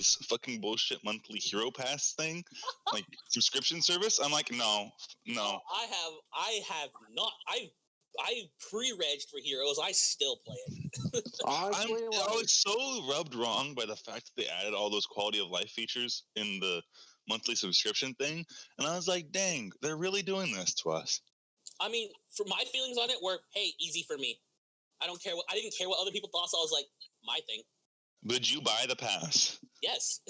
this fucking bullshit monthly hero pass thing, like subscription service. I'm like, no. I have not. I pre-regged for Heroes. I still play it. I was so rubbed wrong by the fact that they added all those quality of life features in the monthly subscription thing, and I was like, dang, they're really doing this to us. I mean, for my feelings on it were, hey, easy for me. I didn't care what other people thought, so I was like, my thing. Would you buy the pass? Yes.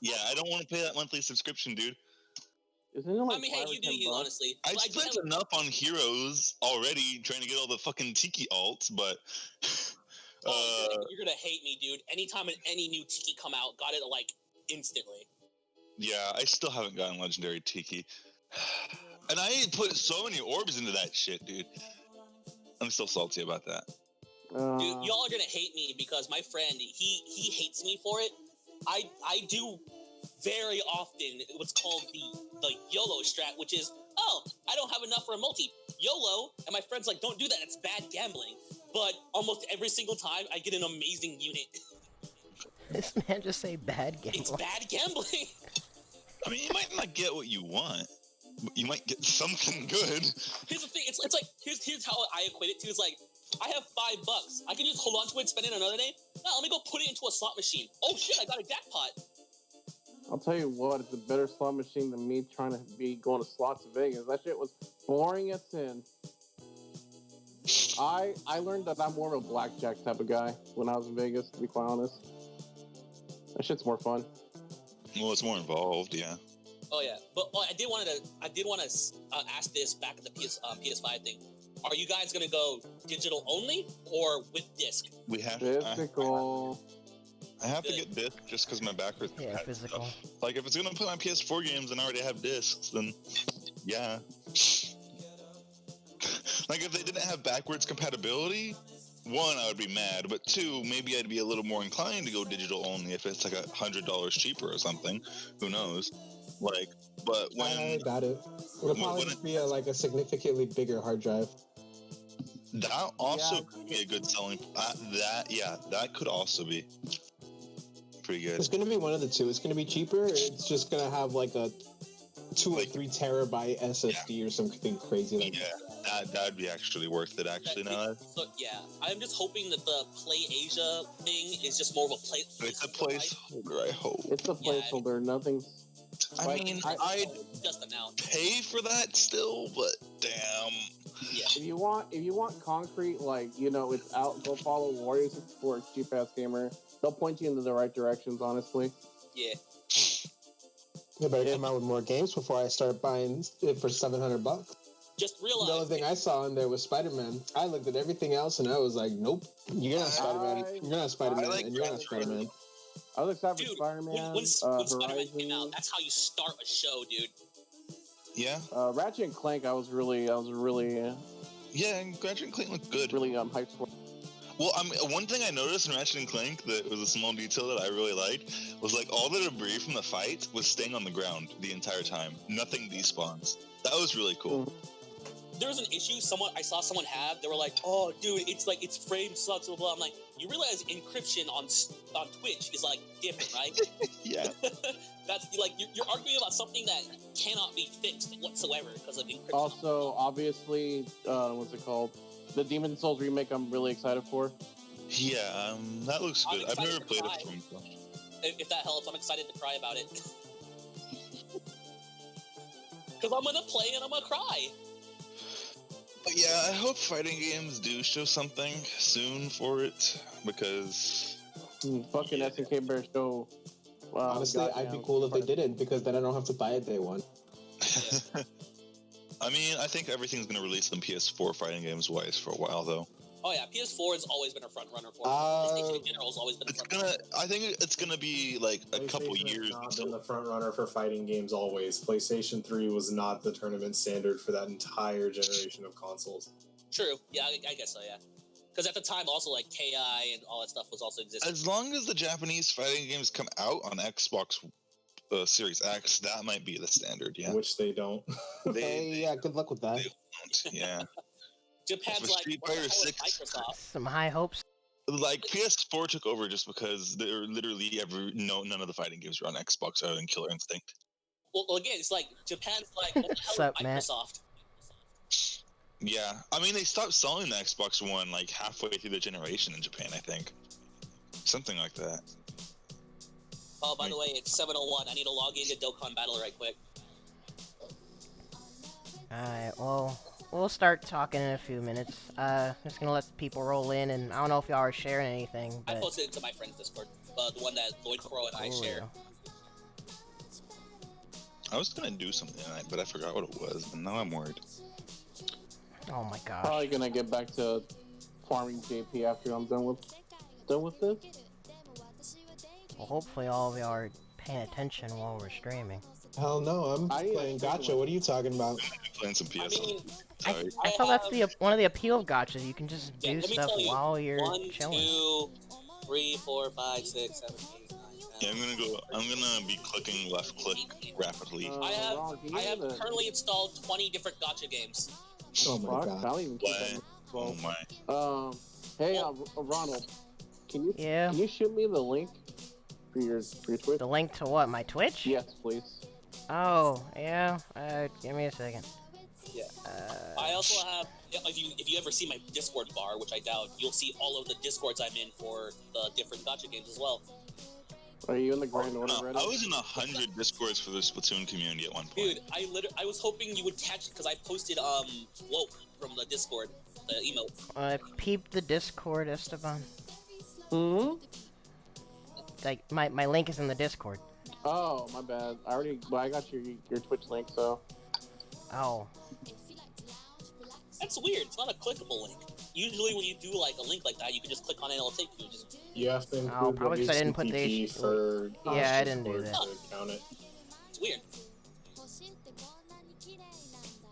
Yeah, I don't want to pay that monthly subscription, dude. Isn't it like I mean, hey, you do you, honestly. I spent enough on Heroes already trying to get all the fucking Tiki alts, but... you're gonna hate me, dude. Anytime any new Tiki come out, got it, like, instantly. Yeah, I still haven't gotten Legendary Tiki. And I put so many orbs into that shit, dude. I'm still salty about that. Dude, y'all are gonna hate me because my friend, he hates me for it. I do very often what's called the YOLO strat, which is, I don't have enough for a multi. YOLO, and my friend's like, don't do that, it's bad gambling. But almost every single time, I get an amazing unit. This man just say bad gambling. It's bad gambling. I mean, you might not get what you want, but you might get something good. Here's the thing, it's like, here's how I equate it to, is like, I have $5. I can just hold on to it, spend it another day. No, let me go put it into a slot machine. Oh shit, I got a jackpot. I'll tell you what, it's a better slot machine than me trying to be going to slots in Vegas. That shit was boring as sin. I learned that I'm more of a blackjack type of guy when I was in Vegas, to be quite honest. That shit's more fun. Well, it's more involved, yeah. Oh yeah, but I did want to ask this back at the PS5 thing. Are you guys gonna go digital only or with disc? We have physical. I have to get disc just because my backwards. Yeah, physical. Stuff. Like if it's gonna put on PS4 games and I already have discs, then yeah. Like if they didn't have backwards compatibility, one, I would be mad, but two, maybe I'd be a little more inclined to go digital only if it's like $100 cheaper or something. Who knows? Like, but when I doubt it. It'll probably just be a significantly bigger hard drive. That also could be a good selling. That could also be pretty good. It's going to be one of the two. It's going to be cheaper. Or it's just going to have like a 2 or 3 terabyte SSD or something crazy like that. That'd be actually worth it. Actually, now. So yeah, I'm just hoping that the Play Asia thing is just more of a placeholder. It's a placeholder. I hope it's a placeholder. Nothing's. I mean, I'd pay for that still, but damn. Yeah. If you want concrete, like, it's out, go follow Warriors for cheap ass gamer. They'll point you into the right directions, honestly. Yeah. They better come out with more games before I start buying it for $700. Just realize the only thing I saw in there was Spider-Man. I looked at everything else and I was like, nope. You're not Spider-Man. You're not Spider-Man, and you're not Spider-Man. I was excited for Spider-Man. When Spider-Man came out, that's how you start a show, dude. Yeah. Ratchet and Clank, I was really. Yeah, and Ratchet and Clank looked good. Really hyped for. Well, one thing I noticed in Ratchet and Clank that was a small detail that I really liked was like all the debris from the fight was staying on the ground the entire time. Nothing despawns. That was really cool. Mm-hmm. There was an issue I saw someone have. They were like, "Oh, dude, it's frame sucks." Blah blah. I'm like, you realize encryption on Twitch is like different, right? Yeah. That's like you're arguing about something that cannot be fixed whatsoever because of encryption. Also, obviously, what's it called? The Demon's Souls remake. I'm really excited for. Yeah, that looks good. I've never played it before. If that helps, I'm excited to cry about it. Because I'm gonna play and I'm gonna cry. But yeah, I hope fighting games do show something soon for it, because... Fucking SNK Bear show... Honestly, I'd be cool if they didn't, because then I don't have to buy it day one. I mean, I think everything's going to release them PS4 fighting games-wise for a while, though. Oh yeah, PS4 has always been a front runner for it. PlayStation in general has always been a front runner. I think it's gonna be like a couple years. Not been the front runner for fighting games always. PlayStation 3 was not the tournament standard for that entire generation of consoles. True. Yeah, I guess so. Yeah, because at the time also like KI and all that stuff was also existing. As long as the Japanese fighting games come out on Xbox Series X, that might be the standard. Yeah, which they don't. Yeah, good luck with that. They won't. Yeah. Japan's like Street Fighter 6. Microsoft. Some high hopes. like PS4 took over just because there were literally none of the fighting games were on Xbox other than Killer Instinct. Well, again, it's like Japan's like, what the hell Sup, is Matt? Microsoft? Yeah, I mean they stopped selling the Xbox One like halfway through the generation in Japan, I think, something like that. Oh, by the way, it's 7:01. I need to log into Dokkan Battle right quick. Alright, well, we'll start talking in a few minutes. Just gonna let people roll in, and I don't know if y'all are sharing anything, I but... posted it to my friend's Discord, the one that Lloyd Crow and I share. I was gonna do something tonight, but I forgot what it was, and now I'm worried. Oh my gosh. Probably gonna get back to farming JP after I'm done with this. Well, hopefully all of y'all are paying attention while we're streaming. Hell no, I'm playing Gacha. What are you talking about? I'm playing some PS. I mean, Sorry. I thought that's one of the appeal of gachas. You can just Yeah, do let me stuff tell you, while you're 1, chilling. 2, 3, 4, 5, 6, 7, 8, 9, 10. Yeah, I'm gonna be clicking left click rapidly. I Ron, can you have hear the- currently installed 20 different gacha games. Oh my Fuck, I god. don't even keep What? that. Oh my. Hey, Ronald, can you shoot me the link for your Twitch? The link to what? My Twitch? Yes, please. Oh, yeah. Give me a second. Yeah. I also have, if you ever see my Discord bar, which I doubt, you'll see all of the Discords I'm in for the different gacha games as well. Are you in the Grand Order already? I was in 100 Discords for the Splatoon community at one point. Dude, I was hoping you would catch it because I posted woke from the Discord, the emote. Peep the Discord, Esteban. Hmm? Like, my link is in the Discord. Oh, my bad. I got your Twitch link, so. Oh. That's weird. It's not a clickable link. Usually when you do like a link like that, you can just click on it and it'll take you. You have to include Oh, probably 'cause I didn't put the HTTP for Yeah, I didn't do Discord that. to count it, It's weird.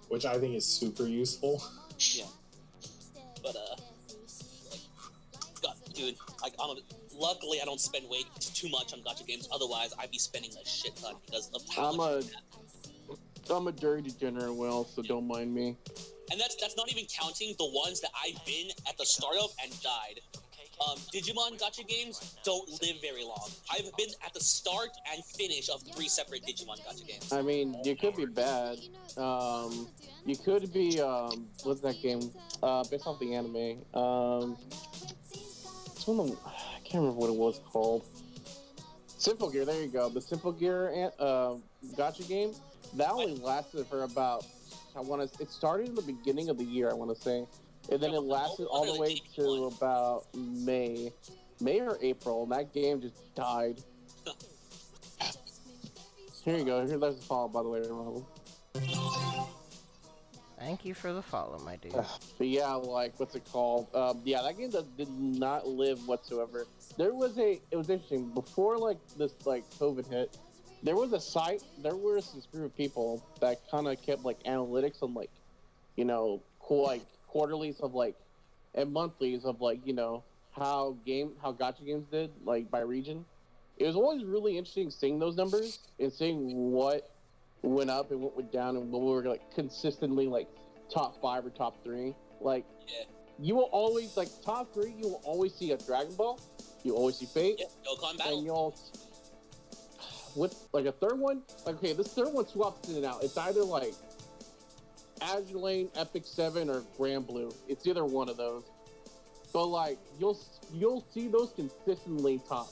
which I think is super useful. Yeah. But God, dude, luckily I don't spend way too much on gacha games. Otherwise, I'd be spending a shit ton because of how much. I'm a dirty degenerate, Will, so don't mind me. And that's not even counting the ones that I've been at the start of and died. Digimon gacha games don't live very long. I've been at the start and finish of 3 separate Digimon gacha games. I mean, you could be bad. You could be, what's that game? Based off the anime. It's one of the, I can't remember what it was called. Simple Gear, there you go. The Simple Gear gacha game, that only lasted for about, it started in the beginning of the year, I want to say. And then it lasted all the way to about May or April, and that game just died. Here you go. Here's the follow, by the way, Ronald. Thank you for the follow, my dude. But yeah, like, what's it called? Yeah, that game did not live whatsoever. It was interesting. Before, like, this, like, COVID hit, there was this group of people that kind of kept, like, analytics on, like, you know, quarterlies of, like, and monthlies of, like, you know, how gacha games did, like, by region. It was always really interesting seeing those numbers and seeing what went up and what went down and what were, like, consistently, like, top 5 or top 3. Like, Yeah. you will always, like, top 3, you will always see a Dragon Ball, you always see Fate, Yeah, Dokkan Battle. and you'll, with, like, a third one, like, okay, this third one swaps in and out. It's either, like, Azure Lane, Epic 7, or Grand Blue. It's either one of those. But, like, you'll see those consistently top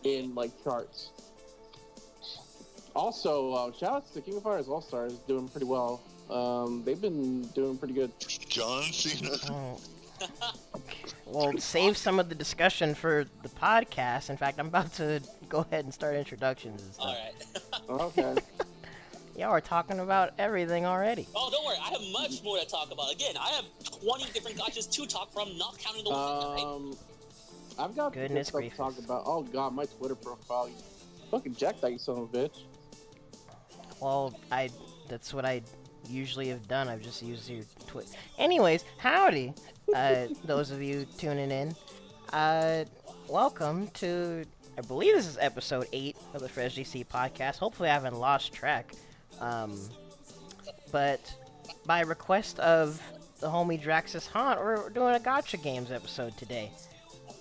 in, like, charts. Also, shout out to King of Fighters All-Stars, doing pretty well. They've been doing pretty good. John Cena. Oh. Well, save some of the discussion for the podcast. In fact, I'm about to go ahead and start introductions and stuff. Alright. Okay. Y'all are talking about everything already. Oh, don't worry. I have much more to talk about. Again, I have 20 different gachas to talk from, not counting the ones that I've got Goodness good stuff to talk about. Oh god, my Twitter profile. You fucking jacked that, you son of a bitch. Well, that's what I usually have done. I've just used your Twitter. Anyways, howdy, those of you tuning in. Welcome to, I believe this is episode 8 of the FresGC podcast. Hopefully I haven't lost track. But by request of the homie Draxus Haunt, we're doing a Gacha Games episode today.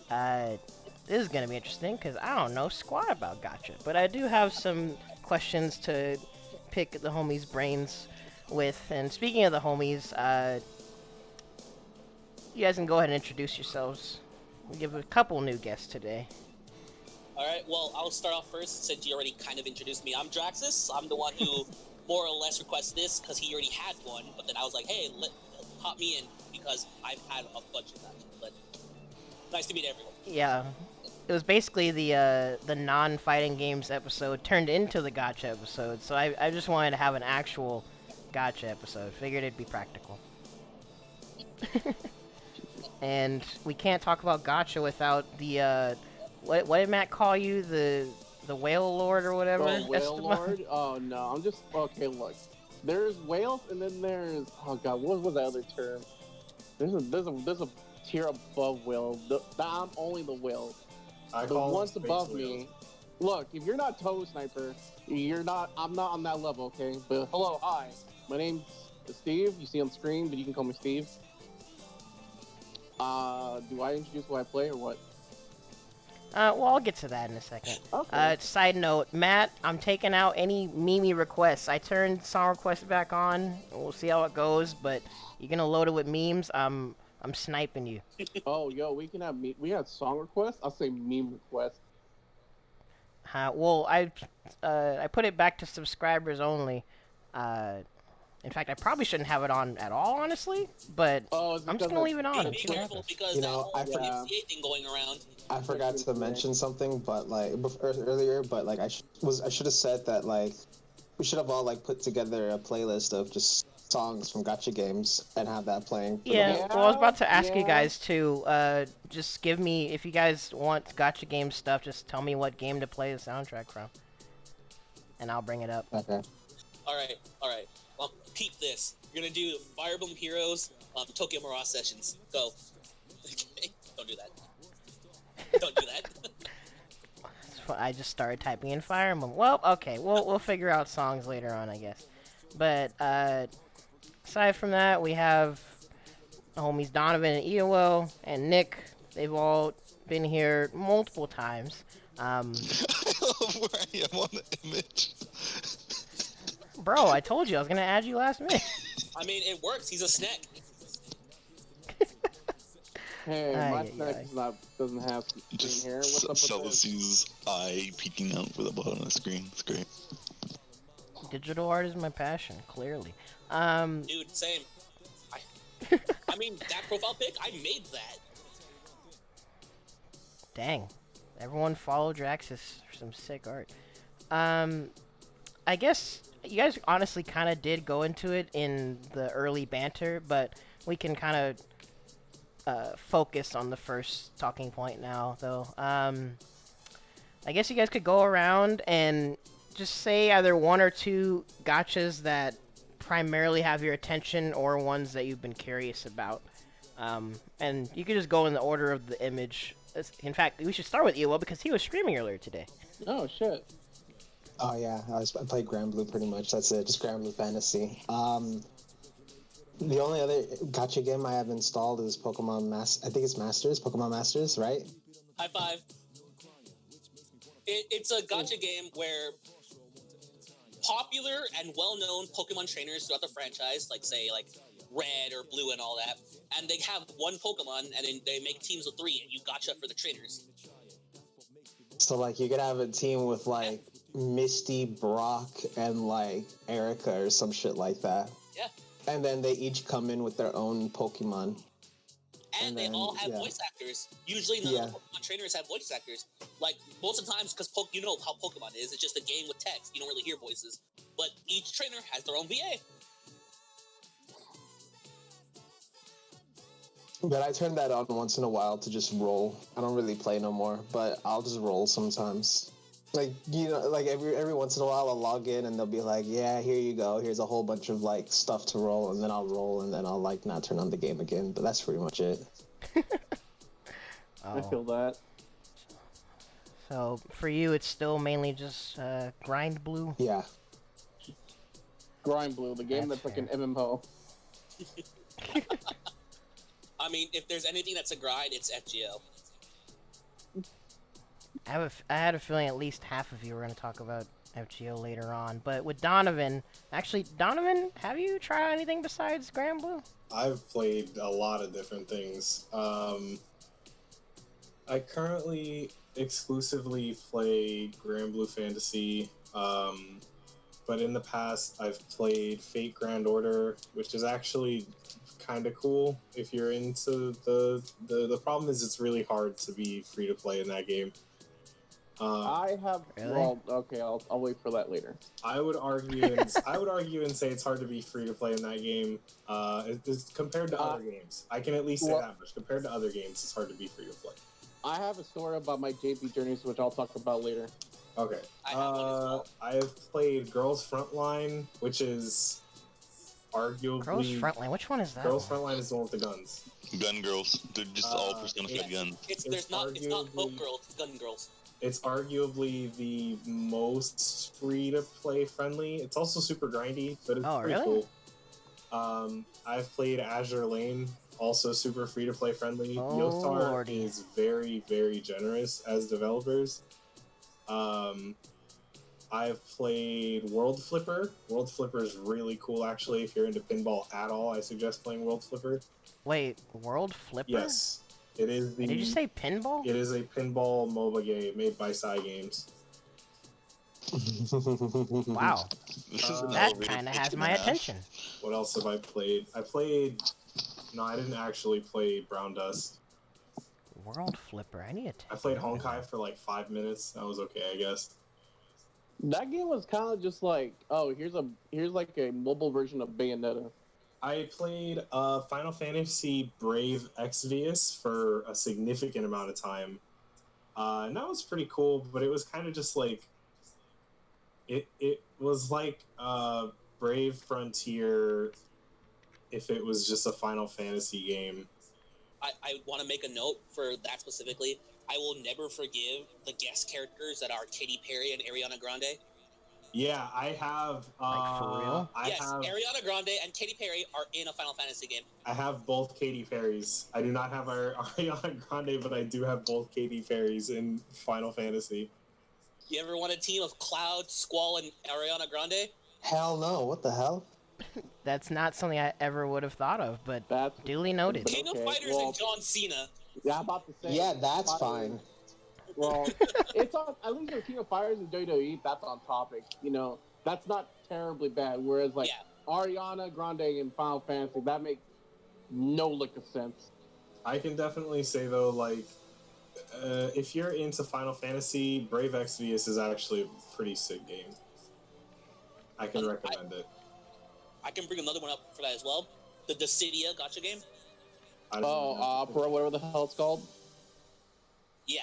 This is gonna be interesting because I don't know squat about Gacha, but I do have some questions to pick the homies' brains with. And speaking of the homies, you guys can go ahead and introduce yourselves. We give a couple new guests today. Alright, well, I'll start off first since you already kind of introduced me. I'm Draxus. I'm the one who more or less requested this because he already had one, but then I was like, hey, pop me in because I've had a bunch of that. But nice to meet everyone. Yeah. It was basically the non-fighting games episode turned into the Gacha episode, so I just wanted to have an actual Gacha episode. Figured it'd be practical. And we can't talk about Gacha without the what did Matt call you, the whale lord or whatever? Oh, whale Esteban? lord? Oh no, I'm just okay. Look, there's whales, and then there's what was the other term? There's a tier above whale. I'm only the whale. The ones above me. Look, if you're not Toe Sniper, you're not. I'm not on that level, okay? But hello, hi. My name's Steve. You see on screen, but you can call me Steve. Do I introduce who I play or what? Well, I'll get to that in a second. Okay. Side note, Matt, I'm taking out any Mimi requests. I turned song requests back on. We'll see how it goes, but you're gonna load it with memes. I'm sniping you. Oh, yo, we can have we had song requests. I'll say meme requests. Well, I put it back to subscribers only. In fact, I probably shouldn't have it on at all, honestly. But I'm just gonna leave it on. Be careful because You that know, whole MCA thing going around. I forgot to mention something, but like earlier, but like I should have said that like we should have all like put together a playlist of just songs from Gacha games and have that playing. Yeah, well, I was about to ask you guys to just give me, if you guys want Gacha game stuff, just tell me what game to play the soundtrack from, and I'll bring it up. Okay. All right. Peep this. You're gonna do Fire Emblem Heroes, Tokyo Mirage Sessions. Go. Okay. Don't do that. Don't do that. I just started typing in Fire Emblem. Well, okay, we'll figure out songs later on, I guess. But aside from that, we have homies Donovan and EOL and Nick. They've all been here multiple times. I love where I am on the image. Bro, I told you I was gonna add you last minute. I mean, it works. He's a snack. Hey, my snack doesn't have Just screen here. What's up with Celsius's eye peeking out for the bottom of the screen. It's great. Digital art is my passion, clearly. Dude, same. I mean, that profile pic, I made that. Dang. Everyone follow Draxus for some sick art. I guess you guys honestly kind of did go into it in the early banter, but we can kind of focus on the first talking point now, though. I guess you guys could go around and just say either one or two gachas that primarily have your attention or ones that you've been curious about. And you could just go in the order of the image. In fact, we should start with Ewa because he was streaming earlier today. Oh, shit. Oh yeah, I played Grand Blue pretty much. That's it, just Grand Blue Fantasy. The only other Gacha game I have installed is Pokemon I think it's Masters, Pokemon Masters, right? High five. It's a gacha game where popular and well-known Pokemon trainers throughout the franchise, like Red or Blue and all that, and they have one Pokemon, and then they make teams of 3, and you gacha for the trainers. So like you could have a team with like Misty, Brock, and like Erica or some shit like that. Yeah. And then they each come in with their own Pokemon. And they all have voice actors. Usually none of the Pokemon trainers have voice actors. Like, most of the times, because you know how Pokemon is, it's just a game with text. You don't really hear voices. But each trainer has their own VA. But I turn that on once in a while to just roll. I don't really play no more, but I'll just roll sometimes. Like, you know, like every once in a while I'll log in and they'll be like, yeah, here you go. Here's a whole bunch of like stuff to roll, and then I'll roll and then I'll like not turn on the game again. But that's pretty much it. I feel that. So for you, it's still mainly just Grind Blue? Yeah. Grind Blue, the game that's like an MMO. I mean, if there's anything that's a grind, it's FGO. I had a feeling at least half of you were going to talk about FGO later on. But with Donovan, actually, Donovan, have you tried anything besides Grand Blue? I've played a lot of different things. I currently exclusively play Grand Blue Fantasy, but in the past I've played Fate Grand Order, which is actually kind of cool if you're into the problem is it's really hard to be free to play in that game. I have. Really? Well, okay, I'll wait for that later. I would argue and say it's hard to be free to play in that game. It's compared to other games. I can at least say that much. Compared to other games, it's hard to be free to play. I have a story about my JP journeys, which I'll talk about later. Okay. I have one as well. I have played Girls Frontline, which is arguably Girls Frontline, which one is that? Girls Frontline is the one with the guns. Gun girls. They're just all personified guns. It's not Poke Girls, it's Gun Girls. It's arguably the most free to play friendly. It's also super grindy, but it's pretty really? cool. I've played Azure Lane, also super free to play friendly. Oh, Yotar lordy. is very, very generous as developers. I've played World Flipper. World Flipper is really cool, actually. If you're into pinball at all, I suggest playing World Flipper. Wait, World Flipper? Yes, it is. Did you say pinball? It is a pinball MOBA game made by Psy Games. Wow. This is an That elevated kind of pitch has and my a half. attention. What else have I played? No, I didn't actually play Brown Dust. World Flipper, I need to I played Honkai for like 5 minutes. That was okay, I guess. That game was kind of just like, oh, here's like a mobile version of Bayonetta. I played Final Fantasy Brave Exvius for a significant amount of time. And that was pretty cool, but it was kind of just like... It was like Brave Frontier if it was just a Final Fantasy game. I want to make a note for that specifically. I will never forgive the guest characters that are Katy Perry and Ariana Grande. Yeah, I have... Like, for real? Ariana Grande and Katy Perry are in a Final Fantasy game. I have both Katy Perrys. I do not have Ariana Grande, but I do have both Katy Perrys in Final Fantasy. You ever want a team of Cloud, Squall, and Ariana Grande? Hell no! What the hell? That's not something I ever would have thought of, but That's duly noted. But King of okay, Fighters well- and John Cena. yeah, I'm about to say. Yeah, that's fine. Well, it's on at least with King of Fighters and WWE. That's on topic. You know, that's not terribly bad. Whereas like Yeah. Ariana Grande in Final Fantasy, that makes no lick of sense. I can definitely say, though, like, if you're into Final Fantasy, Brave Exvius is actually a pretty sick game. I can recommend it. I can bring another one up for that as well. The Dissidia Gacha game. I don't know. Opera, whatever the hell it's called. Yeah.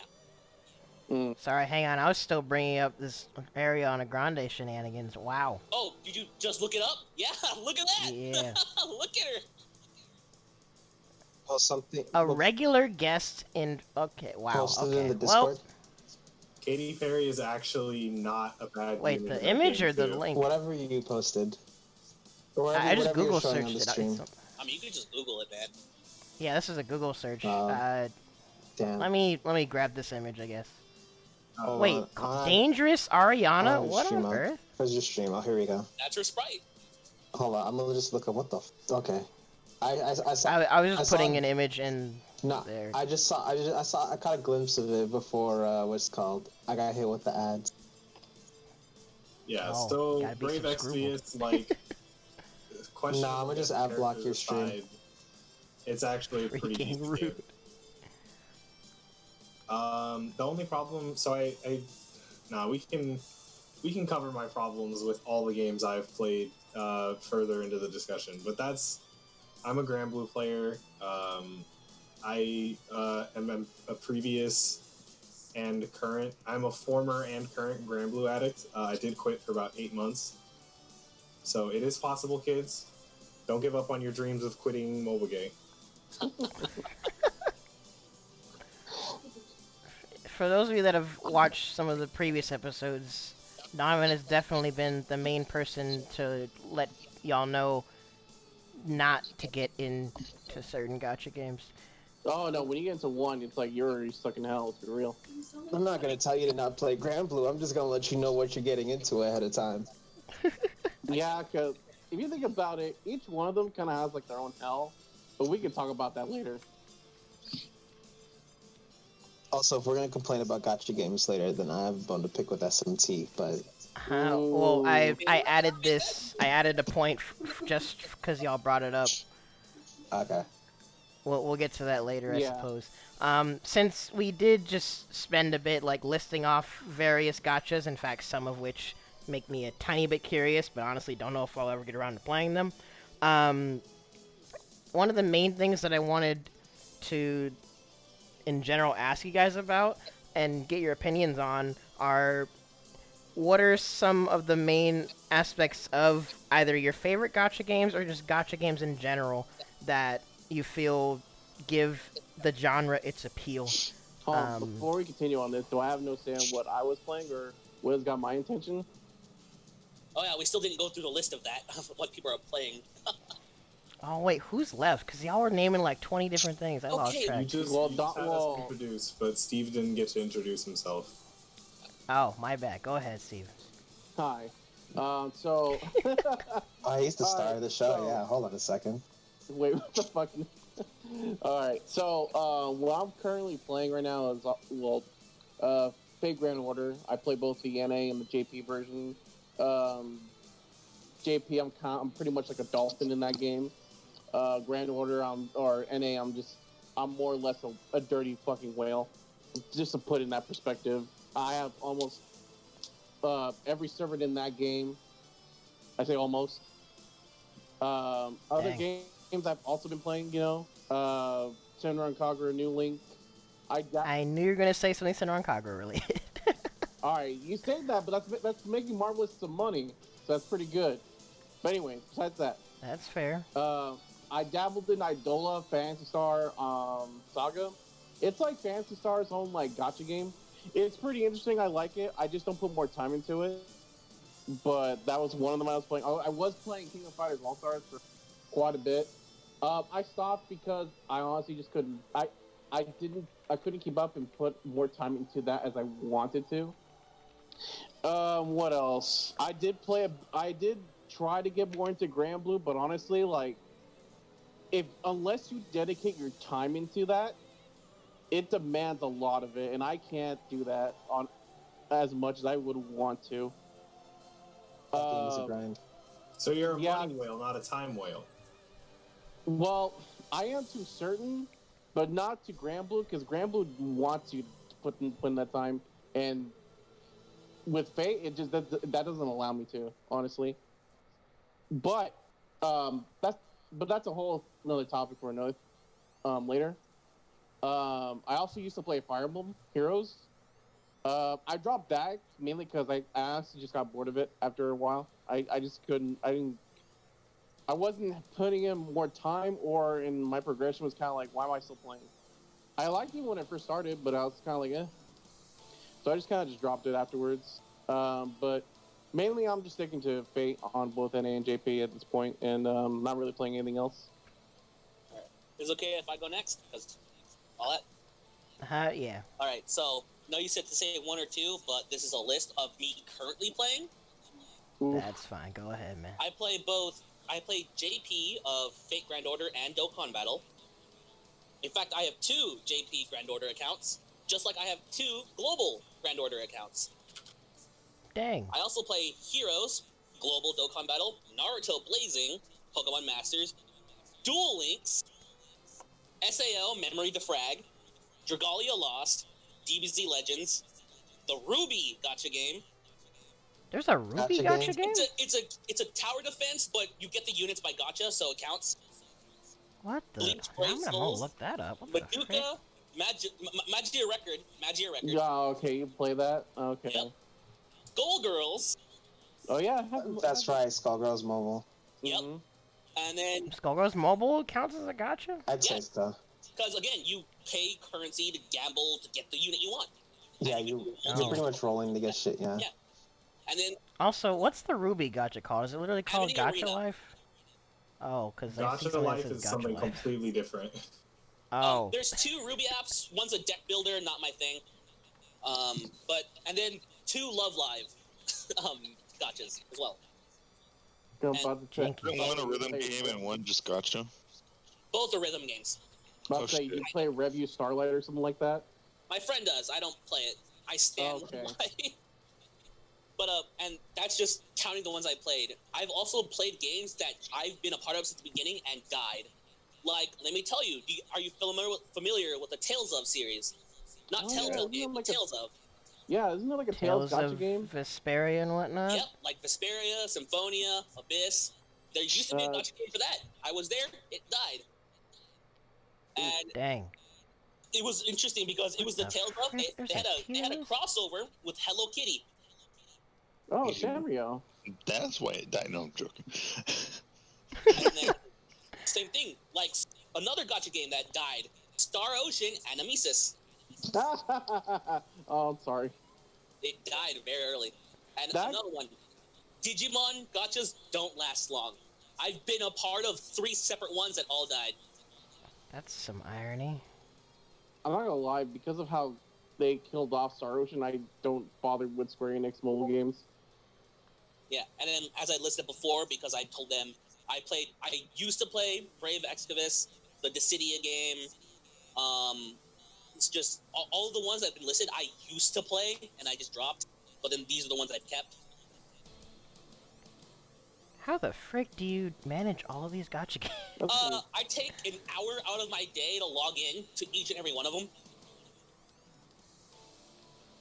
Sorry, hang on. I was still bringing up this Ariana Grande shenanigans. Wow. Oh, did you just look it up? Yeah, look at that. Yeah. Look at her. Post something. A regular guest in... Okay, wow. Posted Okay. in the Well, Discord. Katy Perry is actually not a bad wait, game the in that image game, or the too. link? Whatever you posted. Or whatever, I just whatever you're Google showing on searched the it. stream. I mean, you can just Google it, man. Yeah, this is a Google search. Damn. Let me grab this image, I guess. Hold Wait, on. Dangerous Ariana? Oh, What stream on up. earth? Where's your stream? Oh, here we go. That's her sprite. Hold on, I'm gonna just look up what the. Okay. I saw. I was I just saw- putting an image in No, there. I caught a glimpse of it before what's it called. I got hit with the ads. Yeah, Oh, so gotta be Brave some screwball. Exvius, like, question. Nah, I'ma just ad block your stream. It's actually a pretty Freaking decent rude. game. The only problem, so we can cover my problems with all the games I've played further into the discussion, but I'm a Grand Blue player. I am a previous and current. I'm a former and current Grand Blue addict. I did quit for about 8 months, so it is possible, kids. Don't give up on your dreams of quitting mobile game. For those of you that have watched some of the previous episodes, Donovan has definitely been the main person to let y'all know not to get into certain gacha games. Oh no, when you get into one, it's like you're already stuck in hell. It's real. I'm not gonna tell you to not play Grand Blue. I'm just gonna let you know what you're getting into ahead of time. Yeah, because if you think about it, each one of them kind of has like their own hell, but we can talk about that later. Also, if we're gonna complain about gacha games later, then I have a bone to pick with SMT. But Well, I added this. I added a point just because y'all brought it up. okay. We'll get to that later, I Yeah. suppose. Since we did just spend a bit like listing off various gachas, in fact, some of which make me a tiny bit curious, but honestly don't know if I'll ever get around to playing them. One of the main things that I wanted to, in general, ask you guys about and get your opinions on are what are some of the main aspects of either your favorite gacha games or just gacha games in general that you feel give the genre its appeal. Before we continue on this, do I have no say on what I was playing or what has got my attention? Oh yeah, we still didn't go through the list of that of what people are playing. Oh wait, who's left? Because y'all were naming like 20 different things. I lost Okay. track. You just, Well, you just had us well- introduce, but Steve didn't get to introduce himself. Oh, my bad. Go ahead, Steve. Hi. So Oh, he's the star of the show. so- Yeah. Hold on a second. wait, what the fuck? All right. So what I'm currently playing right now is Fate Grand Order. I play both the NA and the JP version. JP, I'm pretty much like a dolphin in that game. Grand Order, or NA, I'm more or less a dirty fucking whale. Just to put in that perspective, I have almost every server in that game. I say almost. Other Dang. games I've also been playing, Senran Kagura, New Link. I knew you were gonna say something Senran Kagura related. All right, you say that, but that's making Marvelous some money, so that's pretty good. But anyway, besides that, That's fair. I dabbled in Idola Phantasy Star Saga. It's like Phantasy Star's own like gacha game. It's pretty interesting. I like it. I just don't put more time into it. But that was one of them I was playing. I was playing King of Fighters All Stars for quite a bit. I stopped because I honestly just couldn't. I couldn't keep up and put more time into that as I wanted to. What else? I did try to get more into Grand Blue, but honestly, like, unless you dedicate your time into that, it demands a lot of it, and I can't do that on as much as I would want to. That game is a grind. So you're a Yeah. money whale, not a time whale. Well, I am to certain, but not to Grand Blue, because Grand Blue wants you to put in that time, and with Fate, it just that doesn't allow me to, honestly. But that's a whole another topic for another later. I also used to play Fire Emblem Heroes. I dropped that mainly because I honestly just got bored of it after a while. I just couldn't. I wasn't putting in more time, or in my progression was kind of like, why am I still playing? I liked it when it first started, but I was kind of like, eh. So I just kind of just dropped it afterwards. But mainly I'm just sticking to Fate on both NA and JP at this point, and not really playing anything else. Is it okay if I go next? Because all that. Yeah. All right. So, no, you said to say one or two, but this is a list of me currently playing. Oof. That's fine. Go ahead, man. I play both. I play JP of Fate Grand Order and Dokkan Battle. In fact, I have 2 JP Grand Order accounts, just like I have 2 Global Grand Order accounts. Dang. I also play Heroes, Global Dokkan Battle, Naruto Blazing, Pokemon Masters, Duel Links, SAO Memory the Frag, Dragalia Lost, DBZ Legends, the Ruby Gacha game. There's a Ruby gacha game? It's a tower defense, but you get the units by Gacha, so it counts. What the? Bleach I'm gonna Souls, look that up. What the frick? Madoka, Magia Record. Yeah, okay, you play that? Okay. Yep. Skullgirls. Oh yeah. That's right, Skullgirls Mobile. Yep. Mhm. And then, Skullgirls Mobile counts as a gacha? I'd say Yeah. so. because again, you pay currency to gamble to get the unit you want. Yeah, you're Oh. pretty much rolling to get shit, yeah. Yeah. And then, Also, what's the Ruby gacha called? Is it literally called Amity Gacha Arena. Life? Oh, because I see Gacha something that Life says is Gacha something Life. completely different. Oh. There's 2 Ruby apps. One's a deck builder, not my thing. And then 2 Love Live gotchas as well. One a rhythm game and one just gotcha. Both are rhythm games. You play Review Starlight or something like that? My friend does. I don't play it. I stand Love Live. But and that's just counting the ones I played. I've also played games that I've been a part of since the beginning and died. Like, let me tell you, are you familiar with the Tales of series? Not Telltale game, but Tales of. Yeah, isn't it like a Tales gotcha game? Vesperia and whatnot? Yep, like Vesperia, Symphonia, Abyss. There used to be a gotcha game for that. I was there, it died. And dang. It was interesting because it was the Tales of. They had a crossover with Hello Kitty. Oh, Sanrio. That's why it died. No, I'm joking. And then, same thing, like another gotcha game that died, Star Ocean and Nemesis. Oh, I'm sorry. It died very early. And another one, Digimon gotchas don't last long. I've been a part of 3 separate ones that all died. That's some irony. I'm not gonna lie, because of how they killed off Star Ocean, I don't bother with Square Enix mobile games. Yeah, and then as I listed before, because I told them I used to play Brave Excavis, the Dissidia game. It's just all the ones that have been listed I used to play and I just dropped, but then these are the ones I've kept. How the frick do you manage all of these gotcha games? I take an hour out of my day to log in to each and every one of them.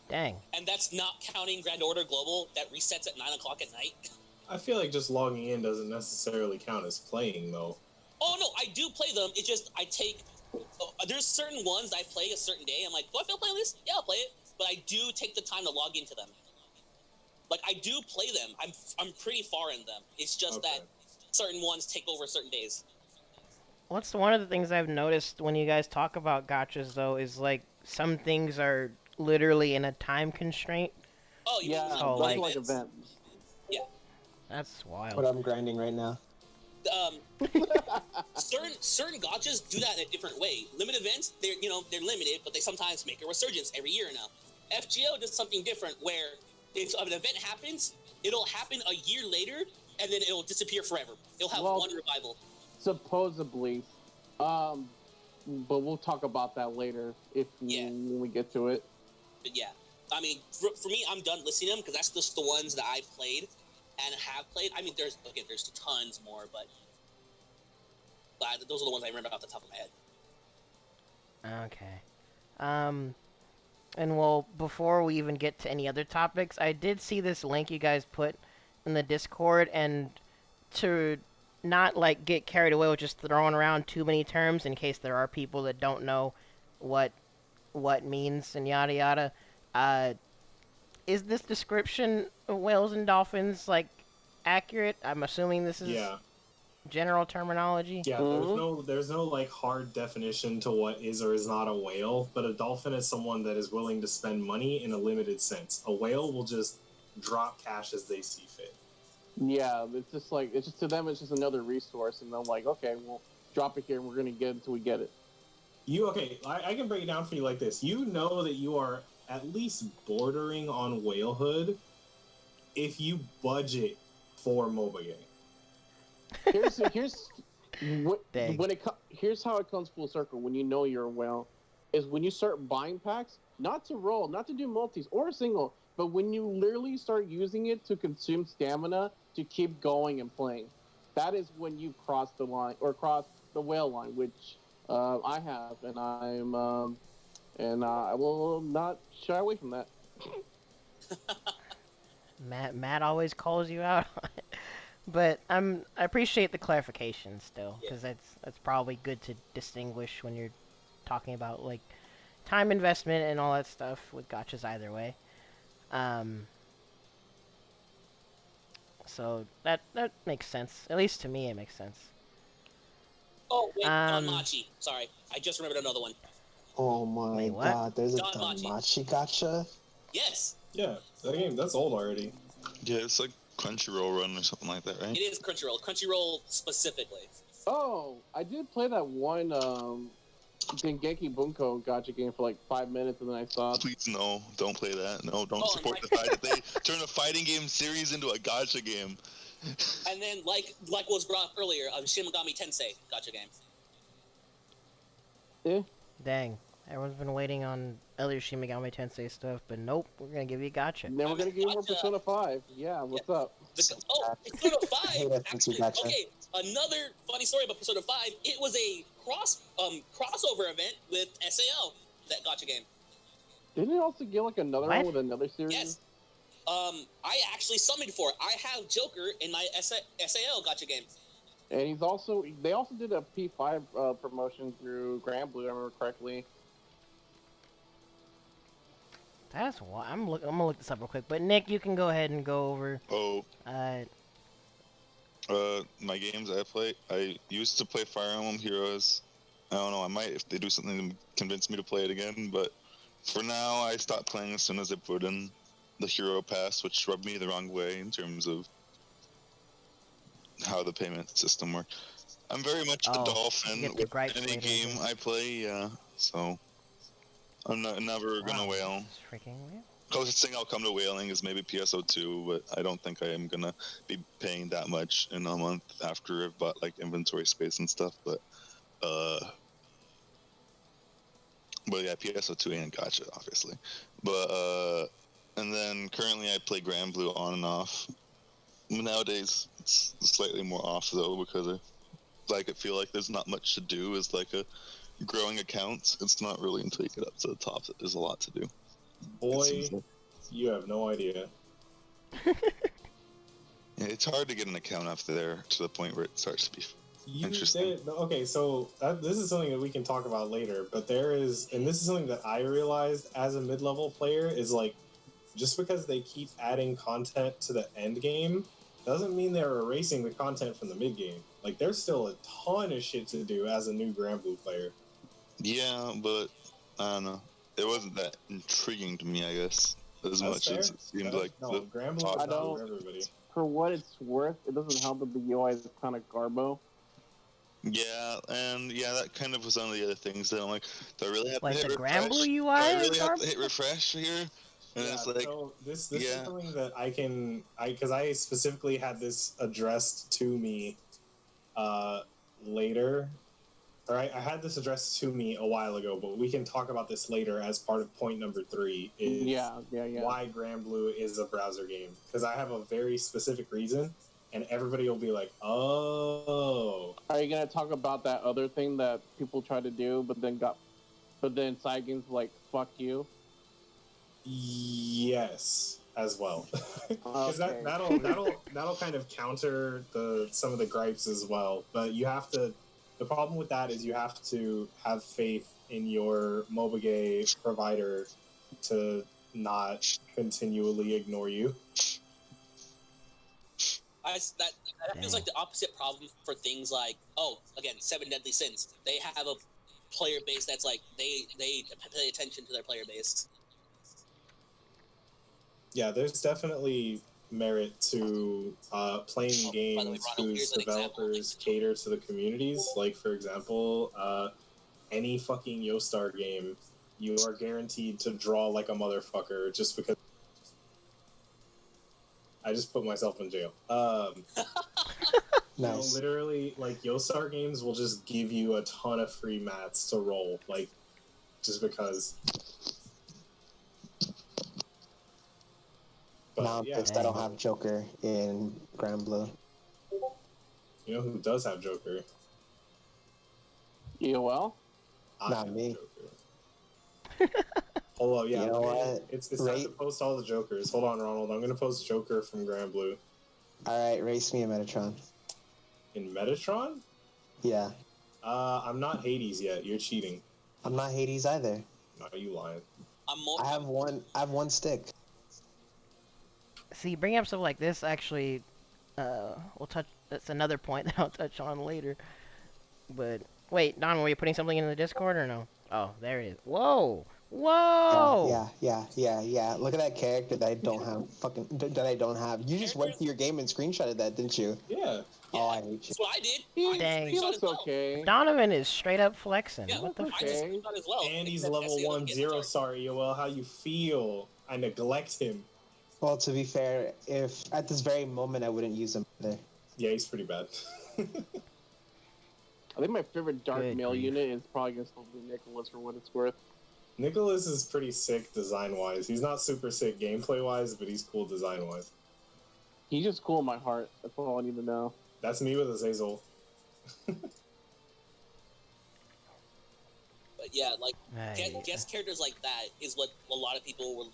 Dang. And that's not counting Grand Order Global that resets at 9 o'clock at night. I feel like just logging in doesn't necessarily count as playing, though. Oh, no, I do play them. It's just I take... there's certain ones I play a certain day. I'm like, do I feel playing this? Yeah, I'll play it. But I do take the time to log into them. Like, I do play them. I'm pretty far in them. It's just that certain ones take over certain days. What's one of the things I've noticed when you guys talk about gotchas, though, is, like, some things are literally in a time constraint. Oh, you mean like events. Yeah. That's wild. What I'm grinding right now. Certain gotchas do that in a different way. Limited events, they're limited, but they sometimes make a resurgence every year now. FGO does something different where if an event happens, it'll happen a year later, and then it'll disappear forever. It'll have one revival. Supposedly. But we'll talk about that later when we get to it. But yeah, I mean, for me, I'm done listing them because that's just the ones that I've played and have played. I mean, there's tons more, but those are the ones I remember off the top of my head. Okay. And well, before we even get to any other topics, I did see this link you guys put in the Discord, and to not like get carried away with just throwing around too many terms in case there are people that don't know what means and yada yada. Is this description of whales and dolphins like accurate? I'm assuming this is general terminology. Yeah, there's no like hard definition to what is or is not a whale, but a dolphin is someone that is willing to spend money in a limited sense. A whale will just drop cash as they see fit. Yeah, it's just to them it's just another resource, and they're like, okay, we'll drop it here and we're gonna get it until we get it. I can break it down for you like this. You know that you are at least bordering on whalehood if you budget for MOBA game. Here's how it comes full circle when you know you're a whale, is when you start buying packs, not to roll, not to do multis or a single, but when you literally start using it to consume stamina to keep going and playing. That is when you cross the line, or cross the whale line, which I have, and I will not shy away from that. Matt always calls you out on it. But I appreciate the clarification still, because that's probably good to distinguish when you're talking about like time investment and all that stuff with gachas either way. So that makes sense. At least to me, it makes sense. Oh wait, Danmachi. Sorry, I just remembered another one. Oh my god, there's a Danmachi gacha? Yes. Yeah, that game, that's old already. Yeah, it's like Crunchyroll Run or something like that, right? It is Crunchyroll. Crunchyroll specifically. Oh, I did play that one Dengeki Bunko gacha game for like 5 minutes, and then I saw. Please no, don't play that. No, don't support the fact that they turn a fighting game series into a gacha game. And then, like was brought up earlier, Shin Megami Tensei gacha game. Yeah. Dang. Everyone's been waiting on other Shin Megami Tensei stuff, but nope, we're gonna give you a gacha. And then we're gonna give you more Persona 5. Yeah, what's up? Persona 5. Actually, okay. Another funny story about Persona 5. It was a crossover event with SAO. That gacha game. Didn't it also get like another one with another series? Yes. I actually summoned for it. I have Joker in my SAO gacha game. And they also did a P5 promotion through Grand Blue, if I remember correctly. That's why I'm gonna look this up real quick. But Nick, you can go ahead and go over. My games I play. I used to play Fire Emblem Heroes. I don't know. I might if they do something to convince me to play it again. But for now, I stopped playing as soon as I put in the Hero Pass, which rubbed me the wrong way in terms of how the payment system works. I'm very much a dolphin with any game I play. Yeah, so. I'm never gonna whale. Closest thing I'll come to whaling is maybe PSO2, but I don't think I am gonna be paying that much in a month after I've bought like inventory space and stuff. But yeah, PSO2 ain't gacha, obviously. But and then currently I play Grand Blue on and off. Nowadays it's slightly more off though because I feel like there's not much to do as like a growing accounts. It's not really until you get up to the top that there's a lot to do. Boy, you have no idea. Yeah, it's hard to get an account up there to the point where it starts to be interesting. Okay, so this is something that we can talk about later, but and this is something that I realized as a mid-level player, is like, just because they keep adding content to the end game doesn't mean they're erasing the content from the mid game. Like, there's still a ton of shit to do as a new Grand Blue player. Yeah, but I don't know. It wasn't that intriguing to me, I guess, as much as it seemed like. Grand Blue is not for everybody. For what it's worth, it doesn't help that the UI is kind of garbo. Yeah, and that kind of was one of the other things that I'm like, do I really have to hit the refresh? Grand Blue UI? Do I really have to hit refresh here? And it's like, so this is something that because I specifically had this addressed to me later. Or I had this addressed to me a while ago, but we can talk about this later as part of point number 3. Is why Grand Blue is a browser game. Because I have a very specific reason, and everybody will be like, oh. Are you going to talk about that other thing that people tried to do, but then side games like, fuck you? Yes, as well. Because that'll kind of counter some of the gripes as well. But you have to. The problem with that is you have to have faith in your MOBA provider to not continually ignore you. That feels like the opposite problem for things like, again, 7 Deadly Sins. They have a player base that's like, they pay attention to their player base. Yeah, there's definitely merit to playing games whose developers cater to the communities. Like, for example, any fucking Yostar game, you are guaranteed to draw like a motherfucker just because. I just put myself in jail. Nice. Literally, like, Yostar games will just give you a ton of free mats to roll, like, just because. But, now I'm pissed I don't have Joker in Grand Blue. You know who does have Joker? EOL? Not me. Hold on, yeah. You know what? It's time to post all the Jokers. Hold on, Ronald. I'm going to post Joker from Grand Blue. Alright, race me in Metatron. In Metatron? Yeah. I'm not Hades yet. You're cheating. I'm not Hades either. No, you lying. I have one stick. See, bringing up stuff like this, actually, we'll touch. That's another point that I'll touch on later. But wait, Don, were you putting something in the Discord or no? Oh, there it is. Whoa, Whoa! Yeah. Look at that character that I don't have. That I don't have. You just went to your game and screenshotted that, didn't you? Yeah. Oh, I hate you. That's what I did. Dang. He looks okay. Donovan is straight up flexing. Yeah, What the I fuck? just screenshot as well. And he's Except level SEO 1 doesn't get 0. charged. Sorry, Yoel, how you feel? I neglect him. Well, to be fair, if at this very moment I wouldn't use him either. Yeah, he's pretty bad. I think my favorite dark Good male grief. unit is probably going to be Nicholas for what it's worth. Nicholas is pretty sick design-wise. He's not super sick gameplay-wise, but he's cool design-wise. He's just cool in my heart. That's all I need to know. That's me with a Zazel. But yeah, like Hey. guest characters like that is what a lot of people will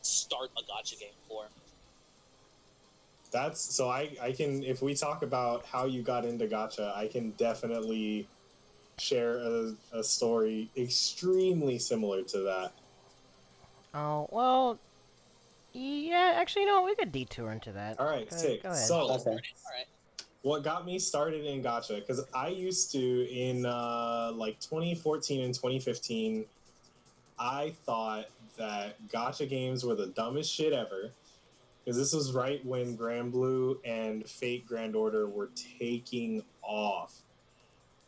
start a gacha game for. That's so I can, if we talk about how you got into gacha, I can definitely share a story extremely similar to that. Oh, well, yeah, actually, no, we could detour into that. All right, sick. Go ahead. So Okay. All right. what got me started in gacha, because I used to in like 2014 and 2015, I thought that gacha games were the dumbest shit ever, because this was right when Grand Blue and Fate Grand Order were taking off,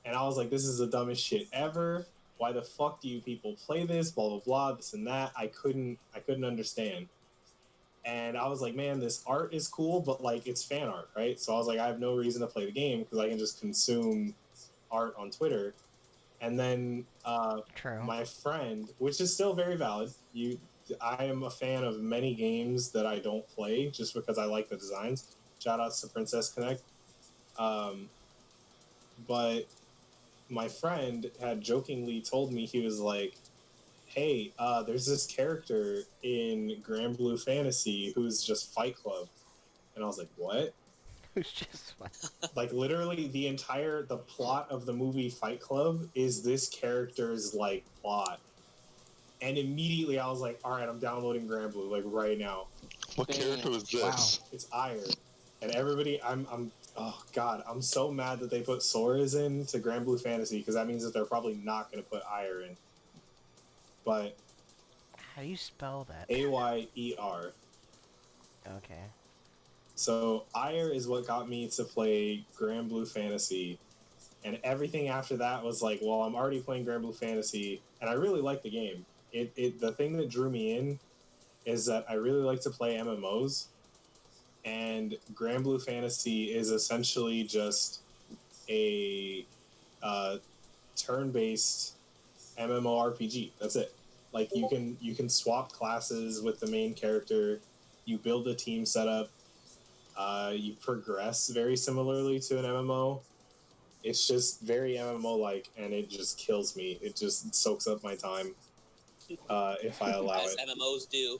and I was like, this is the dumbest shit ever. Why the fuck do you people play this? Blah blah blah, this and that. I couldn't understand. And I was like, man, this art is cool, but like it's fan art, right? So I was like, I have no reason to play the game because I can just consume art on Twitter. And then True. my friend, which is still very valid, I am a fan of many games that I don't play just because I like the designs. Shout outs to Princess Connect. But my friend had jokingly told me, he was like, hey, there's this character in Grand Blue Fantasy who's just Fight Club. And I was like, what? Who's just fun. Like, literally, the plot of the movie Fight Club is this character's, like, plot. And immediately I was like, all right, I'm downloading Grand Blue, like, right now. What character was this? It's Ire. And everybody, oh, God, I'm so mad that they put Sora's into Grand Blue Fantasy, because that means that they're probably not going to put Ire in. But How do you spell that? Ayer. Okay. So Ire is what got me to play Grand Blue Fantasy, and everything after that was like, well, I'm already playing Grand Blue Fantasy, and I really like the game. The thing that drew me in is that I really like to play MMOs, and Grand Blue Fantasy is essentially just a turn-based MMORPG. That's it. Like you can swap classes with the main character. You build a team setup. You progress very similarly to an MMO. It's just very MMO-like, and it just kills me. It just soaks up my time if I allow As it. MMOs do.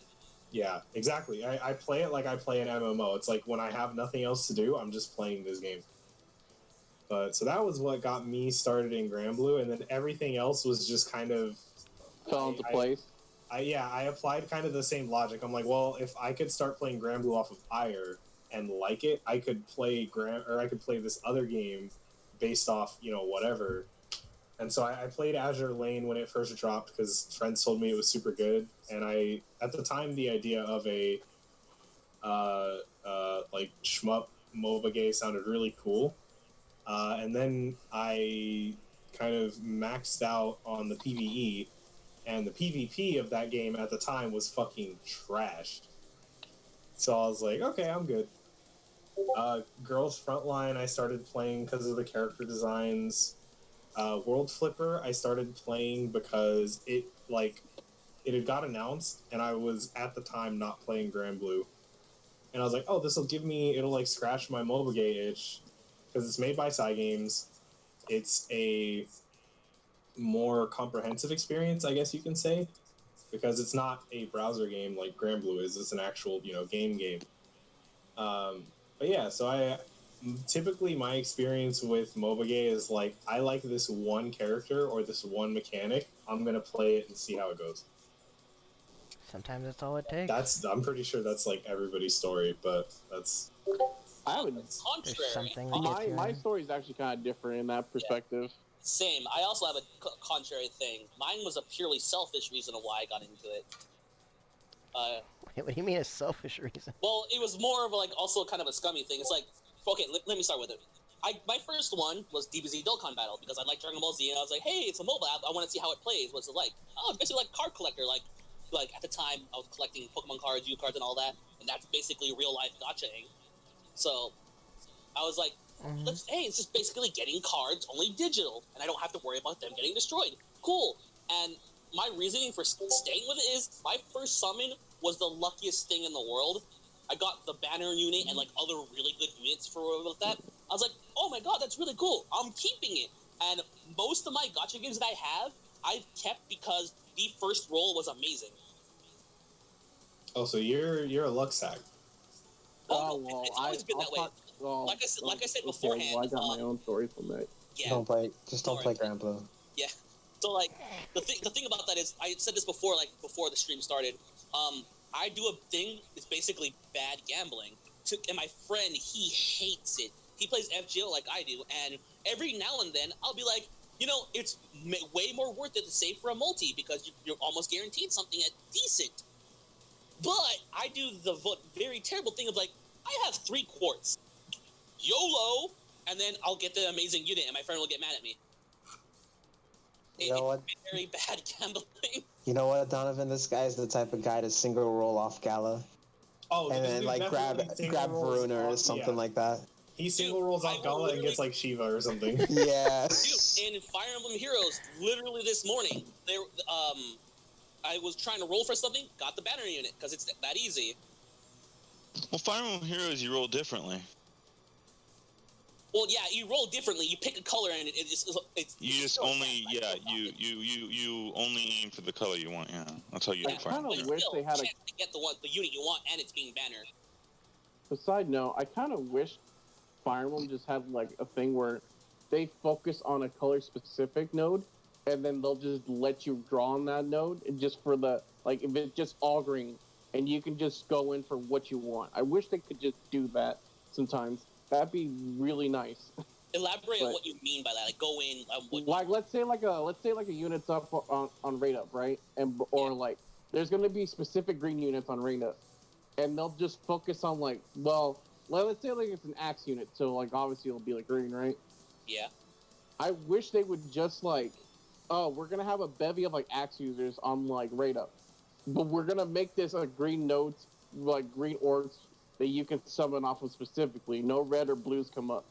Yeah, exactly. I play it like I play an MMO. It's like when I have nothing else to do, I'm just playing this game. But so that was what got me started in Grand Blue, and then everything else was just kind of Fell into place. I applied kind of the same logic. I'm like, well, if I could start playing Grand Blue off of Ire and like it, I could play this other game based off, whatever. And so I played Azure Lane when it first dropped because friends told me it was super good. And at the time, the idea of a like shmup MOBA game sounded really cool. And then I kind of maxed out on the PvE, and the PvP of that game at the time was fucking trash. So I was like, okay, I'm good. Girls Frontline I started playing because of the character designs. World Flipper I started playing because it had got announced, and I was at the time not playing Grand Blue. And I was like, oh, it'll like scratch my mobile gay itch, because it's made by Cygames. It's a more comprehensive experience, I guess you can say, because it's not a browser game like Grand Blue is. It's an actual, game. But yeah, so typically my experience with MOBA is like, I like this one character or this one mechanic. I'm gonna play it and see how it goes. Sometimes that's all it takes. I'm pretty sure that's like everybody's story, but that's. I haven't. Contrary. something that gets My you- story is actually kind of different in that perspective. Same. I also have a contrary thing. Mine was a purely selfish reason of why I got into it. Wait, what do you mean a selfish reason? Well, it was more of like also kind of a scummy thing. It's like, okay, let me start with it. My first one was DBZ Dokkan Battle because I like Dragon Ball Z, and I was like, hey, it's a mobile app. I want to see how it plays. What's it like? Oh, it's basically like card collector. Like at the time, I was collecting Pokemon cards, Yu cards, and all that, and that's basically real life gachaing. So I was like, it's just basically getting cards, only digital, and I don't have to worry about them getting destroyed. Cool. And my reasoning for staying with it is my first summon was the luckiest thing in the world. I got the banner unit and like other really good units for that. I was like, oh my god, that's really cool. I'm keeping it. And most of my gacha games that I have, I've kept because the first roll was amazing. Oh, so you're a luck sack. Oh, no, it's always been that way. Like I said beforehand. Well, I got my own story from that. Yeah. Don't play Grand Blue. Yeah. So like the thing about that is I said this before, like before the stream started. I do a thing that's basically bad gambling. And my friend, he hates it. He plays FGO like I do, and every now and then I'll be like, it's way more worth it to save for a multi because you're almost guaranteed something at decent. But I do the very terrible thing of like, I have 3 quarts. YOLO! And then I'll get the amazing unit, and my friend will get mad at me. You know what? It's very bad gambling. You know what, Donovan? This guy's the type of guy to single roll off Gala. Oh, and then like grab Varuna or something like that. He single rolls off Gala and gets like Shiva or something. Yes. Dude, in Fire Emblem Heroes, literally this morning, I was trying to roll for something, got the banner unit because it's that easy. Well, Fire Emblem Heroes, you roll differently. Well, yeah, you roll differently. You pick a color, and you just only you only aim for the color you want. Yeah, that's how you do Fire Emblem. I kind of wish they had to get the unit you want, and it's being banner. Side note, I kind of wish Fire Emblem just had like a thing where they focus on a color specific node, and then they'll just let you draw on that node, and just for the like if it's just all green, and you can just go in for what you want. I wish they could just do that sometimes. That'd be really nice. Elaborate on what you mean by that. Like go in. Let's say like a unit's up on rate up, right? Like there's gonna be specific green units on rate up, and they'll just focus on like let's say like it's an axe unit, so like obviously it'll be like green, right? Yeah. I wish they would just like, we're gonna have a bevy of like axe users on like rate up, but we're gonna make this a green nodes, like green orcs that you can summon off of specifically. No red or blues come up.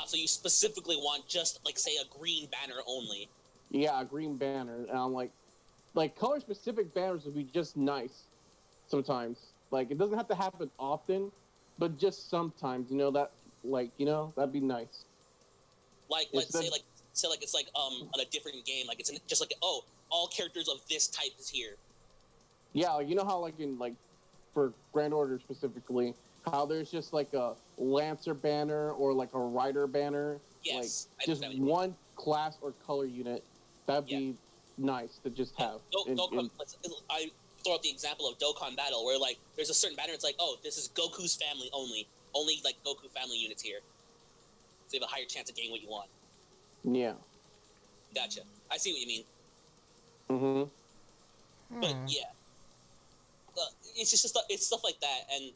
So you specifically want just like say a green banner only? Yeah, a green banner. And I'm like color specific banners would be just nice sometimes. Like it doesn't have to happen often, but just sometimes, that'd be nice. Like let's say it's like on a different game, like it's just like all characters of this type is here. Yeah, like, you know how like in like for Grand Order specifically, how there's just like a Lancer banner or like a Rider banner. Yes. Like just one class or color unit. That'd be nice to just have. I throw out the example of Dokkan Battle where like there's a certain banner, it's like, this is Goku's family only. Only like Goku family units here. So you have a higher chance of getting what you want. Yeah. Gotcha. I see what you mean. Mm-hmm. But yeah. It's just it's stuff like that, and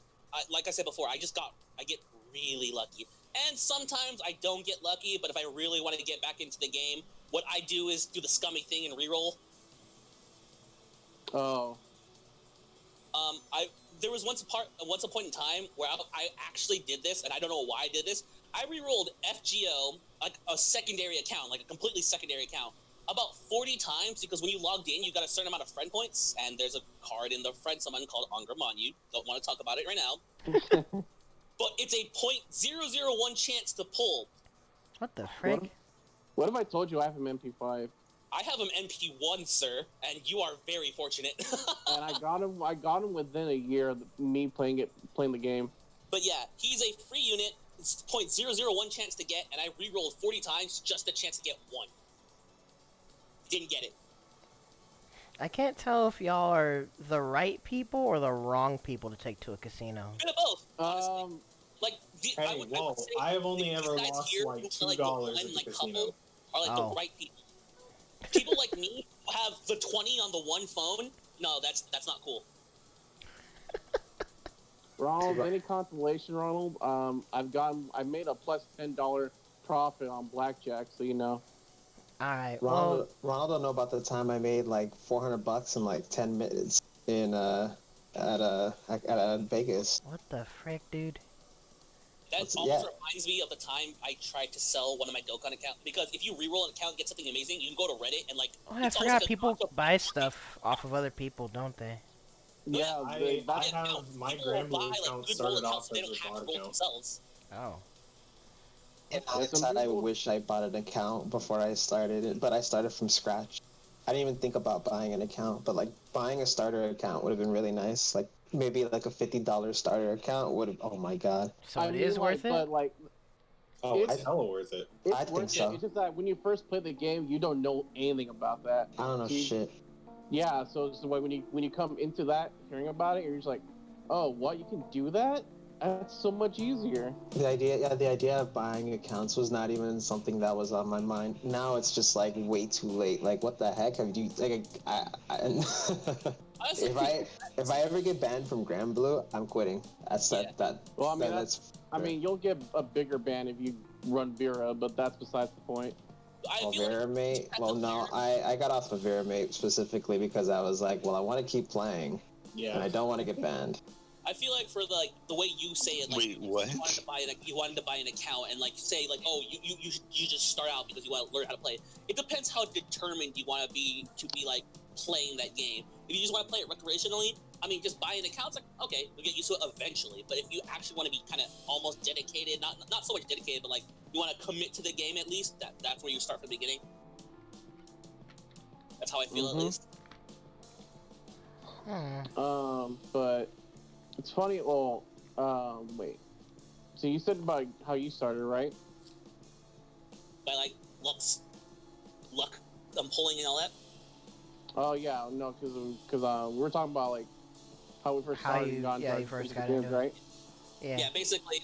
like I said before, I get really lucky, and sometimes I don't get lucky. But if I really want to get back into the game, what I do is do the scummy thing and reroll. Oh. There was once a point in time where I actually did this, and I don't know why I did this. I rerolled FGO like a secondary account, like a completely secondary account, about 40 times, because when you logged in, you got a certain amount of friend points, and there's a card in the friend summon called Angramon. Don't want to talk about it right now. But it's a 0.001 chance to pull. What the frick? What if I told you I have an MP5? I have an MP1, sir, and you are very fortunate. And I got him within a year of me playing the game. But yeah, he's a free unit. It's 0.001 chance to get, and I re-rolled 40 times just a chance to get 1. Didn't get it. I can't tell if y'all are the right people or the wrong people to take to a casino. Bit of both, honestly. Like, I Hey, would whoa! say I have only the ever guys lost here like who are, $2 like, the at one, the like, casino. couple are like Oh. the right people. People like me who have the 20 on the one phone. No, that's not cool. Ronald, any consolation, Ronald? I made a plus $10 profit on blackjack, so you know. All right. Ronald don't know about the time I made like $400 in like 10 minutes in at Vegas. What the frick, dude? That What's- almost yeah. reminds me of the time I tried to sell one of my Dokkan accounts, because if you reroll an account and get something amazing, you can go to Reddit and like. Oh, I it's almost forgot like a people concept- buy stuff off of other people, don't they? Yeah, I that's have my People will Grand Blue buy, like, account good started roll off accounts so they as don't a have bot to roll account. Oh. themselves. In Yeah, some hindsight, I people- wish I bought an account before I started it, but I started from scratch. I didn't even think about buying an account, but like buying a starter account would have been really nice. Like maybe like a $50 starter account would have. Oh my god! So it is worth it? But like, Oh, it's It's- hella worth it. it's I think worth so. it. It's just that when you first play the game, you don't know anything about that. I don't know See, shit. Yeah, so when you come into that, hearing about it, you're just like, oh, what, you can do that? That's so much easier. The idea of buying accounts was not even something that was on my mind. Now it's just like way too late. Like what the heck have you like? Honestly, if I ever get banned from Grand Blue, I'm quitting. That's Yeah. that. Well, I mean, that's. I mean, you'll get a bigger ban if you run Vera, but that's besides the point. I Oh, feel like Veramate? Well, no, I got off of Veramate specifically because I was like, well, I want to keep playing, Yeah. and I don't want to get banned. I feel like for the way you say it, like Wait, what? you wanted to buy an account and like say like, oh, you just start out because you want to learn how to play. It depends how determined you want to be like playing that game. If you just want to play it recreationally, I mean, just buy an account's like, okay, you'll get used to it eventually. But if you actually want to be kind of almost dedicated, not so much dedicated, but like you want to commit to the game at least, that's where you start from the beginning. That's how I feel at least. But it's funny. Well, wait. So you said about how you started, right? By like luck, pulling and all that. Oh yeah, no, because we were talking about like how we first How started. you- and got yeah, into you first the got games, into it. right? Yeah, basically,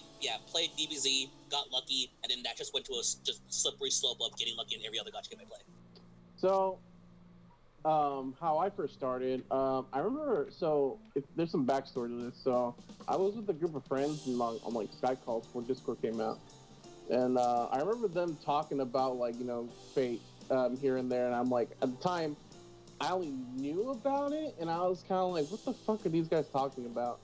played DBZ, got lucky, and then that just went to a just slippery slope of getting lucky in every other gacha game I play. So, how I first started, I remember. So there's some backstory to this. So I was with a group of friends on like Skype calls before Discord came out, and I remember them talking about like Fate here and there, and I'm like, at the time, I only knew about it, and I was kind of like, what the fuck are these guys talking about?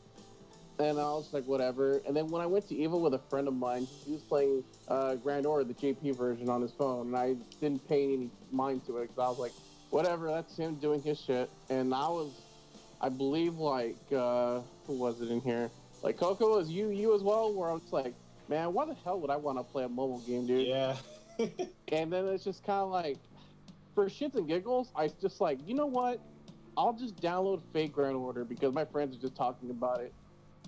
And I was like, whatever. And then when I went to Evo with a friend of mine, he was playing Grand Order, the JP version, on his phone, and I didn't pay any mind to it because I was like, whatever, that's him doing his shit. And I believe, like, who was it in here? Like, Coco, was you as well? Where I was like, man, why the hell would I want to play a mobile game, dude? Yeah. And then it's just kind of like, for shits and giggles, I just like, you know what? I'll just download Fate Grand Order because my friends are just talking about it.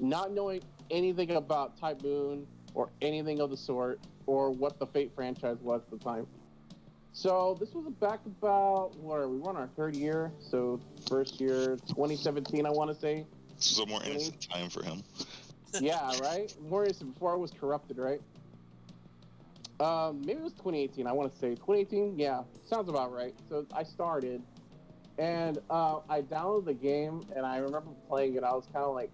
Not knowing anything about Type Moon or anything of the sort, or what the Fate franchise was at the time. So this was back about, what are we on our third year? So first year, 2017, I want to say. This is a more innocent time for him. Yeah, right? More innocent before I was corrupted, right? Maybe it was 2018, I want to say. 2018? Yeah, sounds about right. So I started, and I downloaded the game, and I remember playing it. I was kind of like,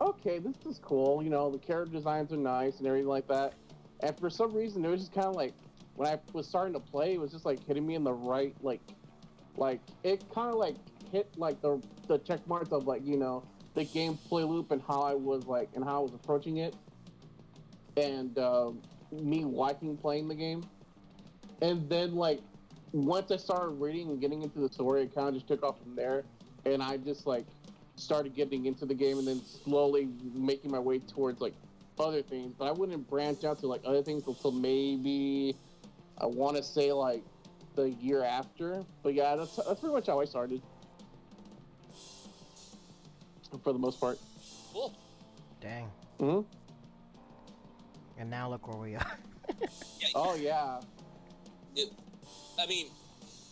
okay, this is cool. The character designs are nice and everything like that. And for some reason, it was just kind of like, when I was starting to play, it was just like hitting me in the right, like it kind of like hit like the check marks of like, the gameplay loop and how I was approaching it. And me liking playing the game. And then like, once I started reading and getting into the story, it kind of just took off from there. And I just like, started getting into the game and then slowly making my way towards like other things, but I wouldn't branch out to like other things until maybe I want to say like the year after. But yeah, that's pretty much how I started for the most part. Cool. Dang. Hmm. And now look where we are. Oh yeah. I mean,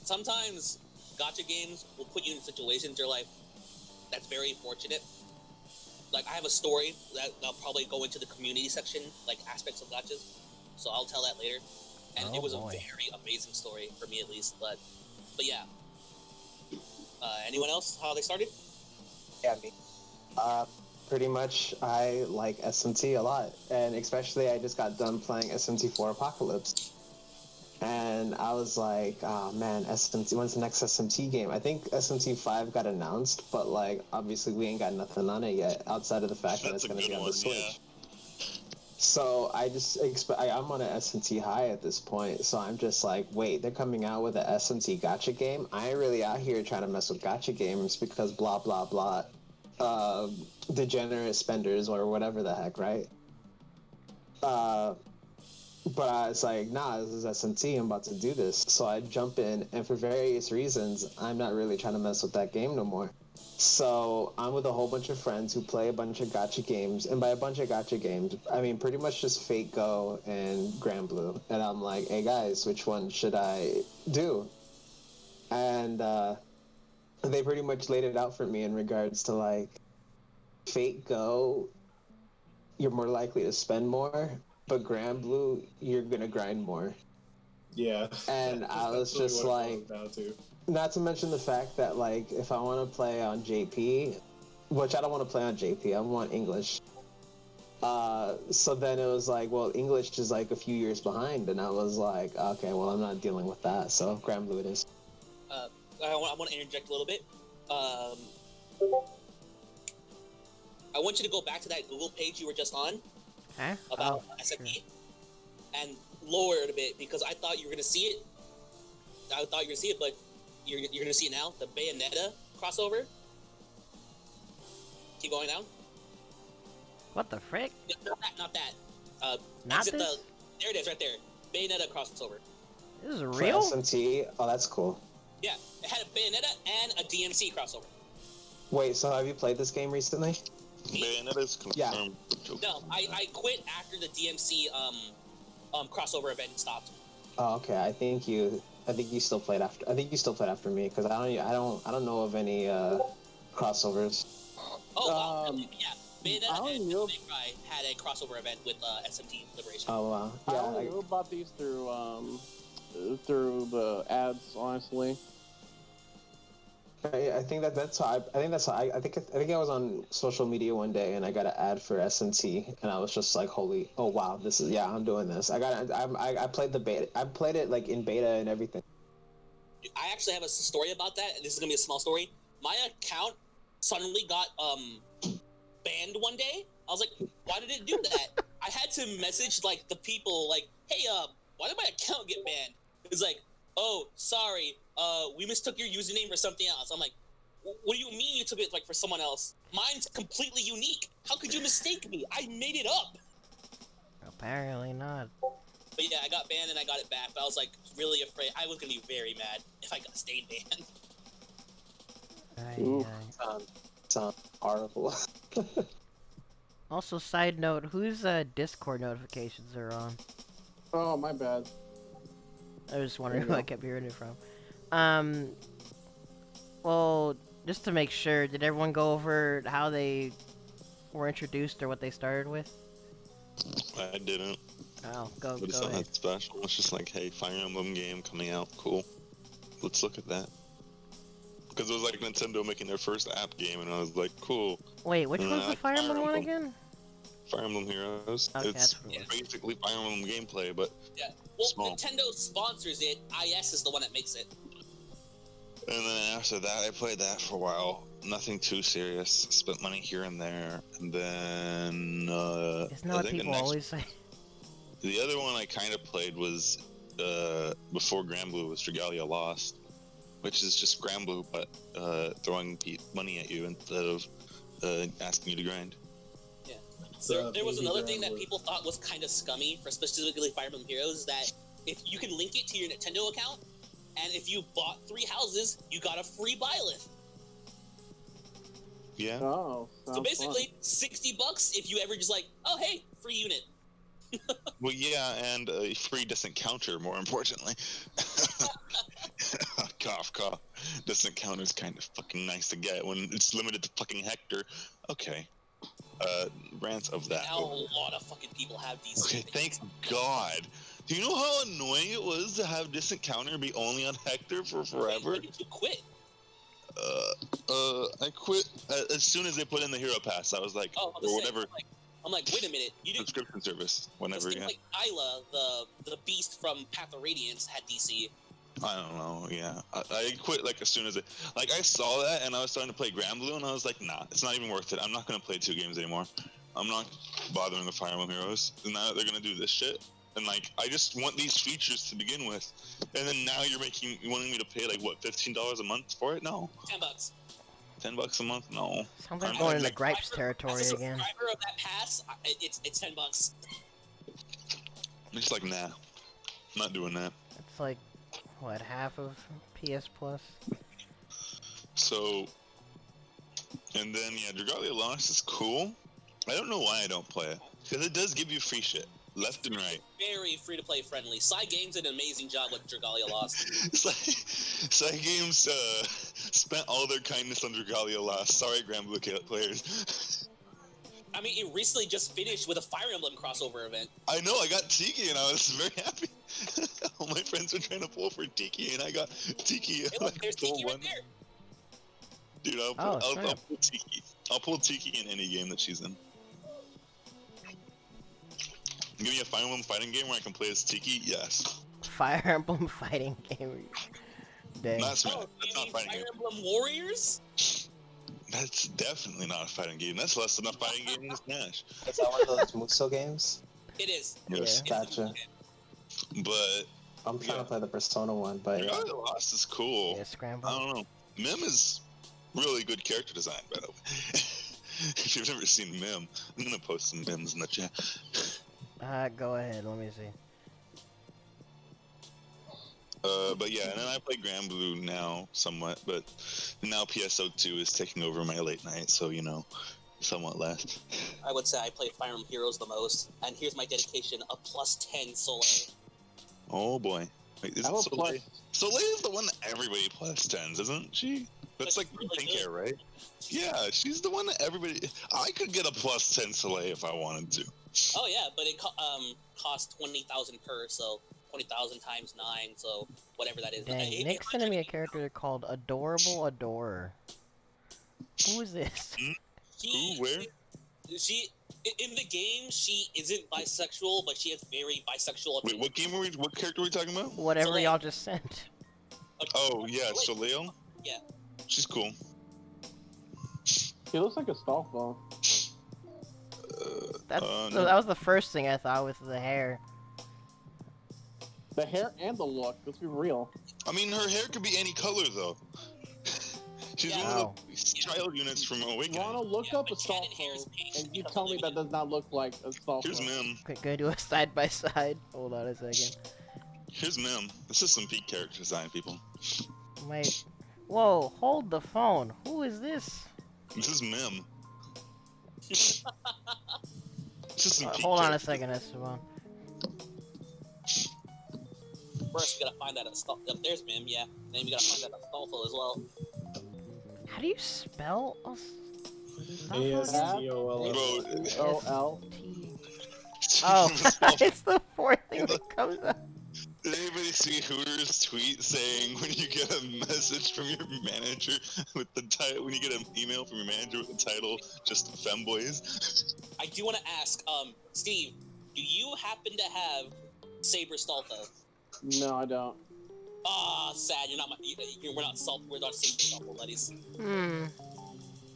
sometimes gacha games will put you in situations where like, that's very fortunate. like I have a story that I'll probably go into the community section, like aspects of gachas. So I'll tell that later. And it was a very amazing story for me, at least. But yeah. Anyone else? How they started? Yeah, me. Pretty much, I like SMT a lot, and especially I just got done playing SMT4 Apocalypse, and I was like, oh man, SMT. When's the next SMT game? I think SMT5 got announced, but like obviously we ain't got nothing on it yet, outside of the fact that it's going to be on the Switch. Yeah. So I'm on an SMT high at this point, so I'm just like, wait, they're coming out with an SMT gacha game? I ain't really out here trying to mess with gacha games because blah blah blah. Degenerate spenders or whatever the heck, right? But I was like, nah, this is SMT, I'm about to do this. So I jump in, and for various reasons, I'm not really trying to mess with that game no more. So I'm with a whole bunch of friends who play a bunch of gacha games, and by a bunch of gacha games, I mean pretty much just Fate Go and Grand Blue. And I'm like, hey guys, which one should I do? And they pretty much laid it out for me in regards to like, Fate Go, you're more likely to spend more, but Grand Blue, you're gonna grind more. Yeah. And I was just like, not to mention the fact that like, if I want to play on JP, which I don't want to play on JP, I want English. So then it was like, well, English is like a few years behind, and I was like, okay, well, I'm not dealing with that, so Grand Blue it is. I want to interject a little bit. I want you to go back to that Google page you were just on about SME sure. And lower it a bit because I thought you were going to see it. I thought you were going to see it, but you're going to see it now. The Bayonetta crossover. Keep going down. What the frick? Not that. Not this? There it is, right there. Bayonetta crossover. This is real? For SMT? Oh, that's cool. Yeah, it had a Bayonetta and a DMC crossover. Wait, so have you played this game recently? Bayonetta's confirmed. Yeah. No, I quit after the DMC crossover event stopped. Oh, okay. I think you still played after. I think you still played after me because I don't know of any crossovers. Oh, yeah. Bayonetta and Big Cry had a crossover event with SMT Liberation. Oh wow. Yeah, I only knew about these through the ads, honestly. I think that's how I think I was on social media one day and I got an ad for SMT and I was just like, oh wow, this is, yeah, I'm doing this. I played the beta. I played it like in beta and everything. I actually have a story about that. This is gonna be a small story. My account suddenly got banned one day. I was like, why did it do that? I had to message like the people like, hey, why did my account get banned? It's like, oh, sorry, we mistook your username for something else. I'm like, what do you mean you took it like for someone else? Mine's completely unique. How could you mistake me? I made it up. Apparently not. But yeah, I got banned and I got it back. But I was like really afraid. I was gonna be very mad if I got stayed banned. Sounds horrible. Also, side note, whose Discord notifications are on? Oh, my bad. I was just wondering who I kept hearing it from. Well, just to make sure, did everyone go over how they were introduced or what they started with? I didn't. Oh, go But it's not that special. It's just like, hey, Fire Emblem game coming out, cool. Let's look at that. Because it was like Nintendo making their first app game, and I was like, cool. Wait, which one's the Fire Emblem one again? Fire Emblem Heroes. Okay, it's basically Fire Emblem gameplay, but yeah. Well, small. Nintendo sponsors it. IS is the one that makes it. And then after that, I played that for a while. Nothing too serious. Spent money here and there, and then isn't that what people always say? The other one I kind of played was before Grand Blue was Regalia Lost, which is just Grand Blue but throwing money at you instead of asking you to grind. Yeah. There was another thing that people thought was kind of scummy for specifically Fire Emblem Heroes, that if you can link it to your Nintendo account, and if you bought 3 houses, you got a free Byleth. Yeah. Oh. So basically, $60 if you ever just like, oh hey, free unit. Well, yeah, and a free distant counter, more importantly. Cough, cough. Distant counter is kind of fucking nice to get when it's limited to fucking Hector. Okay. rants of that. Now a lot of fucking people have these. Okay, things. thank God. Do you know how annoying it was to have Distant Counter be only on Hector for forever? When did you quit? I quit as soon as they put in the Hero Pass. I was like, Oh, or whatever. I'm like, wait a minute. You didn't. Subscription service, whenever, yeah. Like Isla, the beast from Path of Radiance, had DC. I don't know, yeah. I quit like as soon as I saw that and I was starting to play Granblue and I was like, nah, it's not even worth it. I'm not gonna play 2 games anymore. I'm not bothering the Fire Emblem Heroes. And now they're gonna do this shit. And like, I just want these features to begin with. And then now you're wanting me to pay like what, $15 a month for it? No. $10. $10 a month? No. Sounds like going into gripes territory as a again. subscriber of that pass, it's $10. I'm just like, nah. I'm not doing that. It's like, what, half of PS Plus? So, and then, yeah, Dragalia Lost is cool. I don't know why I don't play it. Because it does give you free shit. Left and right. Very free-to-play friendly. Cygames did an amazing job with Dragalia Lost. Cygames spent all their kindness on Dragalia Lost. Sorry, Granblue players. I mean, it recently just finished with a Fire Emblem crossover event. I know, I got Tiki and I was very happy. All my friends were trying to pull for Tiki and I got Tiki. Hey, look, there's Tiki right there. Dude, I'll pull Tiki. I'll pull Tiki in any game that she's in. Give me a Fire Emblem fighting game where I can play as Tiki? Yes. Fire Emblem fighting game. Dang. Not Smash. Oh, That's not a fighting Fire game. Emblem Warriors? That's definitely not a fighting game. That's less than a fighting game than Smash. Is that one of those Muso games? It is. Yes. Yeah. Gotcha. But I'm trying to play the Persona one, but Dragalia Lost is cool. Yeah, Scramble. I don't know. Mim is really good character design, by the way. If you've never seen Mim, I'm gonna post some Mims in the chat. Go ahead, let me see. But yeah, and then I play Granblue now, somewhat, but now PSO2 is taking over my late night, so, you know, somewhat less. I would say I play Fire Emblem Heroes the most, and here's my dedication, a +10 Soleil. Oh boy. Wait, is I it have a Soleil? Soleil is the one that everybody +10s, isn't she? That's like really pink good. hair, right? Yeah, she's the one that everybody... I could get a +10 Soleil if I wanted to. Oh yeah, but it costs 20,000 per, so 20,000 times 9, so whatever that is. Dang, Nick's sending me a character called Adorable Adorer. Who is this? Who, where? She in the game she isn't bisexual, but she has very bisexual. Wait, what game what character are we talking about? Whatever Soleil. y'all just sent. Oh, yeah, Soleil? Yeah. She's cool. She looks like a Stalfo. That no. was the first thing I thought with the hair. The hair and the look. Let's be real. I mean, her hair could be any color, though. She's Yeah. one of the child units from Awakening. Wanna look Yeah, up a but Shannon hair is Stalfo, pink and you because tell of me that Lumina. does not look like a Stalfo. Here's Mim. Gonna do a side by side. Hold on a second. Here's Mim. This is some peak character design, people. Wait. Whoa, hold the phone. Who is this? This is Mim. This is some peak Hold on a character second, Esteban. First, you gotta find that there's Mim, yeah. Then you gotta find that Astolfo as well. How do you spell? ASTOL. Bro, O-L. Oh, it's the fourth thing that comes up. Did anybody see Hooters tweet saying when you get a message from your manager with the title, when you get an email from your manager with the title, just femboys? I do want to ask, Steve, do you happen to have Saber Stolfo? No, I don't. Ah, sad. We're not Saber Stolfo buddies.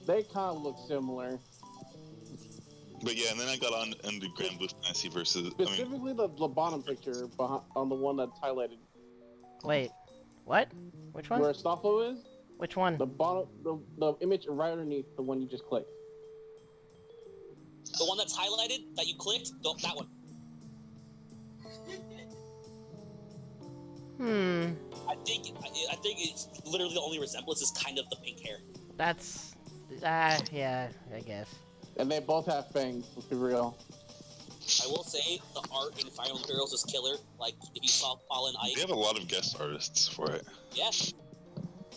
They kind of look similar. But yeah, and then I got on into Granblue Fantasy versus. Specifically, the bottom picture on the one that's highlighted. Wait, what? Which one? Where Stalfo is? Which one? The bottom, the image right underneath the one you just clicked. The one that's highlighted that you clicked, that one. I think it's literally the only resemblance is kind of the pink hair. That's yeah, I guess. And they both have fangs. Let's be real. I will say the art in Fire Emblem Heroes is killer. Like if you saw Fallen Ike, They have a lot of guest artists for it. yeah.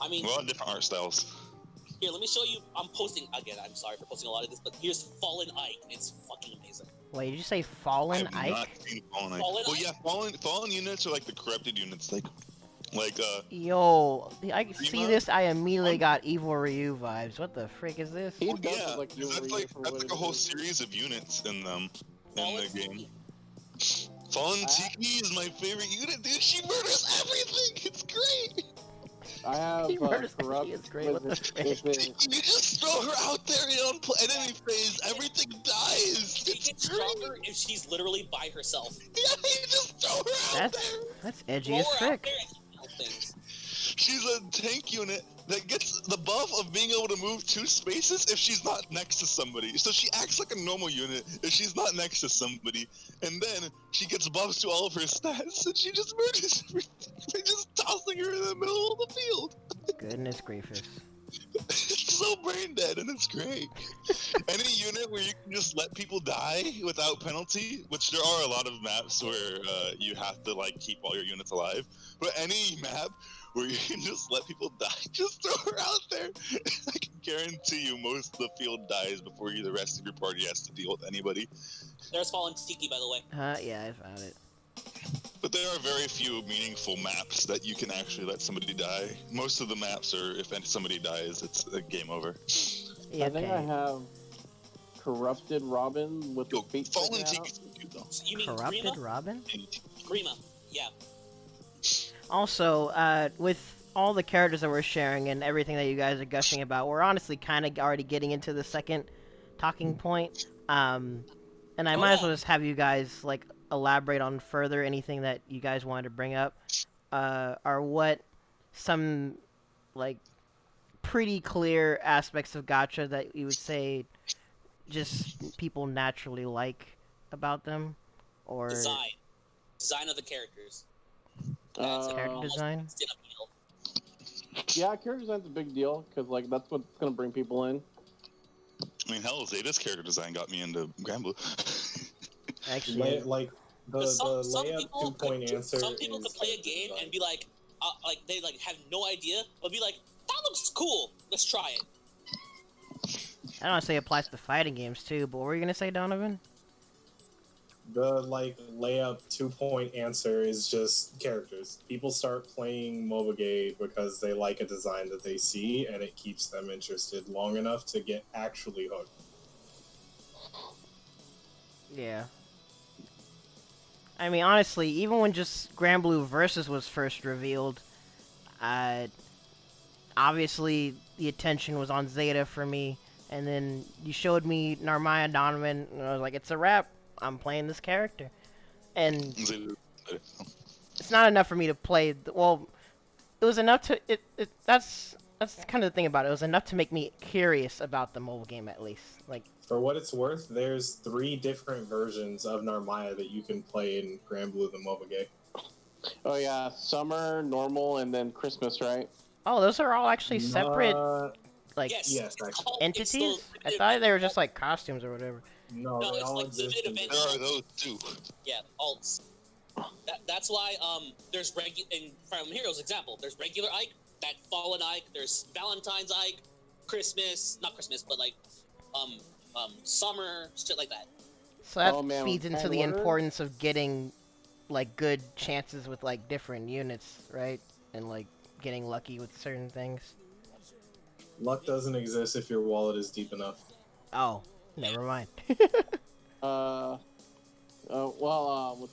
I mean, A lot of different art styles. Here, let me show you. I'm posting again. I'm sorry for posting a lot of this, but here's Fallen Ike. It's fucking amazing. Wait, did you say Fallen I've not Ike? seen Fallen Ike. Fallen Well, Ike? yeah, fallen units are like the corrupted units, like Yo, I see Rima? this. I immediately got Evil Ryu vibes. What the frick is this? He does yeah, look like 'cause you that's were like for that's what like it a whole is. series of units in them in Fallen the game. Tiki. Fallen Tiki is my favorite unit, dude. She murders everything. It's great. I have He murders corrupt. everything, it's great, what the is frick? You just throw her out there in enemy phase, everything dies. She It's gets great. stronger if she's literally by herself. Yeah, you just throw her out there. That's edgy Throw as her out frick. there and she kills things. She's a tank unit that gets the buff of being able to move 2 spaces if she's not next to somebody. So she acts like a normal unit if she's not next to somebody. And then she gets buffs to all of her stats and she just murders everything. They're just tossing her in the middle of the field. Goodness gracious. It's so brain dead and it's great. Any unit where you can just let people die without penalty, which there are a lot of maps where you have to like keep all your units alive, but any map where you can just let people die, just throw her out there. I can guarantee you most of the field dies before the rest of your party has to deal with anybody. There's Fallen Tiki, by the way. Yeah, I found it. But there are very few meaningful maps that you can actually let somebody die. Most of the maps are, if somebody dies, it's a game over. Yeah, I think I okay. have corrupted Robin with the feet Fallen sticking out. Tiki's cute though. You mean Corrupted Grima? Robin? Grima, yeah. Also, with all the characters that we're sharing and everything that you guys are gushing about, we're honestly kind of already getting into the second talking point. And I might as well just have you guys like elaborate on further anything that you guys wanted to bring up, or what some like pretty clear aspects of Gacha that you would say just people naturally like about them, or Design of the characters. character design. Instant appeal. Yeah, character design's a big deal because like that's what's gonna bring people in. I mean, hell, Zeta's character design got me into Granblue. Actually, Like the Some layup people 2-point answer. Some people could play a game and be like they like have no idea, but be like, that looks cool. Let's try it. I don't want to say it applies to fighting games too, but what were you gonna say, Donovan? The like layup 2-point answer is just characters. People start playing MOBA because they like a design that they see, and it keeps them interested long enough to get actually hooked. Yeah. I mean, honestly, even when just Granblue Versus was first revealed, obviously the attention was on Zeta for me, and then you showed me Narmaya Donovan, and I was like, it's a wrap. I'm playing this character. And it's not enough for me to play. Well, it was enough to... That's kind of the thing about it. It was enough to make me curious about the mobile game, at least. Like, For what it's worth, there's 3 different versions of Narmaya that you can play in Granblue the MOBA game. Oh yeah, summer, normal, and then Christmas, right? oh, those are all actually separate, like, Yes. Yes, it's actually. called- it's entities? the I limited thought they were event. just, like, costumes or whatever. No, No, they it's all like exist. limited in event. There are those too. Yeah, alts. That's why there's in from Heroes example. There's regular Ike, that Fallen Ike. There's Valentine's Ike, Christmas, not Christmas, but like summer, shit like that. So that Oh, man, feeds with into the Hand Order? importance of getting, like, good chances with, like, different units, right? And, like, getting lucky with certain things. Luck doesn't exist if your wallet is deep enough. Oh, never mind. Let's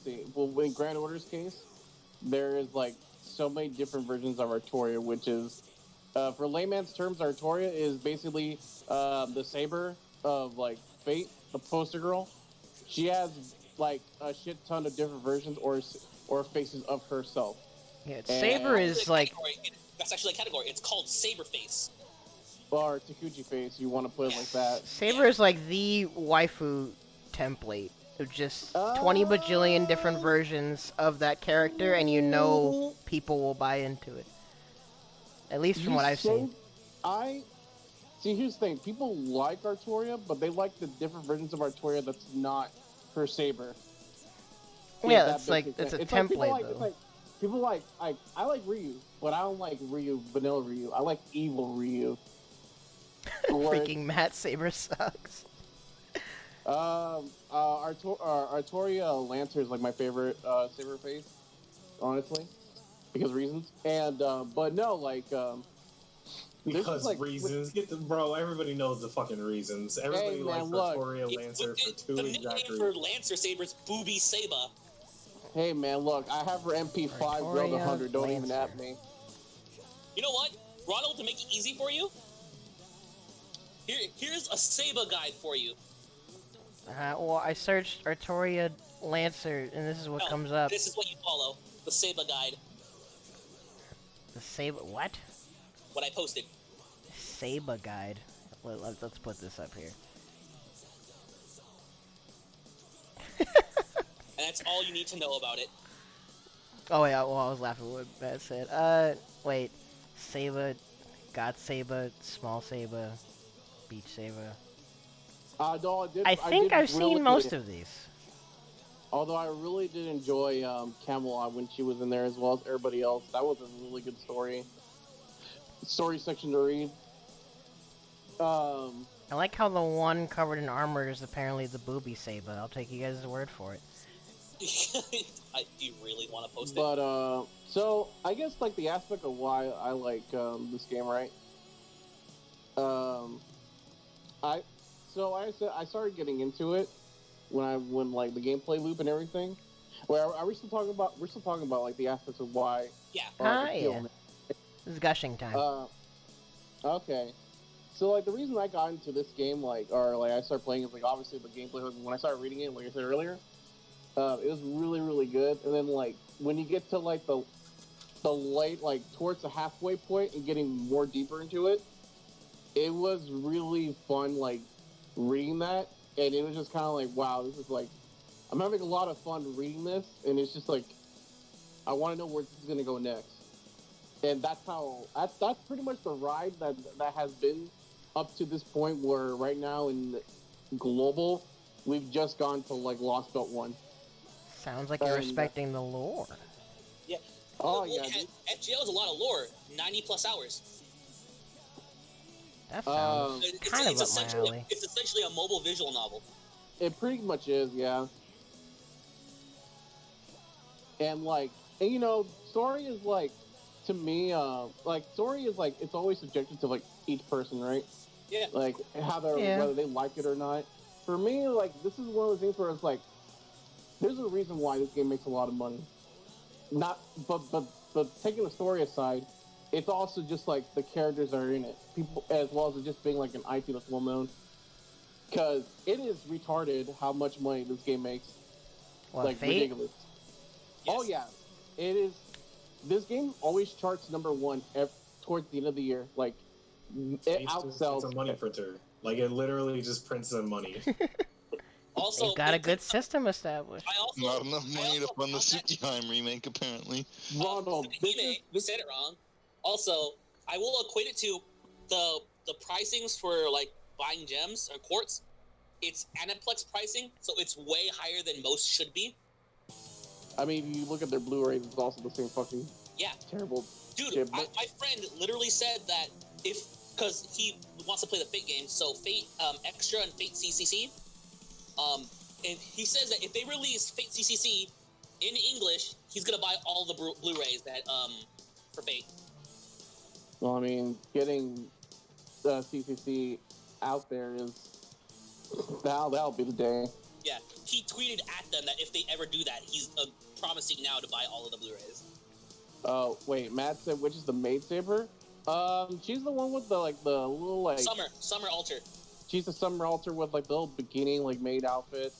see. Well, in Grand Order's case, there is like so many different versions of Artoria, which is, for layman's terms, Artoria is basically the saber of like Fate, the poster girl. She has like a shit ton of different versions or faces of herself. Yeah, And- Saber is, like... That's actually a category. It's called Saber Face. Or Takuchi face, you want to put it like that. Saber is, like, the waifu template. Of just 20 bajillion different versions of that character, and you know people will buy into it. At least from what I've seen. See, here's the thing. People like Artoria, but they like the different versions of Artoria that's not her saber. Yeah, If that that's like, makes it's a sense. Like, template, though. people like, I like Ryu, but I don't like Ryu, vanilla Ryu. I like evil Ryu. Freaking Matt Saber sucks. Artoria Lancer is like my favorite saber face, honestly, because reasons. And but no, like Because like, reasons. Bro, everybody knows the fucking reasons. Everybody Hey, likes man, look. Artoria Lancer for two the exact nickname for reasons. Lancer Saber is Booby Saba. Hey man, look, I have her MP5 build Artoria 100. Don't even Lancer. at me. You know what, Ronald? To make it easy for you, here's a Saba guide for you. Well, I searched Artoria Lancer, and this is what comes up. This is what you follow: the Saba guide. The Saber what? What I posted. Saber guide. Let's put this up here. And that's all you need to know about it. Oh yeah, well I was laughing at what Matt said. Wait, Saber, God Saber, Small Saber, Beach Saber. No, I think I've really seen most of these. Although I really did enjoy Camelot when she was in there, as well as everybody else. That was a really good story section to read. I like how the one covered in armor is apparently the Booby Saber. I'll take you guys' word for it. Do you really want to post it? But so I guess like the aspect of why I like this game, right? I started getting into it when like the gameplay loop and everything. Well, are we still talking about? We're still talking about like the aspects of why. Yeah. Yeah. This is gushing time. Okay. So like the reason I got into this game, like, or like I started playing is like obviously the gameplay. When I started reading it, like I said earlier, it was really really good. And then like when you get to like the late, like towards the halfway point and getting more deeper into it, it was really fun like reading that, and it was just kind of like, wow, this is like, I'm having a lot of fun reading this, and it's just like, I want to know where this is gonna go next. And that's pretty much the ride that has been up to this point, where right now in global, we've just gone to like Lost Belt 1. Sounds like you're respecting the lore. Yeah. Oh yeah. FGL is a lot of lore. 90 plus hours. That sounds kind of up my alley. It's essentially a mobile visual novel. It pretty much is, yeah. And like, and you know, story is like, to me, like story is like, it's always subjective to like each person, right? Yeah. Like whether they like it or not. For me, like this is one of the things where it's like, there's a reason why this game makes a lot of money. But taking the story aside, it's also just like the characters that are in it, people, as well as it just being like an IP that's well known. Because it is retarded how much money this game makes. What, like Fate? ridiculous. Yes. Oh yeah, it is. This game always charts #1 towards the end of the year. Like it outsells. It's a money printer. Like it literally just prints them money. Also, They've got a good system established. Not enough money to fund the Tsukiheim remake, apparently. Ronald, you said it wrong. Also, I will equate it to the pricings for like buying gems or quartz. It's Aniplex pricing, so it's way higher than most should be. I mean, if you look at their Blu-rays, it's also the same fucking terrible. Dude, shit, my friend literally said that because he wants to play the Fate games, so Fate Extra and Fate CCC. And he says that if they release Fate CCC in English, he's gonna buy all the Blu-rays that for Fate. Well, I mean, getting the CCC out there is that'll be the day. Yeah, he tweeted at them that if they ever do that, he's promising now to buy all of the Blu-rays. Oh wait, Matt said which is the maid saber? She's the one with the little like Summer Alter. She's the summer altar with like the little bikini like maid outfit.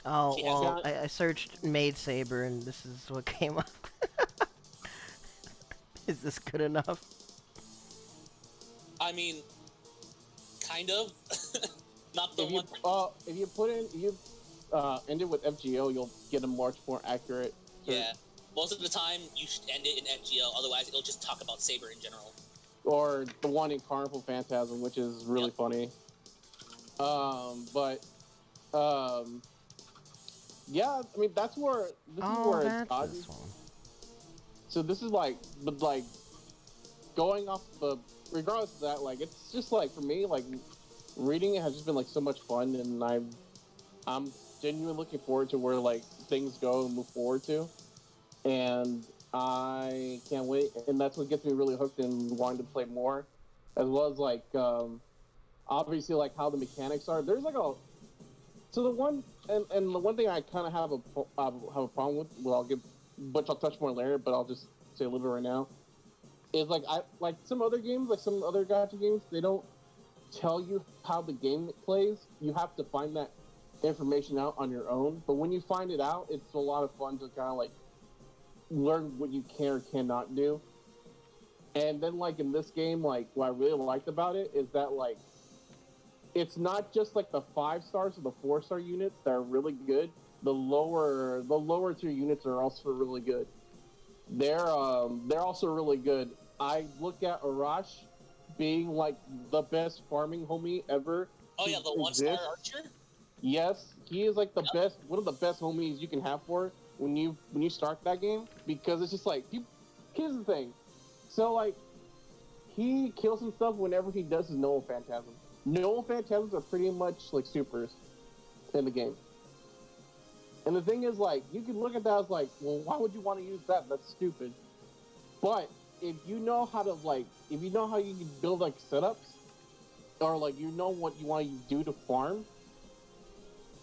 Oh, well, I searched Maid Saber and this is what came up. Is this good enough? I mean, kind of. Not the if one. If you end it with FGO, you'll get a much more accurate. Yeah. Most of the time, you should end it in FGO. Otherwise, it'll just talk about Saber in general. Or the one in Carnival Phantasm, which is really funny. Yeah, I mean that's where this is where it dodges. So this is like, but like going off the regardless of that, like it's just like for me, like reading it has just been like so much fun, and I'm genuinely looking forward to where like things go and move forward to, and I can't wait. And that's what gets me really hooked and wanting to play more, as well as like obviously like how the mechanics are. There's like a so the one and the one thing I kind of have a problem with. Well, I'll give, which I'll touch more later, but I'll just say a little bit right now. Is like I like some other games, like some other gacha games, they don't tell you how the game plays. You have to find that information out on your own. But when you find it out, it's a lot of fun to kind of like learn what you can or cannot do. And then like in this game, like what I really liked about it is that like it's not just like the 5 stars or the 4-star units that are really good. The lower tier units are also really good. They're also really good. I look at Arash being like the best farming homie ever. Oh yeah, the 1-star archer. Yes, he is like the best, one of the best homies you can have for when you start that game, because it's just like here's the thing. So like he kills himself whenever he does his Noel Phantasm. Noel Phantasms are pretty much like supers in the game. And the thing is, like, you can look at that as like, well, why would you want to use that? That's stupid. But if you know how to like, if you know how you can build like setups, or like you know what you want to do to farm,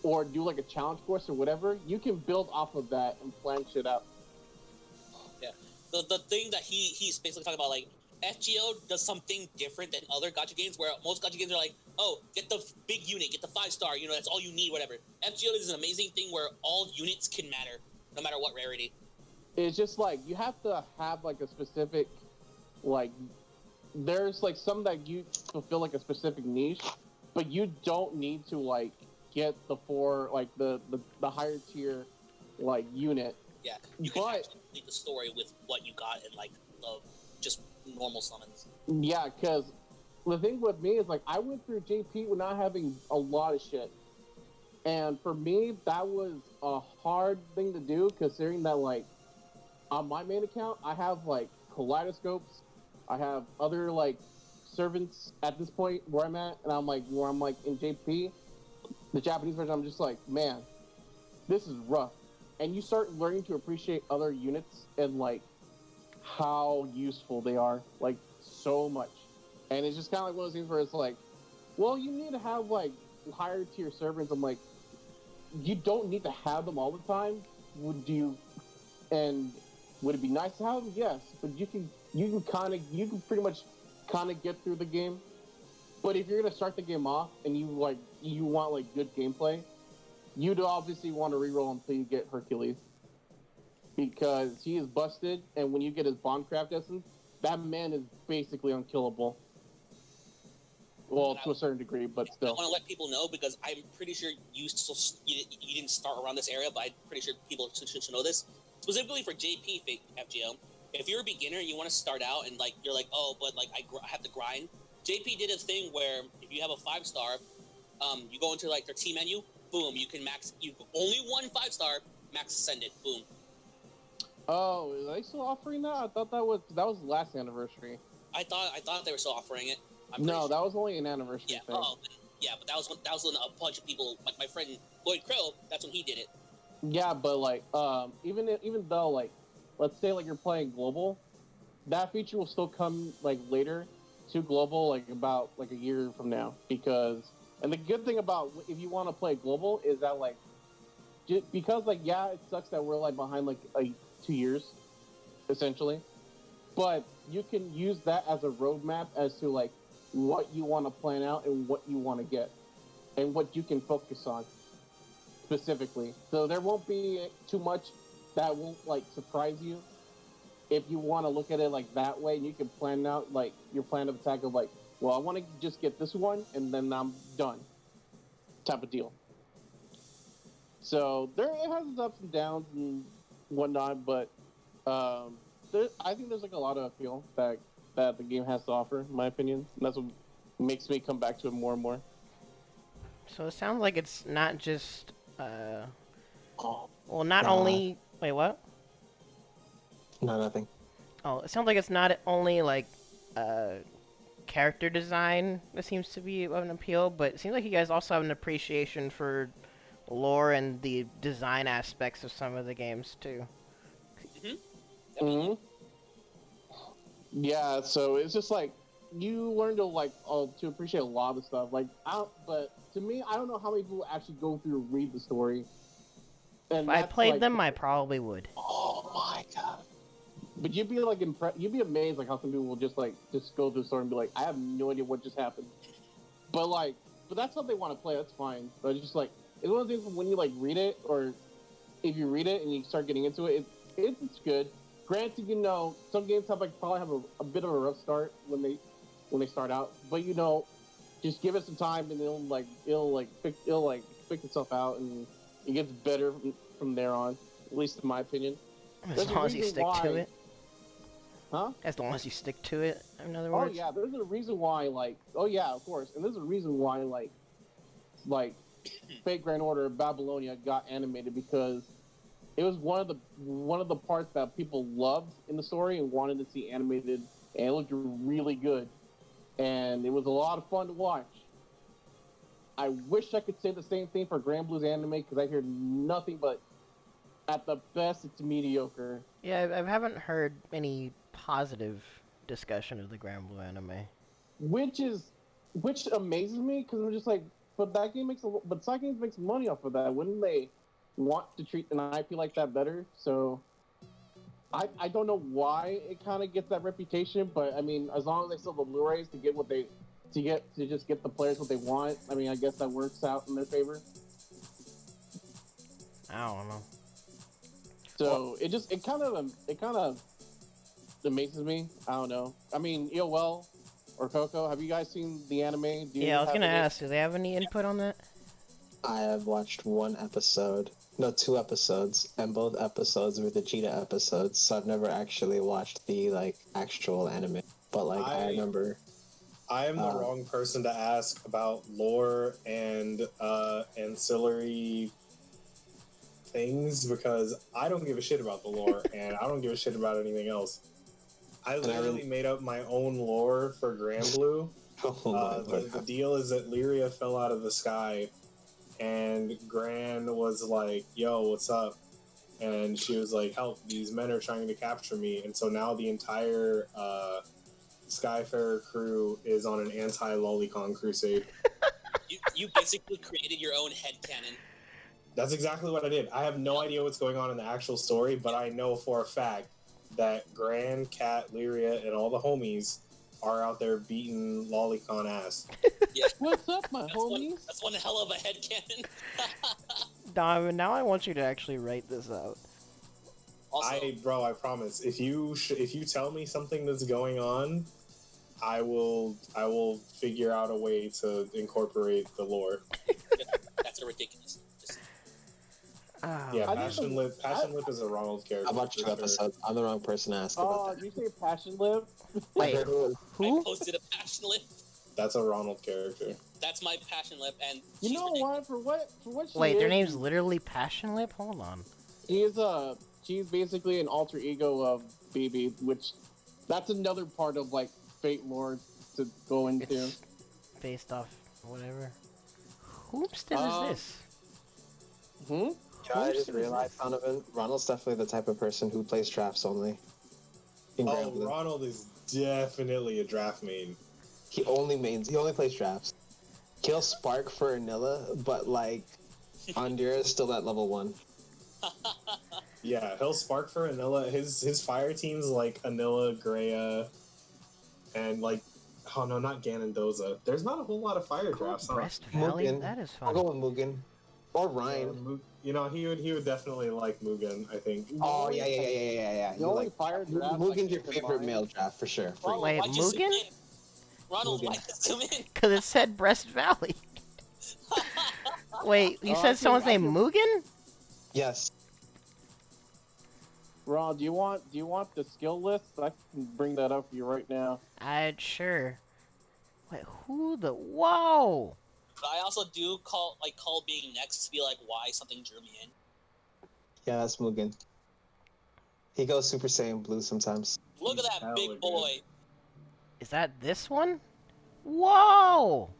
or do like a challenge course or whatever, you can build off of that and plan shit out. Yeah, the thing that he's basically talking about, like FGO does something different than other gacha games, where most gacha games are like, oh, get the big unit, get the 5-star, you know, that's all you need, whatever. FGO is an amazing thing where all units can matter, no matter what rarity. It's just like you have to have like a specific, like, there's like some that you fulfill like a specific niche, but you don't need to like get the 4, like the higher tier like unit. Yeah, you can actually complete the story with what you got in like the just normal summons. Yeah, because the thing with me is like I went through JP with not having a lot of shit, and for me that was a hard thing to do, considering that like on my main account I have like kaleidoscopes, I have other like servants at this point where I'm at, and I'm like where I'm like in JP, the Japanese version. I'm just like, man, this is rough, and you start learning to appreciate other units and like how useful they are, like so much. And it's just kind of like one of those things where it's like, well, you need to have like higher tier servants. I'm like, you don't need to have them all the time. Would you? And would it be nice to have them? Yes, but you can pretty much kind of get through the game. But if you're gonna start the game off and you want like good gameplay, you'd obviously want to reroll until you get Hercules, because he is busted, and when you get his Bondcraft essence, that man is basically unkillable. Well, to a certain degree, but still. I want to let people know, because I'm pretty sure you didn't start around this area, but I'm pretty sure people should know this. Specifically for JP FGO, if you're a beginner and you want to start out and like you're like, oh, but like I have to grind. JP did a thing where if you have a 5-star, you go into like their team menu, boom, you can max. You only one 5-star, max ascended, boom. Oh, are they still offering that? I thought that was last anniversary. I thought they were still offering it. No, that was only an anniversary thing. Oh, yeah, but that was when a bunch of people, like my friend Lloyd Crow, that's when he did it. Yeah, but like, even though like, let's say like you're playing global, that feature will still come like later to global, like about like a year from now, because. And the good thing about if you want to play global is that like, because like yeah, it sucks that we're like behind like 2 years, essentially, but you can use that as a roadmap as to like what you want to plan out and what you want to get, and what you can focus on specifically. So there won't be too much that won't like surprise you if you want to look at it like that way, and you can plan out like your plan of attack of like, well, I want to just get this one and then I'm done, type of deal. So it has its ups and downs and whatnot, but I think there's like a lot of appeal that the game has to offer, in my opinion. And that's what makes me come back to it more and more. So it sounds like it's not just only wait, what? No, nothing. Oh, it sounds like it's not only like character design that seems to be of an appeal, but it seems like you guys also have an appreciation for lore and the design aspects of some of the games too. Mm-hmm. Yeah, so it's just like you learn to to appreciate a lot of stuff. But to me, I don't know how many people actually go through and read the story. And If I played them, I probably would. Oh my god! But you'd be you'd be amazed how some people will just go through the story and be like, I have no idea what just happened. But that's what they want to play. That's fine. But it's just it's one of the things when you read it, or if you read it and you start getting into it, it's good. Granted, some games probably have a bit of a rough start when they start out, but just give it some time and it'll fix itself out and it gets better from there on. At least in my opinion. As long as you stick to it. Huh? As long as you stick to it, in other words. Oh yeah, there's a reason why oh yeah, of course, and there's a reason why Fate Grand Order of Babylonia got animated because it was one of the parts that people loved in the story and wanted to see animated, and it looked really good, and it was a lot of fun to watch. I wish I could say the same thing for Grand Blue's anime because I hear nothing but, at the best, it's mediocre. Yeah, I haven't heard any positive discussion of the Grand Blue anime. Which amazes me because I'm just but that game but side games makes money off of that. Wouldn't they want to treat an IP like that better? So I don't know why it kind of gets that reputation, but I mean, as long as they sell the Blu-rays to get to just get the players what they want, I mean, I guess that works out in their favor. I don't know. So it kind of amazes me. I don't know. I mean, EOL or Coco, have you guys seen the anime? Yeah, I was gonna ask, do they have any input on that? I have watched two episodes, and both episodes were the Cheetah episodes, so I've never actually watched the actual anime. But I remember. I am the wrong person to ask about lore and ancillary things because I don't give a shit about the lore and I don't give a shit about anything else. I literally made up my own lore for Grand Blue. The deal is that Lyria fell out of the sky and Gran was like, yo, what's up? And she was like, help, these men are trying to capture me. And so now the entire Skyfarer crew is on an anti-lolicon crusade. You basically created your own headcanon. That's exactly what I did. I have no idea what's going on in the actual story, but I know for a fact that Gran, Cat, Lyria, and all the homies are out there beating lolicon ass. Yeah. What's up, my homies? That's one hell of a headcanon. Donovan, now I want you to actually write this out. Also, I promise. If you tell me something that's going on, I will figure out a way to incorporate the lore. that's a ridiculous. Yeah, Passion Lip is a Ronald character. I watched 2 episodes. I'm the wrong person to ask about that. Did you say Passion Lip? Wait, I who? posted a passion lip. That's a Ronald character. That's my passion lip, and You know what? For what she Wait, is, their name's literally Passion Lip? Hold on. She's basically an alter ego of BB, which that's another part of Fate lore to go into. It's based off whatever. Whoopston is this? I just realized, Donovan, Ronald's definitely the type of person who plays drafts only. Ronald is definitely a draft main. He only plays drafts. He'll spark for Anilla, but Andira is still at level 1. Yeah, he'll spark for Anilla. His fire team's Anilla, Greya, and not Ganondoza. There's not a whole lot of fire drafts. Rest Valley? Mugen. That is fun. I'll go with Mugen. Or Ryan. He would definitely like Mugen, I think. Oh, yeah. The only fire draft Mugen's your favorite male draft, for sure. Wait, Mugen? Ronald, Mugen. why just come in? Because it said Breast Valley. Wait, you said someone's name Mugen? Yes. Ron, do you want the skill list? I can bring that up for you right now. Sure. Wait, whoa! But I also do call being next to be why something drew me in. Yeah, that's Mugen. He goes Super Saiyan Blue sometimes. Look at that big boy. Is that this one? Whoa!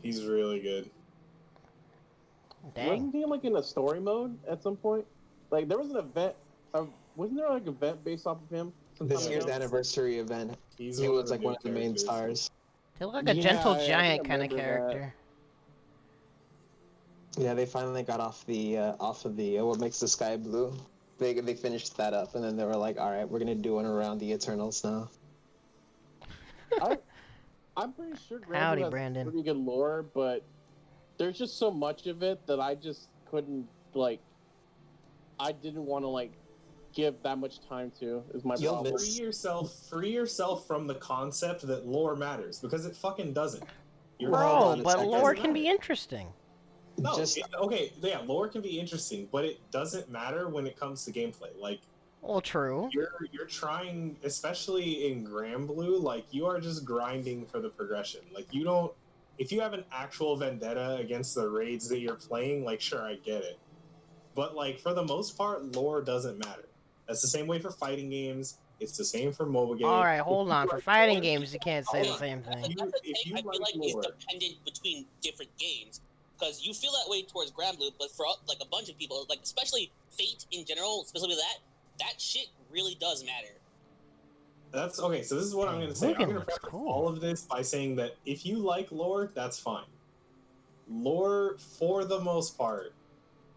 He's really good. Dang. Wasn't he like in a story mode at some point? Like there was an event. Wasn't there like an event based off of him? This year's ago? anniversary event. He's He was like the one of the main characters. stars. He looked like a Yeah, gentle I giant kind of remember that. character. Yeah, they finally got off of the what makes the sky blue. They finished that up, and then they were like, all right, we're gonna do one around the Eternals now. I'm pretty sure Howdy, Granblue has Brandon. pretty good lore, but there's just so much of it that I just couldn't like. I didn't want to like give that much time to. Is my You'll problem. miss- Free yourself from the concept that lore matters, because it fucking doesn't. You're Hold Bro, on a but second. lore Doesn't can be matter. interesting. No, Just lore can be interesting, but it doesn't matter when it comes to gameplay. Like Well, true. you're trying, especially in Granblue, like you are just grinding for the progression. Like you don't, if you have an actual vendetta against the raids that you're playing, like sure, I get it. But like for the most part, lore doesn't matter. That's the same way for fighting games. It's the same for mobile games. Alright, hold on. For fighting games, you can't say the Hold on. same thing. You- That's a if take you I feel like like lore- is dependent between different games. Because you feel that way towards Granblue, but for like a bunch of people, like especially Fate in general, especially that shit really does matter. That's okay. So this is what I'm going to say. Logan I'm going to looks preface cool. all of this by saying that if you like lore, that's fine. Lore, for the most part,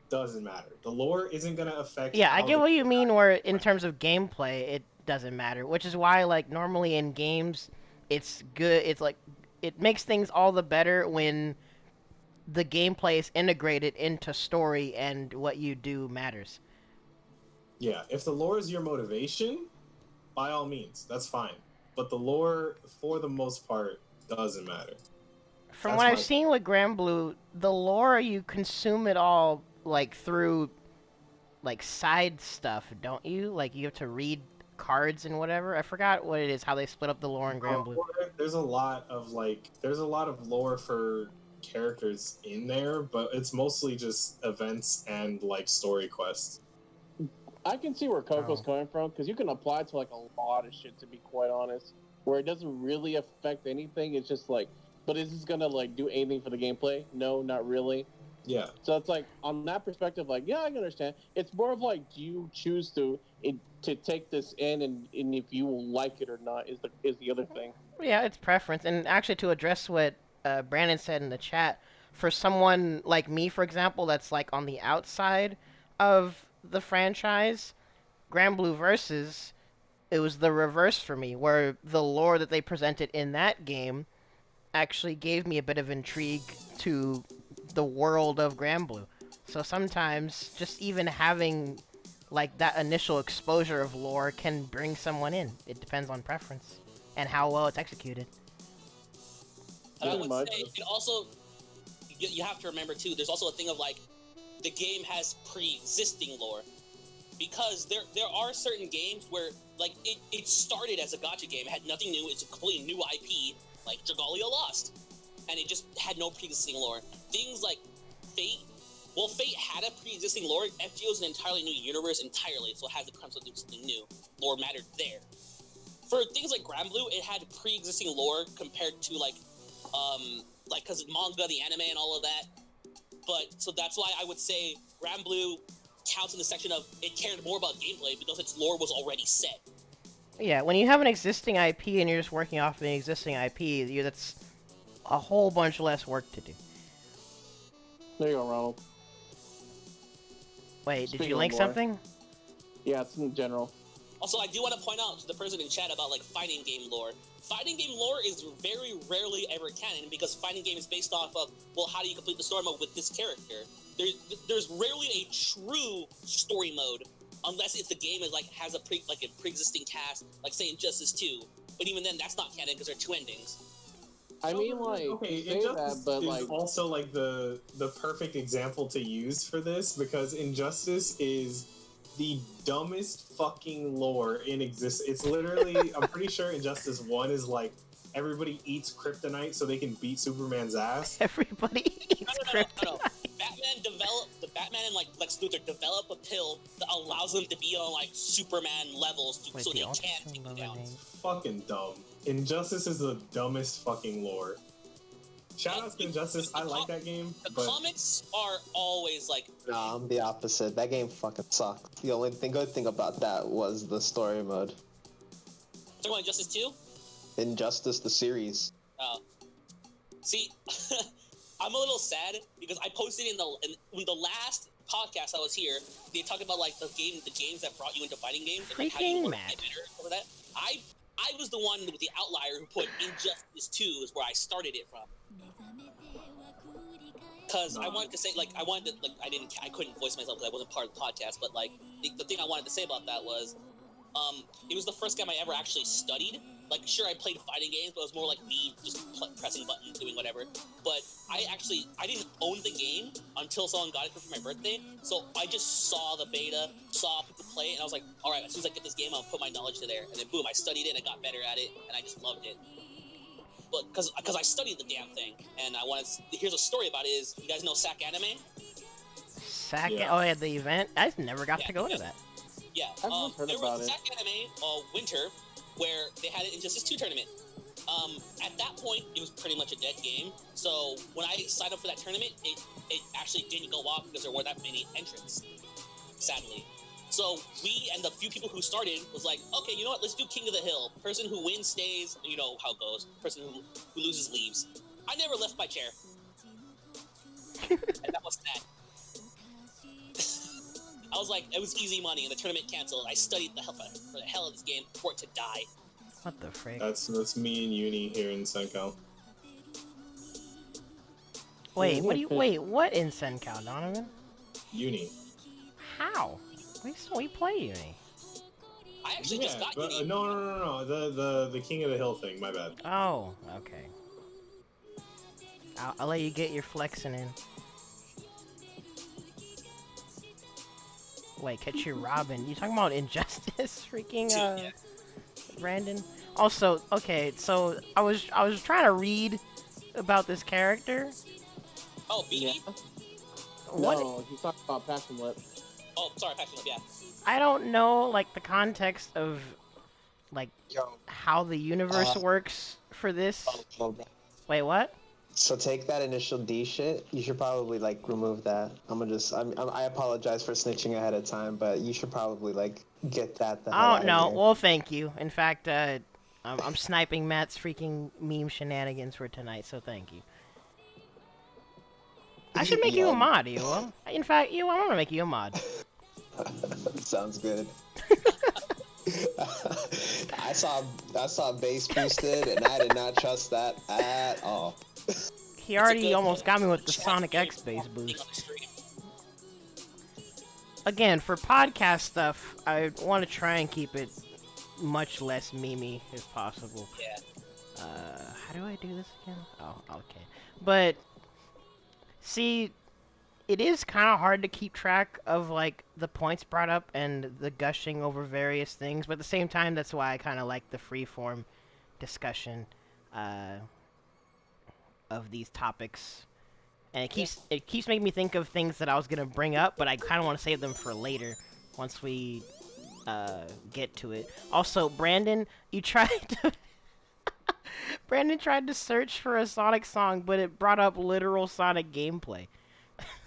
doesn't matter. The lore isn't going to affect. Yeah, I how get the- what you mean where in terms of gameplay, it doesn't matter. Which is why, like, normally in games, it's good. It's like, it makes things all the better when the gameplay is integrated into story and what you do matters. Yeah, if the lore is your motivation, by all means, that's fine. But the lore, for the most part, doesn't matter. From That's what my- I've seen with Granblue, the lore, you consume it all, like, through, like, side stuff, don't you? Like, you have to read cards and whatever. I forgot what it is, how they split up the lore in Granblue. There's a lot of lore for characters in there, but it's mostly just events and like story quests. I can see where Coco's Oh. coming from because you can apply it to like a lot of shit. To be quite honest, where it doesn't really affect anything. It's just like, but is this gonna like do anything for the gameplay? No, not really. Yeah, So it's like on that perspective, like yeah, I can understand. It's more of like, do you choose to take this in, and if you will like it or not is the other thing. Yeah, it's preference. And actually, to address what Brandon said in the chat, for someone like me, for example, that's like on the outside of the franchise, Granblue Versus, it was the reverse for me, where the lore that they presented in that game actually gave me a bit of intrigue to the world of Granblue. So sometimes just even having like that initial exposure of lore can bring someone in. It depends on preference and how well it's executed. And I Pretty would much. say, and also, you have to remember too, there's also a thing of like, the game has pre-existing lore. Because there are certain games where, like, it started as a gacha game, it had nothing new, it's a completely new IP, like Dragalia Lost. And it just had no pre-existing lore. Things like Fate, well, Fate had a pre-existing lore, FGO is an entirely new universe entirely, so it has the premise of doing something new. Lore mattered there. For things like Granblue, it had pre-existing lore compared to, like, because manga, the anime, and all of that. But so that's why I would say Granblue counts in the section of it cared more about gameplay because its lore was already set. Yeah, when you have an existing IP and you're just working off an existing IP, that's a whole bunch less work to do. There you go, Ronald. Wait, did Speaking you of link lore. something? Yeah, it's in general. Also, I do want to point out to the person in chat about like fighting game lore. Fighting game lore is very rarely ever canon because fighting game is based off of, well, how do you complete the story mode with this character? There's rarely a true story mode unless it's the game is like has a pre-existing cast, like say Injustice 2. But even then, that's not canon because there are two endings. I mean, like, okay, you say Injustice that, but is like, also like the perfect example to use for this because Injustice is the dumbest fucking lore in existence. It's literally, I'm pretty sure Injustice 1 is like everybody eats kryptonite so they can beat Superman's ass. Everybody eats No. kryptonite. Batman and like Lex Luthor develop a pill that allows them to be on like Superman levels so they can take him down. Fucking dumb. Injustice is the dumbest fucking lore. Shout out to Injustice. I like that game. The comics are always like. Nah, I'm the opposite. That game fucking sucked. The only good thing about that was the story mode. Talking about Injustice 2? Injustice the series. Oh. See, I'm a little sad because I posted in the last podcast I was here. They talked about like the games that brought you into fighting games. And, like, how you want to get better over that. I was the one with the outlier who put Injustice 2 is where I started it from. Because I wanted to say, like, I couldn't voice myself because I wasn't part of the podcast, but, like, the thing I wanted to say about that was, it was the first game I ever actually studied. Like, sure, I played fighting games, but it was more like me just pressing buttons, doing whatever. But I didn't own the game until someone got it for my birthday, so I just saw the beta, saw people play it, and I was like, alright, as soon as I get this game, I'll put my knowledge to there. And then, boom, I studied it, I got better at it, and I just loved it. But because I studied the damn thing, and here's a story about it. Is you guys know SAC Anime? SAC? Yeah. Oh, yeah, the event. I never got to go to that. Yeah, I've heard there about was it. SAC Anime Winter where they had an Injustice 2 tournament. At that point, it was pretty much a dead game. So when I signed up for that tournament, it actually didn't go off because there weren't that many entrants, sadly. So we and the few people who started was like, okay, you know what? Let's do King of the Hill. Person who wins stays. You know how it goes. Person who loses leaves. I never left my chair, and that was that. I was like, it was easy money, and the tournament canceled. I studied for the hell of this game for it to die. What the frick? That's me and Uni here in Senko. Wait, what in Senko, Donovan? Uni. How? We play Uni. I actually just got Uni. No. The King of the Hill thing. My bad. Oh, okay. I'll let you get your flexing in. Wait, catch your Robin. You talking about Injustice, freaking Yeah. Brandon? Also, okay, so I was trying to read about this character. Oh, BB? Yeah. What? No, he's talking about Passion Lip. Oh, sorry, Passion Lip, yeah. I don't know, like, the context of, like, how the universe works for this. Wait, what? So take that initial D shit. You should probably like remove that. I apologize for snitching ahead of time, but you should probably like get that. Oh no, well thank you. In fact, I'm sniping Matt's freaking meme shenanigans for tonight, so thank you. I should make you a mod, Ewa. In fact, Ewa, I'm gonna make you a mod. Sounds good. I saw base boosted, and I did not trust that at all. He already almost got me with the Sonic X base boost. Again, for podcast stuff, I want to try and keep it much less memey if possible. Yeah. How do I do this again? Oh, okay. But, see, it is kind of hard to keep track of, like, the points brought up and the gushing over various things, but at the same time, that's why I kind of like the freeform discussion, of these topics. And it keeps making me think of things that I was gonna bring up, but I kind of want to save them for later, once we, get to it. Also, Brandon, you tried to... Brandon tried to search for a Sonic song, but it brought up literal Sonic gameplay.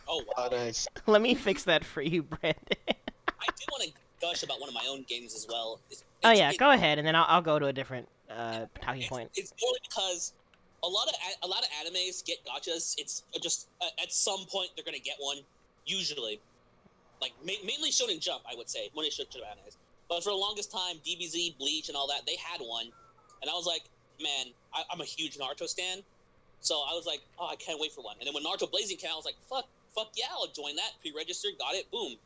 Oh, wow. Oh, nice. Let me fix that for you, Brandon. I do want to gush about one of my own games as well. Go ahead, and then I'll go to a different talking point. It's only because a lot of animes get gachas. It's just at some point they're gonna get one, usually. Like mainly Shonen Jump, I would say, when it Shonen Jump animes. But for the longest time, DBZ, Bleach, and all that, they had one, and I was like, man, I'm a huge Naruto stan, so I was like, oh, I can't wait for one. And then when Naruto Blazing came out, I was like, fuck yeah, I'll join that. Pre-registered, got it, boom.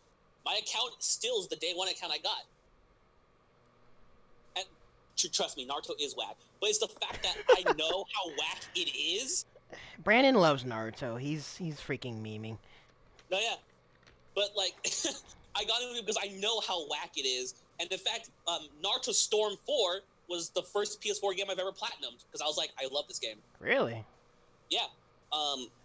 My account still is the day one account I got. And trust me, Naruto is whack. But it's the fact that I know how whack it is. Brandon loves Naruto. He's freaking memeing. No, yeah. But, like, I got into it because I know how whack it is. And in fact, Naruto Storm 4 was the first PS4 game I've ever platinumed. Because I was like, I love this game. Really? Yeah.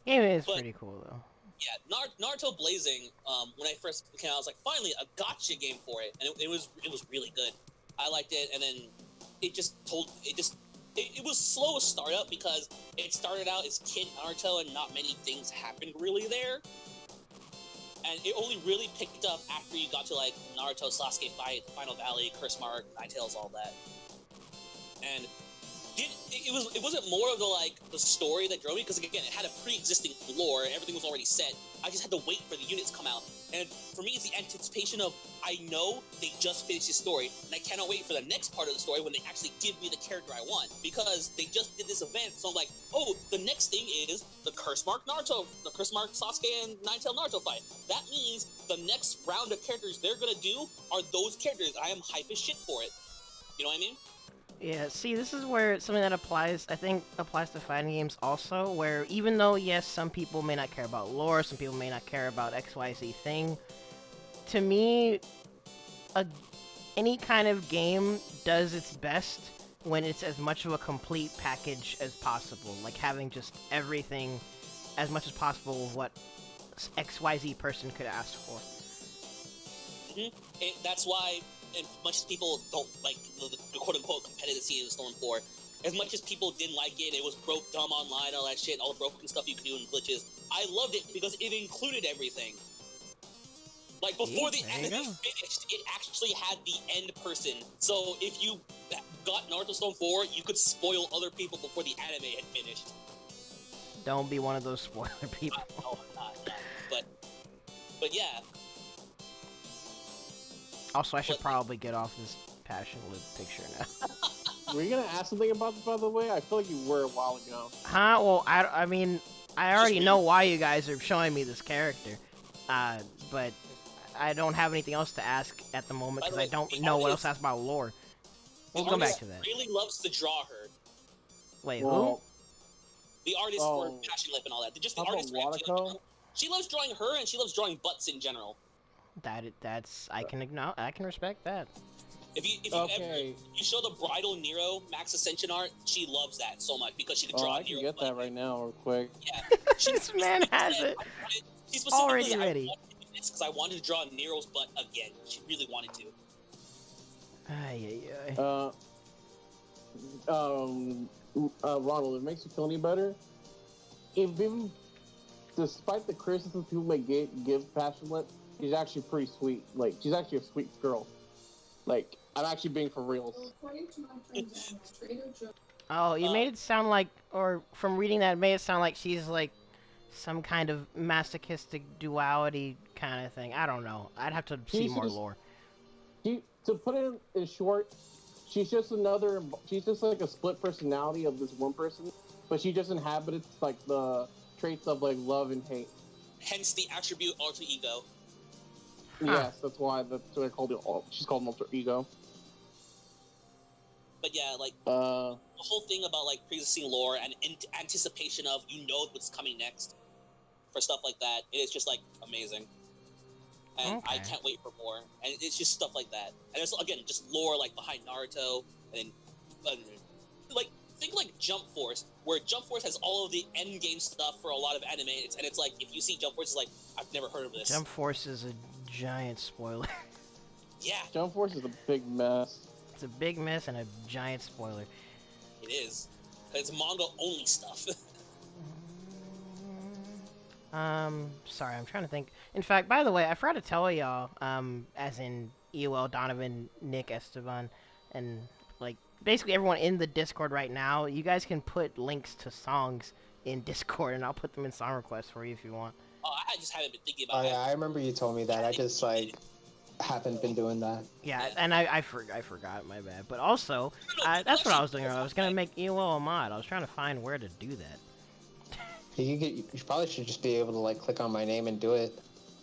Game is pretty cool, though. Yeah, Naruto Blazing. When I first came out, I was like, finally a gotcha game for it, and it was really good. I liked it, and then it was slow to start up because it started out as Kid Naruto, and not many things happened really there. And it only really picked up after you got to like Naruto Sasuke fight, Final Valley, Curse Mark, Ninetales, all that. And it wasn't more of the story that drove me, because again it had a pre-existing lore, everything was already set. I just had to wait for the units to come out, and for me it's the anticipation of, I know they just finished the story, and I cannot wait for the next part of the story when they actually give me the character I want, because they just did this event. So I'm like, oh, the next thing is the Curse Mark Sasuke and Ninetale Naruto fight. That means the next round of characters they're gonna do are those characters. I am hype as shit for it. You know what I mean? Yeah, see, this is where something that applies to fighting games also, where even though, yes, some people may not care about lore, some people may not care about XYZ thing, to me, any kind of game does its best when it's as much of a complete package as possible, like having just everything as much as possible of what XYZ person could ask for. That's why, as much as people don't like the quote-unquote competitive scene in Storm 4, as much as people didn't like it was broke, dumb online, all that shit, all the broken stuff you could do in glitches, I loved it because it included everything. Like, before the anime finished, it actually had the end person. So if you got Naruto Storm 4, you could spoil other people before the anime had finished. Don't be one of those spoiler people. No, I'm not. But yeah. Also, I should probably get off this passion loop picture now. Were you gonna ask something about this, by the way? I feel like you were a while ago. Huh? Well, I mean, I already know why you guys are showing me this character. But I don't have anything else to ask at the moment because I don't know what else to ask about lore. We'll come back to that. Really loves to draw her. Wait, who? The artist for Passion Lip and all that. Just the artist for she loves drawing her, and she loves drawing butts in general. I can respect that. If you show the bridal Nero Max Ascension art, she loves that so much because she can draw. I can get that right now, real quick. Yeah, this man has it already ready. Because I wanted to draw Nero's butt again. She really wanted to. Ronald, it makes you feel any better? Even despite the criticism people may give Passion Lip, she's actually pretty sweet. Like, she's actually a sweet girl. Like, I'm actually being for real. Oh, you made it sound like, or from reading that, it made it sound like she's like some kind of masochistic duality kind of thing. I don't know. I'd have to see more lore. To put it in short, she's just like a split personality of this one person, but she just inhabits like the traits of like love and hate. Hence the attribute alter ego. Yes, that's why I called it. She's called an alter ego. But yeah, like the whole thing about like pre-existing lore and anticipation of what's coming next for stuff like that, it is just like amazing. And I can't wait for more. And it's just stuff like that. And there's again just lore like behind Naruto and like think like Jump Force, where Jump Force has all of the end game stuff for a lot of anime. And it's like if you see Jump Force, it's like I've never heard of this. Jump Force is a giant spoiler. Yeah. Jump Force is a big mess. It's a big mess and a giant spoiler. It is. It's manga only stuff. Sorry, I'm trying to think. In fact, by the way, I forgot to tell y'all, as in EOL, Donovan, Nick, Esteban, and, like, basically everyone in the Discord right now, you guys can put links to songs in Discord, and I'll put them in song requests for you if you want. Oh, I just haven't been thinking about it. Oh, yeah, I remember you told me that. I just, like, haven't been doing that. Yeah, and I forgot, my bad. But also, that's what I was doing earlier. I was going to make EOL a mod. I was trying to find where to do that. You probably should just be able to like click on my name and do it.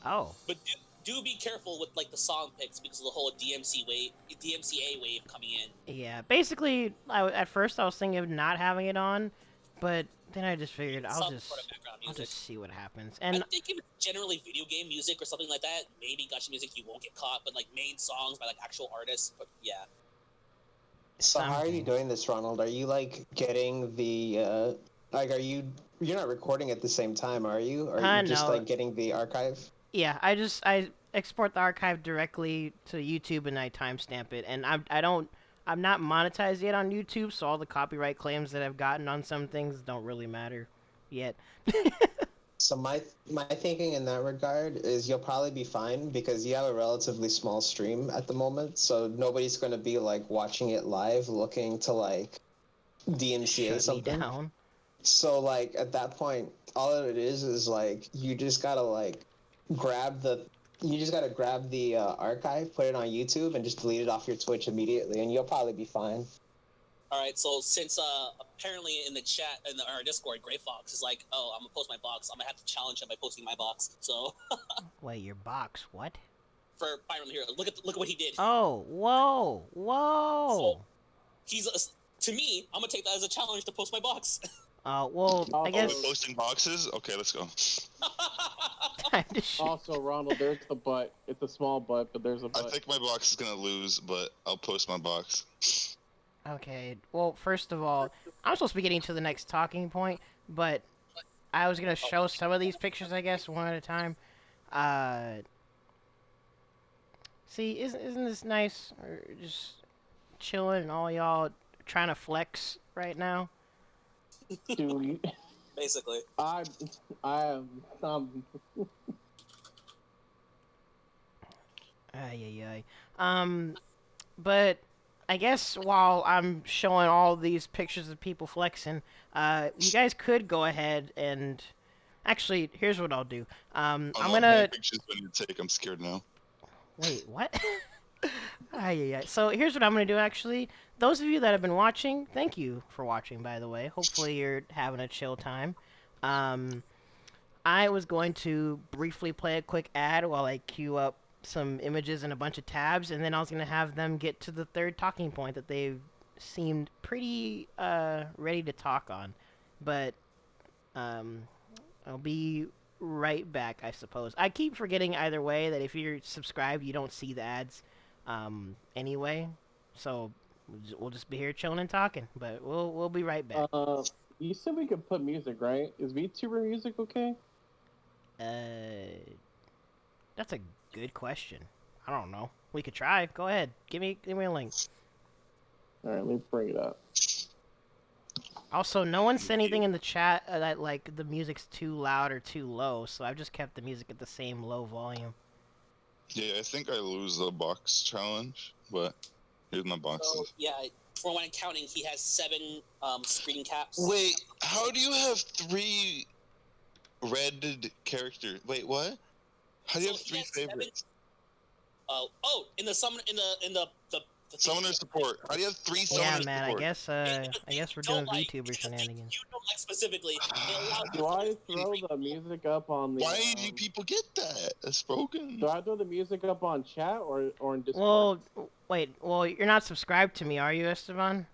Oh. But do be careful with like the song picks because of the whole DMCA wave coming in. Yeah, basically, at first I was thinking of not having it on, but then I just figured I'll just see what happens. And I think if it's generally video game music or something like that, maybe gacha music you won't get caught, but like main songs by like actual artists. But yeah. So how are you doing this, Ronald? Are you like getting the Like, you're not recording at the same time, are you? Or are you just No. like getting the archive? Yeah, I export the archive directly to YouTube and I timestamp it, and I'm not monetized yet on YouTube, so all the copyright claims that I've gotten on some things don't really matter yet. So my thinking in that regard is you'll probably be fine because you have a relatively small stream at the moment, so nobody's going to be like watching it live looking to like DMCA Shut me something. down. So like at that point, all it is like you just gotta like grab the archive, put it on YouTube, and just delete it off your Twitch immediately, and you'll probably be fine. All right, so since apparently in the chat in our Discord, Gray Fox is like, "Oh, I'm gonna post my box. I'm gonna have to challenge him by posting my box." So Wait, your box? What? for Byron here, look at what he did. Oh, whoa! So, he's to me, I'm gonna take that as a challenge to post my box. Well, I guess. We're posting boxes. Okay, let's go. Also, Ronald, there's the butt. It's a small butt, but there's a butt. I think my box is gonna lose, but I'll post my box. Okay, well, first of all, I'm supposed to be getting to the next talking point, but I was gonna show some of these pictures, I guess, one at a time. See, isn't this nice? Or just chilling and all y'all trying to flex right now? Dude, Basically. I am. Ay. But I guess while I'm showing all these pictures of people flexing, you guys could go ahead and... Actually, here's what I'll do. I'm gonna... Pictures when you take. I'm scared now. Wait, what? Ay. So here's what I'm gonna do, actually. Those of you that have been watching, thank you for watching, by the way. Hopefully you're having a chill time. I was going to briefly play a quick ad while I queue up some images and a bunch of tabs, and then I was going to have them get to the third talking point that they seemed pretty ready to talk on. But I'll be right back, I suppose. I keep forgetting either way that if you're subscribed, you don't see the ads anyway. So we'll just be here chilling and talking, but we'll be right back. You said we could put music, right? Is VTuber music okay? That's a good question. I don't know. We could try. Go ahead. Give me a link. All right, let me bring it up. Also, no one said anything in the chat that like the music's too loud or too low, so I've just kept the music at the same low volume. Yeah, I think I lose the box challenge, but here's my boxes. So, yeah, for when I'm counting, he has 7 screen caps. Wait, how do you have 3 red characters? Wait, what? How do you have 3 favorites? In the summon in the Summoner support. How do you have 3 summoner Yeah, support? man. I guess we're doing VTuber shenanigans. You don't like specifically. Do I throw the music up on the? Why do people get that? That's broken. Do I throw the music up on chat or in Discord? Well, wait. Well, you're not subscribed to me, are you, Esteban?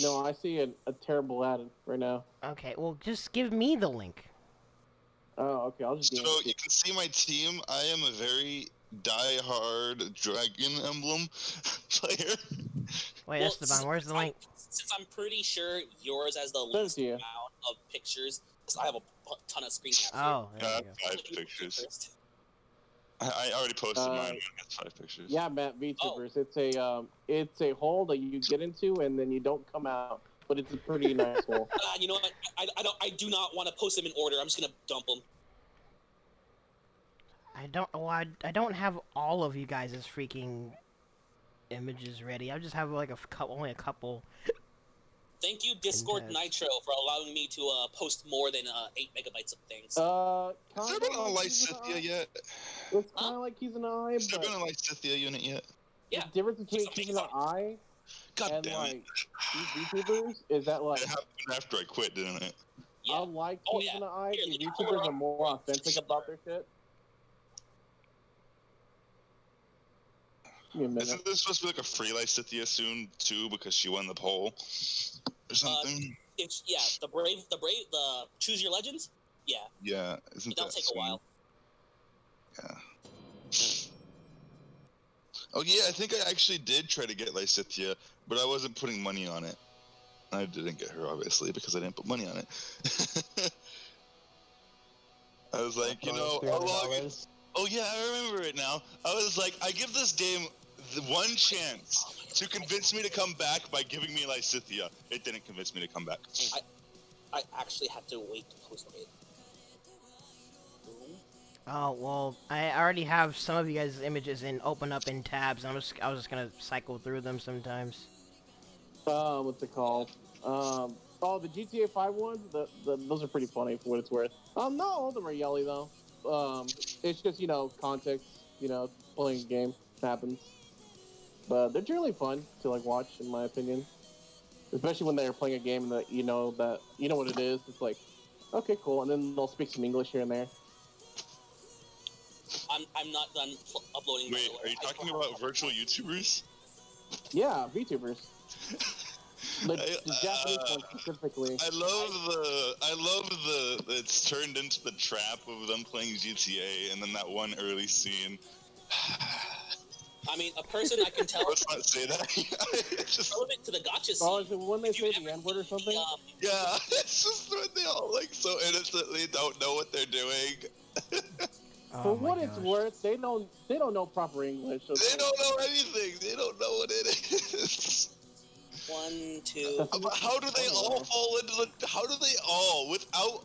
No, I see a terrible ad right now. Okay. Well, just give me the link. Oh, okay. I'll just. So you can see my team. I am a very die-hard Dragon Emblem player. Wait, Esteban, where's the link? Since I'm pretty sure yours has the least amount of pictures, because I have a ton of screen caps. Oh, I have 5 pictures. I already posted mine. I got 5 pictures. Yeah, Matt, VTubers. It's a hole that you get into and then you don't come out, but it's a pretty nice hole. You know what? I do not want to post them in order. I'm just gonna dump them. I don't have all of you guys' freaking images ready. I just have like only a couple. Thank you, Discord Nitro, for allowing me to post more than 8 megabytes of things. Has there been a Lysithia yet? It's kind of like he's an eye. Has there been a Lysithia unit yet? Yeah. The difference between he's an eye and like these VTubers is that like. It happened after I quit, didn't it? Yeah. Unlike he's an eye, these VTubers are more authentic about their shit. Isn't this supposed to be like a free Lysithia soon too because she won the poll or something? The Choose Your Legends. Yeah. Yeah, isn't that'll that take soon? a while. Yeah. Oh yeah, I think I actually did try to get Lysithia, but I wasn't putting money on it. I didn't get her, obviously, because I didn't put money on it. I was like, you know, $300. oh yeah, I remember it now. I was like, I give this game the one chance to convince me to come back by giving me Lysithia. It didn't convince me to come back. I actually had to wait to post it. Oh well, I already have some of you guys' images open up in tabs. I was just gonna cycle through them sometimes. What's it called? The GTA 5 ones. Those are pretty funny for what it's worth. Not all of them are yelly though. It's just context. Playing a game happens, but they're generally fun to like watch, in my opinion. Especially when they're playing a game that you know what it is. It's like, okay, cool, and then they'll speak some English here and there. I'm not done uploading. Wait, are you talking about virtual YouTubers? Yeah, VTubers. The Japanese ones specifically. I love the it's turned into the trap of them playing GTA, and then that one early scene. I mean, a person I can tell. Let's not say that. It's just relevant to the gotcha scene. Oh, is it when they say the N-word or something? yeah, it's just when they all like so innocently don't know what they're doing. For what it's worth, they don't know proper English. So they don't know anything. They don't know what it is. 1, 2. How do they all fall into the? How do they all, without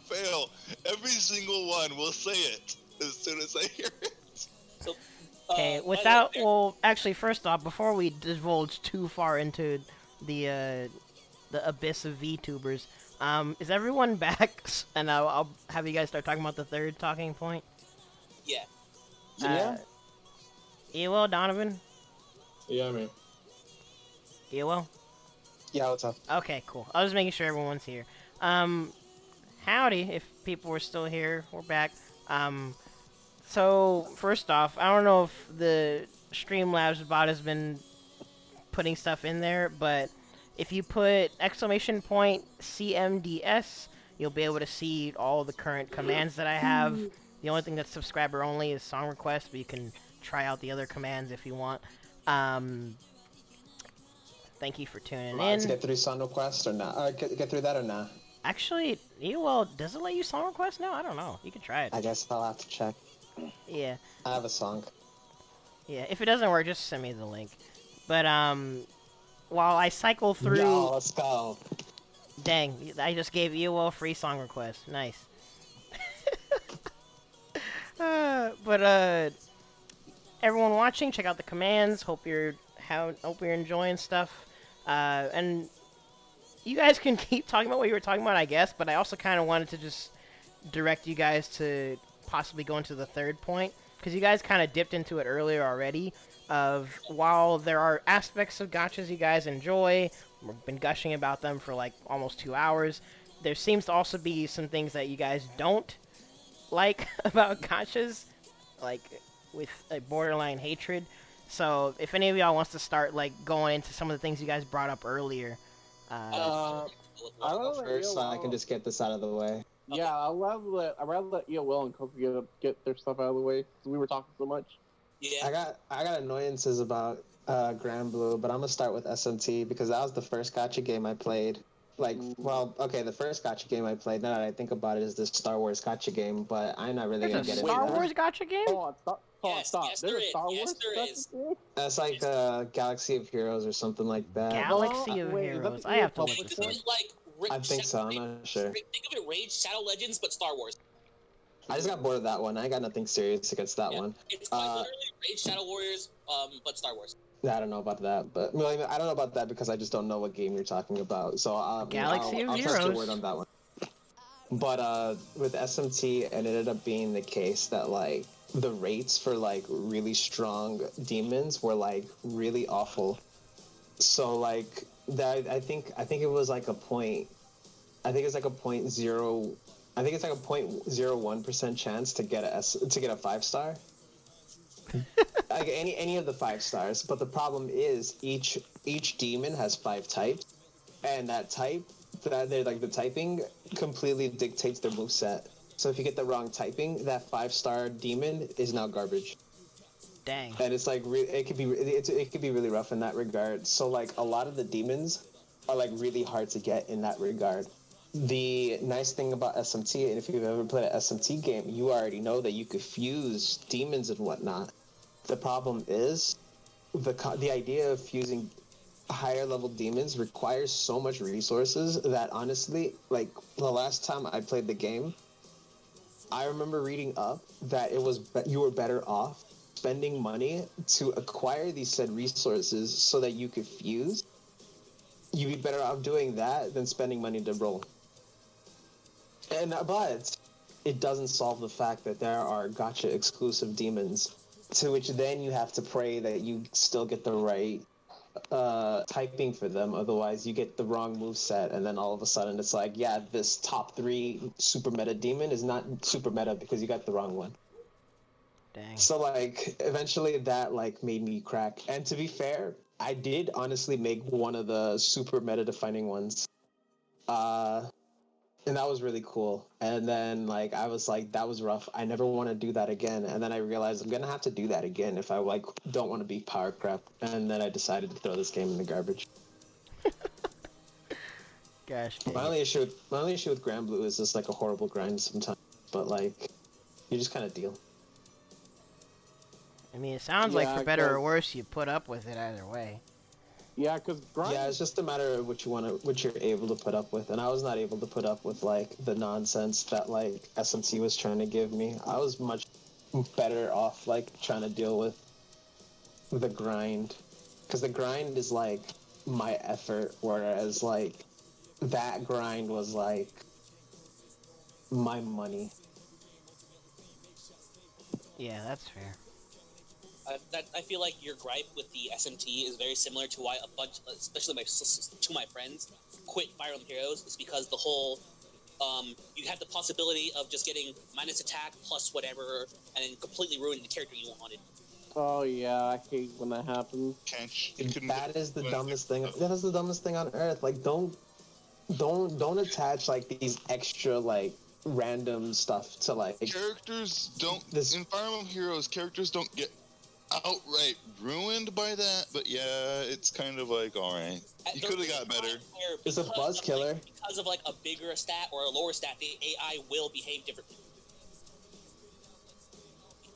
fail, every single one will say it as soon as I hear it. So, Okay, well, actually, first off, before we divulge too far into the abyss of VTubers, is everyone back? And I'll have you guys start talking about the third talking point. Yeah. Elo, Donovan? Yeah, man. Elo? Yeah, what's up? Okay, cool. I was making sure everyone's here. Howdy, if people were still here, we're back. So, first off, I don't know if the Streamlabs bot has been putting stuff in there, but if you put !CMDS, you'll be able to see all the current commands that I have. The only thing that's subscriber only is song requests, but you can try out the other commands if you want. Thank you for tuning in. To get through song requests or not? Get through that or not? Actually, well, does it let you song requests now? I don't know. You can try it. I guess I'll have to check. Yeah. I have a song. Yeah, if it doesn't work, just send me the link. But, while I cycle through... Yo, let's go. Dang, I just gave you a free song request. Nice. Everyone watching, check out the commands. Hope you're enjoying stuff. And you guys can keep talking about what you were talking about, I guess, but I also kind of wanted to just direct you guys to possibly go into the third point, because you guys kind of dipped into it earlier already, of while there are aspects of gachas you guys enjoy, we've been gushing about them for like almost 2 hours, there seems to also be some things that you guys don't like about gachas, like with a borderline hatred. So if any of y'all wants to start like going into some of the things you guys brought up earlier, I don't know. First, so I can just get this out of the way. Yeah, I'd rather let EOL and Coco get their stuff out of the way, because we were talking so much. Yeah. I got annoyances about Grand Blue, but I'm gonna start with SMT because that was the first gacha game I played. The first gacha game I played, now that I think about it, is the Star Wars gacha game, but I'm not really gonna get into that. Star Wars gacha game? Stop. Yes, There's a Star Wars yes, there is. game? That's like Galaxy of Heroes or something like that. Galaxy of Heroes. I have to look this up. Like, I think so, I'm not sure. Think of it Rage Shadow Legends, but Star Wars. I just got bored of that one. I got nothing serious against that one. It's quite literally Rage Shadow Warriors, but Star Wars. I don't know about that, but I don't know about that because I just don't know what game you're talking about. So Galaxy of I'll Heroes. trust your word on that one. But with SMT, it ended up being the case that like the rates for like really strong demons were like really awful. So like that, I think it was like a point. I think it's like a 0.01% chance to get a 5-star. Like any of the 5 stars, but the problem is each demon has 5 types, and that type they're like the typing completely dictates their moveset. So if you get the wrong typing, that 5-star demon is now garbage. Dang. And it's like it could be really rough in that regard. So like a lot of the demons are like really hard to get in that regard. The nice thing about SMT, and if you've ever played an SMT game, you already know that you could fuse demons and whatnot. The problem is the idea of fusing higher level demons requires so much resources that honestly, like the last time I played the game, I remember reading up that you were better off spending money to acquire these said resources so that you could fuse. You'd be better off doing that than spending money to roll. But it doesn't solve the fact that there are gacha exclusive demons, to which then you have to pray that you still get the right typing for them. Otherwise, you get the wrong move set, and then all of a sudden it's like, yeah, this top 3 super meta demon is not super meta because you got the wrong one. Dang. So like, eventually that like made me crack. And to be fair, I did honestly make one of the super meta defining ones. And that was really cool. And then like I was like, that was rough. I never want to do that again. And then I realized I'm gonna have to do that again if I like don't want to be power crap. And then I decided to throw this game in the garbage. Gosh. My only issue with Grand Blue is just like a horrible grind sometimes. But like, you just kind of deal. I mean, it sounds like for better or worse, you put up with it either way. Yeah, because yeah, it's just a matter of what you're able to put up with, and I was not able to put up with like the nonsense that like SMT was trying to give me. I was much better off like trying to deal with the grind, because the grind is like my effort, whereas like that grind was like my money. Yeah, that's fair. I feel like your gripe with the SMT is very similar to why a bunch, especially my friends, quit Fire Emblem Heroes. Is because the whole you have the possibility of just getting minus attack plus whatever, and then completely ruining the character you wanted. Oh yeah, I hate when that happens. That is the dumbest thing. That is the dumbest thing on earth. Like, don't attach like these extra like random stuff to like characters. Don't in Fire Emblem Heroes, characters don't get outright ruined by that, but yeah, it's kind of like, all right, you could have got better. It's a buzz killer. Because of like a bigger stat or a lower stat, the AI will behave differently.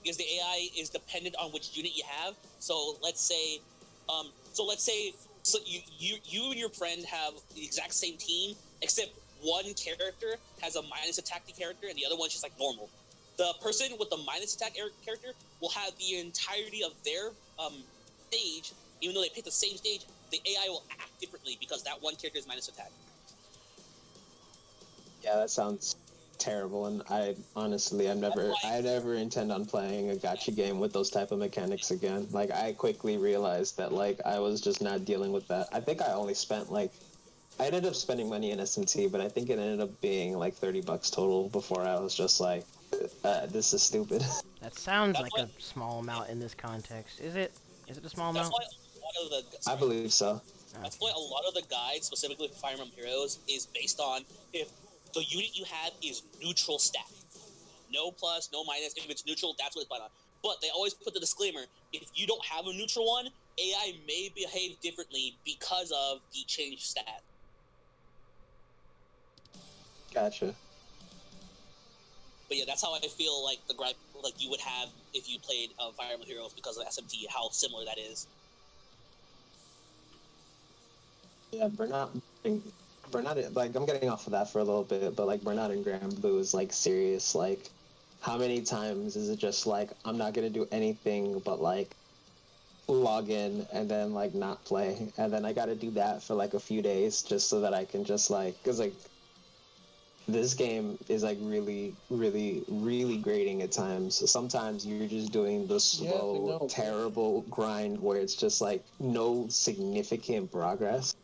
Because the AI is dependent on which unit you have. So let's say you and your friend have the exact same team, except one character has a minus attack character and the other one's just like normal. The person with the minus attack character will have the entirety of their stage, even though they pick the same stage, the AI will act differently because that one character is minus attack. Yeah, that sounds terrible, and I never intend on playing a gacha game with those type of mechanics again. Like, I quickly realized that like I was just not dealing with that. I think I only spent like I ended up spending money in SMT, but I think it ended up being like $30 total before I was just like, this is stupid. That sounds like a small amount in this context. Is it? Is it a small amount? I believe so. That's why a lot of the guides, specifically for Fire Emblem Heroes, is based on if the unit you have is neutral stat. No plus, no minus. If it's neutral, that's what it's based on. But they always put the disclaimer, if you don't have a neutral one, AI may behave differently because of the changed stat. Gotcha. But yeah, that's how I feel like the gripe like you would have if you played Fire Emblem Heroes because of SMT, how similar that is. Yeah, Burnout, like, I'm getting off of that for a little bit, but like Burnout and Grand Blue is like serious. Like, how many times is it just like, I'm not gonna do anything but like log in and then like not play, and then I gotta do that for like a few days just so that I can just like, because like this game is like really, really, really grating at times. So sometimes you're just doing the slow, terrible grind where it's just like no significant progress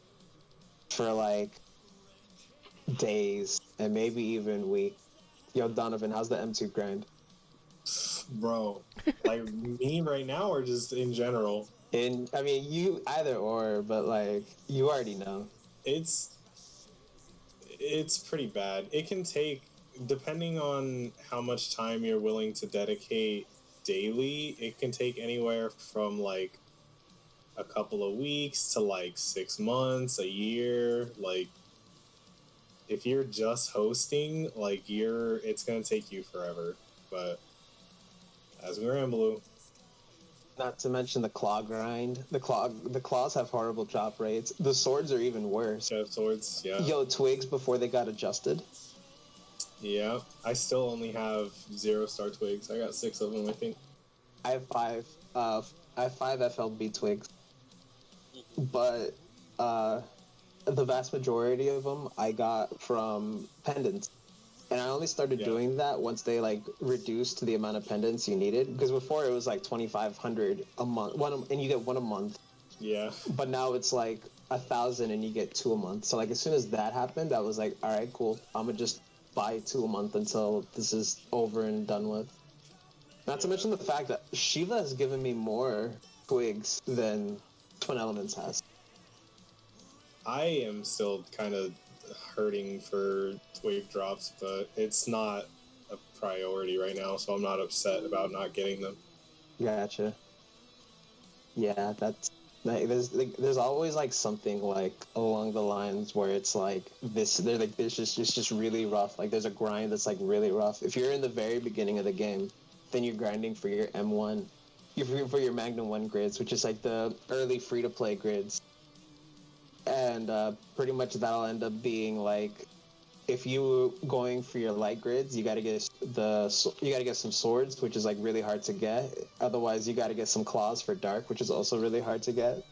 for like days and maybe even weeks. Yo, Donovan, how's the M2 grind? Bro, like me right now or just in general? I mean, you either or, but like you already know. It's pretty bad. It can take, depending on how much time you're willing to dedicate daily, it can take anywhere from like a couple of weeks to like 6 months, a year. Like, if you're just hosting, like it's gonna take you forever. But as Granblue. Not to mention the claw grind. The claws have horrible drop rates. The swords are even worse. Yeah, swords, yeah. Yo, twigs before they got adjusted. Yeah, I still only have 0-star twigs. I got 6 of them, I think. I have 5. I have 5 FLB twigs, but the vast majority of them I got from pendants. And I only started doing that once they like reduced the amount of pendants you needed. Because before it was like 2,500 a month, and you get 1 a month. Yeah. But now it's like 1,000 and you get 2 a month. So like as soon as that happened, I was like, all right, cool. I'm gonna just buy 2 a month until this is over and done with. Not to mention the fact that Shiva has given me more twigs than Twin Elements has. I am still kind of hurting for twig drops, but it's not a priority right now, so I'm not upset about not getting them. Gotcha. Yeah, that's like, there's always like something like along the lines where it's like this. They're like this just really rough. Like there's a grind that's like really rough. If you're in the very beginning of the game, then you're grinding for your M1, for your Magnum 1 grids, which is like the early free to play grids. And pretty much that'll end up being like, if you going for your light grids, you gotta get some swords, which is like really hard to get. Otherwise, you gotta get some claws for dark, which is also really hard to get.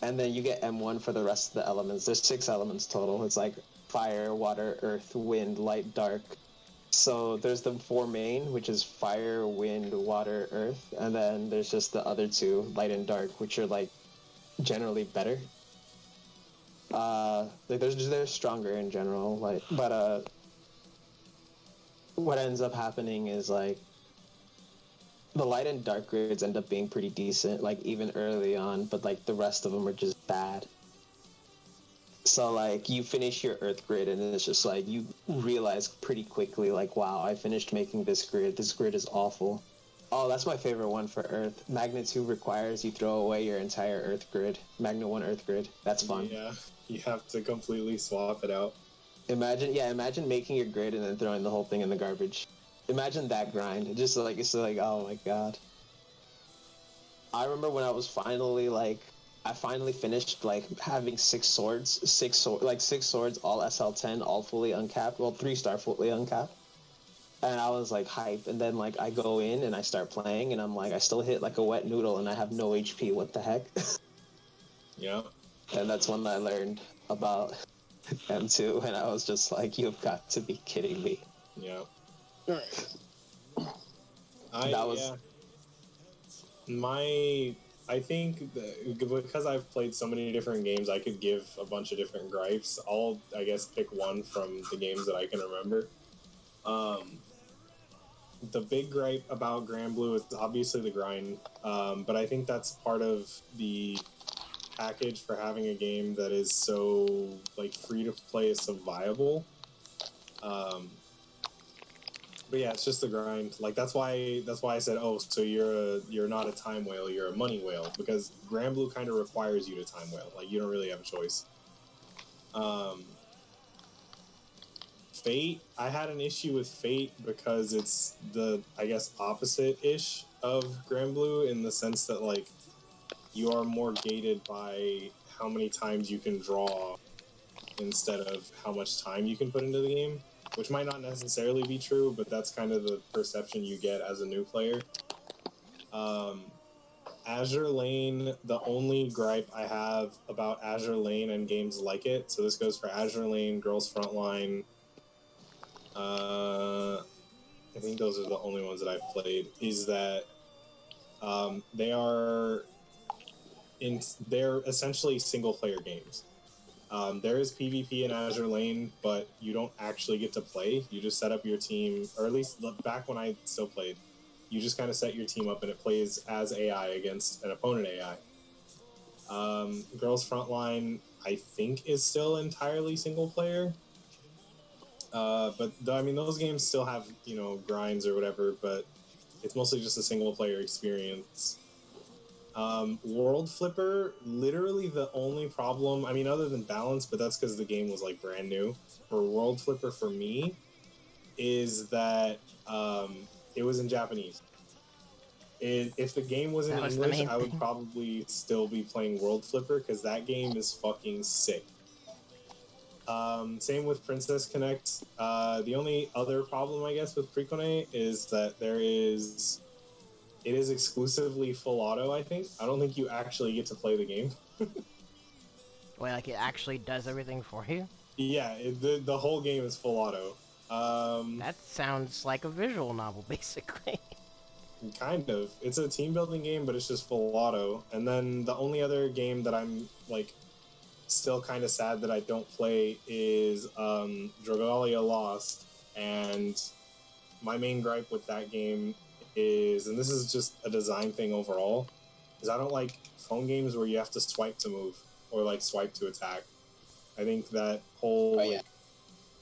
And then you get M1 for the rest of the elements. There's 6 elements total. It's like fire, water, earth, wind, light, dark. So there's the 4 main, which is fire, wind, water, earth, and then there's just the other 2, light and dark, which are like generally better. Like they're stronger in general, like, but what ends up happening is like the light and dark grids end up being pretty decent, like even early on, but like the rest of them are just bad. So like you finish your earth grid and it's just like you realize pretty quickly like, wow, I finished making this grid. This grid is awful. Oh, that's my favorite one for earth. Magna 2 requires you throw away your entire earth grid. Magna 1 earth grid. That's fun. Yeah, you have to completely swap it out. Imagine making your grid and then throwing the whole thing in the garbage. Imagine that grind. It's like, oh my god. I remember when I was I finally finished like having 6 swords, 6 swords, all SL10, all fully uncapped. Well, 3-star fully uncapped. And I was like hype, and then like I go in and I start playing, and I'm like, I still hit like a wet noodle, and I have no HP. What the heck? Yeah. And that's when I learned about M2, and I was just like, you've got to be kidding me. Yeah. I think that because I've played so many different games, I could give a bunch of different gripes. I'll, I guess, pick one from the games that I can remember. The big gripe about Granblue is obviously the grind, but I think that's part of the package for having a game that is so like free to play is so viable. But yeah, it's just the grind. Like that's why I said, oh, so you're not a time whale, you're a money whale, because Granblue kind of requires you to time whale. Like you don't really have a choice. Fate, I had an issue with Fate because it's the, I guess, opposite-ish of Granblue in the sense that, like, you are more gated by how many times you can draw instead of how much time you can put into the game, which might not necessarily be true, but that's kind of the perception you get as a new player. Azure Lane, the only gripe I have about Azure Lane and games like it, so this goes for Azure Lane, Girls Frontline, I think those are the only ones that I've played, is that they're essentially single-player games. There is PvP in Azure Lane, but you don't actually get to play. You just set up your team, or at least back when I still played, you just kind of set your team up and it plays as AI against an opponent AI. Girls Frontline, I think, is still entirely single-player. But I mean, those games still have, grinds or whatever, but it's mostly just a single player experience. World Flipper, literally the only problem, I mean, other than balance, but that's because the game was like brand new. For World Flipper, for me, is that it was in Japanese. If the game was in That was the English, main I would thing. probably still be playing World Flipper because that game is fucking sick. Same with Princess Connect. The only other problem, I guess, with Precone is that it is exclusively full auto, I think. I don't think you actually get to play the game. Wait, like it actually does everything for you? Yeah, the whole game is full auto. That sounds like a visual novel, basically. Kind of. It's a team building game, but it's just full auto. And then the only other game that I'm like still kind of sad that I don't play is Dragalia Lost. And my main gripe with that game is, and this is just a design thing overall, is I don't like phone games where you have to swipe to move or like swipe to attack. I think that whole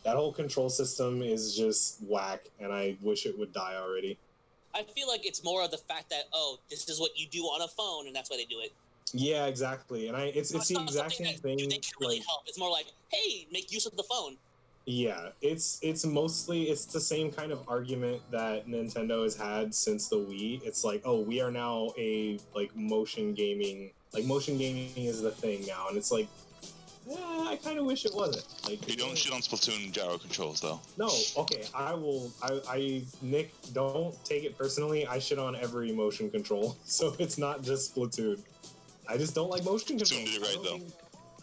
that whole control system is just whack, and I wish it would die already. I feel like it's more of the fact that, oh, this is what you do on a phone, and that's why they do it. Yeah, exactly. And it's the exact same thing. They can really help. It's more like, hey, make use of the phone. Yeah, it's mostly the same kind of argument that Nintendo has had since the Wii. It's like, oh, we are now a like motion gaming is the thing now, and it's like, I kind of wish it wasn't. Like, You don't shit on Splatoon gyro controls though. No, okay, I will. Nick, don't take it personally. I shit on every motion control, so it's not just Splatoon. I just don't like motion controls. Splatoon did it right though.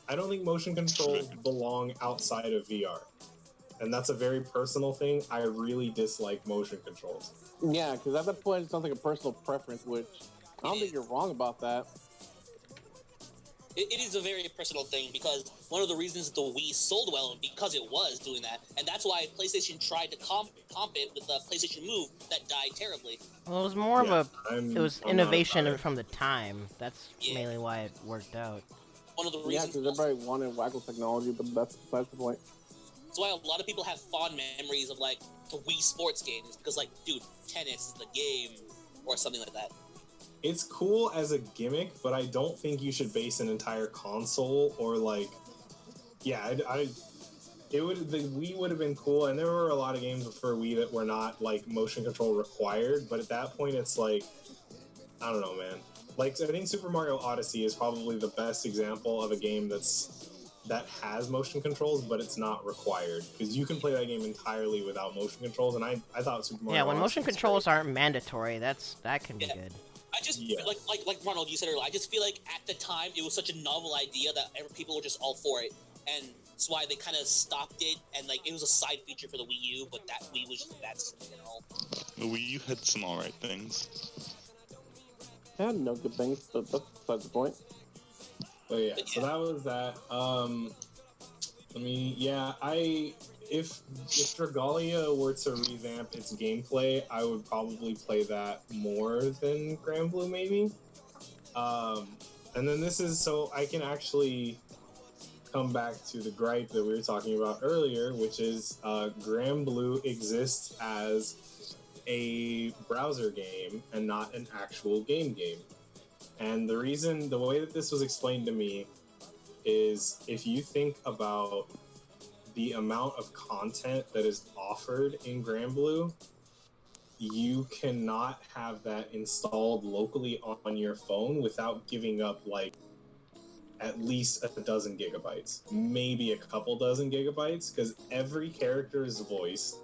I don't think motion controls belong outside of VR. And that's a very personal thing. I really dislike motion controls. Yeah, because at that point, it sounds like a personal preference, which I don't think you're wrong about that. It is a very personal thing because one of the reasons the Wii sold well because it was doing that, and that's why PlayStation tried to comp it with the PlayStation Move that died terribly. Well, it was more of I'm innovation from the time. That's mainly why it worked out. One of the Yeah, reasons. because everybody wanted waggle technology, but that's the point. That's why a lot of people have fond memories of like the Wii sports games because, like, dude, tennis is the game or something like that. It's cool as a gimmick, but I don't think you should base an entire console or like, the Wii would have been cool, and there were a lot of games for Wii that were not like motion control required. But at that point, it's like, I don't know, man. Like, I think Super Mario Odyssey is probably the best example of a game that has motion controls, but it's not required because you can play that game entirely without motion controls. And I thought Super Mario. Yeah, when Odyssey motion was controls great. aren't mandatory, that can be good. I just like Ronald, you said earlier. I just feel like at the time it was such a novel idea that people were just all for it, and that's why they kind of stopped it. And like it was a side feature for the Wii U, but that Wii was just bad system in all. The Wii U had some alright things. It had no good things, but that's besides the point. But yeah, so that was that. If Dragalia were to revamp its gameplay, I would probably play that more than Granblue, maybe. And then this is so I can actually come back to the gripe that we were talking about earlier, which is Granblue exists as a browser game and not an actual game. And the way that this was explained to me is if you think about the amount of content that is offered in Granblue, you cannot have that installed locally on your phone without giving up like at least a dozen gigabytes, maybe a couple dozen gigabytes, because every character's voice,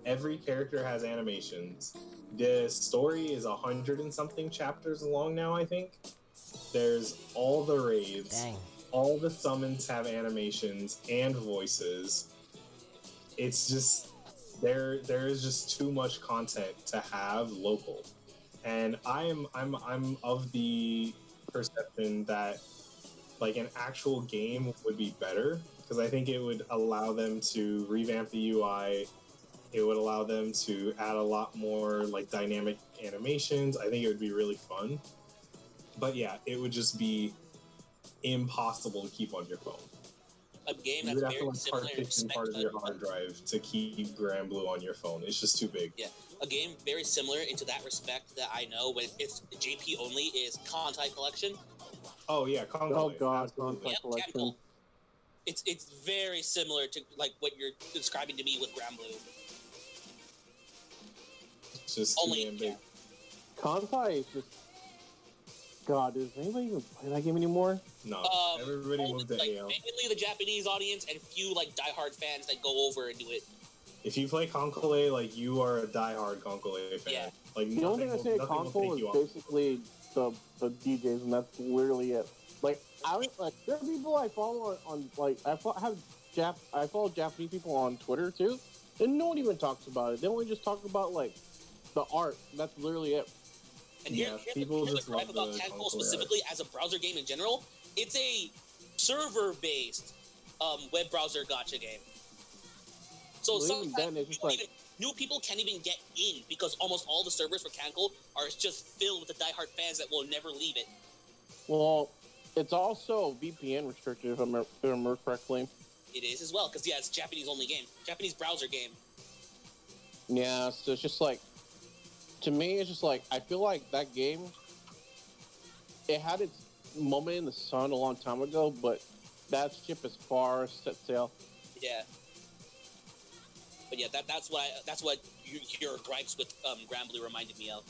every character has animations. The story is 100 and something chapters long now, I think. There's all the raids. Dang. All the summons have animations and voices. It's just there is just too much content to have local. And I'm of the perception that like an actual game would be better because I think it would allow them to revamp the UI. It would allow them to add a lot more like dynamic animations. I think it would be really fun. But yeah, it would just be impossible to keep on your phone. A game You that's would have very to like similar in partition respect part of your hard drive to keep Granblue on your phone. It's just too big. Yeah, a game very similar into that respect that I know when it's JP only is Contai Collection. Oh yeah, Congo. Oh god, absolutely. Contact Collection. Capcom. It's very similar to like what you're describing to me with Granblue. It's just Only- too damn big. Contai is just. God, does anybody even play that game anymore? No, everybody moved to like, AL. mainly the Japanese audience and few like diehard fans that go over and do it. If you play Konkole, like you are a diehard Konkole fan. Yeah. Like The only thing I say console is basically the DJs, and that's literally it. Like there are people I follow on like I follow Japanese people on Twitter too, and no one even talks about it. They only just talk about like the art. That's literally it. And Yeah, people here's just the gripe love about the Tadpole console specifically as a browser game in general. It's a server-based web browser gacha game. So Well, even sometimes then, it's just like- new people can't even get in because almost all the servers for Cancel are just filled with the diehard fans that will never leave it. Well, it's also VPN restricted if I remember correctly. It is as well because it's a Japanese-only game, Japanese browser game. Yeah, so it's just like, to me, it's just like, I feel like that game, it had its moment in the sun a long time ago, but that ship is far set sail. Yeah. But yeah, that's what your gripes with Granblue reminded me of.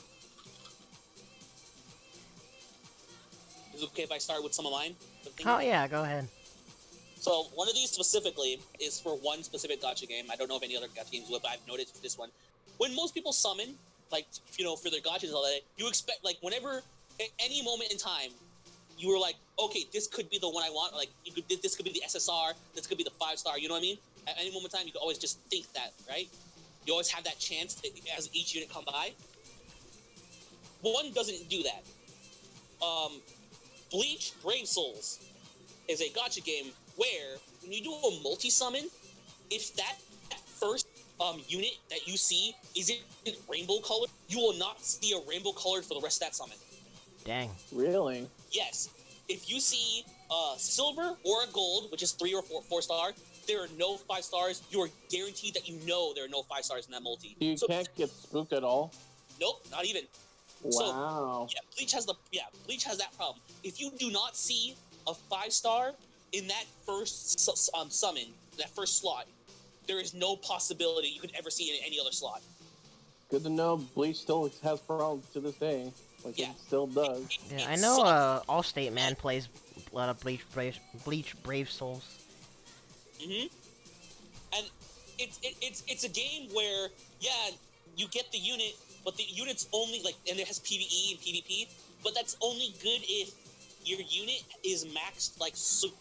Is it okay if I start with some of mine? Oh yeah, go ahead. So one of these specifically is for one specific gacha game. I don't know if any other gacha games do it, but I've noticed for this one. When most people summon, like, for their gachas and all that, you expect, like, whenever, at any moment in time, you were like, okay, this could be the one I want. Like, this could be the SSR, this could be the 5-star, you know what I mean? At any moment in time, you could always just think that, right? You always have that chance as each unit come by. One doesn't do that. Bleach Brave Souls is a gacha game where, when you do a multi-summon, if that first unit that you see isn't rainbow colored, you will not see a rainbow colored for the rest of that summon. Dang. Really? Yes. If you see silver or a gold, which is 3 or 4 star, there are no 5 stars. You are guaranteed that there are no 5 stars in that multi. You can't get spooked at all? Nope, not even. Wow. So, Bleach has that problem. If you do not see a 5-star in that first summon, that first slot, there is no possibility you could ever see it in any other slot. Good to know Bleach still has problems to this day. Like, Yeah. it still does. Yeah, I know. Allstate Man plays a lot of Bleach Brave Souls. Mm-hmm. And it's a game where you get the unit, but the unit's only and it has PvE and PvP, but that's only good if your unit is maxed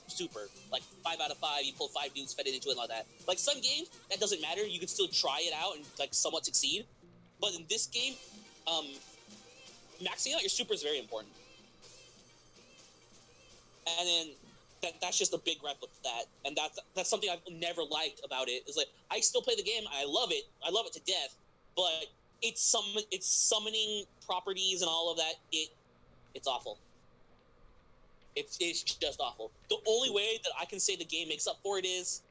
super, like 5 out of 5. You pull 5 dudes, fed it into it like that. Like some games, that doesn't matter. You can still try it out and somewhat succeed. But in this game, maxing out your super is very important. And then that's just a big gripe with that, and that's something I've never liked about it. Is like I still play the game, I love it to death, but it's summoning properties and all of that. It's awful. It's just awful. The only way that I can say the game makes up for it is,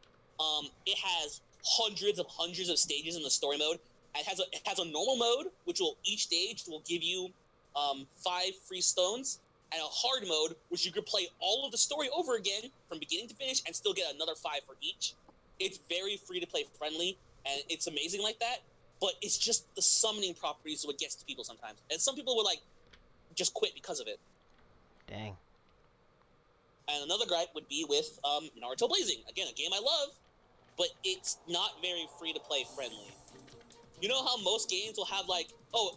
it has hundreds of stages in the story mode. It has a normal mode, which each stage will give you 5 free stones, and a hard mode, which you could play all of the story over again from beginning to finish and still get another 5 for each. It's very free to play friendly, and it's amazing like that. But it's just the summoning properties what gets to people sometimes, and some people would just quit because of it. Dang. And another gripe would be with Naruto Blazing. Again, a game I love, but it's not very free to play friendly. You know how most games will have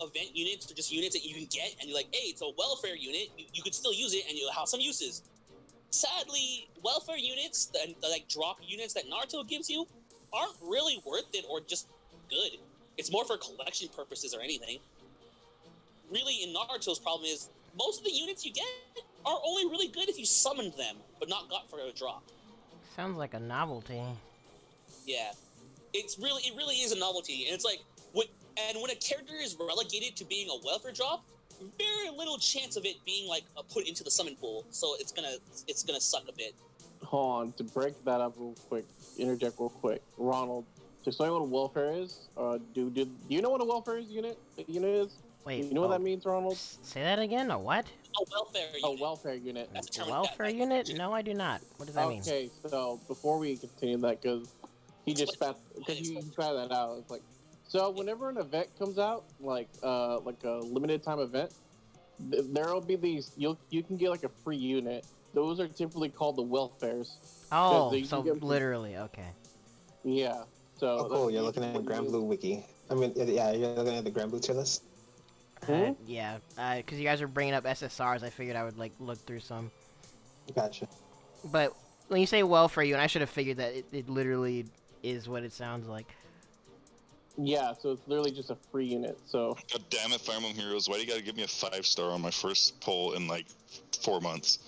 event units or just units that you can get, and you're like, hey, it's a welfare unit. You could still use it, and you'll have some uses. Sadly, welfare units, the drop units that Naruto gives you, aren't really worth it or just good. It's more for collection purposes or anything. Really, in Naruto's problem is most of the units you get are only really good if you summoned them, but not got for a drop. Sounds like a novelty. Yeah, it really is a novelty, and it's when a character is relegated to being a welfare drop, very little chance of it being put into the summon pool. So it's gonna suck a bit. Hold on, to break that up real quick, interject real quick. Ronald, to explain what a welfare is, do you know what a welfare unit is? Wait, You know what that means, Ronald? Say that again. A what? A welfare unit. A welfare unit. That's a term. Welfare unit? No, I do not. What does that mean? Okay, so before we continue that, because he spat that out. It's like, so whenever an event comes out, like a limited time event, there'll be these. You can get like a free unit. Those are typically called the welfares. Oh, so literally, okay. Yeah. So. Oh, cool. You're looking at Granblue Wiki. I mean, yeah, you're looking at the Granblue tier list. Yeah, because you guys are bringing up SSRs, I figured I would like look through some. Gotcha. But when you say welfare unit, I should have figured that it literally is what it sounds like. Yeah, so it's literally just a free unit. So. God damn it, Fire Emblem Heroes! Why do you gotta give me a 5-star on my first poll in like 4 months?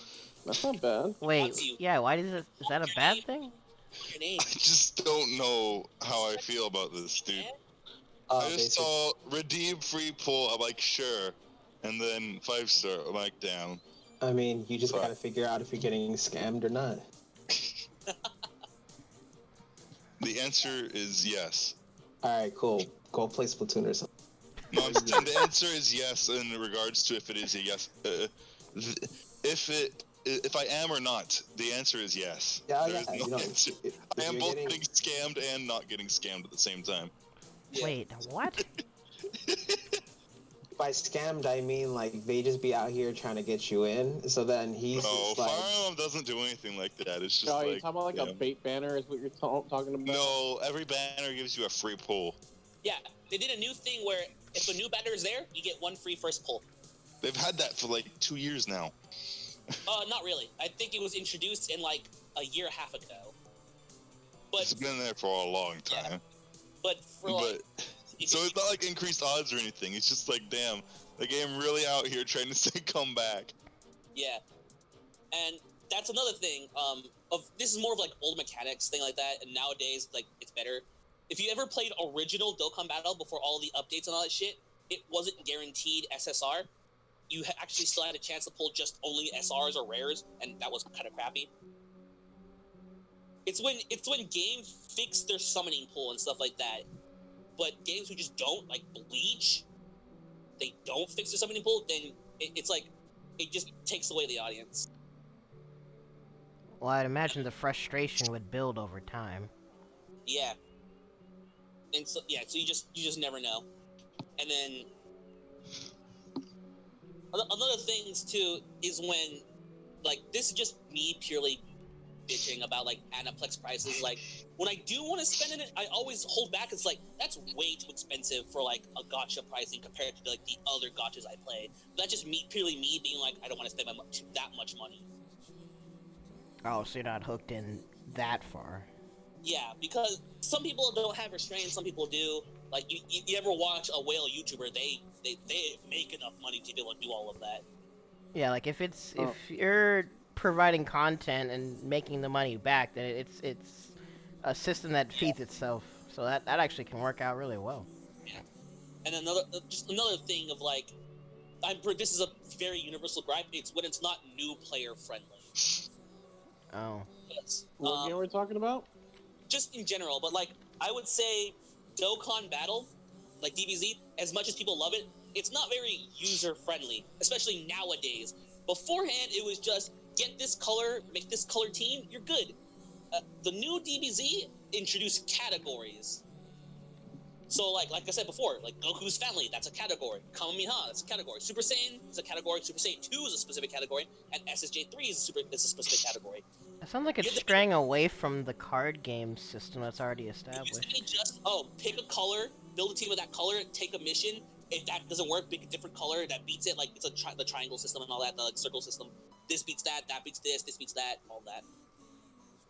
That's not bad. Wait, yeah, why is that a bad thing? Your name. I just don't know how I feel about this, dude. I just saw redeem free poll. I'm like, sure, and then 5-star. I'm like, damn. I mean, you just gotta figure out if you're getting scammed or not. The answer is yes. All right, cool. Go play Splatoon or something. No, I'm saying the answer is yes in regards to if it is a yes. If I am or not, the answer is yes. Yeah, There's no answer. I am both getting getting scammed and not getting scammed at the same time. Yeah. Wait, what? By scammed, I mean like they just be out here trying to get you in. So then he's No, just like, Fire Emblem doesn't do anything like that. It's just You're like, talking about like a bait banner is what you're talking about? no, every banner gives you a free pull. Yeah, they did a new thing where if a new banner is there, you get one free first pull. They've had that for like 2 years now. Not really. I think it was introduced in like a year and a half ago. But It's been there for a long time. Yeah. But for like, So it's not like increased odds or anything. It's just like, damn, the game really out here trying to say come back. Yeah, and that's another thing. This is more of like old mechanics thing like that, and nowadays like it's better. If you ever played original Dokkan Battle before all the updates and all that shit, it wasn't guaranteed SSR. You actually still had a chance to pull just only SRs or rares, and that was kind of crappy. It's when games fix their summoning pool and stuff like that. But games who just don't, like Bleach, they don't fix their summoning pool, then it's like, it just takes away the audience. Well, I'd imagine the frustration would build over time. Yeah. And so, yeah, so you just never know. And then, another things too is when, like, this is just me purely bitching about like Aniplex prices. Like, when I do want to spend it, I always hold back. It's like, that's way too expensive for like a gacha pricing compared to like the other gachas I play. But that's just purely me being like, I don't want to spend that much money. Oh, so you're not hooked in that far. Yeah, because some people don't have restraint, some people do. Like, you ever watch a whale YouTuber, they make enough money to be able to do all of that. Yeah, like if you're providing content and making the money back, then it's a system that feeds itself. So that actually can work out really well. Yeah. And another thing of like, this is a very universal gripe. It's when it's not new player friendly. Oh. Yes. What game are we talking about? Just in general, but like I would say, Dokkan Battle, like DBZ, as much as people love it, it's not very user friendly, especially nowadays. Beforehand, it was just get this color, make this color team, you're good. The new DBZ introduced categories. So like I said before, like Goku's family, that's a category. Kamehameha, that's a category. Super Saiyan is a category. Super Saiyan 2 is a specific category, and SSJ3 is a specific category. It sounds like it's straying away from the card game system that's already established. It used to be just, pick a color, build a team with that color, take a mission. If that doesn't work, pick a different color that beats it. Like it's the triangle system and all that, the like, circle system. This beats that beats this beats that, all that.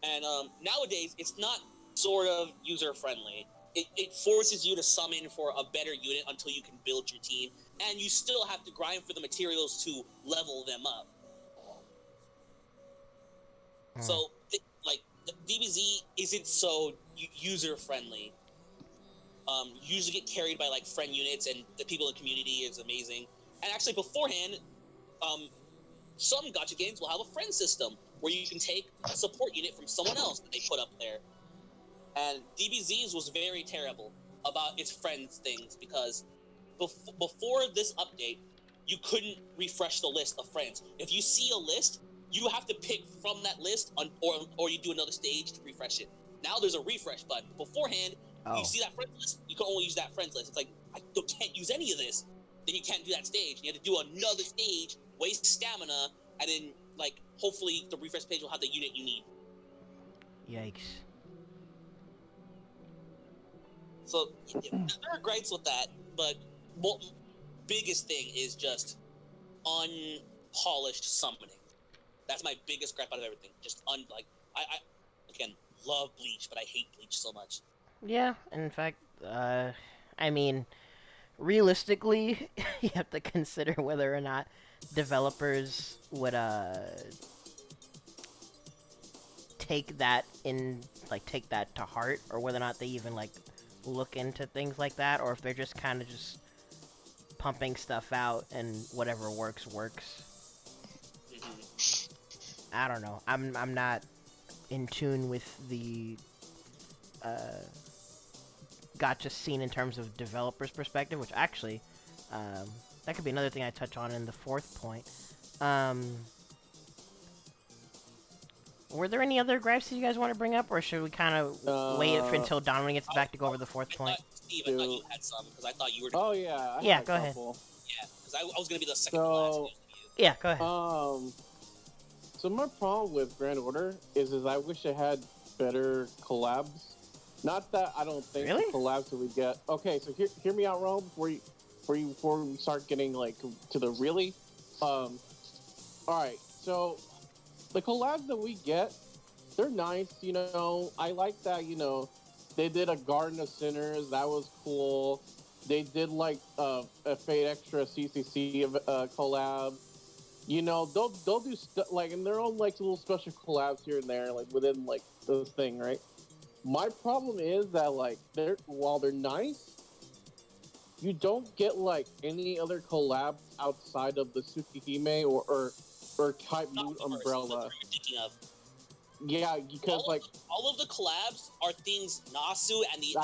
And nowadays, it's not sort of user friendly. It forces you to summon for a better unit until you can build your team, and you still have to grind for the materials to level them up. So, DBZ isn't so user-friendly. You usually get carried by, like, friend units, and the people in the community is amazing. And actually, beforehand, some gacha games will have a friend system, where you can take a support unit from someone else that they put up there. And DBZ's was very terrible about its friends things because before this update, you couldn't refresh the list of friends. If you see a list, you have to pick from that list or you do another stage to refresh it. Now there's a refresh button. Beforehand, you see that friends list, you can only use that friends list. It's like, I can't use any of this. Then you can't do that stage. You have to do another stage, waste stamina, and then, like, hopefully the refresh page will have the unit you need. Yikes. So, there are gripes with that, but biggest thing is just unpolished summoning. That's my biggest gripe out of everything. Just I again love Bleach, but I hate Bleach so much. Yeah, in fact, I mean, realistically, you have to consider whether or not developers would take that to heart, or whether or not they even like look into things like that, or if they're just kind of just pumping stuff out and whatever works. I don't know. I'm not in tune with the gacha scene in terms of developers' perspective, which actually that could be another thing I touch on in the fourth point. Were there any other gripes that you guys want to bring up, or should we kind of wait for until Donovan gets back to go over the fourth point? Steve, I thought you had some, because I thought you were... Oh, yeah. Yeah, go ahead. Yeah, because I was going to be the second to last. Yeah, go ahead. So my problem with Grand Order is I wish I had better collabs. Not that I don't think the collabs that we get... Okay, so hear me out, Rome, before we start getting, like, to the really... Alright, so... The collabs that we get, they're nice, you know. I like that, you know, they did a Garden of Sinners, that was cool. They did like a Fate Extra CCC collab. You know, they'll do like in their own like little special collabs here and there, like within like this thing, right? My problem is that like while they're nice, you don't get like any other collabs outside of the Tsukihime or Type Moon umbrella. Yeah, because all of the collabs are things Nasu and the.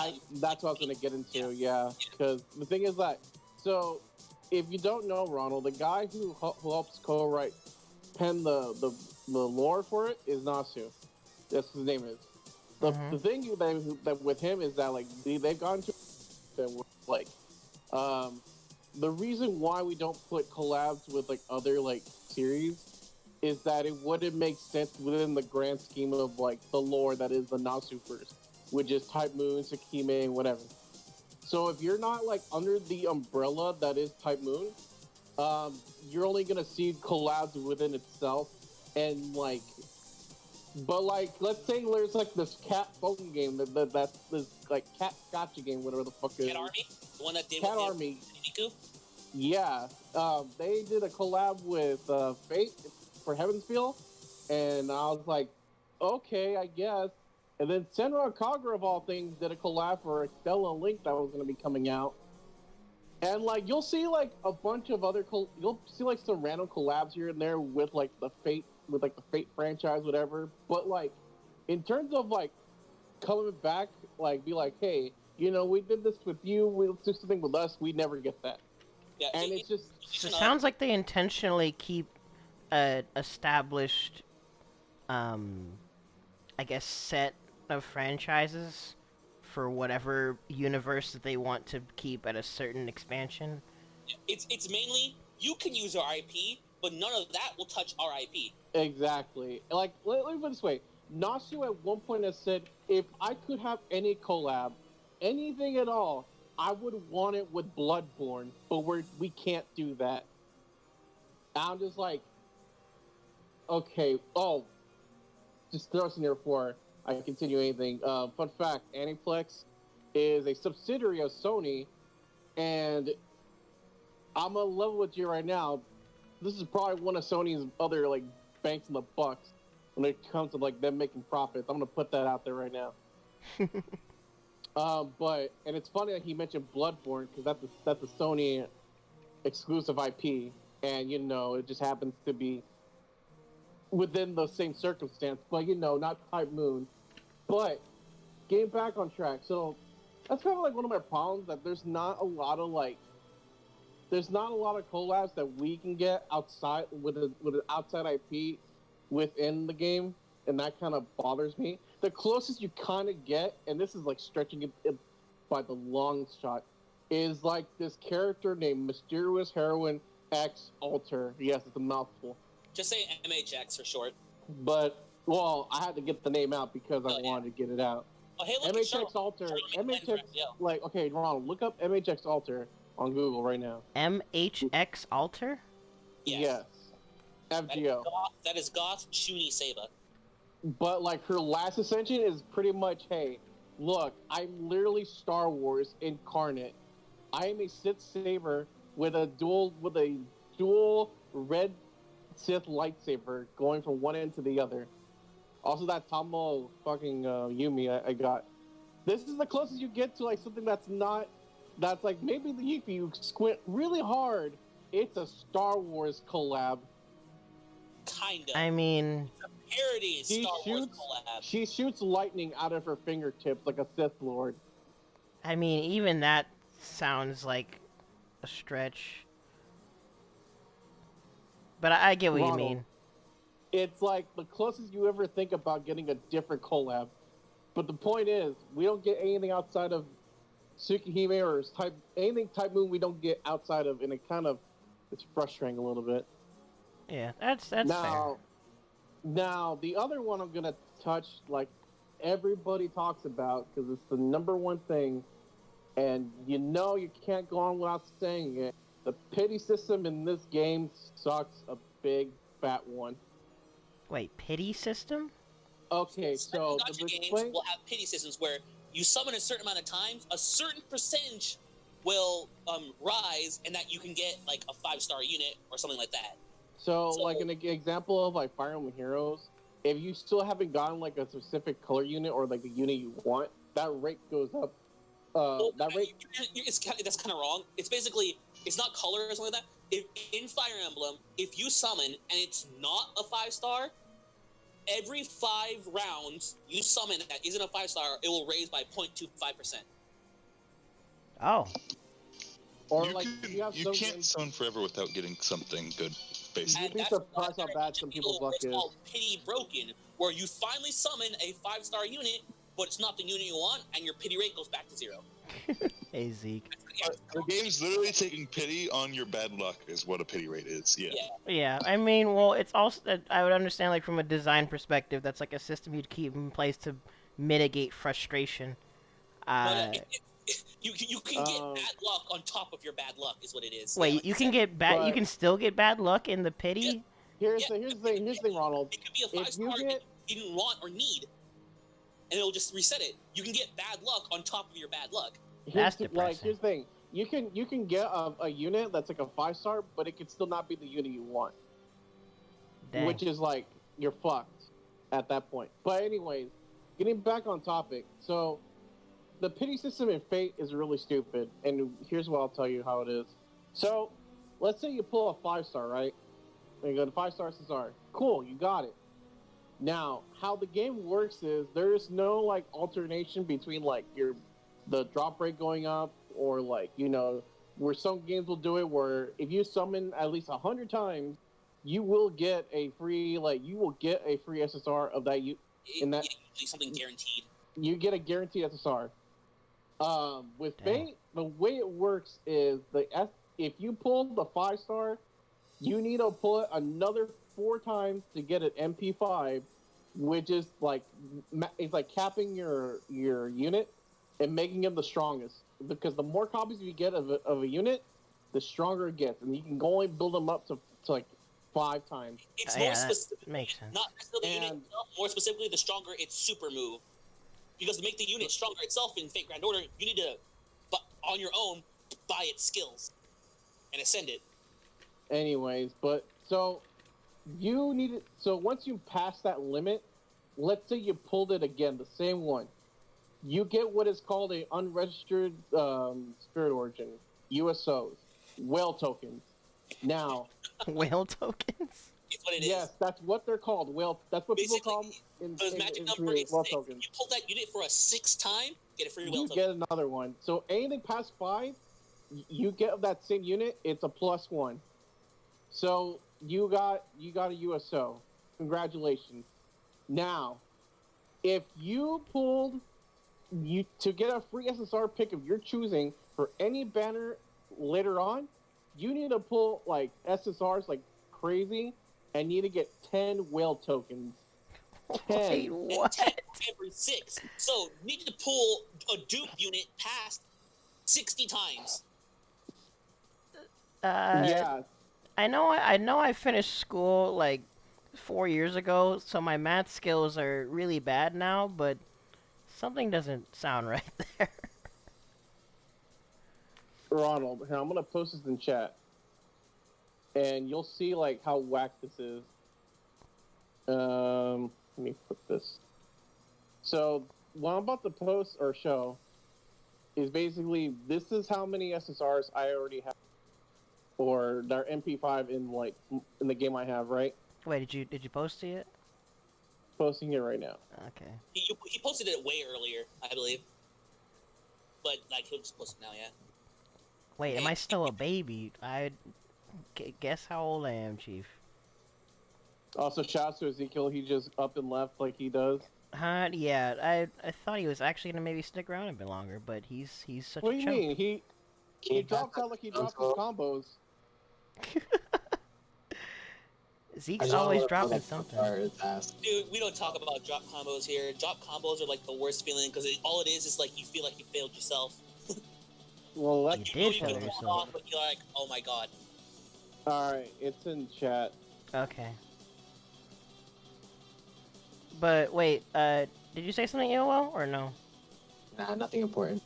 That's what I was gonna get into. Yeah, because the thing is that if you don't know Ronald, the guy who helps co-write pen the lore for it is Nasu. That's his name is. The thing that with him is that like they've gone to like the reason why we don't put collabs with like other like series is that it wouldn't make sense within the grand scheme of like the lore that is the Nasu first, which is Type Moon, Tsukihime, and whatever. So if you're not like under the umbrella that is Type Moon, you're only gonna see collabs within itself, and like, but like let's say there's like this cat phone game that's this like cat gotcha game, whatever the fuck it is. Cat Army, the one that did Cat Army. Yeah, they did a collab with Fate for Heaven's Feel, and I was like, okay, I guess. And then Senran Kagura, of all things, did a collab for Stella Link that was going to be coming out. And like, you'll see like a bunch of other, you'll see like some random collabs here and there with like the Fate franchise, whatever. But like, in terms of like coming back, like be like, hey, you know, we did this with you, we'll do something with us. We never get that. Yeah, and it's just. It sounds like they intentionally keep established, I guess, set of franchises for whatever universe that they want to keep at a certain expansion. It's mainly you can use our IP, but none of that will touch our IP. Exactly. Like, let me put it this way. Nasu at one point has said, if I could have any collab, anything at all, I would want it with Bloodborne, but we can't do that. I'm just like, okay, just throw us in here before I continue anything. Fun fact, Aniplex is a subsidiary of Sony, and I'm gonna level with you right now. This is probably one of Sony's other like banks in the bucks when it comes to like them making profits. I'm gonna put that out there right now. And it's funny that he mentioned Bloodborne because that's a Sony exclusive IP, and you know it just happens to be within the same circumstance, but you know, not Type Moon. But getting back on track. So that's kind of like one of my problems, that there's not a lot of collabs that we can get outside with an outside IP within the game, and that kind of bothers me. The closest you kind of get, and this is like stretching it by the long shot, is like this character named Mysterious Heroine X Alter. Yes, it's a mouthful. Just say MHX for short. But, well, I had to get the name out because I wanted to get it out. Oh, hey, look, MHX Alter. MHX, like, okay, Ronald, look up MHX Alter on Google right now. MHX Alter? Yes. FGO. That is Goth Shuni Seba. But, like, her last ascension is pretty much, hey, look, I'm literally Star Wars incarnate. I am a Sith Saber with a dual red Sith lightsaber going from one end to the other. Also, that Tamo fucking Yumi I got. This is the closest you get to like something that's like maybe if you squint really hard, it's a Star Wars collab. Kinda. I mean, it's a parody Star Wars collab. She shoots lightning out of her fingertips like a Sith Lord. I mean, even that sounds like a stretch. But I get what Ronald, you mean. It's like the closest you ever think about getting a different collab. But the point is, we don't get anything outside of Tsukihime or anything Type Moon we don't get outside of, and it's frustrating a little bit. Yeah, that's fair. Now, the other one I'm going to touch, like everybody talks about, because it's the number one thing, and you can't go on without saying it. The pity system in this game sucks a big fat one. Wait, pity system? Okay, so Gacha games will have pity systems where you summon a certain amount of times, a certain percentage will rise, and that you can get like a 5-star unit or something like that. So like an example of like Fire Emblem Heroes, if you still haven't gotten like a specific color unit or like the unit you want, that rate goes up. That's kind of wrong. It's basically, it's not color or something like that. In Fire Emblem, if you summon and it's not a 5-star, every 5 rounds you summon that isn't a 5-star, it will raise by 0.25%. Oh. Or you can't summon forever without getting something good, basically. You'd be surprised how bad some people's luck is. It's called Pity Broken, where you finally summon a 5-star unit, but it's not the unit you want, and your pity rate goes back to 0. Hey, Zeke. The game's literally taking pity on your bad luck is what a pity rate is. Yeah, I mean, well, it's also, I would understand, like, from a design perspective, that's like a system you'd keep in place to mitigate frustration. You can get bad luck on top of your bad luck, is what it is. Wait, you can still get bad luck in the pity? Here's the thing, Ronald. It could be a 5-star you didn't want or need, and it'll just reset it. You can get bad luck on top of your bad luck. That's depressing. Here's the thing. You can get a unit that's like a 5-star, but it could still not be the unit you want. Dang. Which is like, you're fucked at that point. But anyways, getting back on topic. So, the pity system in Fate is really stupid, and here's what I'll tell you how it is. So, let's say you pull a 5-star, right? And you go to 5-star SSR. Cool, you got it. Now, how the game works is there's no like alternation between like the drop rate going up, or like, where some games will do it where if you summon at least 100 times, you will get a free SSR of that. Usually something guaranteed. You get a guaranteed SSR. With Fate, the way it works is if you pull the 5-star, you need to pull it another 4 times to get an MP5, which is like, it's like capping your unit and making him the strongest. Because the more copies you get of a unit, the stronger it gets, and you can only build them up to like 5 times. It's more specific, makes sense. not necessarily the unit itself, more specifically the stronger its super move. Because to make the unit stronger itself in Fate Grand Order, you need to, on your own, buy its skills and ascend it. Anyways, but so once you pass that limit, let's say you pulled it again, the same one, you get what is called a unregistered spirit origin, USOs, whale tokens. Now, whale tokens? It's what it is. Yes, that's what they're called. Well, that's what people Basically, call them in Those magic number community, is well 6. tokens. You pull that unit for a 6th time, get a free well You token. get another one. So anything past 5, you get that same unit. It's a +1. So you got a USO. Congratulations. Now, if you pulled to get a free SSR pick of your choosing for any banner later on, you need to pull like SSRs like crazy, and need to get 10 whale tokens. 10. Wait, what? 10 every 6. So you need to pull a dupe unit past 60 times. Yeah. I know I finished school like 4 years ago, so my math skills are really bad now, but something doesn't sound right there. Ronald, here, I'm gonna post this in chat, and you'll see like how whack this is. Let me put this. So what I'm about to post or show is basically this is how many SSRs I already have, or they're MP5 in the game I have, right? Wait, did you post it yet? Posting it right now. Okay. He posted it way earlier, I believe. But like he'll just post it now, yeah. Wait, am I still a baby? Guess how old I am, Chief. Also, shout out to Ezekiel. He just up and left like he does. Yeah, I thought he was actually gonna maybe stick around a bit longer, but he's such What a do you chump. mean? He drops out like he drops his combos. Zeke's always dropping something. Dude, we don't talk about drop combos here. Drop combos are like the worst feeling because all it is like you feel like you failed yourself. Well, Like, let's you know did you fail can pull it yourself. off, but you're like, oh my god. Alright, it's in chat. Okay. But wait, did you say something AOL or no? Nah, nothing important.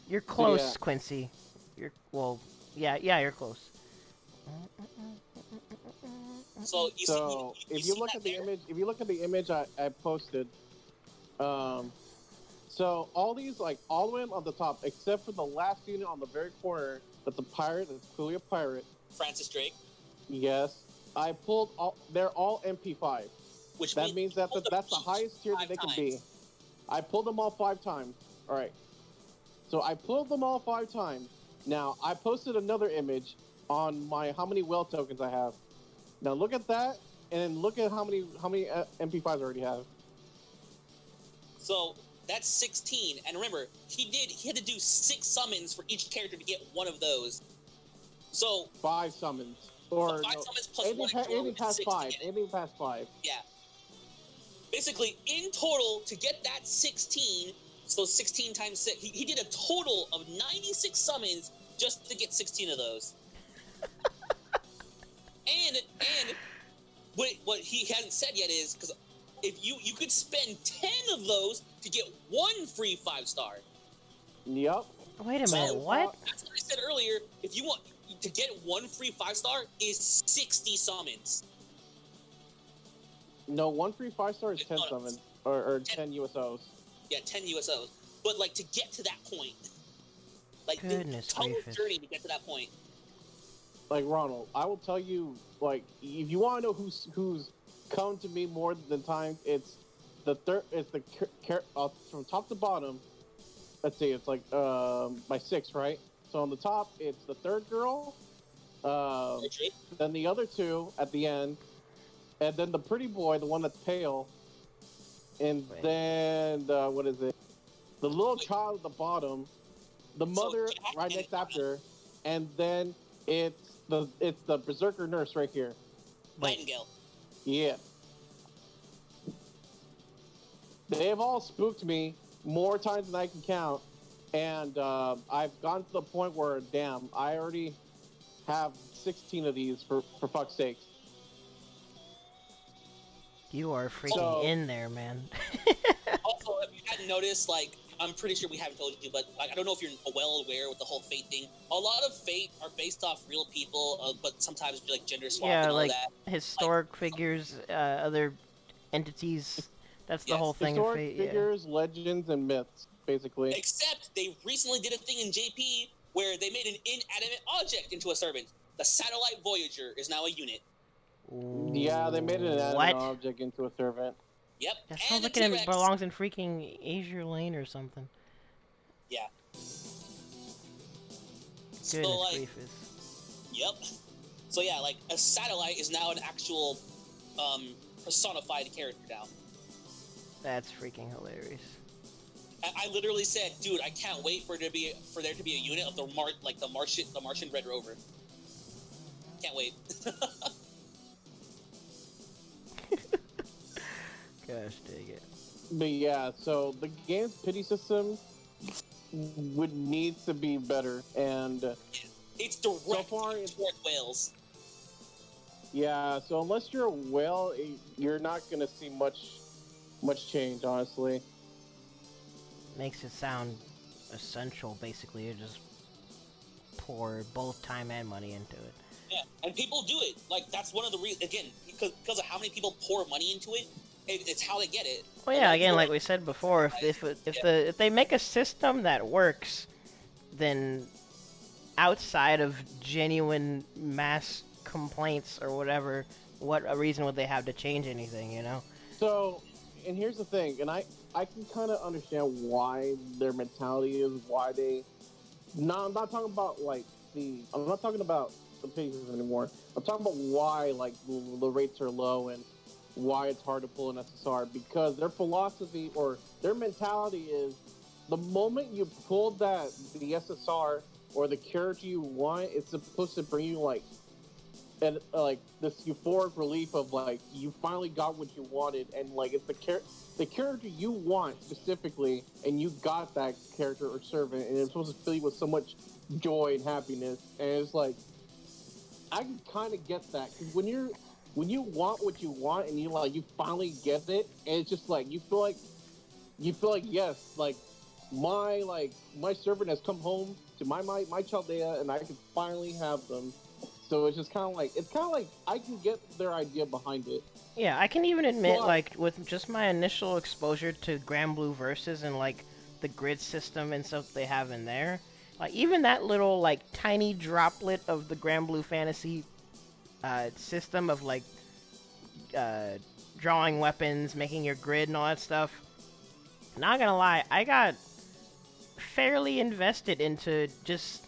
You're close, yeah. Quincy. Yeah, you're close. So you So see, if you see look that at the there? image, I posted, so all these like all the way on the top, except for the last unit on the very corner, that's a pirate. That's clearly a pirate. Francis Drake, Yes, I pulled all. They're all MP5. which That means that pulled that's the each highest tier that 5 they can times. be. I pulled them all 5 times. All right. So I pulled them all 5 times. Now I posted another image on my how many whale tokens I have. Now look at that, and then look at how many MP5s I already have. So that's 16. And remember, he had to do 6 summons for each character to get one of those. So 5 summons. Or 5 no, summons plus anything, 1 draw anything would be past 6 to 5. get it. Anything past 5. Yeah. Basically, in total, to get that 16, so 16 times 6, he did a total of 96 summons just to get 16 of those. and what he hasn't said yet is, because if you could spend 10 of those to get 1 free 5-star. Yep. Wait a minute, what? That's what I said earlier. If you want to get 1 free 5-star is 60 summons. No, 1 free 5-star is 10 No, no. summons. Or 10 USOs. Yeah, 10 USOs. But like to get to that point, like Goodness the total gracious. journey to get to that point. Like Ronald, I will tell you, like, if you want to know who's come to me more than times, it's the third. It's the from top to bottom. Let's see, it's like by 6, right? So on the top, it's the third girl, Actually, then the other 2 at the end, and then the pretty boy, the one that's pale, and Wait. then what is it? The little child at the bottom, the mother Jack right and next after, and then it's the berserker nurse right here. Nightingale. Yeah. They've all spooked me more times than I can count, and I've gone to the point where, damn, I already have 16 of these for fuck's sake. You are freaking So- in there, man. Also, if you hadn't noticed, like, I'm pretty sure we haven't told you, but like, I don't know if you're well aware with the whole Fate thing. A lot of Fate are based off real people, but sometimes like gender swap Yeah, and all like that. historic figures, other entities. That's the Yes, whole thing. Historic Fate, yeah. figures, legends, and myths, basically. Except they recently did a thing in JP where they made an inanimate object into a servant. The satellite Voyager is now a unit. Yeah, they made an added What? object into a servant. Yep. That and sounds the like it T-Rex. belongs in freaking Azure Lane or something. Yeah. Goodness So, like, gracious. yep. So yeah, like a satellite is now an actual personified character now. That's freaking hilarious. I literally said, dude, I can't wait for there to be a unit of the Martian Red Rover. Can't wait. Gosh dang it. But yeah, so the game's pity system would need to be better, and It's direct so far toward whales. yeah. So unless you're a whale, you're not gonna see much change, honestly. Makes it sound essential, basically. You just pour both time and money into it. Yeah, and people do it. Like that's one of the reasons. Again, because of how many people pour money into it, it's how they get it. Well, yeah, again, like we said before, if they make a system that works, then outside of genuine mass complaints or whatever, what a reason would they have to change anything, you know? So, and here's the thing, and I can kind of understand why their mentality is, why they. No, I'm not talking about I'm not talking about the pieces anymore. I'm talking about why the rates are low and why it's hard to pull an SSR, because their philosophy or their mentality is the moment you pull the SSR or the character you want, it's supposed to bring you this euphoric relief of you finally got what you wanted, and it's the character you want specifically, and you got that character or servant, and it's supposed to fill you with so much joy and happiness. And it's I can kind of get that, because when you want what you want and you finally get it, and it's just you feel like yes, my servant has come home to my Chaldea, and I can finally have them. So it's just kind of I can get their idea behind it. Yeah, I can even admit, with just my initial exposure to Grand Blue Versus and the grid system and stuff they have in there, even that little tiny droplet of the Grand Blue Fantasy system of drawing weapons, making your grid and all that stuff. Not gonna lie, I got fairly invested into just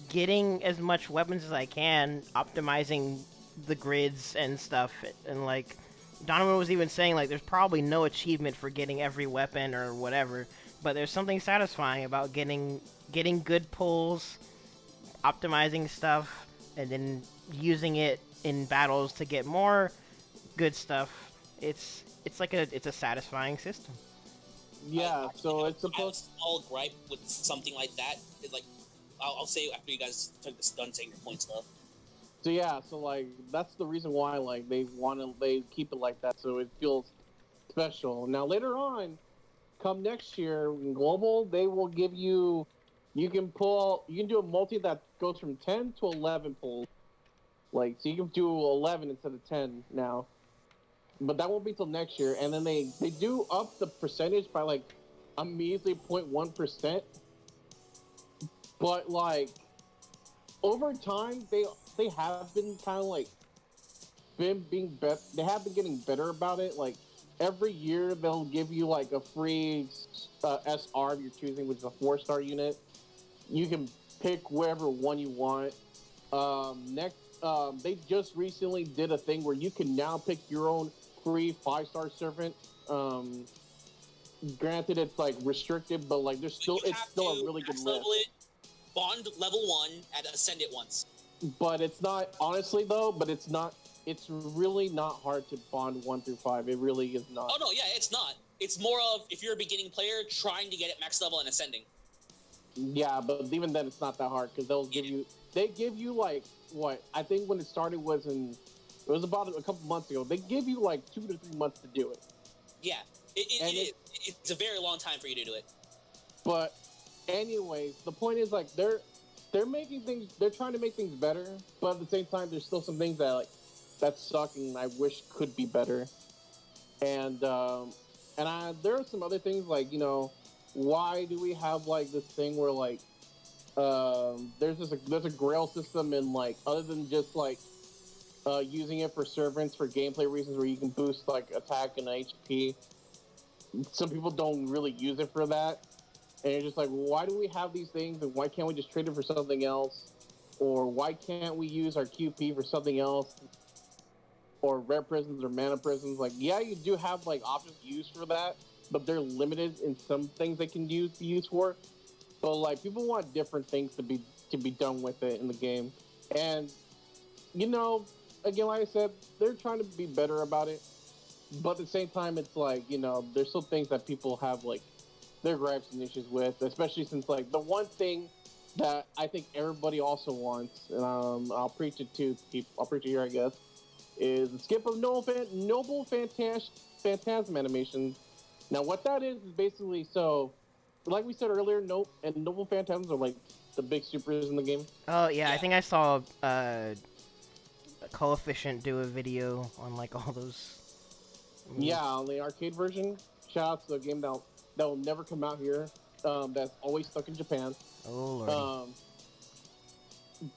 getting as much weapons as I can, optimizing the grids and stuff, and Donovan was even saying there's probably no achievement for getting every weapon or whatever, but there's something satisfying about getting good pulls, optimizing stuff, and then using it in battles to get more good stuff. It's a satisfying system. Yeah, so it's supposed. I have a small gripe with something like that. I'll say after you guys done saying your points, though. So yeah, that's the reason why they keep it like that, so it feels special. Now later on, come next year in global, they will give you can do a multi that goes from 10 to 11 pulls. So you can do 11 instead of 10 now. But that won't be till next year, and then they do up the percentage by a measly 0.1%. But over time, they have been kind of they have been getting better about it. Every year they'll give you a free SR of your choosing, which is a 4-star unit. You can pick whatever one you want. They just recently did a thing where you can now pick your own free 5-star servant. Granted, it's restricted, but it's still a really good list. Bond level 1 and ascend it once. But it's not, honestly though, it's really not hard to bond 1 through 5. It really is not. Oh no, yeah, it's not. It's more of, if you're a beginning player, trying to get it max level and ascending. Yeah, but even then it's not that hard, because they give you what, I think when it started it was about a couple months ago, they give you 2 to 3 months to do it. Yeah, it's a very long time for you to do it. But anyways, the point is they're making things, they're trying to make things better, but at the same time there's still some things that suck and I wish could be better. And there are some other things why do we have this thing where there's a grail system in like other than just like using it for servants for gameplay reasons where you can boost like attack and HP. Some people don't really use it for that, and you're just like, why do we have these things, and why can't we just trade it for something else, or why can't we use our QP for something else, or rare prisons or mana prisons? Like, yeah, you do have like options used for that, but they're limited in some things they can use for. But like, people want different things to be done with it in the game, and you know, again, like I said, they're trying to be better about it. But at the same time, it's like, you know, there's still things that people have like their gripes and issues with, especially since like the one thing that I think everybody also wants, and I'll preach it to people, I'll preach it here, I guess, is the skip of noble phantasm animations. Now, what that is basically, so like we said earlier, noble phantasms are like the big supers in the game. Oh yeah, I think I saw Coefficient do a video on like all those. Yeah, on the arcade version. Shout out to a game that will never come out here. That's always stuck in Japan. Oh lord.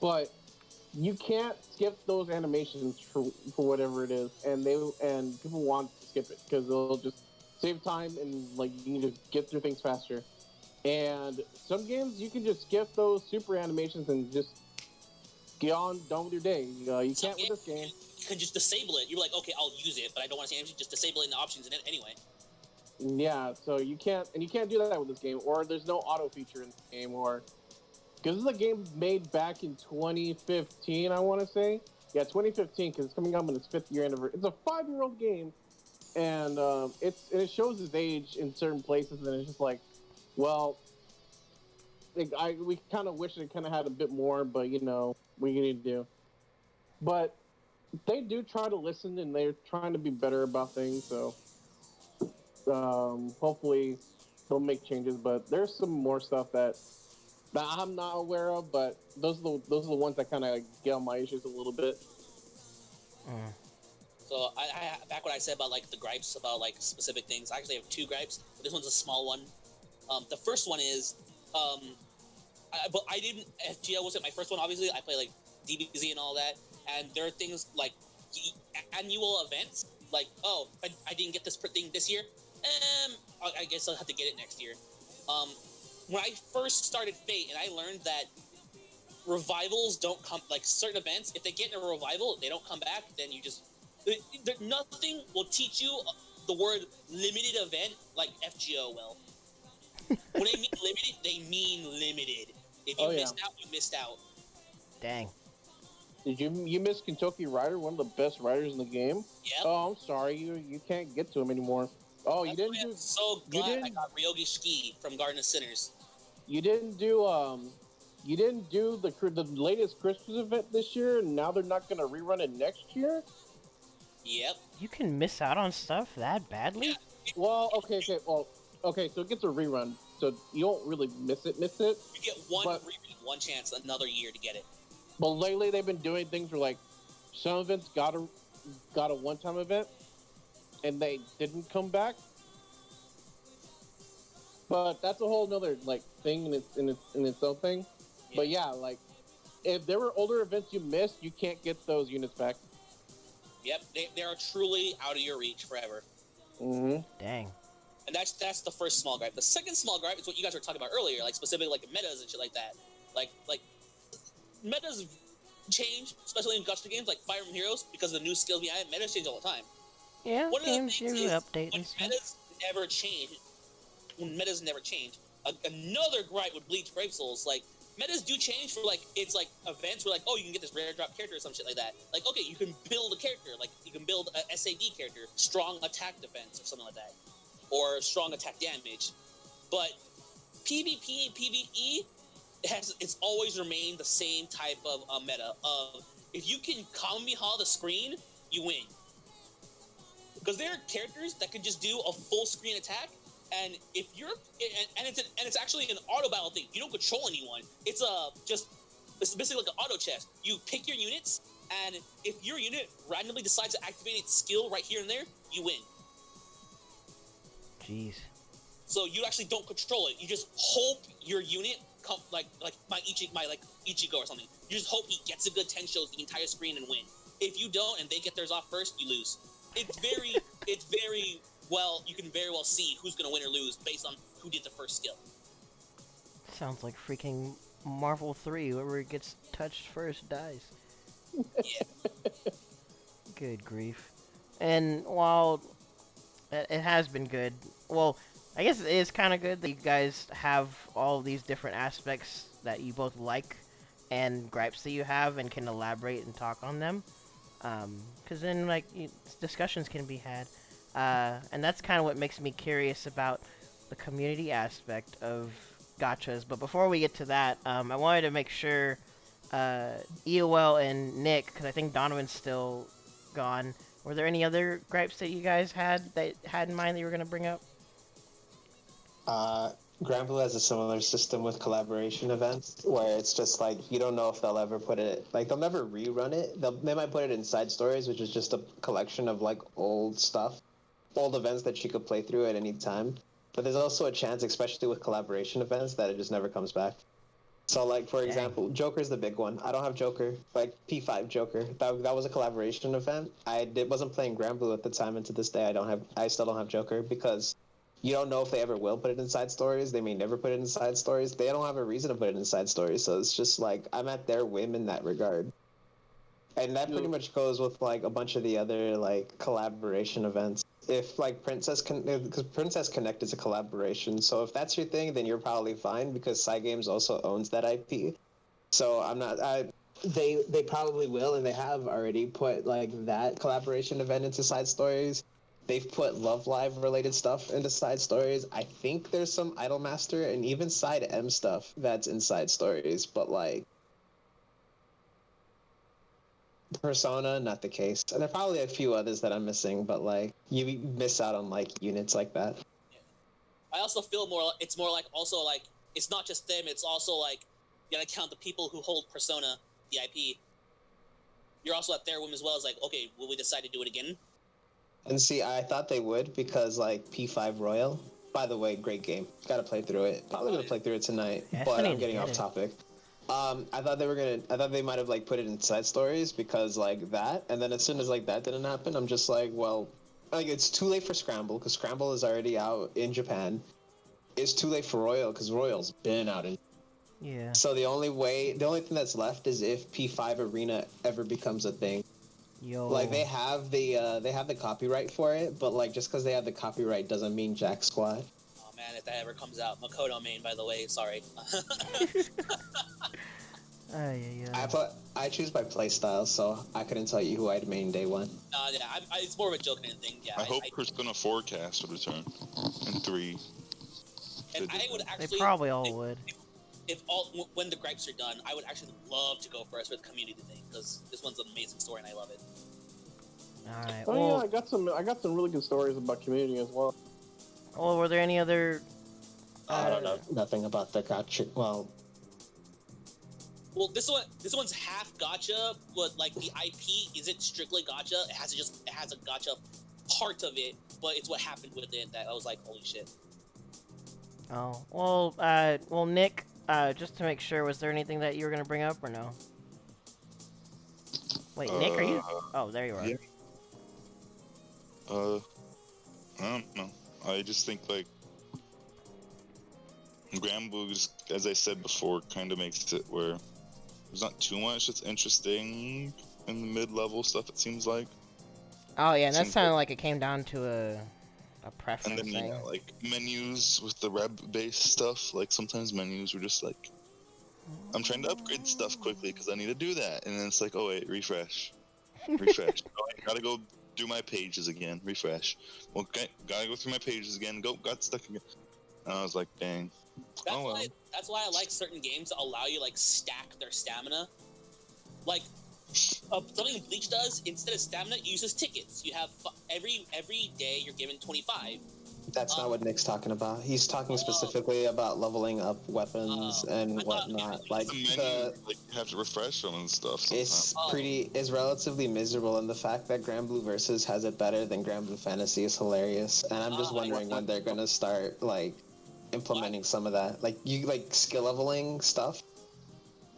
But you can't skip those animations for whatever it is, and people want to skip it because they'll just save time and like you can just get through things faster. And some games you can just skip those super animations and just get on done with your day. You can't with this game. You can just disable it. You're like, okay, I'll use it, but I don't want to see anything. Just disable it in the options anyway. Yeah, so you can't do that with this game, or there's no auto feature in this game, or because this is a game made back in 2015, I want to say. Yeah, 2015, because it's coming up in its 5th year anniversary. It's a 5-year-old game, and it shows its age in certain places, and it's just like, well, we kind of wish it kind of had a bit more, but you know, we need to do. But they do try to listen, and they're trying to be better about things. So hopefully they'll make changes. But there's some more stuff that I'm not aware of. But those are the ones that kind of get on my issues a little bit. So I back what I said about like the gripes about like specific things. I actually have 2 gripes, but this one's a small one. The first one is, but I didn't. FGL wasn't my first one. Obviously, I play like DBZ and all that, and there are things like annual events. Like, oh, I didn't get this thing this year. I guess I'll have to get it next year. When I first started Fate, and I learned that revivals don't come, like certain events, if they get in a revival, they don't come back. Then you just nothing will teach you the word limited event like FGO will. When they mean limited, they mean limited. If you missed out, you missed out. Dang. Did you miss Kentucky Rider, one of the best riders in the game? Yep. Oh, I'm sorry, you can't get to him anymore. Oh, you didn't do. I'm so glad I got Ryogi Ski from Garden of Sinners. You didn't do the latest Christmas event this year, and now they're not gonna rerun it next year. Yep. You can miss out on stuff that badly? Yeah. Well, okay, so it gets a rerun, so you don't really miss it. You get one chance another year to get it. But lately they've been doing things where like some events got a one-time event, and they didn't come back. But that's a whole nother like thing in its own thing. Yeah. But yeah, like if there were older events you missed, you can't get those units back. Yep, they are truly out of your reach forever. Mm-hmm. Dang. And that's the first small gripe. The second small gripe is what you guys were talking about earlier, like specifically like metas and shit like that. Like metas change, especially in gacha games like Fire Emblem Heroes, because of the new skills behind it. Metas change all the time. Yeah, One games usually update and stuff. When metas never change, another gripe with Bleach Brave Souls, like metas do change for like it's like events where like, oh, you can get this rare drop character or some shit like that. Like, okay, you can build a character, like you can build a SAD character, strong attack defense or something like that, or strong attack damage. But PvP and PvE it's always remained the same type of meta of if you can Kamehameha the screen, you win. Because there are characters that can just do a full screen attack, and if you're and it's actually an auto battle thing. You don't control anyone. It's basically like an auto chess. You pick your units, and if your unit randomly decides to activate its skill right here and there, you win. Jeez. So you actually don't control it. You just hope your unit my Ichigo or something. You just hope he gets a good 10 shows the entire screen and win. If you don't and they get theirs off first, you lose. It's very well, you can very well see who's gonna win or lose based on who did the first skill. Sounds like freaking Marvel 3. Whoever gets touched first dies. Yeah. Good grief. And while it has been good, well, I guess it is kind of good that you guys have all these different aspects that you both like and gripes that you have and can elaborate and talk on them. Because then, like, discussions can be had. And that's kind of what makes me curious about the community aspect of gachas. But before we get to that, I wanted to make sure EOL and Nick, because I think Donovan's still gone. Were there any other gripes that you guys had in mind that you were going to bring up? Granblue has a similar system with collaboration events where it's just like you don't know if they'll ever put it, like they'll never rerun it. They might put it in side stories, which is just a collection of like old stuff, old events that you could play through at any time. But there's also a chance, especially with collaboration events, that it just never comes back. So like for example, Joker's the big one. I don't have Joker, like P5 Joker. That was a collaboration event. Wasn't playing Granblue at the time, and to this day I still don't have Joker because you don't know if they ever will put it in side stories. They may never put it in side stories. They don't have a reason to put it in side stories. So it's just like I'm at their whim in that regard. And that pretty much goes with like a bunch of the other like collaboration events. If like because Princess Connect is a collaboration. So if that's your thing, then you're probably fine because Cygames also owns that IP. So they probably will, and they have already put like that collaboration event into side stories. They've put Love Live related stuff into side stories. I think there's some Idolmaster and even Side M stuff that's in side stories, but like Persona, not the case. And there are probably a few others that I'm missing, but like you miss out on like units like that. I also feel it's more like also like it's not just them, it's also like you gotta count the people who hold Persona, the IP. You're also at their whim as well as like, okay, will we decide to do it again? And see, I thought they would because like P5 Royal. By the way, great game. Got to play through it. Probably gonna play through it tonight, but I'm getting off topic. I thought they might have like put it in side stories because like that, and then as soon as like that didn't happen, I'm just like, well, like it's too late for Scramble because Scramble is already out in Japan. It's too late for Royal because Royal's been out in. Yeah. So the only thing that's left is if P5 Arena ever becomes a thing. Yo. Like they have the copyright for it, but like just because they have the copyright doesn't mean jack squat. Oh man, if that ever comes out, Makoto main, by the way, sorry. I choose by playstyle, so I couldn't tell you who I'd main day one. Yeah, it's more of a joke than anything. Yeah, I hope Persona 4 cast would return in 3. And I would actually. They probably all would. When the gripes are done, I would actually love to go first with the community thing because this one's an amazing story and I love it. All right. Oh yeah, I got some really good stories about community as well. Well, were there any other? I don't know nothing about the gacha. Well, this one's half gacha, but like the IP isn't strictly gacha. It has a gacha part of it, but it's what happened with it that I was like, holy shit. Oh well, Nick. Just to make sure, was there anything that you were gonna bring up or no? Wait, Nick, are you? Oh, there you are. Yeah. I don't know. I just think like Granblue, as I said before, kind of makes it where there's not too much that's interesting in the mid-level stuff. It seems like. Oh yeah, and that sounded like it came down to a preference and then thing. like menus with the web-based stuff. Like sometimes menus were just like, I'm trying to upgrade stuff quickly because I need to do that, and then it's like, oh wait, refresh. Oh, I gotta go do my pages again. Refresh. Well, gotta go through my pages again. Got stuck again. And I was like, dang. That's why I like certain games that allow you like stack their stamina. Like something Bleach does, instead of stamina, it uses tickets. You have every day you're given 25. That's not what Nick's talking about. He's talking specifically about leveling up weapons and whatnot. Like you have to refresh them and stuff. Sometimes. It's relatively miserable, and the fact that Granblue Versus has it better than Granblue Fantasy is hilarious. And I'm just wondering when they're gonna start like implementing some of that. Like you like skill leveling stuff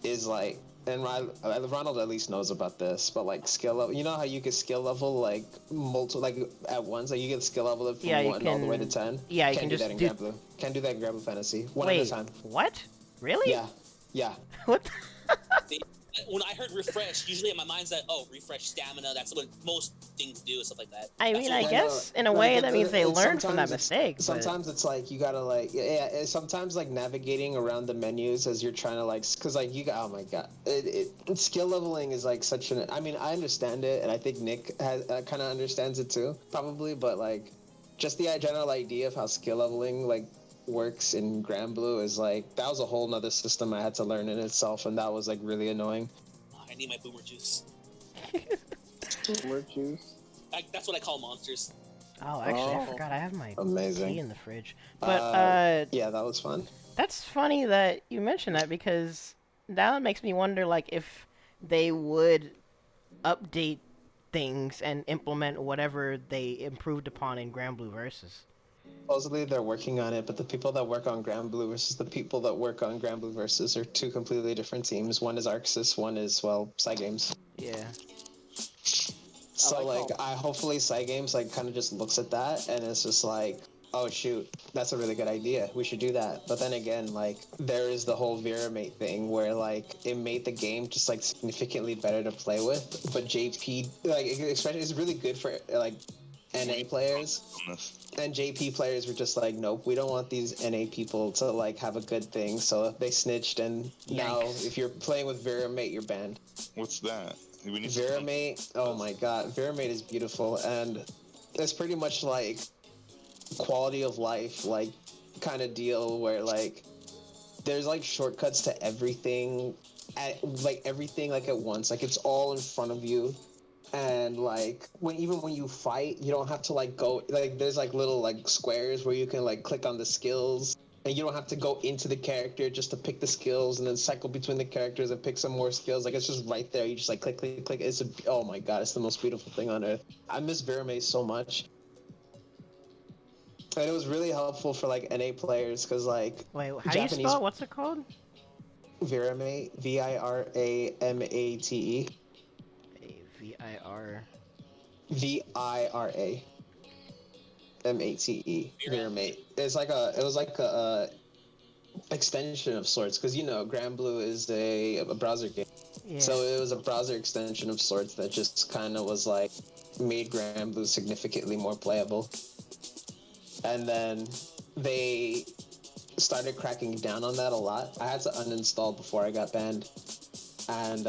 is like, and Ronald at least knows about this, but like skill level, you know how you can skill level like multiple like at once, like you can skill level it from 1 all the way to 10. Yeah, you Can't can do that just in Granblue. Can't do that in Granblue Fantasy. One Wait, at a time. what? Really? Yeah. What? When I heard refresh, usually in my mind's that, oh, refresh stamina. That's what most things do and stuff like that. I That's mean, what- I guess in a way that means they learned from that mistake. But... Sometimes it's like you gotta like sometimes like navigating around the menus as you're trying to like because like you got oh my god skill leveling is like such an I mean I understand it and I think Nick has kind of understands it too probably but like just the general idea of how skill leveling like works in Granblue is like that was a whole nother system I had to learn in itself and that was like really annoying. I need my boomer juice. Boomer juice. That's what I call monsters. Oh, actually, I forgot I have my Amazing. tea in the fridge. But yeah, that was fun. That's funny that you mentioned that because now it makes me wonder, like, if they would update things and implement whatever they improved upon in Granblue Versus. Supposedly they're working on it, but the people that work on Granblue versus the people that work on Granblue Versus are two completely different teams. One is Arxis, one is, well, Cygames. Yeah. So, I hopefully Cygames, like, kind of just looks at that, and it's just like, oh, shoot, that's a really good idea. We should do that. But then again, like, there is the whole Veramate thing where, like, it made the game just, like, significantly better to play with. But JP, like, especially, it's really good for, like, NA players. And JP players were just like, nope, we don't want these NA people to like have a good thing, so they snitched, and now if you're playing with Veramate, you're banned. What's that? Veramate, oh my god, Veramate is beautiful, and it's pretty much like quality of life, like kind of deal where like there's like shortcuts to everything, everything like at once, like it's all in front of you. And like even when you fight, you don't have to like go like there's like little like squares where you can like click on the skills, and you don't have to go into the character just to pick the skills and then cycle between the characters and pick some more skills. Like it's just right there. You just like click. Oh my god, it's the most beautiful thing on earth. I miss Veramate so much, and it was really helpful for like NA players because like wait, how do you spell it? What's it called? Veramate, Viramate. Vira Mate. Veramate. It was like a extension of sorts because Granblue is a browser game. Yeah. So it was a browser extension of sorts that just kind of was like made Granblue significantly more playable. And then they started cracking down on that a lot. I had to uninstall before I got banned. And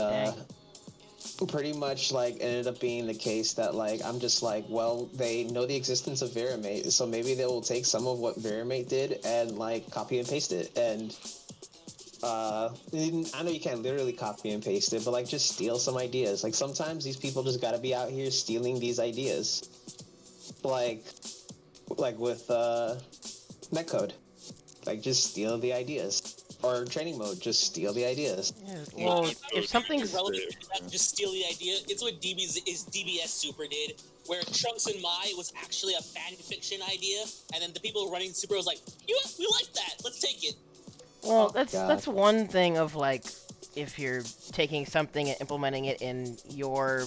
pretty much like ended up being the case that like I'm just like, well, they know the existence of Veramate, so maybe they will take some of what Veramate did and like copy and paste it. And I know you can't literally copy and paste it, but like just steal some ideas. Like sometimes these people just gotta be out here stealing these ideas, like with netcode, like just steal the ideas. Or training mode, just steal the ideas. Yeah, well, if something's relevant, just steal the idea. It's what DBS Super did, where Trunks and Mai was actually a fan fiction idea, and then the people running Super was like, we like that, let's take it. Well, that's one thing of like, if you're taking something and implementing it in your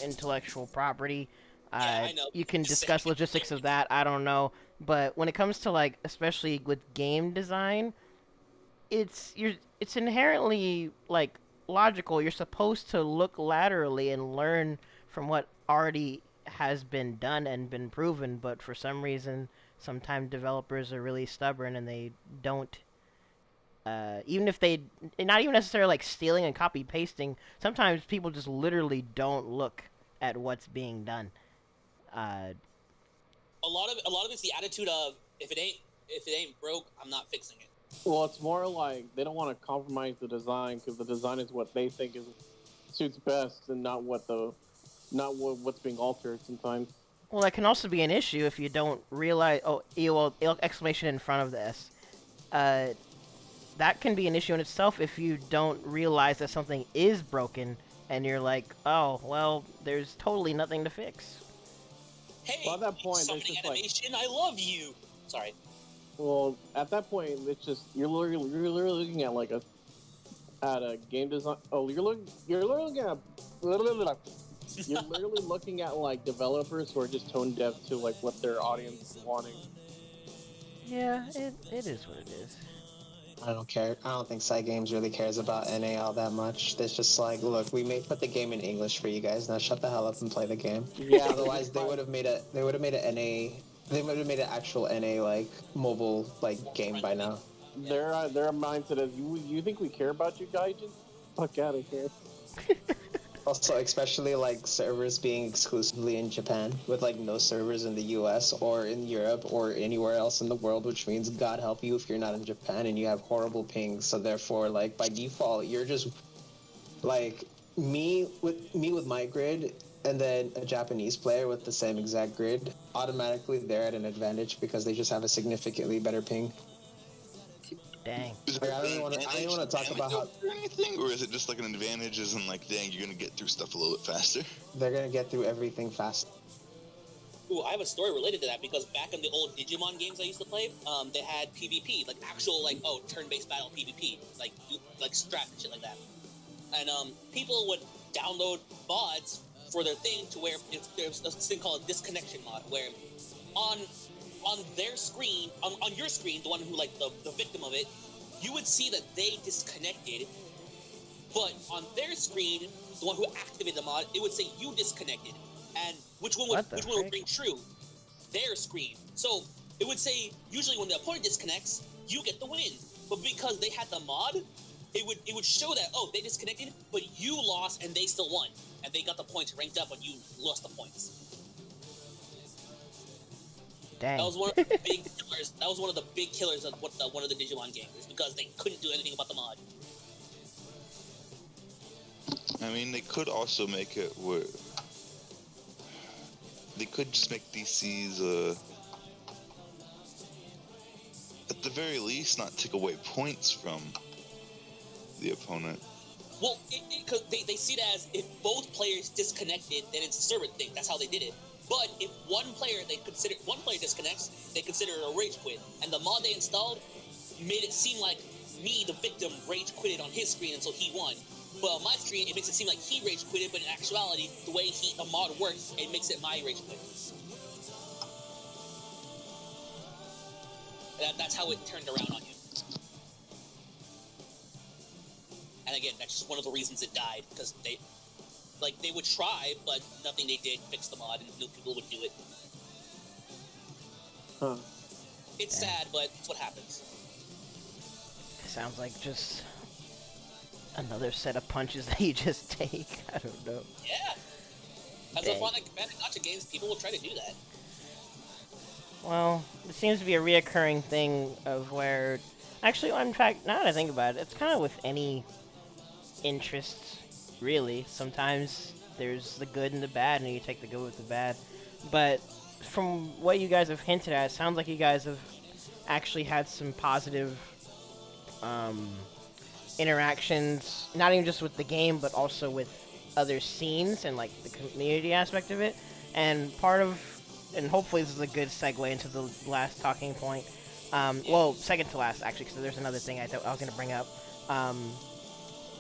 intellectual property, I know. You can discuss logistics of that. I don't know, but when it comes to like, especially with game design. It's inherently like logical. You're supposed to look laterally and learn from what already has been done and been proven, but for some reason sometimes developers are really stubborn and they don't even if they not even necessarily like stealing and copy pasting, sometimes people just literally don't look at what's being done. A lot of it's the attitude of if it ain't broke, I'm not fixing it. Well, it's more like they don't want to compromise the design because the design is what they think suits best, and not what's being altered sometimes. Well, that can also be an issue if you don't realize. Oh, exclamation in front of the S. That can be an issue in itself if you don't realize that something is broken, and you're like, oh, well, there's totally nothing to fix. Hey, well, at that point, summoning animation, I love you. Sorry. Well, at that point, it's just you're literally looking at like a game design. Oh, you're literally looking at you're literally looking at like developers who are just tone deaf to like what their audience is wanting. Yeah, it is what it is. I don't care. I don't think Side Games really cares about NA all that much. It's just like, look, we may put the game in English for you guys. Now shut the hell up and play the game. Yeah, Otherwise, they would have made an NA. They would have made an actual NA like mobile like game by now. their mindset is you think we care about you guys? Just fuck out of here. Also, especially like servers being exclusively in Japan, with like no servers in the US or in Europe or anywhere else in the world, which means God help you if you're not in Japan and you have horrible pings. So therefore, like by default, you're just like me with my grid, and then a Japanese player with the same exact grid. Automatically, they're at an advantage because they just have a significantly better ping. Dang. Like, I don't even want to talk about how anything, or is it just like an advantage? Isn't like, dang, you're gonna get through stuff a little bit faster. they're gonna get through everything fast. Ooh, I have a story related to that because back in the old Digimon games I used to play, they had PvP, like actual turn-based battle PvP, like strat and shit like that. And people would download mods for their thing to where there's this thing called a disconnection mod, where on their screen, on your screen, the one who the victim of it, you would see that they disconnected, but on their screen, the one who activated the mod, it would say you disconnected. And which one would ring true? Their screen. So it would say usually when the opponent disconnects, you get the win. But because they had the mod, it would show that they disconnected, but you lost and they still won, and they got the points ranked up, but you lost the points. Dang. That was one of the big killers. That was one of the big killers of one of the Digimon games, is because they couldn't do anything about the mod. I mean, they could also make it where they could just make DCs, at the very least, not take away points from the opponent. Well, because they see it as if both players disconnected, then it's a server thing. That's how they did it. But if one player disconnects, they consider it a rage quit. And the mod they installed made it seem like me, the victim, rage quitted on his screen, and so he won. But on my screen, it makes it seem like he rage quitted, but in actuality, the way the mod works, it makes it my rage quit. That's how it turned around on you. And again, that's just one of the reasons it died, because they would try, but nothing they did fixed the mod, and new people would do it. Huh. It's sad, but it's what happens. Sounds like just another set of punches that you just take. I don't know. Yeah. As a fan of gacha games, people will try to do that. Well, it seems to be a reoccurring thing of where... Actually, in fact, now that I think about it, it's kind of with any interests, really. Sometimes there's the good and the bad, and you take the good with the bad. But from what you guys have hinted at, it sounds like you guys have actually had some positive interactions, not even just with the game, but also with other scenes and like the community aspect of it. And part of, and hopefully this is a good segue into the last talking point. Well, second to last actually, because there's another thing I was going to bring up.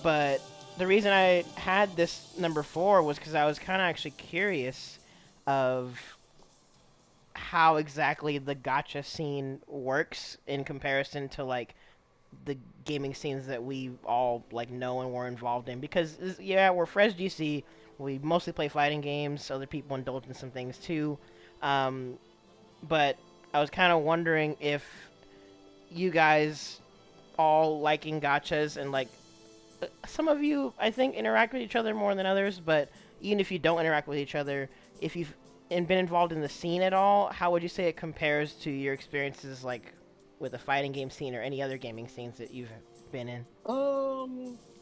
But the reason I had this number 4 was because I was kind of actually curious of how exactly the gacha scene works in comparison to like the gaming scenes that we all like know and were involved in. Because yeah, we're FresGC, we mostly play fighting games. Other people indulge in some things too. But I was kind of wondering if you guys all liking gachas, and like some of you I think interact with each other more than others, but even if you don't interact with each other, if you've been involved in the scene at all, how would you say it compares to your experiences like with a fighting game scene or any other gaming scenes that you've been in?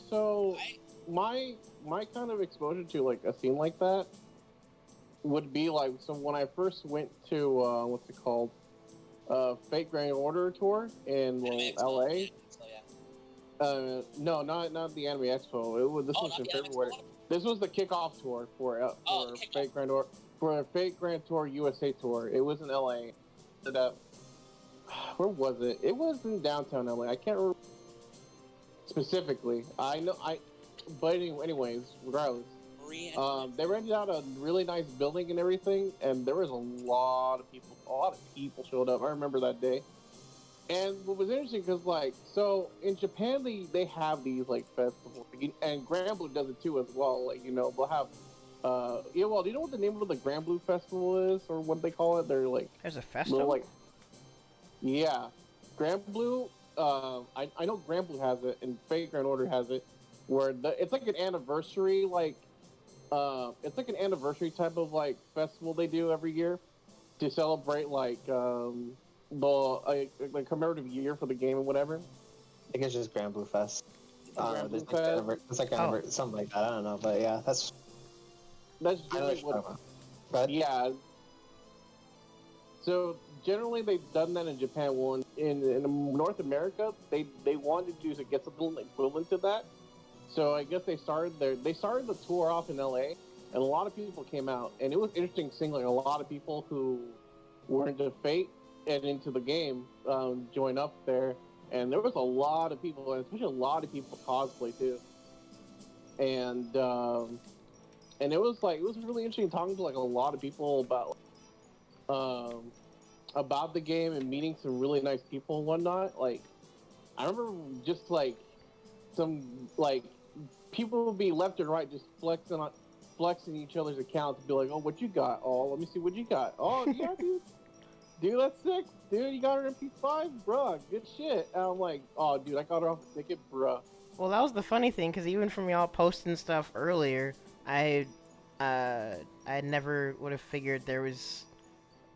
So my kind of exposure to like a scene like that would be like, so when I first went to what's it called, Fate Grand Order tour in LA. No, not the Anime Expo. This was in February. This was the kickoff tour for Fate Grand Tour USA tour. It was in LA. where was it? It was in downtown LA. I can't remember specifically. I know but anyways, regardless, they rented out a really nice building and everything, and there was a lot of people. A lot of people showed up. I remember that day. And what was interesting, because so in Japan they have these festivals, and Grand Blue does it too as well. They'll have yeah. Well, do you know what the name of the Grand Blue Festival is, or what they call it? They're there's a festival. Yeah, Grand Blue. I know Grand Blue has it, and Fate Grand Order has it, where it's like an anniversary, it's like an anniversary type of festival they do every year to celebrate the commemorative year for the game and whatever. I think it's just Grand Blue Fest. Grand Blue Fest. It's like something like that. I don't know, but yeah, that's generally what. Yeah. So generally, they've done that in Japan. One in North America, they wanted to get something equivalent to that. So I guess they started the tour off in LA, and a lot of people came out, and it was interesting seeing a lot of people who were into Fate and into the game join up there, and there was a lot of people, and especially a lot of people cosplay too, and it was really interesting talking to a lot of people about the game and meeting some really nice people and whatnot. I remember just some people would be left and right just flexing each other's accounts, be like, oh, what you got? Oh, let me see what you got. Oh, yeah, dude. Dude, that's sick. Dude, you got her MP5? Bruh, good shit. And I'm like, oh, dude, I got her off the ticket, bruh. Well, that was the funny thing, because even from y'all posting stuff earlier, I never would have figured there was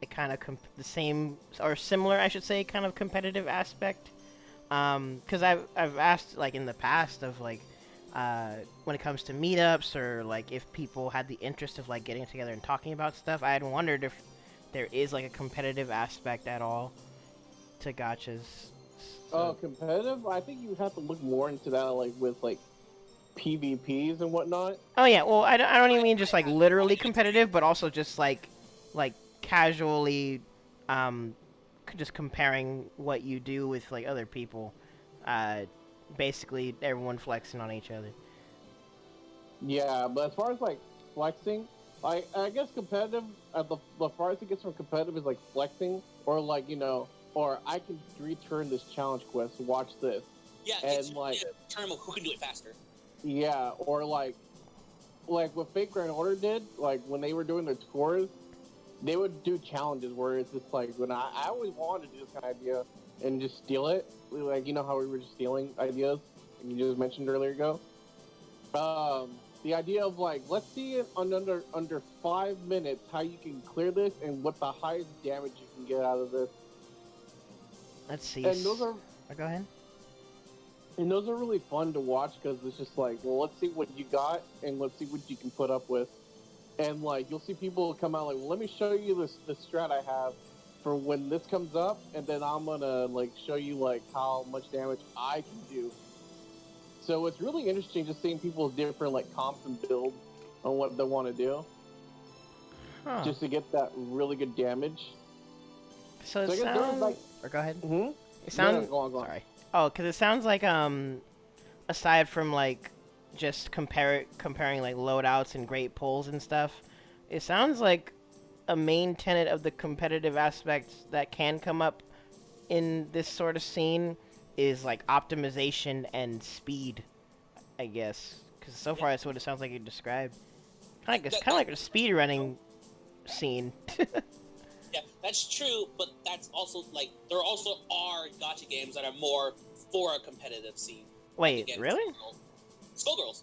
a kind of the same, or similar, I should say, kind of competitive aspect. Because I've asked, in the past of, when it comes to meetups, or, if people had the interest of, getting together and talking about stuff, I had wondered if there is a competitive aspect at all to gachas. So. Competitive? I think you have to look more into that, with PvPs and whatnot. Oh yeah, well I don't even mean just literally competitive, but also just casually, just comparing what you do with other people. Basically everyone flexing on each other. Yeah, but as far as flexing. I guess competitive, the farthest it gets from competitive is flexing, or or I can return this challenge quest, watch this. Yeah, and it's a term of who can do it faster. Yeah, or what Fake Grand Order did, when they were doing their tours, they would do challenges where it's just when I always wanted to do this kind of idea and just steal it, how we were just stealing ideas, you just mentioned earlier ago. The idea of let's see it under 5 minutes how you can clear this and what the highest damage you can get out of this. Let's see. And those are. Oh, go ahead. And those are really fun to watch because it's just well, let's see what you got and let's see what you can put up with. And you'll see people come out well, let me show you this strat I have for when this comes up, and then I'm gonna show you how much damage I can do. So it's really interesting just seeing people's different comps and builds on what they want to do, just to get that really good damage. So it sounds or go ahead. Mm-hmm. It sounds. Go on. Sorry. Oh, because it sounds aside from just comparing loadouts and great pulls and stuff, it sounds like a main tenet of the competitive aspects that can come up in this sort of scene is optimization and speed, I guess. Because so far that's what it sounds like you described. Kind of like a speed running scene. Yeah, that's true, but that's also there also are gacha games that are more for a competitive scene. Wait, really? Skullgirls.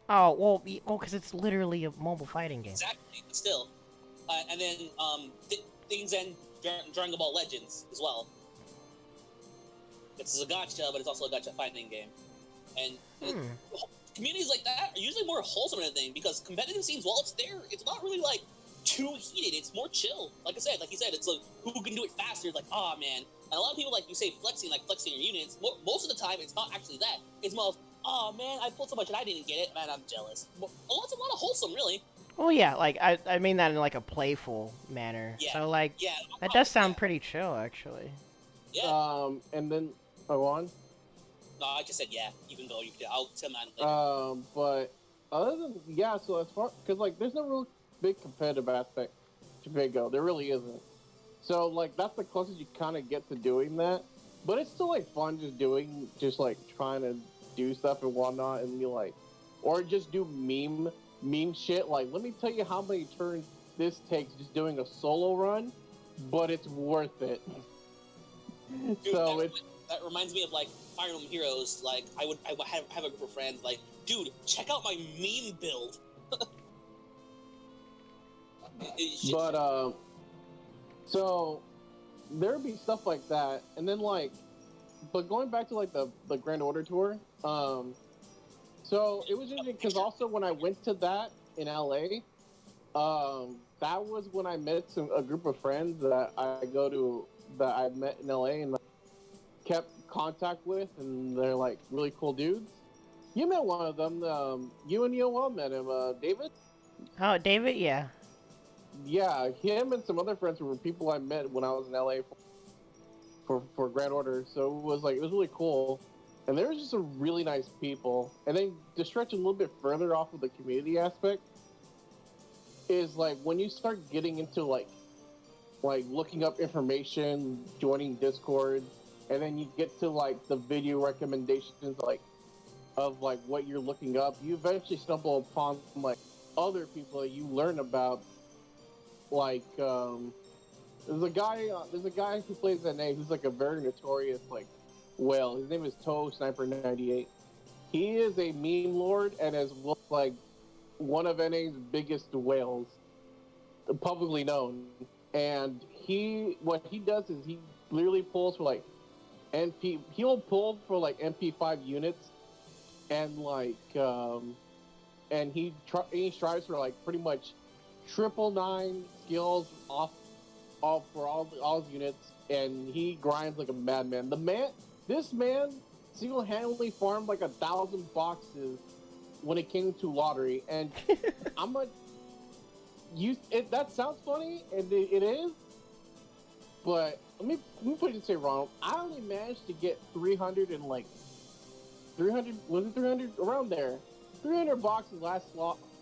Oh well, because it's literally a mobile fighting game. Exactly, but still, and then things and Dragon Ball Legends as well. It's a gacha, but it's also a gacha fighting game, and communities like that are usually more wholesome than anything because competitive scenes, while it's there, it's not really too heated. It's more chill. Like you said, it's who can do it faster. Oh man, and a lot of people you say flexing your units. Most of the time, it's not actually that. It's more of oh man, I pulled so much and I didn't get it, man, I'm jealous. Well, it's a lot of wholesome, really. Well, yeah, I mean that in a playful manner. Yeah. So that does sound pretty chill, actually. Yeah. And then go on. No, I just said yeah. You can go. I'll tell mine later. But other than so as far because like there's no real big competitive aspect to Bingo. There really isn't. So like that's the closest you kind of get to doing that. But it's still like fun just like trying to do stuff and whatnot, and you like, or just do meme shit. Like let me tell you how many turns this takes just doing a solo run, but it's worth it. Dude, So that reminds me of like Fire Emblem Heroes. Like I would have a group of friends. Like, dude, check out my meme build. So there'd be stuff like that, and then like, but going back to like the Grand Order tour, so it was interesting because also when I went to that in LA, that was when I met a group of friends that I met in LA and kept contact with, and they're like really cool dudes. You met one of them. You and Yoel met him, David. Oh, David, yeah. Yeah, him and some other friends were people I met when I was in LA for Grand Order. So it was really cool, and they were just some really nice people. And then to stretch a little bit further off of the community aspect is like when you start getting into like looking up information, joining Discord, and then you get to like the video recommendations of what you're looking up. You eventually stumble upon like other people that you learn about. Like there's a guy who plays NA who's like a very notorious whale. His name is Toe Sniper 98. He is a meme lord and is like one of NA's biggest whales, publicly known. And what he does is he literally pulls for like he'll pull for like MP5 units, and and he strives for like pretty much 999 skills off for all his units, and he grinds like a madman. This man single-handedly farmed like 1,000 boxes when it came to lottery, and that sounds funny, and it is, but let me put it this way, Ronald. I only managed to get 300 was it 300 around there, 300 boxes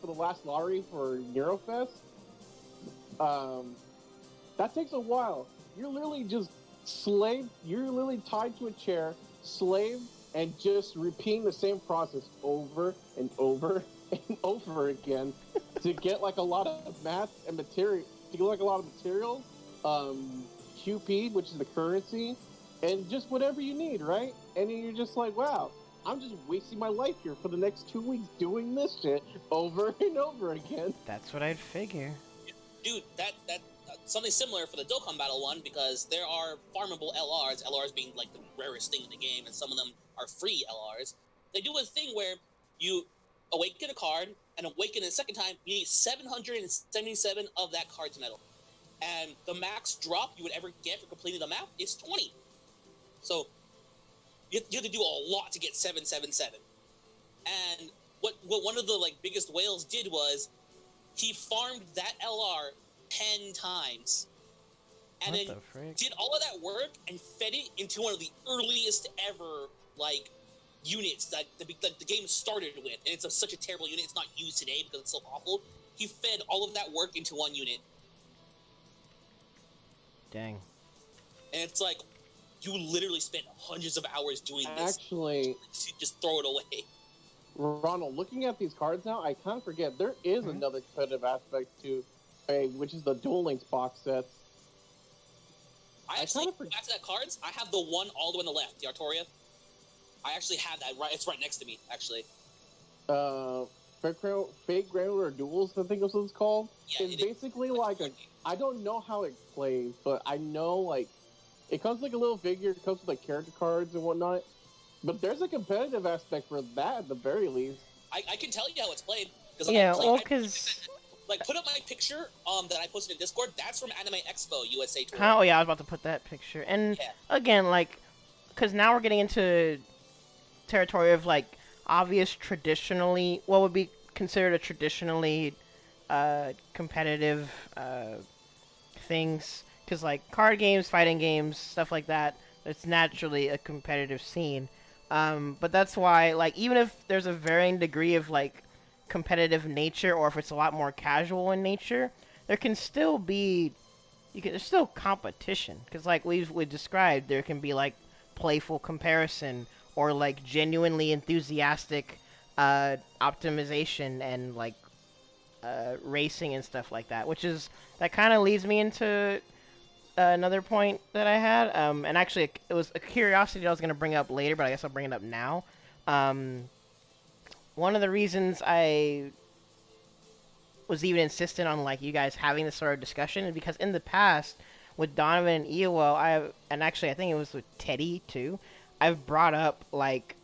for the last lottery for Eurofest. That takes a while. You're literally just slave. You're literally tied to a chair, slave, and just repeating the same process over and over and over again to get like a lot of math and material. To get like a lot of materials, QP, which is the currency, and just whatever you need, right? And then you're just like, wow, I'm just wasting my life here for the next 2 weeks doing this shit over and over again. That's what I'd figure. Dude, that something similar for the Dokkan Battle one, because there are farmable LRs being like the rarest thing in the game, and some of them are free LRs. They do a thing where you awaken a card, and awaken it a second time, you need 777 of that card's metal. And the max drop you would ever get for completing the map is 20. So you have to do a lot to get 777. And what one of the biggest whales did was he farmed that LR 10 times, and then did all of that work and fed it into one of the earliest ever units that the game started with. And it's such a terrible unit; it's not used today because it's so awful. He fed all of that work into one unit. Dang. And it's like you literally spent hundreds of hours doing this. Actually, just throw it away. Ronald, looking at these cards now, I kind of forget there is another competitive aspect to which is the Duel Links box sets. I actually, back to that cards, I have the one all the way on the left, the Artoria. I actually have that it's right next to me, actually. Fake Grand Order Duels, I think is what it's called. Yeah, it's basically I don't know how it plays, but I know it comes like a little figure, it comes with character cards and whatnot. But there's a competitive aspect for that at the very least. I can tell you how it's played. Yeah, because put up my picture that I posted in Discord. That's from Anime Expo USA tour. Oh yeah, I was about to put that picture. And again, because now we're getting into territory of obvious traditionally, what would be considered a traditionally competitive things. Because card games, fighting games, stuff like that, It's naturally a competitive scene. But that's why, like, even if there's a varying degree of like competitive nature, or if it's a lot more casual in nature, there can still be there's still competition, because like we described, there can be like playful comparison or like genuinely enthusiastic optimization and like racing and stuff like that, which is that kind of leads me into another point that I had, and actually it was a curiosity I was going to bring up later, but I guess I'll bring it up now. One of the reasons I was even insistent on like you guys having this sort of discussion is because in the past with Donovan and EOL, and actually I think it was with Teddy too, I've brought up like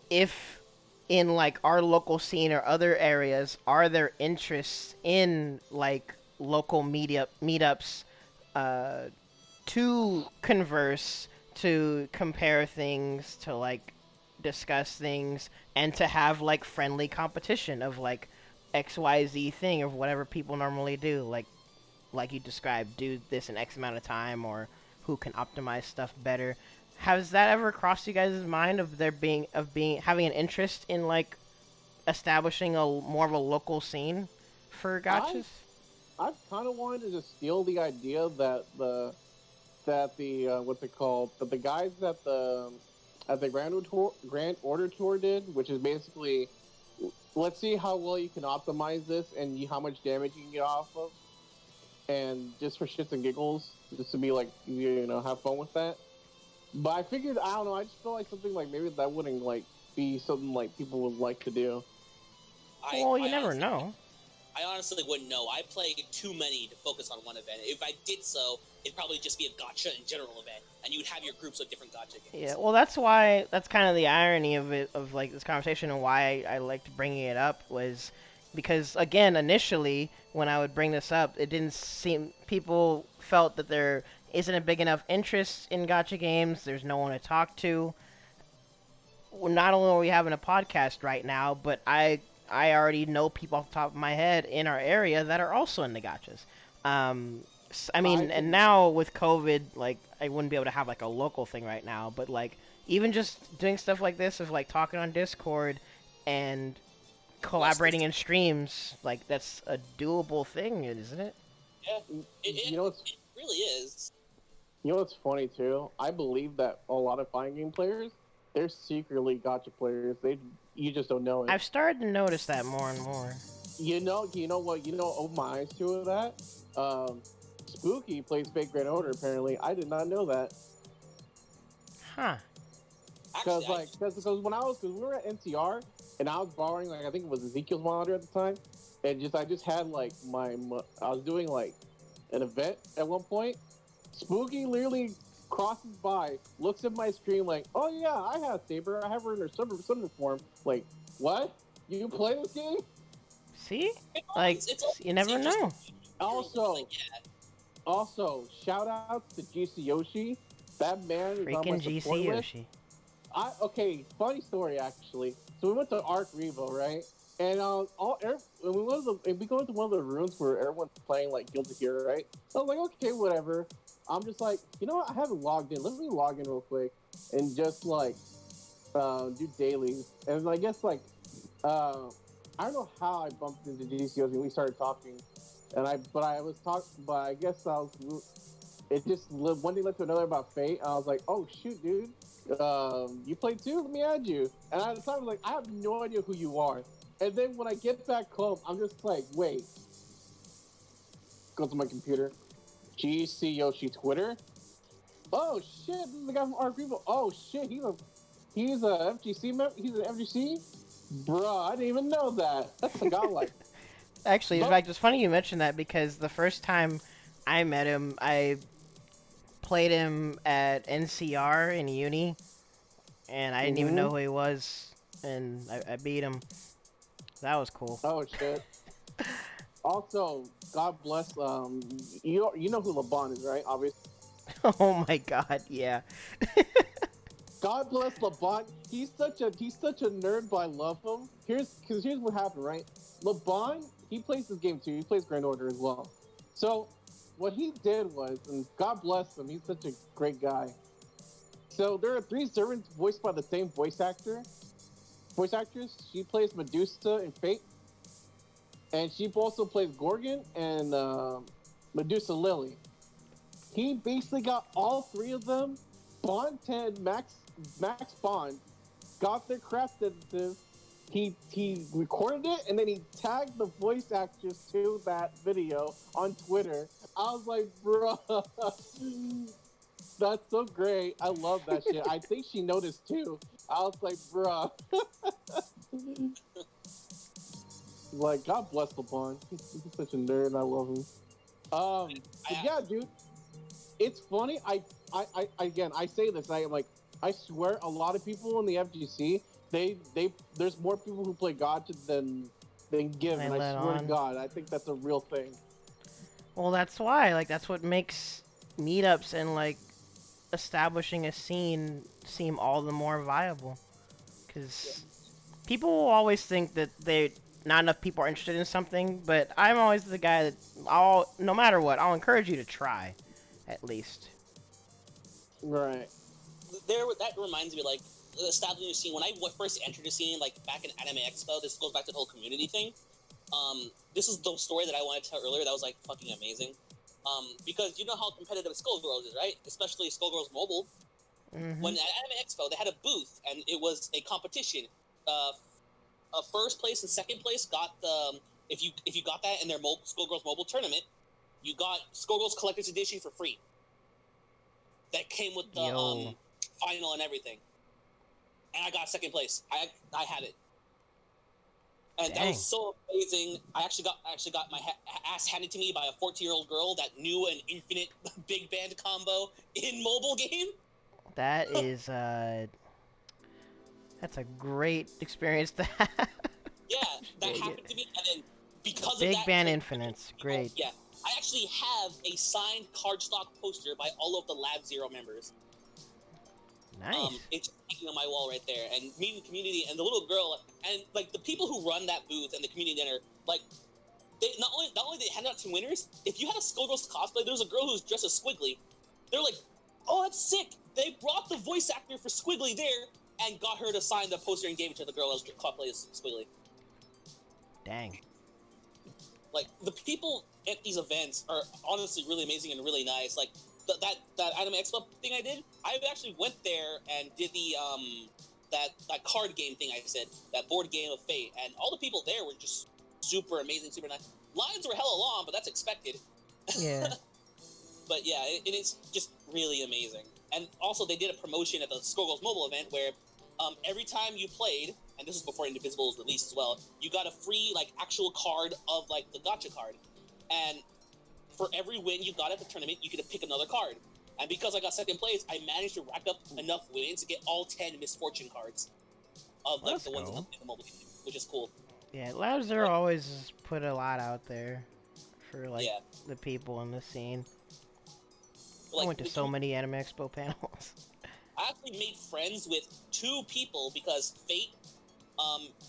if in like our local scene or other areas, are there interests in like local meetups to converse, to compare things, to like discuss things, and to have like friendly competition of like XYZ thing of whatever people normally do, like you described, do this in X amount of time, or who can optimize stuff better. Has that ever crossed you guys' mind of having an interest in like establishing a more of a local scene for gachas? I've kind of wanted to just steal the idea that the what's it called? That the guys at the Grand Order Tour did, which is basically, let's see how well you can optimize this and how much damage you can get off of, and just for shits and giggles, just to be like, have fun with that. But I figured, I don't know, I just feel like something like maybe that wouldn't like be something like people would like to do. Well, you never know. I honestly wouldn't know. I play too many to focus on one event. If I did so, it'd probably just be a gacha in general event, and you'd have your groups of different gacha games. Yeah, well, that's kind of the irony of it, of like this conversation, and why I liked bringing it up was because, again, initially when I would bring this up, it didn't seem, people felt that there isn't a big enough interest in gacha games. There's no one to talk to. Not only are we having a podcast right now, but I already know people off the top of my head in our area that are also into gachas. I mean, and now with COVID, like, I wouldn't be able to have, like, a local thing right now, but, like, even just doing stuff like this, of, like, talking on Discord and collaborating in streams, like, that's a doable thing, isn't it? Yeah, it really is. You know what's funny, too? I believe that a lot of fighting game players, they're secretly gacha players. You just don't know it. I've started to notice that more and more. You know what? Open my eyes to that. Spooky plays fake Grand Order. Apparently, I did not know that. Huh? Because when we were at NCR and I was borrowing, like, I think it was Ezekiel's monitor at the time, and I just had like I was doing like an event at one point. Spooky literally crosses by, looks at my screen like, "Oh yeah, I have Saber. I have her in her summer form." Like, what? You play this game? See, like, you never know. Also, shout out to GC Yoshi. That man is on my Freaking support GC list. Yoshi. Okay, funny story actually. So we went to Arc Revo, right? And we go into one of the rooms where everyone's playing like Guilty Gear, right? I was like, okay, whatever. I'm just like, you know what? I haven't logged in. Let me log in real quick and just like do dailies. And I guess like I don't know how I bumped into GCOs when we started talking, but I guess it just one thing led to another about Fate. And I was like, oh shoot, dude, you play too? Let me add you. And at the time I was like, I have no idea who you are. And then when I get back home, I'm just like, wait. Go to my computer. GC Yoshi Twitter. Oh shit, this is the guy from Arc Revo. Oh shit, he's a FGC member. He's an FGC. Bruh, I didn't even know that. That's a godlike. Actually, in fact, it's funny you mentioned that, because the first time I met him, I played him at NCR in uni, and I didn't even know who he was, and I beat him. That was cool. Oh shit. Also, God bless. You know who LeBron is, right? Obviously. Oh my God, yeah. God bless LeBron. He's such a nerd, but I love him. Here's what happened, right? LeBron, he plays this game too. He plays Grand Order as well. So what he did was, and God bless him, he's such a great guy. So there are 3 servants voiced by the same voice actress. She plays Medusa in Fate, and she also plays Gorgon and Medusa Lily. He basically got all 3 of them. Bond 10, Max Bond, got their craft sensitive. He recorded it and then he tagged the voice actress to that video on Twitter. I was like, bro, that's so great. I love that shit. I think she noticed too. I was like, bro. Like, God bless LeBron. He's such a nerd. I love him. But yeah, dude, it's funny. I again, I say this. I swear, a lot of people in the FGC, there's more people who play Gacha than give. And I swear to God, I think that's a real thing. Well, that's why. Like, that's what makes meetups and like establishing a scene seem all the more viable. Because people will always think that not enough people are interested in something, but I'm always the guy that no matter what, I'll encourage you to try, at least. Right. That reminds me, like, establishing a scene. When I first entered the scene, like, back in Anime Expo, this goes back to the whole community thing. This is the story that I wanted to tell earlier that was, like, fucking amazing. Because you know how competitive Skullgirls is, right? Especially Skullgirls Mobile. Mm-hmm. When at Anime Expo, they had a booth, and it was a competition. First place and second place got the... If you got that in their Skullgirls Mobile tournament, you got Skullgirls Collector's Edition for free. That came with the final and everything. And I got second place. I had it. And Dang. that was so amazing. I actually got my ass handed to me by a 14-year-old girl that knew an infinite big band combo in mobile game. That is that's a great experience to have. Yeah, that happened to me, and then because of Big that, Band Infinites, great. Yeah, I actually have a signed cardstock poster by all of the Lab Zero members. Nice. It's hanging on my wall right there, and meeting the community and the little girl and like the people who run that booth and the community dinner, like they not only they handed out to winners. If you had a Skullgirls cosplay, there was a girl who was dressed as Squiggly. They're like, "Oh, that's sick!" They brought the voice actor for Squiggly there and got her to sign the poster and gave it to the girl as cosplay as Squiggly. Dang. Like the people at these events are honestly really amazing and really nice. Like that Anime Expo thing I did, I actually went there and did the that card game thing I said, that board game of fate, and all the people there were just super amazing, super nice. Lines were hella long, but that's expected. Yeah. But yeah, it is just really amazing. And also they did a promotion at the Skullgirls Mobile event where every time you played, and this was before Indivisible was released as well, you got a free like actual card of like the Gacha card. And for every win you got at the tournament, you get to pick another card. And because I got second place, I managed to rack up enough wins to get all 10 Misfortune cards of like the ones in the mobile game, which is cool. Yeah, Lab Zero always put a lot out there for like the people in the scene. Like, I went to so many Anime Expo panels. I actually made friends with 2 people because Fate,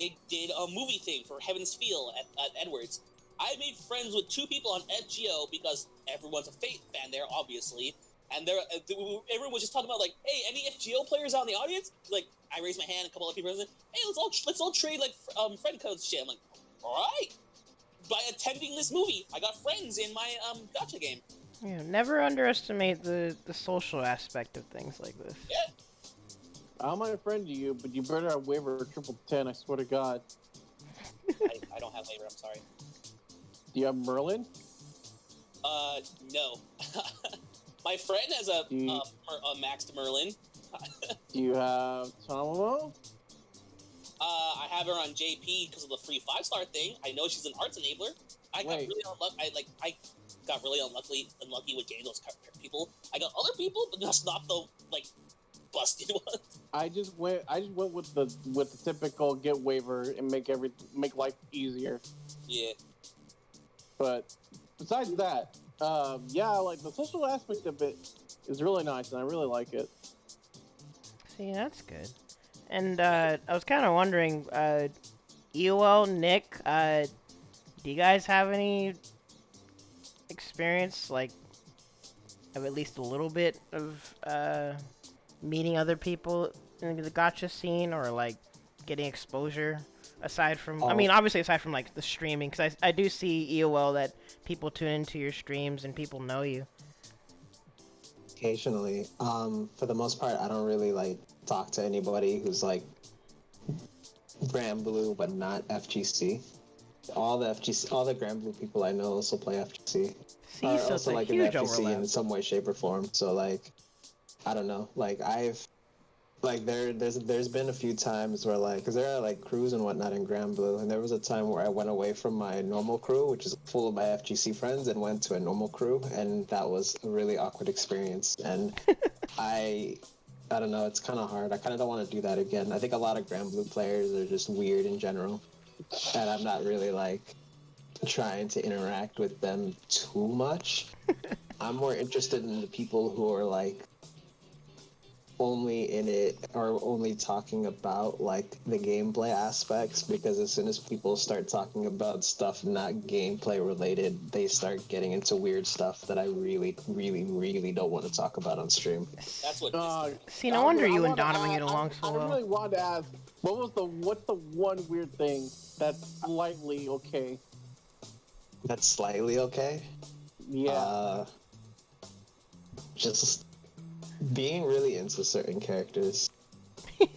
they did a movie thing for Heaven's Feel at Edwards. I made friends with 2 people on FGO because everyone's a Fate fan there, obviously. And everyone was just talking about like, hey, any FGO players out in the audience? Like, I raised my hand, a couple of people said, hey, let's all trade like friend codes shit. I'm like, all right. By attending this movie, I got friends in my Gacha game. Yeah, never underestimate the social aspect of things like this. Yeah. I might friend you, but you better have waiver 10. I swear to God. I don't have waiver. I'm sorry. Do you have Merlin? No. My friend has a maxed Merlin. Do you have Tomomo? I have her on JP because of the free 5-star thing. I know she's an arts enabler. I got really unlucky with getting those people. I got other people, but that's not the like busted ones. I just went with the typical get waiver and make life easier. Yeah. But besides that, like the social aspect of it is really nice, and I really like it. See, that's good. And I was kind of wondering, EOL, Nick, do you guys have any experience, like, of at least a little bit of meeting other people in the gacha scene, or like getting exposure aside from, I mean, obviously aside from like the streaming, because I do see EOL that people tune into your streams and people know you. Occasionally. For the most part, I don't really like talk to anybody who's like Grand Blue but not FGC. All the Grand Blue people I know also play FGC. See, so also like in huge FGC overlap. in some way, shape, or form. So like, I don't know. Like there's been a few times where like, because there are like crews and whatnot in Grand Blue, and there was a time where I went away from my normal crew, which is full of my FGC friends, and went to a normal crew, and that was a really awkward experience. And I don't know, it's kind of hard. I kind of don't want to do that again. I think a lot of Grand Blue players are just weird in general, and I'm not really like trying to interact with them too much. I'm more interested in the people who are like only in it or only talking about like the gameplay aspects, because as soon as people start talking about stuff not gameplay related, they start getting into weird stuff that I really don't want to talk about on stream. That's what. See, no wonder you and Donovan get along so well. I really wanted to ask, what's the one weird thing that's slightly okay? That's slightly okay? Yeah. Just being really into certain characters. Is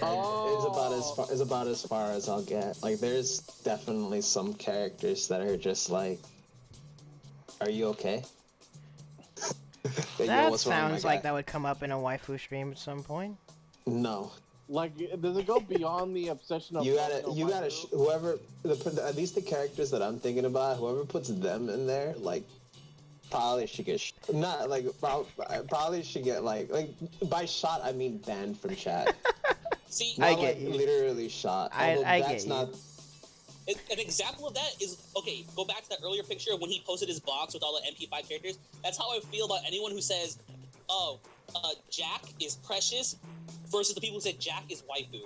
about as far as I'll get. Like, there's definitely some characters that are just like, are you okay? That sounds like that would come up in a waifu stream at some point. No. Like, does it go beyond the obsession of you gotta whoever at least the characters that I'm thinking about, whoever puts them in there, like, probably should get not like probably should get like by shot I mean banned from chat. See, not I get like you. Literally shot. I that's get not. An example of that is, okay, go back to that earlier picture when he posted his box with all the MP5 characters. That's how I feel about anyone who says, oh, Jack is precious, versus the people who said Jack is waifu.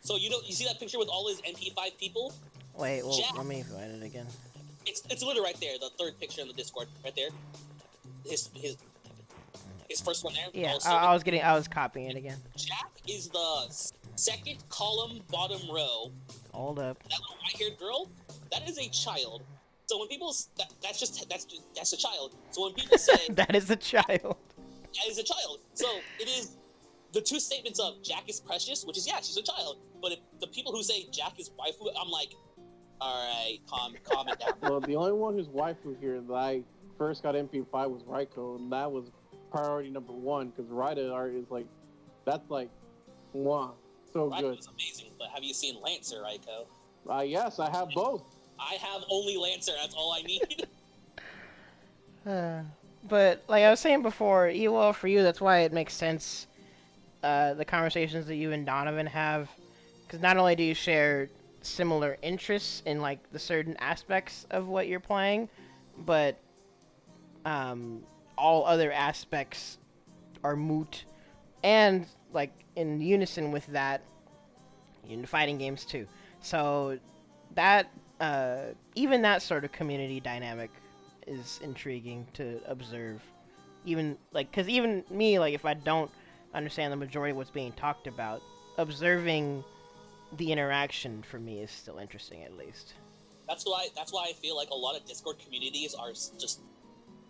So you see that picture with all his MP5 people? Wait, well, Jack, let me find it again. It's literally right there, the third picture in the Discord, right there. His first one there. Yeah, I was copying it again. Jack is the second column, bottom row. Hold up. That little white-haired girl, that is a child. So when people that's a child. So when people say that is a child. That is a child. So it is the two statements of Jack is precious, which is she's a child. But if the people who say Jack is waifu, I'm like, all right, calm it down. Well, the only one who's waifu here that I first got MP5 was Raiko, and that was priority number one, because Raida art is like, that's like, mwah, so Raiko good. is amazing, but have you seen Lancer, Raiko? Yes, I have both. I have only Lancer, that's all I need. But like I was saying before, EOL for you, that's why it makes sense, the conversations that you and Donovan have, because not only do you share similar interests in like the certain aspects of what you're playing, but all other aspects are moot, and like in unison with that in fighting games too. So that even that sort of community dynamic is intriguing to observe. Even like, because even me, like, if I don't understand the majority of what's being talked about, observing the interaction for me is still interesting, at least. That's why I feel like a lot of Discord communities are just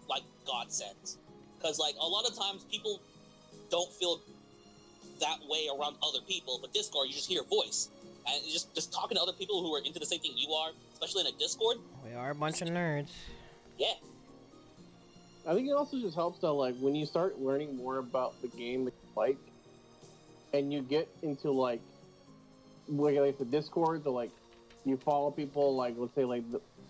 like godsends, because like a lot of times people don't feel that way around other people, but Discord, you just hear a voice, and just talking to other people who are into the same thing you are, especially in a Discord. We are a bunch of nerds. Yeah. I think it also just helps that, like, when you start learning more about the game that you like, and you get into like the Discord, or like you follow people, like let's say like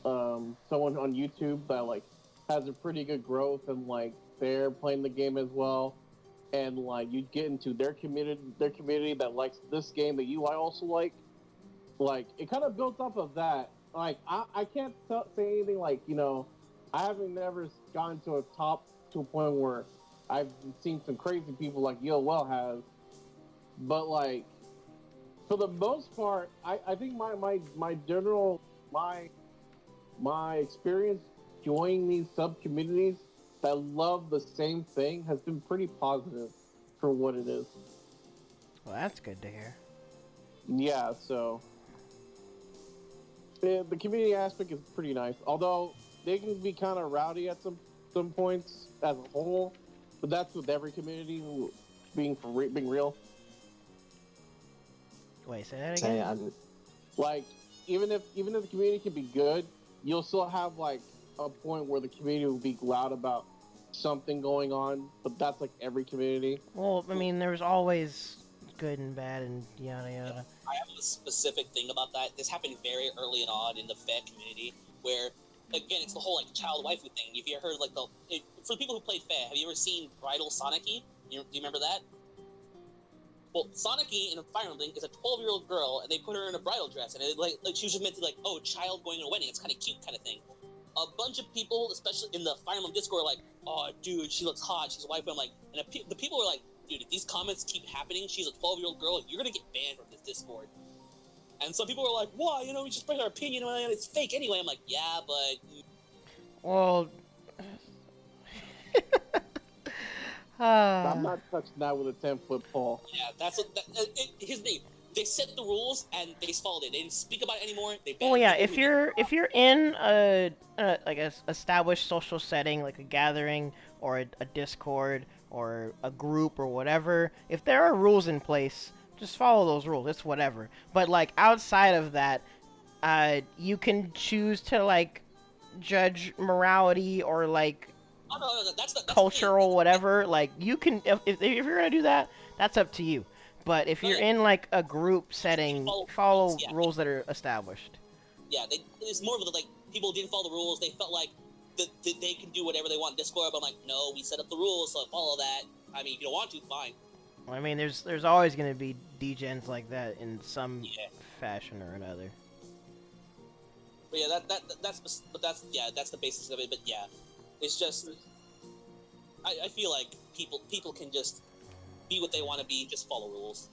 someone on YouTube that like has a pretty good growth and like they're playing the game as well, and like you get into their community that likes this game that you also like it kind of builds off of that. Like I can't say anything like, you know, I haven't never gotten to a point where I've seen some crazy people like Yo has, but like for the most part, I think my general my experience joining these sub communities that love the same thing has been pretty positive for what it is. Well, that's good to hear. Yeah, so the community aspect is pretty nice. Although they can be kind of rowdy at some points as a whole, but that's with every community being real. Wait, say that again? Like even if the community can be good, you'll still have like a point where the community will be loud about something going on, but that's like every community. Well, I mean, there's always good and bad and yada yada. I have a specific thing about that. This happened very early on in the Fed community, where, again, it's the whole like child waifu thing. Have you ever heard like for the people who played Fed, have you ever seen Bridal Soniki? Do you remember that? Well, Soniki in Fire Emblem is a 12-year-old girl, and they put her in a bridal dress, and like she was just meant to like, oh, child going to a wedding. It's kind of cute, kind of thing. A bunch of people, especially in the Fire Emblem Discord, are like, oh, dude, she looks hot. She's a waifu. I'm like, and the people are like, dude, if these comments keep happening, she's a 12-year-old girl, you're gonna get banned from this Discord. And some people are like, why? You know, we just express our opinion, and it's fake anyway. I'm like, yeah, but... Well... I'm not touching that with a 10-foot pole. Yeah, that's what... here's the thing. They set the rules, and they followed it. They didn't speak about it anymore. They banned Well, yeah, it. if you're in a like a established social setting, like a gathering or a Discord or a group or whatever, if there are rules in place, just follow those rules. It's whatever. But like outside of that, you can choose to like judge morality or like that's cultural whatever. Like you can if you're gonna do that, that's up to you. But if you're in like a group setting, follow rules that are established. Yeah, it's more of the like people didn't follow the rules. They felt like they can do whatever they want in Discord. But I'm like, no, we set up the rules, so follow that. I mean, if you don't want to, fine. Well, I mean, there's always gonna be degens like that in some fashion or another. But yeah, that's the basis of it. But yeah, it's just I feel like people can just be what they want to be, just follow rules.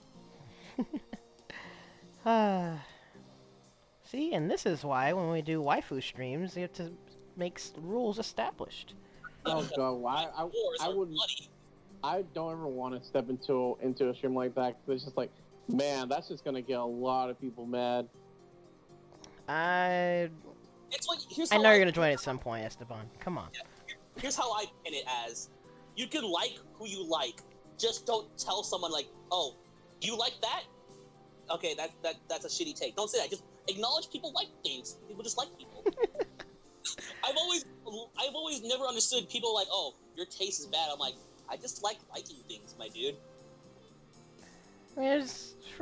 See, and this is why when we do waifu streams, you have to make rules established. Oh god, I don't ever want to step into a stream like that because it's just like, man, that's just gonna get a lot of people mad. I know you're gonna join at some point, Esteban. Come on. Yeah. Here's how I pin it as: you can like who you like. Just don't tell someone like, "Oh, you like that? Okay, that's a shitty take." Don't say that. Just acknowledge people like things. People just like people. I've always never understood people like, "Oh, your taste is bad." I'm like, I just like liking things, my dude. I mean,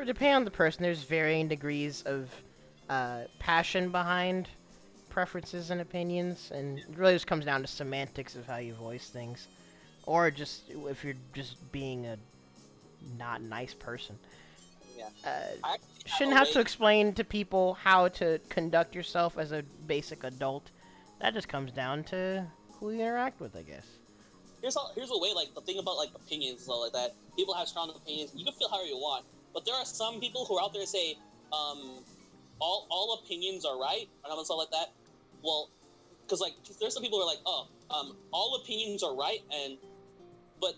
depending on the person, there's varying degrees of passion behind preferences and opinions, and it really just comes down to semantics of how you voice things. Or just if you're just being a not nice person. Yeah. Shouldn't have to explain to people how to conduct yourself as a basic adult. That just comes down to who you interact with, I guess. Here's a way, like, the thing about, like, opinions and stuff like that. People have strong opinions. You can feel however you want. But there are some people who are out there say, all opinions are right, and stuff like that. Well, because, like, there's some people who are like, all opinions are right, they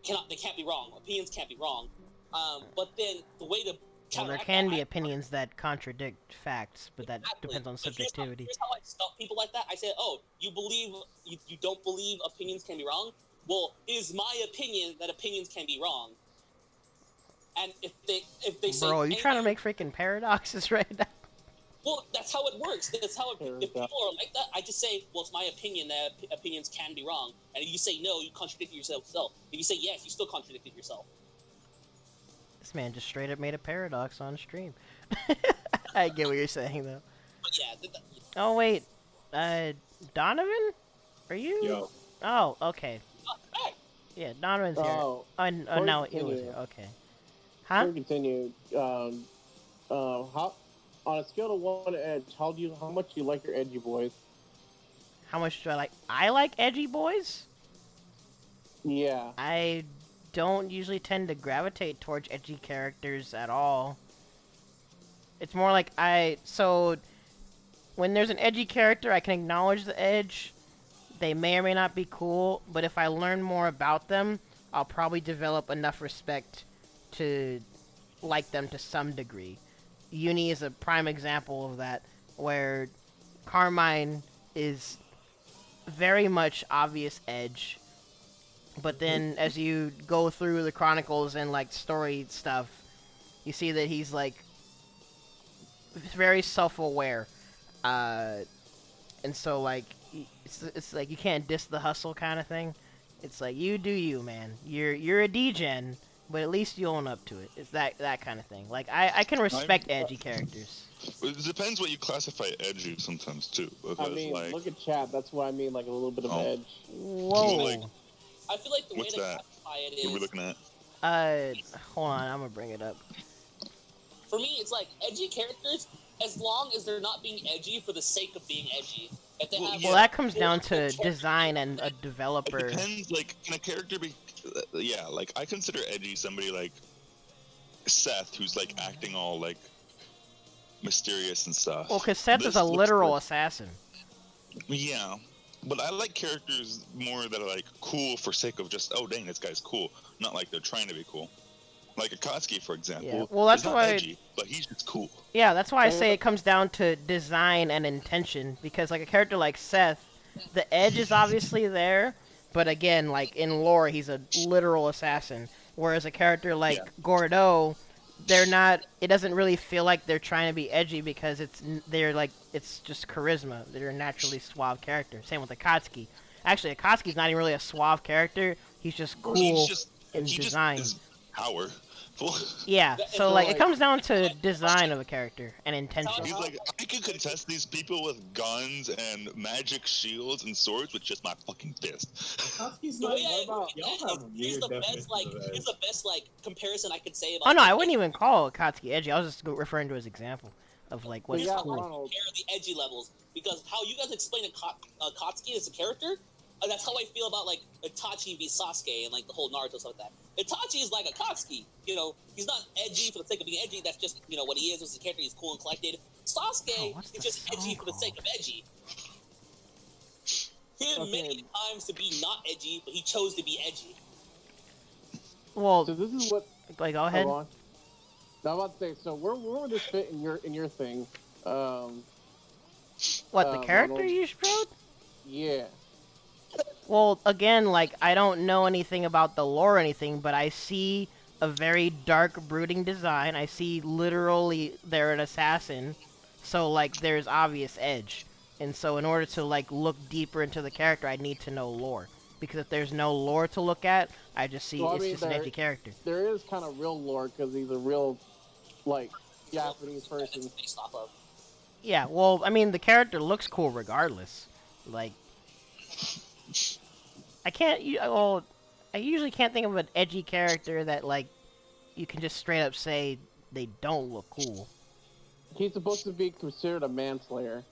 can't be wrong. Opinions can't be wrong. But then the way to there can be opinions that contradict facts, but that depends on subjectivity. Here's how I stop people like that. I say, "Oh, you don't believe opinions can be wrong? Well, it is my opinion that opinions can be wrong." And if they say, "Bro, are you trying to make freaking paradoxes right now?" Well, that's how it works. That's how if people are like that, I just say, well, it's my opinion that opinions can be wrong. And if you say no, you contradict yourself. If you say yes, you still contradicted yourself. This man just straight up made a paradox on stream. I get what you're saying, though. But yeah. Oh, wait. Donovan? Are you? Yo. Oh, okay. Hey. Yeah, Donovan's here. Oh, now it was here. Okay. Huh? Continue. How, on a scale of 1 to edge, how much do you like your edgy boys? How much do I like? I like edgy boys? Yeah. I don't usually tend to gravitate towards edgy characters at all. It's more like when there's an edgy character, I can acknowledge the edge. They may or may not be cool, but if I learn more about them, I'll probably develop enough respect to like them to some degree. Uni is a prime example of that, where Carmine is very much obvious edge, but then as you go through the chronicles and like story stuff, you see that he's like very self-aware, and so like it's like you can't diss the hustle kind of thing. It's like you do you, man. You're a degen, but at least you own up to it. It's that kind of thing. Like I can respect edgy characters. It depends what you classify edgy sometimes too. Because, I mean, like, look at chat. That's what I mean, like a little bit of edge. Whoa. Like, I feel like the way what's to that? classify it What are we is, looking at? Hold on, I'm gonna bring it up. for me, it's like edgy characters, as long as they're not being edgy for the sake of being edgy. If they have, Well, that comes down to design and a developer. It depends. Like, can a character be? Yeah, like I consider edgy somebody like Seth, who's like acting all like mysterious and stuff. Well, because Seth This is a looks literal like- assassin. Yeah, but I like characters more that are like cool for sake of just, oh dang, this guy's cool, not like they're trying to be cool. Like Akatsuki, for example. Yeah, well, that's is not why- edgy, but he's just cool. Yeah, that's why I say it comes down to design and intention. Because like a character like Seth, the edge is obviously there, but again, like in lore, he's a literal assassin. Whereas a character like Gordo, they're not. It doesn't really feel like they're trying to be edgy because it's just charisma. They're a naturally suave character. Same with Akatsuki. Actually, Akatsuki's not even really a suave character. He's just cool in design. Just is power. Yeah, so like it comes down to design of a character and intention. He's like, I can contest these people with guns and magic shields and swords with just my fucking fist. Akatsuki's the not. way I look Y'all at it have is, here's weird the best definitions like of edge. here's the best like comparison I could say about. Oh no, I wouldn't even call Akatsuki edgy. I was just referring to his example of like what's Here's how I cool. compare the edgy levels, because how you guys explain Akatsuki as a character, that's how I feel about like Itachi v Sasuke and like the whole Naruto stuff like that. Itachi is like Akatsuki, you know, he's not edgy for the sake of being edgy. That's just, you know, what he is as a character. He's cool and collected. Sasuke is just edgy for the sake of edgy. He had many times to be not edgy, but he chose to be edgy. Well, So this is what. like go ahead. Hold on. Now I'm about to say. So where would this fit in your thing? What the character Ronald? you showed? Yeah. Well, again, like I don't know anything about the lore or anything, but I see a very dark, brooding design. I see literally they're an assassin, so like there's obvious edge. And so in order to like look deeper into the character, I need to know lore. Because if there's no lore to look at, I just see it's just an edgy character. There is kind of real lore because he's a real, like, Japanese person. That's based off of. Yeah, well, I mean, the character looks cool regardless. Like, I usually can't think of an edgy character that, like, you can just straight up say they don't look cool. He's supposed to be considered a manslayer.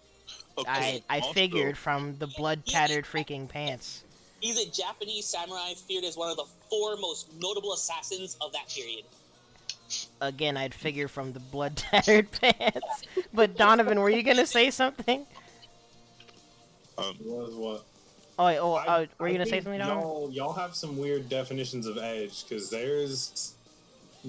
Okay, I also- figured from the blood-tattered freaking pants. He's a Japanese samurai feared as one of the 4 most notable assassins of that period. Again, I'd figure from the blood-tattered pants. But Donovan, were you gonna say something? Was what? Oh, wait, were you I gonna say think something, Donovan? Y'all have some weird definitions of edge, because there's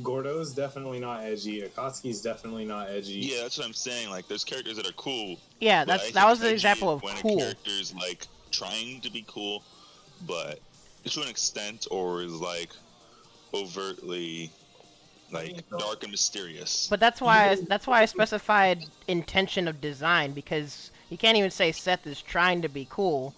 Gordo's definitely not edgy. Akatsuki's definitely not edgy. Yeah, that's what I'm saying. Like, there's characters that are cool. Yeah, but I that think was the edgy example is of when cool. A character's like trying to be cool, but to an extent, or is like overtly like dark and mysterious. But that's why I specified intention of design, because you can't even say Seth is trying to be cool,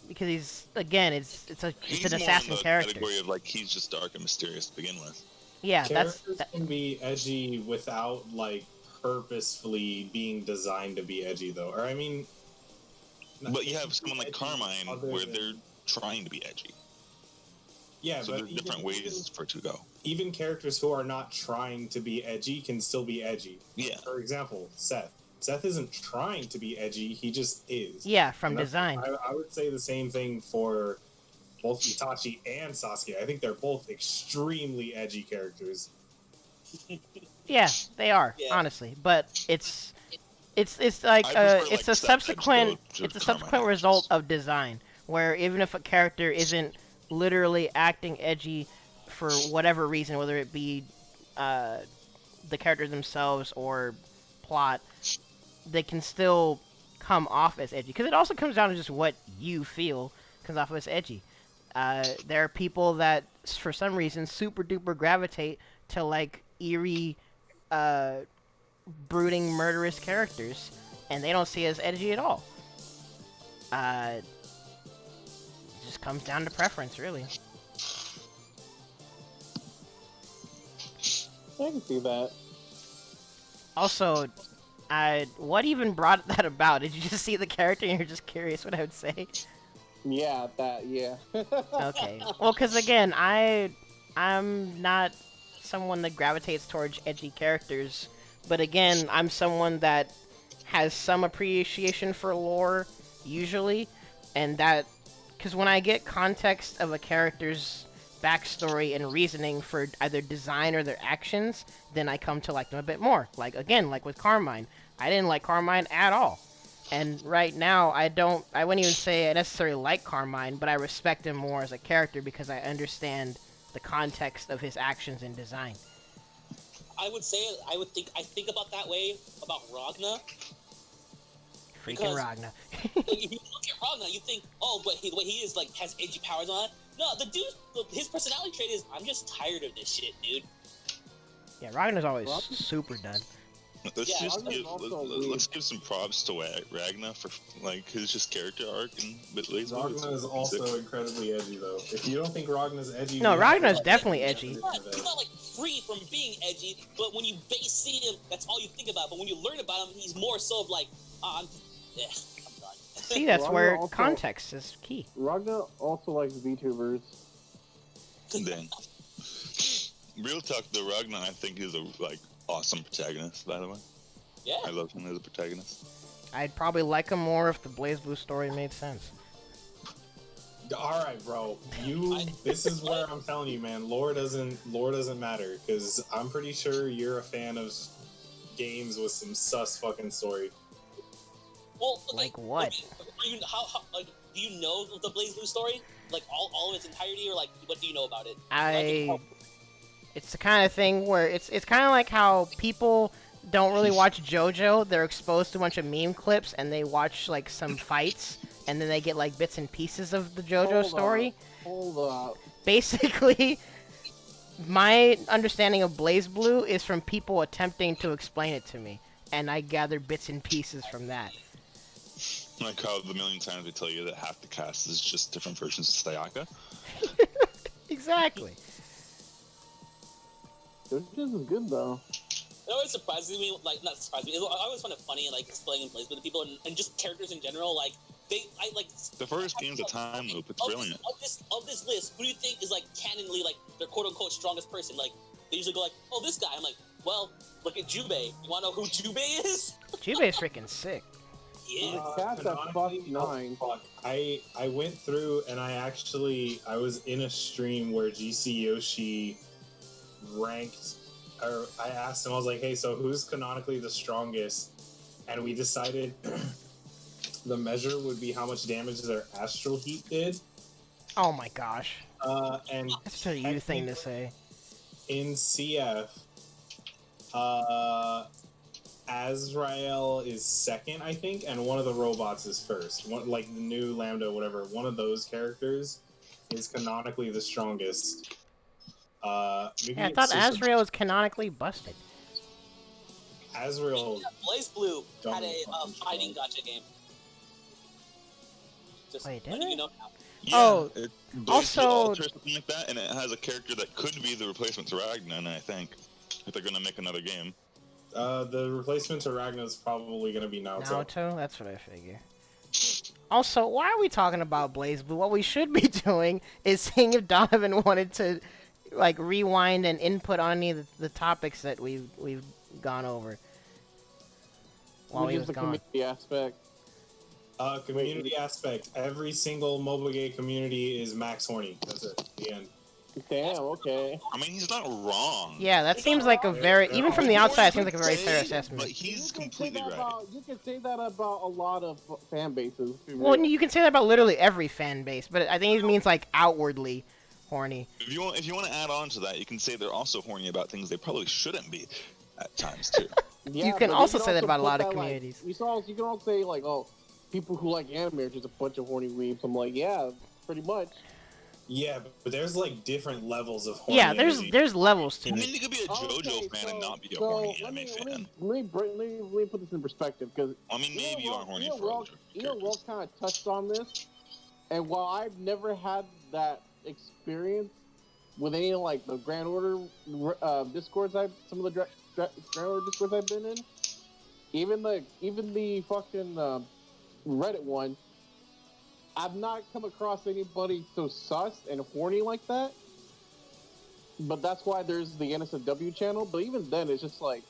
because he's it's an He's assassin more in the character. category of like he's just dark and mysterious to begin with. Yeah, Characters can be edgy without like purposefully being designed to be edgy, though. Or I mean, But you have someone like edgy Carmine other where than- they're trying to be edgy. yeah, So but there's different ways for it to go. even characters who are not trying to be edgy can still be edgy. Yeah. For example, Seth. Seth isn't trying to be edgy; he just is. Yeah, from And that's- design. I would say the same thing for both Itachi and Sasuke. I think they're both extremely edgy characters. Yeah, they are, Yeah. honestly. But it's It's like I prefer, it's like, a step subsequent to it's a Carmine subsequent actions. result of design, where even if a character isn't literally acting edgy for whatever reason, whether it be the characters themselves or plot, they can still come off as edgy. Because it also comes down to just what you feel comes off as edgy. There are people that, for some reason, super duper gravitate to like eerie, brooding, murderous characters, and they don't see it as edgy at all. It just comes down to preference, really. I can see that. Also, what even brought that about? Did you just see the character and you're just curious what I would say? Yeah, that. Yeah. Okay. Well, because again, I'm not someone that gravitates towards edgy characters, but again, I'm someone that has some appreciation for lore, usually, and that, because when I get context of a character's backstory and reasoning for either design or their actions, then I come to like them a bit more. Like, again, like with Carmine. I didn't like Carmine at all. And right now, I wouldn't even say I necessarily like Carmine, but I respect him more as a character because I understand the context of his actions and design. I would say I think about that way about Ragna. Freaking Ragna. Like, if you look at Ragna, you think, oh, but the way he is, like, has edgy powers on it. No, the dude, his personality trait is, I'm just tired of this shit, dude. Yeah, Ragna's always super done. Let's give some props to Ragna for like his just character arc and Blaze Blue. Ragna is also incredibly edgy, though. If you don't think Ragna's edgy, no, Ragna's definitely edgy. He's not like free from being edgy, but when you base see him, that's all you think about. But when you learn about him, he's more so of like, I'm done. See, that's Ragna where also, context is key. Ragna also likes VTubers. Then, real talk, the Ragna I think is a awesome protagonist. By the way, Yeah. I love him as a protagonist. I'd probably like him more if the Blaze Blue story made sense. All right, bro. This is where I'm telling you, man. Lore doesn't matter because I'm pretty sure you're a fan of games with some sus fucking story. Well, like what? Do you know the Blaze Blue story? Like all of its entirety, or like what do you know about it? It's the kind of thing where it's kind of like how people don't really watch JoJo. They're exposed to a bunch of meme clips and they watch like some fights and then they get like bits and pieces of the JoJo story. Hold up. Basically, my understanding of Blaze Blue is from people attempting to explain it to me, and I gather bits and pieces from that. Like how the million times they tell you that half the cast is just different versions of Sayaka. Exactly. JoJo's is good though. It always surprises me, like not surprises me. I always find it funny and like explaining Blaze Blue to people and just characters in general. Like I like The first game's a time loop. It's brilliant. Of this list, who do you think is like canonly like their quote unquote strongest person? Like they usually go like, oh, this guy. I'm like, well, look at Jubei. You wanna know who Jubei is? Jubei's freaking sick. Yeah. Cats at fuck 9. Fuck. I went through and I was in a stream where GC Yoshi ranked, or I asked him, I was like, hey, so who's canonically the strongest? And we decided the measure would be how much damage their astral heat did. Oh my gosh. And That's a you thing to say. in CF, Azrael is second, I think, and one of the robots is first. One, like the new Lambda, whatever. One of those characters is canonically the strongest. Maybe Yeah, I thought Azrael was canonically busted. Azrael. Blaze Blue had a Don't fighting gacha game. Just Wait, did letting it? you know now. Yeah, Oh, also also- or something like that, and it has a character that could be the replacement to Ragnar. I think if they're gonna make another game. The replacement to Ragnar is probably going to be Naoto. Naoto? That's what I figure. Also, why are we talking about Blaze Blue? What we should be doing is seeing if Donovan wanted to, like, rewind and input on any of the topics that we've gone over while Which he is was the gone. community aspect. Community aspect. Every single mobile game community is max horny. That's it. The end. Damn. Okay. I mean, he's not wrong. Yeah, that seems like a very, even from the outside, it seems like a very fair assessment. But he's completely right. You can say that about a lot of fan bases. Well, you can say that about literally every fan base, but I think it means like outwardly horny. If you want to add on to that, you can say they're also horny about things they probably shouldn't be at times too. Yeah, You can but also say that put about a lot of like, communities. you can also say like, oh, people who like anime are just a bunch of horny weebs. I'm like, yeah, pretty much. Yeah, but there's like different levels of horny. Yeah, there's levels to I mean, it. you could be a JoJo fan and not be a so horny let anime fan. Let me put this in perspective because I mean, maybe you are horny for other Will characters. kind of touched on this, and while I've never had that experience with any like the Grand Order discords, some of the Grand Order discords I've been in, even the fucking Reddit one, I've not come across anybody so sus and horny like that. But that's why there's the NSFW channel. But even then, it's just like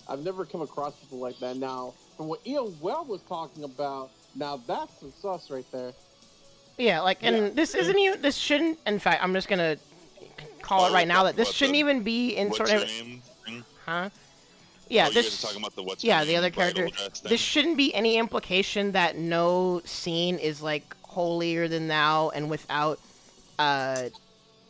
I've never come across people like that. Now, from what Ian Well was talking about, now that's some sus right there. Yeah, like, and this isn't even, this shouldn't, in fact, I'm just gonna call it right now that this shouldn't even be in sort of, huh? Yeah, you guys are talking about the what's yeah, your the name other bridal character. dress thing. This shouldn't be any implication that no scene is like holier than thou and without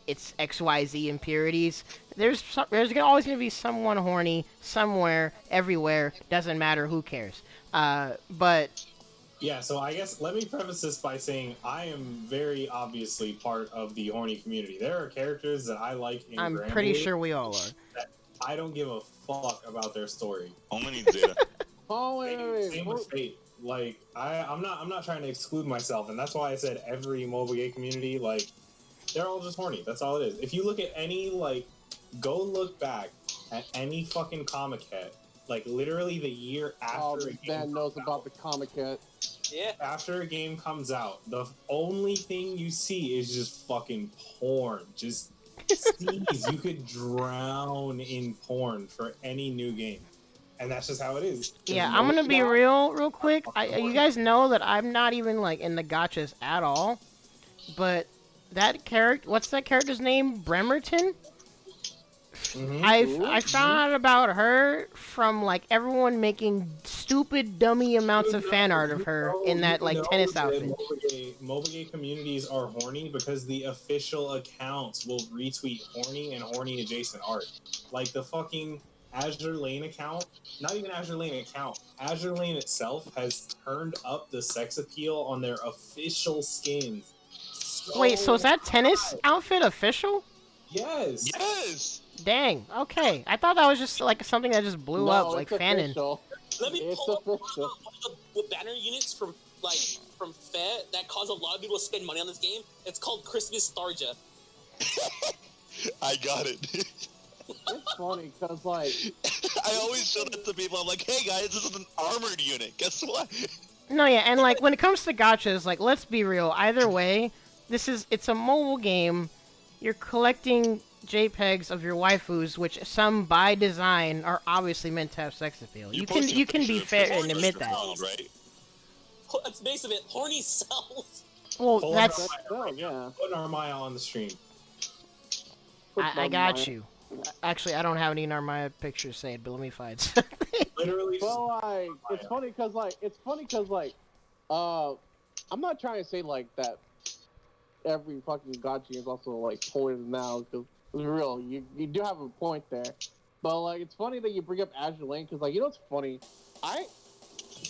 its XYZ impurities. There's always gonna be someone horny somewhere, everywhere. Doesn't matter, who cares. But yeah, so I guess let me preface this by saying I am very obviously part of the horny community. There are characters that I like in I'm Grand pretty Blue sure we all are. that I don't give a fuck about their story. Only needs Zeta. Oh Same with Fate. Like I'm not trying to exclude myself, and that's why I said every mobile game community, like they're all just horny. That's all it is. If you look at any go look back at any fucking comic head, like literally the year after a game Dan knows comes about out, the comic head. Yeah. after a game comes out, the only thing you see is just fucking porn. Just scenes. You could drown in porn for any new game. And that's just how it is. Yeah, I'm gonna be real quick. You guys know that I'm not even like in the gachas at all, but that character, what's that character's name? Bremerton? Mhm. I found out about her from like everyone making stupid dummy amounts of fan art of her in that like tennis outfit. Mobile game communities are horny because the official accounts will retweet horny and horny adjacent art. Like the fucking Azure Lane account, not even Azure Lane account, Azure Lane itself has turned up the sex appeal on their official skins. Wait, so is that tennis outfit official? Yes. Yes. Dang. Okay, I thought that was just like something that just blew up like fanon. Let me It's pull up one official. of the banner units from Fed that cause a lot of people to spend money on this game. It's called Christmas Starja. I got it. It's funny because like I always show that to people. I'm like, hey guys, this is an armored unit. Guess what? No, yeah, and like when it comes to gachas, like let's be real. Either way, it's a mobile game. You're collecting JPEGs of your waifus, which some by design are obviously meant to have sex appeal. You can be fair and admit that. Right? That's the base of it. Horny sells. Well, Pull that's yeah. Put Armaya on the stream. I got you. Actually, I don't have any Narmaya pictures saved, but let me find something. Literally. Well, like it's funny because I'm not trying to say like that every fucking gacha is also like pointed now because it's real. You do have a point there, but like it's funny that you bring up Azure Lane because like you know what's funny,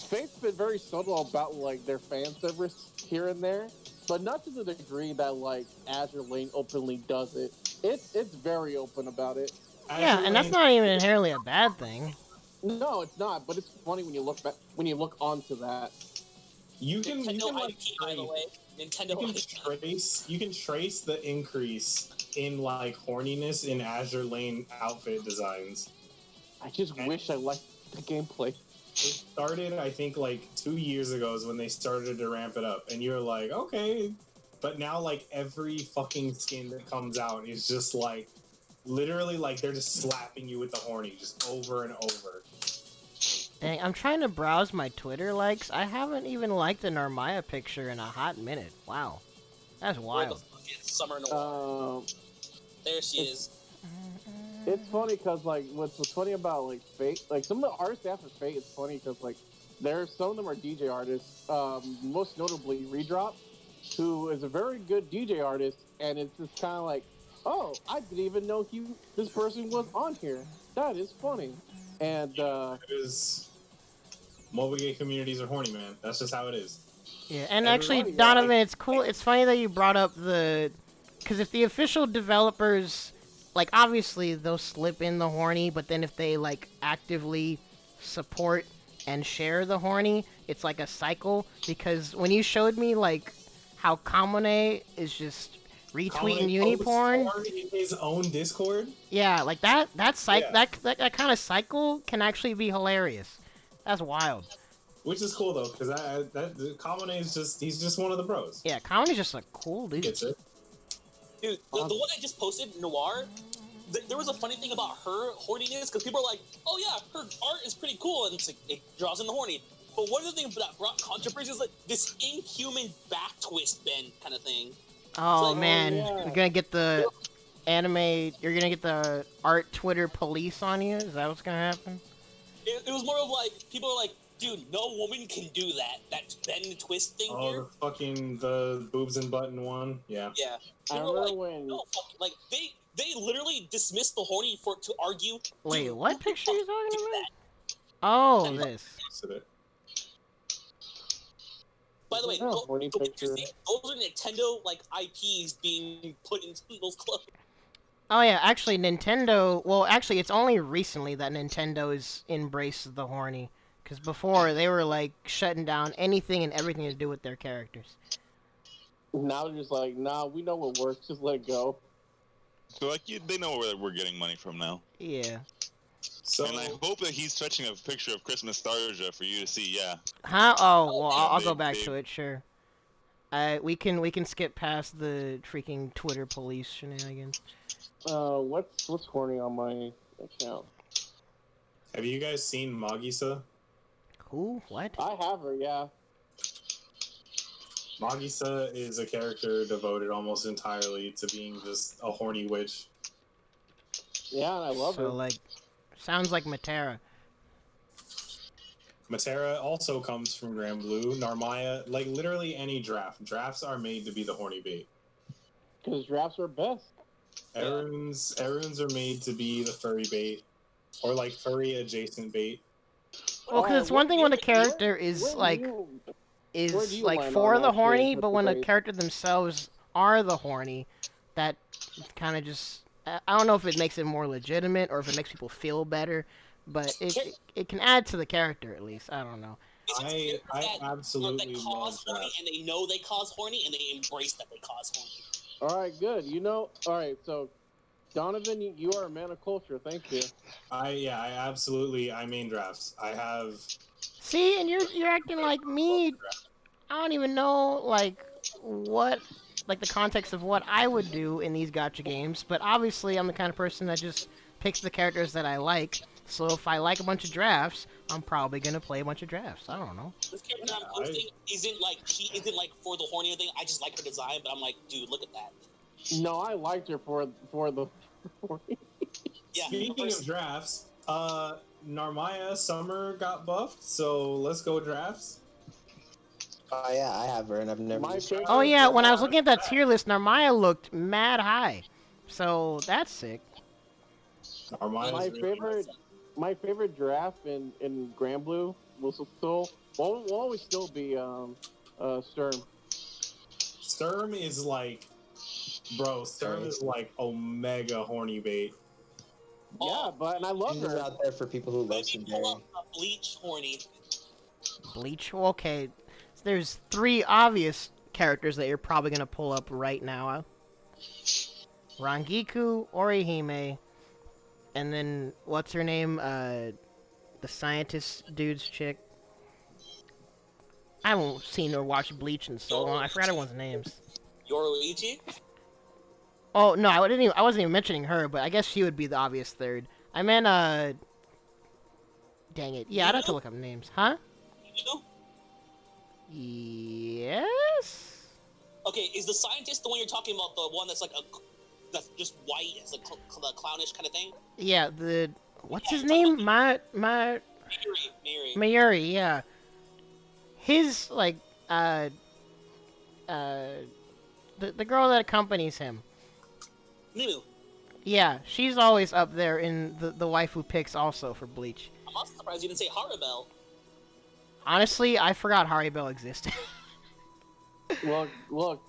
Faith's been very subtle about like their fan service here and there, but not to the degree that like Azure Lane openly does it. It's very open about it. Yeah, and that's not even inherently a bad thing. No, it's not. But it's funny when you look onto that. You can Nintendo IP, by the way. Nintendo IP. You can trace the increase in like horniness in Azure Lane outfit designs. I just wish I liked the gameplay. It started, I think, like 2 years ago is when they started to ramp it up, and you're like, okay. But now, like, every fucking skin that comes out is just like, literally, like, they're just slapping you with the horny just over and over. Dang, I'm trying to browse my Twitter likes. I haven't even liked an Narmaya picture in a hot minute. Wow. That's Where the wild. fuck is Summer Noir? There she is. It's funny because like what's funny about like Fate, like some of the artists after Fate, it's funny because like some of them are DJ artists. Most notably Redrop, who is a very good DJ artist, and it's just kind of like, oh, I didn't even know this person was on here. That is funny, and it is. Mobile game communities are horny, man. That's just how it is. Yeah, and actually, Donovan, it's cool. It's funny that you brought up because if the official developers, like, obviously they'll slip in the horny, but then if they like actively support and share the horny, it's like a cycle. Because when you showed me like how Kamone is just retweeting uniporn in his own Discord, yeah, like that kind of cycle can actually be hilarious. That's wild. Which is cool though, because Kamone is he's just one of the bros. Yeah, Kamone's just a cool dude. Gets it. Dude, the one I just posted, Noir, there was a funny thing about her horniness, because people are like, oh yeah, her art is pretty cool, and it's like, it draws in the horny. But one of the things that brought controversy is like this inhuman back twist bend kind of thing. Oh like, man, yeah. you're gonna get the anime, you're gonna get the art Twitter police on you? Is that what's gonna happen? It was more of like, people are like, dude, no woman can do that bend and twist thing here. The boobs and button one, yeah. Yeah. I People remember are like, when no, like, they literally dismissed the horny to argue. Wait, dude, what who the picture are you fuck talking did about? that? Oh, this. By the way, Yeah, horny picture. those are Nintendo like IPs being put into those clubs. Oh yeah, actually Nintendo, well actually it's only recently that Nintendo has embraced the horny. Because before, they were like shutting down anything and everything to do with their characters. now they're just like, nah, we know what works, just let it go. So like they know where we're getting money from now. Yeah. So, And I hope that he's fetching a picture of Christmas Starja for you to see. Yeah. Huh? Oh, well, I'll go They- back they- to it, sure. We can skip past the freaking Twitter police shenanigans. What's horny on my account? have you guys seen Magisa? Who? What? I have her, yeah. Magisa is a character devoted almost entirely to being just a horny witch. Yeah, and I love so, her. like, sounds like Matera. Matera also comes from Grand Blue. Narmaya, like literally any draft. Drafts are made to be the horny bait. Because drafts are best. Eruns are made to be the furry bait. Or like furry adjacent bait. Well, because it's one thing when a character is, where like, do is, you like, land for on the that horny, with but the when the bait? character themselves are the horny, that kind of just... I don't know if it makes it more legitimate or if it makes people feel better, but it can add to the character, at least. I don't know. I absolutely that love cause horny, drafts. and they know they cause horny, and they embrace that they cause horny. All right, good. All right, so Donovan, you are a man of culture. Thank you. I main drafts. I have See, and you're acting like me. I don't even know, like, what, like, the context of what I would do in these gacha games, but obviously I'm the kind of person that just picks the characters that I like, so if I like a bunch of drafts, I'm probably gonna play a bunch of drafts. I don't know. This character I'm posting isn't like, she isn't like for the horny thing. I just like her design, but I'm like, dude, look at that. No, I liked her for the. Yeah. Speaking of drafts, Narmaya Summer got buffed, so let's go drafts. Oh yeah, I have her, and I've never. My used her. favorite Oh yeah, when I was draft- looking at that tier list, Narmaya looked mad high, so that's sick. Narmaya's My really favorite, my favorite draft in Grand Blue will always still be Sturm. Sturm is like, bro. Sturm is like Omega horny bait. Yeah, and I love She's her. out there for people who love Maybe pull Sundari. up a Bleach horny. Bleach. Okay, there's 3 obvious characters that you're probably gonna pull up right now. Rangiku, Orihime, and then what's her name? The scientist dude's chick. I haven't seen or watched Bleach in so long. I forgot everyone's names. Yoruichi? Oh no, I wasn't even mentioning her, but I guess she would be the obvious third. I meant dang it. Yeah, I'd have to look up names, huh? You know? Yes. Okay, is the scientist the one you're talking about? The one that's like that's just white, has the clownish kind of thing. Yeah, what's his name? Mayuri. Mayuri. Yeah, his like the girl that accompanies him. Nunu. Yeah, she's always up there in the waifu picks also for Bleach. I'm also surprised you didn't say Haribel. Honestly, I forgot Haribel existed. Look, Ronald.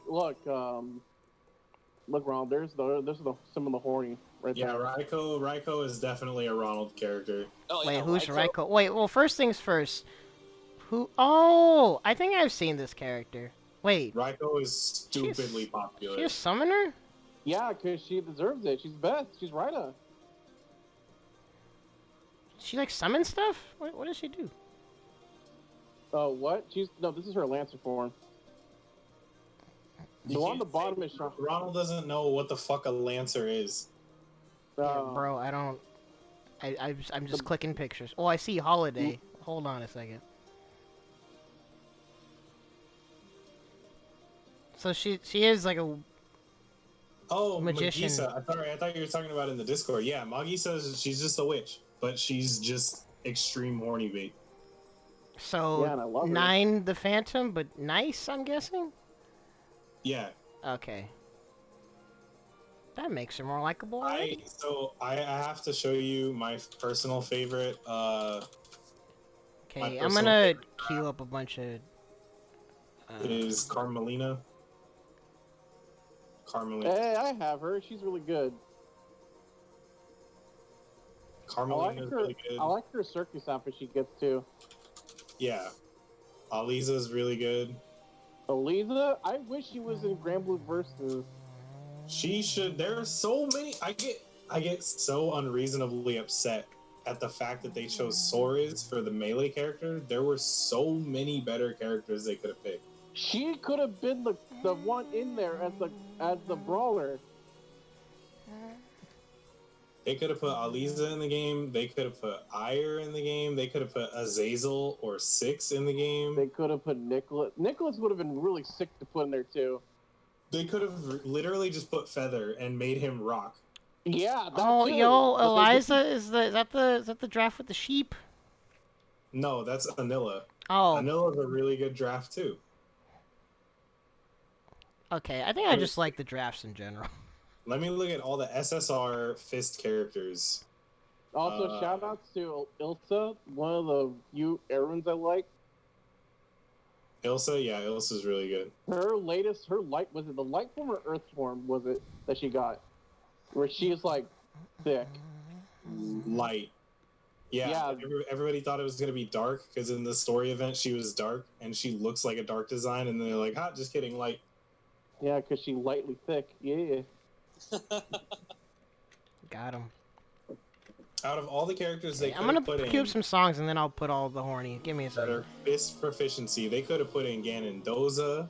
There's some of the horny right Yeah, there. Raiko is definitely a Ronald character. Oh, Wait, yeah, who's Raiko? Wait, well, first things first. Who? Oh, I think I've seen this character. Wait, Raiko is stupidly popular. she a summoner? Yeah, because she deserves it. She's best. She's Rhina. She like summon stuff? What does she do? Oh, what? This is her Lancer form. The one on the bottom is Sean. Ronald doesn't know what the fuck a Lancer is. Yeah, bro, I don't. I'm just clicking pictures. Oh, I see Holiday. Hold on a second. So she is like a magician. Magisa. I thought you were talking about in the Discord. Yeah, Magisa, she's just a witch, but she's just extreme horny bait. So Yeah, and I love her. 9 the Phantom, but nice, I'm guessing. Yeah. Okay. That makes her more likable. I have to show you my personal favorite. Okay, I'm gonna queue up a bunch of. Is Carmelina. Hey, I have her. She's really good. Carmelina's really good. I like her circus outfit she gets too. Yeah. Aliza's really good. Aliza, I wish she was in Grand Blue Versus. She should. There are so many. I get so unreasonably upset at the fact that they chose Sora's for the melee character. There were so many better characters they could have picked. She could have been the one in there as the brawler. They could have put Aliza in the game. They could have put Ire in the game. They could have put Azazel or Six in the game. They could have put Nicholas. Nicholas would have been really sick to put in there too. They could have literally just put Feather and made him rock. Yeah. Oh, too. yo, But Eliza is that the draft with the sheep? No, that's Anilla. Oh, Anilla's a really good draft too. okay. I think I just like the drafts in general. Let me look at all the SSR Fist characters. Also, shout outs to Ilsa, one of the few Erwins I like. Ilsa, yeah, Ilsa's really good. Her light, was it the light form or earth form, was it, that she got? Where she is, like, thick. Light. Yeah. Everybody thought it was going to be dark, because in the story event, she was dark, and she looks like a dark design, and they're like, just kidding, light. Yeah, because she lightly thick. Yeah. Got him. Out of all the characters they I'm could have gonna put queue in up some songs and then I'll put all the horny. Give me a that second. are Fist proficiency, they could have put in Ganondoza.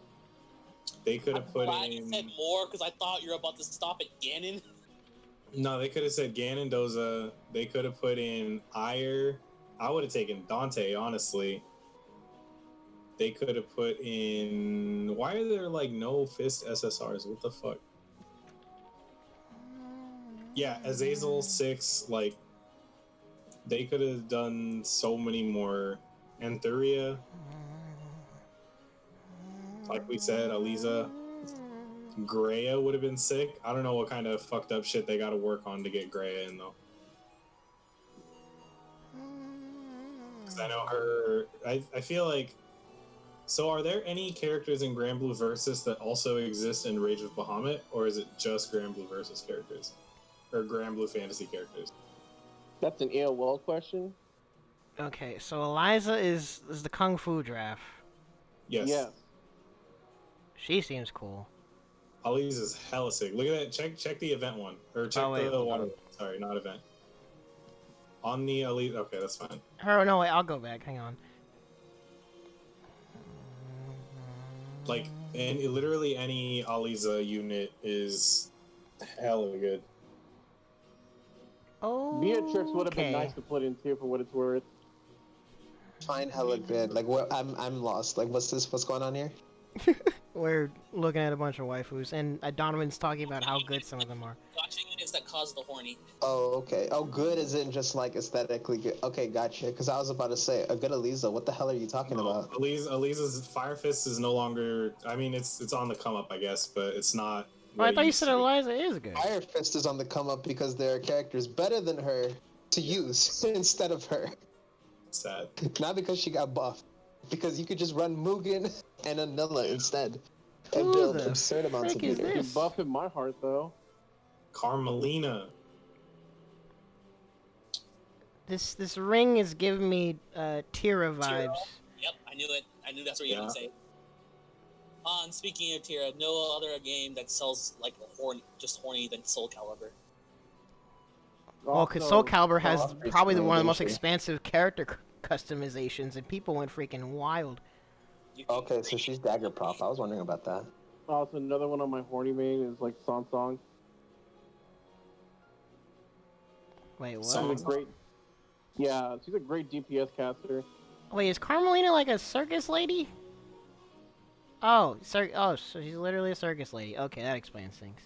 They could have put glad in... you said more, because I thought you were about to stop at Ganon. No, they could have said Ganondoza. They could have put in Ire. I would have taken Dante, honestly. They could have put in... Why are there, like, no Fist SSRs? What the fuck? Yeah, Azazel, Six, like... They could have done so many more. Anthuria. Like we said, Aliza. Greya would have been sick. I don't know what kind of fucked up shit they got to work on to get Greya in, though. Because I know her... I feel like... So are there any characters in Grand Blue Versus that also exist in Rage of Bahamut? Or is it just Grand Blue Versus characters? Or Grand Blue Fantasy characters? That's an AOL question. Okay, so Eliza is the Kung Fu draft. Yes. Yes. She seems cool. Aliza's hella sick. Look at that. Check the event one. Or check the water. Sorry, not event. On the Aliza. Okay, that's fine. No, wait, I'll go back. Hang on. Like, and literally any Aliza unit is hella good. Oh. Beatrix would have been nice to put in too, for what it's worth. Fine, hella good. Like, what? I'm lost. Like, what's going on here? we're looking at a bunch of waifus, and Donovan's talking about how good some of them are. Gacha units that cause the horny. Oh, okay. Oh, good isn't just like aesthetically good. Okay, gotcha. Because I was about to say, a good Aliza. What the hell are you talking about? Aliza's Fire Fist is no longer. I mean, it's on the come up, I guess, but it's not. Oh, I thought you said Eliza is good. Fire Fist is on the come up because there are characters better than her to use instead of her. Sad. Not because she got buffed. Because you could just run Mugen and Anilla instead. And Who build the absurd amounts of frick is units. this? He's buff in my heart, though. Carmelina. This ring is giving me Tira vibes. Tira. Yep, I knew it. I knew that's what you were gonna say. And speaking of Tira, no other game that sells like horny than Soul Calibur. Well, because Soul Calibur has probably one of the most expansive character customizations, and people went freaking wild. Okay, so she's dagger prop. I was wondering about that. Also, another one on my horny main is like Song. Wait, what? She's a great. Yeah, she's a great DPS caster. Wait, is Carmelina like a circus lady? Oh, so she's literally a circus lady. Okay, that explains things.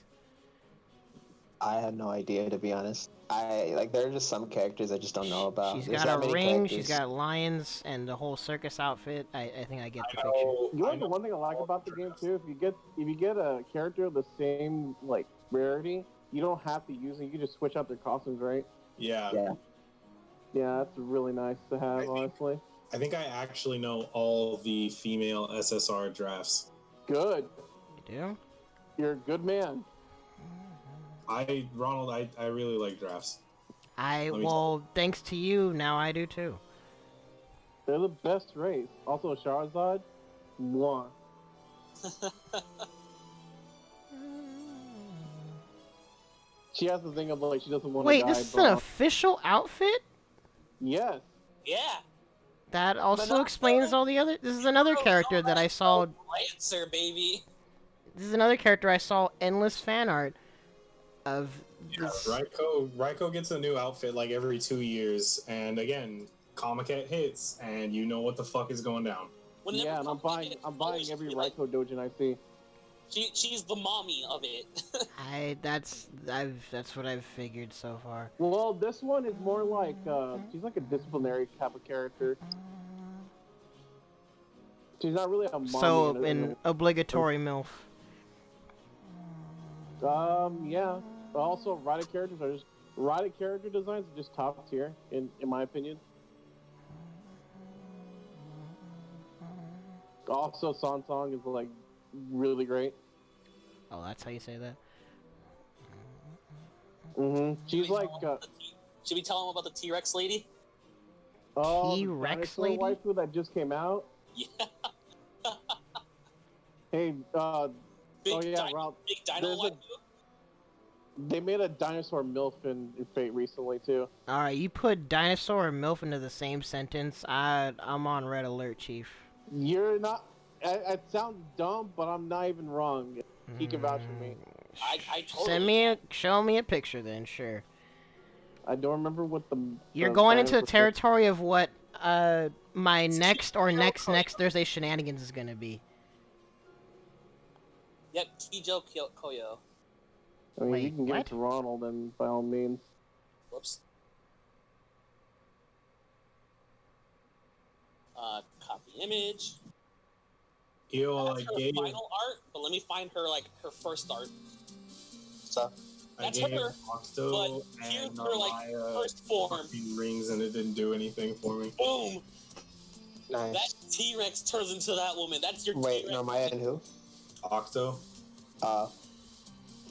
I had no idea, to be honest. There are just some characters I just don't know about. She's There's got that a many ring, characters. she's got lions, and the whole circus outfit. I think I get the picture. You know the one thing I like about the game too? If you get a character of the same like rarity, you don't have to use it. You can just switch out their costumes, right? Yeah. Yeah, that's really nice to have, honestly. I think I actually know all the female SSR drafts. Good. You do? You're a good man. Ronald, I really like drafts. Thanks to you, now I do too. They're the best race. Also, Charizard, mwah. She has the thing of like she doesn't want to die. Wait, this is an official outfit? Yes. Yeah. That also explains all the other. This is another character that I saw. Lancer, baby. This is another character I saw endless fan art of. This... Raikou gets a new outfit like every 2 years, and again, Comiket hits, and you know what the fuck is going down. Yeah, and I'm buying every Raikou doujin I see. She's the mommy of it. That's what I've figured so far. Well, this one is more like she's like a disciplinary type of character. She's not really a mommy. So an obligatory MILF. Yeah. But also, Rider character designs are just top tier in my opinion. Also, Song is like really great. Oh, that's how you say that? She's like should we tell him about the T-Rex lady? Oh, T-Rex the lady waifu that just came out. Yeah. Hey, Big Ralph. Big dino waifu? They made a dinosaur MILF in Fate recently too. Alright, you put dinosaur and MILF into the same sentence. I'm on red alert, Chief. You're not. It sounds dumb, but I'm not even wrong. He can vouch for me. I totally Show me a picture then, sure. I don't remember what the. You're going into the territory of what my next Thursday shenanigans is gonna be. Yep, Kijo Koyo. I mean, Wait, you can give what? it to Ronald, and by all means. Whoops. Copy image. Yo, That's her final art, but let me find her her first art. So, That's I gave her, Octo but here's and her first form. rings, and it didn't do anything for me. Boom! nice. That T-Rex turns into that woman. That's your Wait, T-Rex. Narmaya and who? Octo.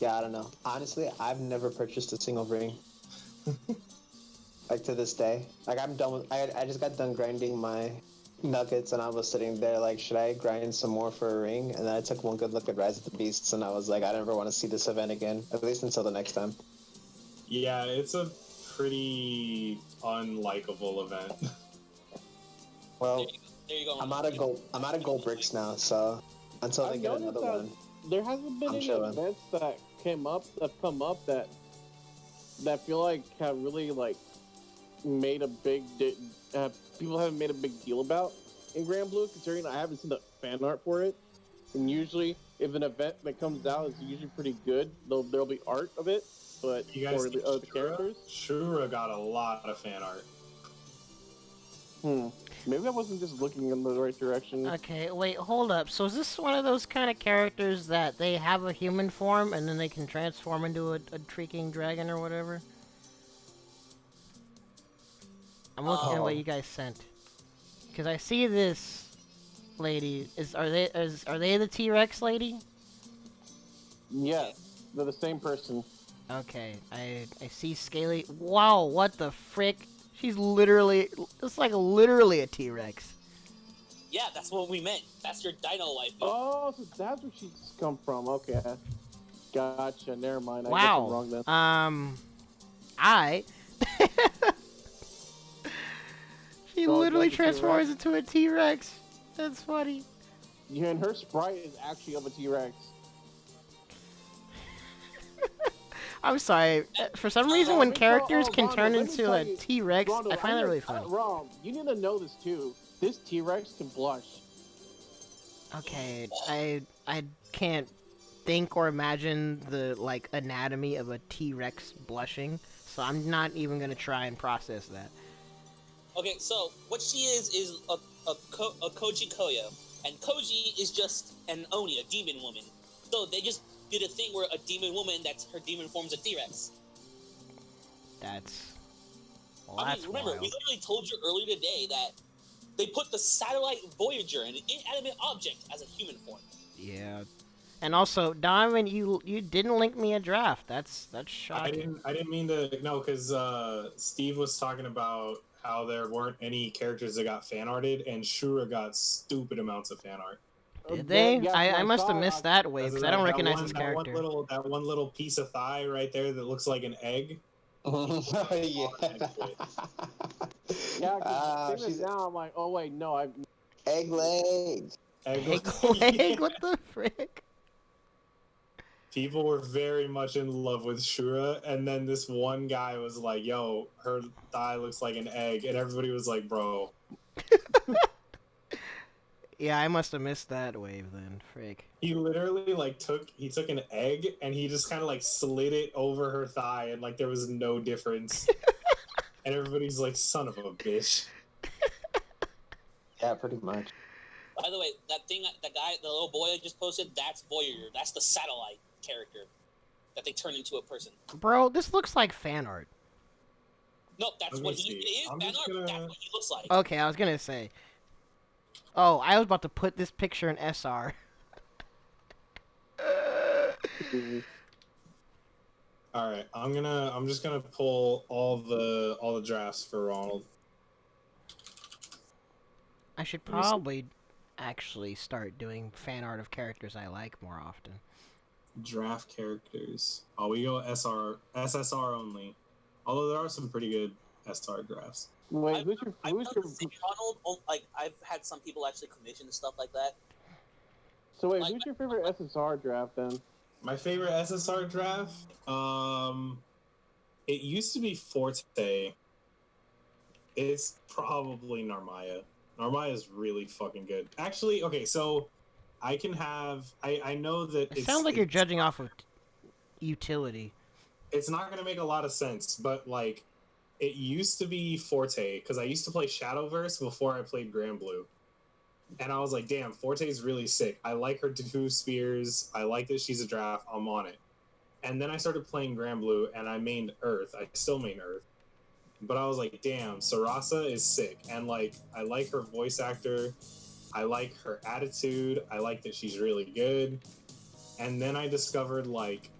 Yeah, I don't know. Honestly, I've never purchased a single ring. Like, to this day. Like, I'm done with... I just got done grinding my nuggets, and I was sitting there like, should I grind some more for a ring? And then I took one good look at Rise of the Beasts, and I was like, I never want to see this event again. At least until the next time. Yeah, it's a pretty unlikable event. Well, There you go. I'm out of gold bricks now, so until they I've get noticed another that one. There hasn't been I'm any chilling. events that come up that feel like have really like made a big people haven't made a big deal about in Grand Blue, considering I haven't seen the fan art for it. And usually, if an event that comes out is usually pretty good, there'll be art of it. But You guys for see the characters, Shura got a lot of fan art. maybe I wasn't just looking in the right direction. Okay, wait, hold up. So is this one of those kind of characters that they have a human form and then they can transform into a shrieking dragon or whatever? I'm looking at what you guys sent. Because I see this lady. Are they the T-Rex lady? Yes, they're the same person. Okay, I see Scaly. Wow, what the frick? She's literally, it's like literally a T-Rex. Yeah, that's what we meant. That's your dino wife. Oh, so that's where she's come from. Okay, gotcha. Never mind. I guess Wow. I'm wrong then. She So literally that's a T-Rex? transforms into a T-Rex. That's funny. Yeah, and her sprite is actually of a T-Rex. I'm sorry. For some reason, when characters can Rondo, turn let me into tell a you- T-Rex, Rondo, I find that really funny. Rom, you need to know this too. This T-Rex can blush. Okay, I can't think or imagine the like anatomy of a T-Rex blushing, so I'm not even gonna try and process that. Okay, so what she is a Koji Koyo, and Koji is just an Oni, a demon woman. So they just did a thing where a demon woman, that's her demon form's a T-Rex. That's Remember, wild. we literally told you earlier today that they put the satellite Voyager, an inanimate object, as a human form. Yeah. And also, Diamond, you didn't link me a draft. That's shocking. I didn't mean to. No, because Steve was talking about how there weren't any characters that got fan arted, and Shura got stupid amounts of fan art. Did they? Yeah, I must saw have it. missed that wave because I don't recognize this that character. That one little piece of thigh right there that looks like an egg. Yeah. Yeah, she's now I'm like, oh wait, no, I. egg legs. Egg Yeah. leg? What the frick? People were very much in love with Shura, and then this one guy was like, yo, her thigh looks like an egg, and everybody was like, bro. Yeah, I must have missed that wave then. Frick. He literally like took an egg and he just kind of like slid it over her thigh, and like there was no difference. And everybody's like, son of a bitch. Yeah, pretty much. By the way, the little boy I just posted, that's Voyager. That's the satellite character that they turn into a person. Bro, this looks like fan art. No, that's what he is. I'm Fan just art. gonna- That's what he looks like. Okay, I was gonna say. Oh, I was about to put this picture in SR. All right, I'm just gonna pull all the drafts for Ronald. I should Let me see. probably actually start doing fan art of characters I like more often. Draft characters. Oh, we go SSR only. Although there are some pretty good SR drafts. Wait, I've done the same, Ronald. Like, I've had some people actually commission stuff like that. So wait, who's your favorite SSR draft then? My favorite SSR draft? It used to be Forte. It's probably Narmaya. Narmaya is really fucking good. Actually, okay, so I can have. I know that It sounds like you're judging off of utility. It's not going to make a lot of sense, but like, it used to be Forte because I used to play Shadowverse before I played Grand Blue. And I was like, damn, Forte is really sick. I like her two spears. I like that she's a draft. I'm on it. And then I started playing Grand Blue and I mained Earth. I still main Earth. But I was like, damn, Sarasa is sick. And like, I like her voice actor. I like her attitude. I like that she's really good. And then I discovered like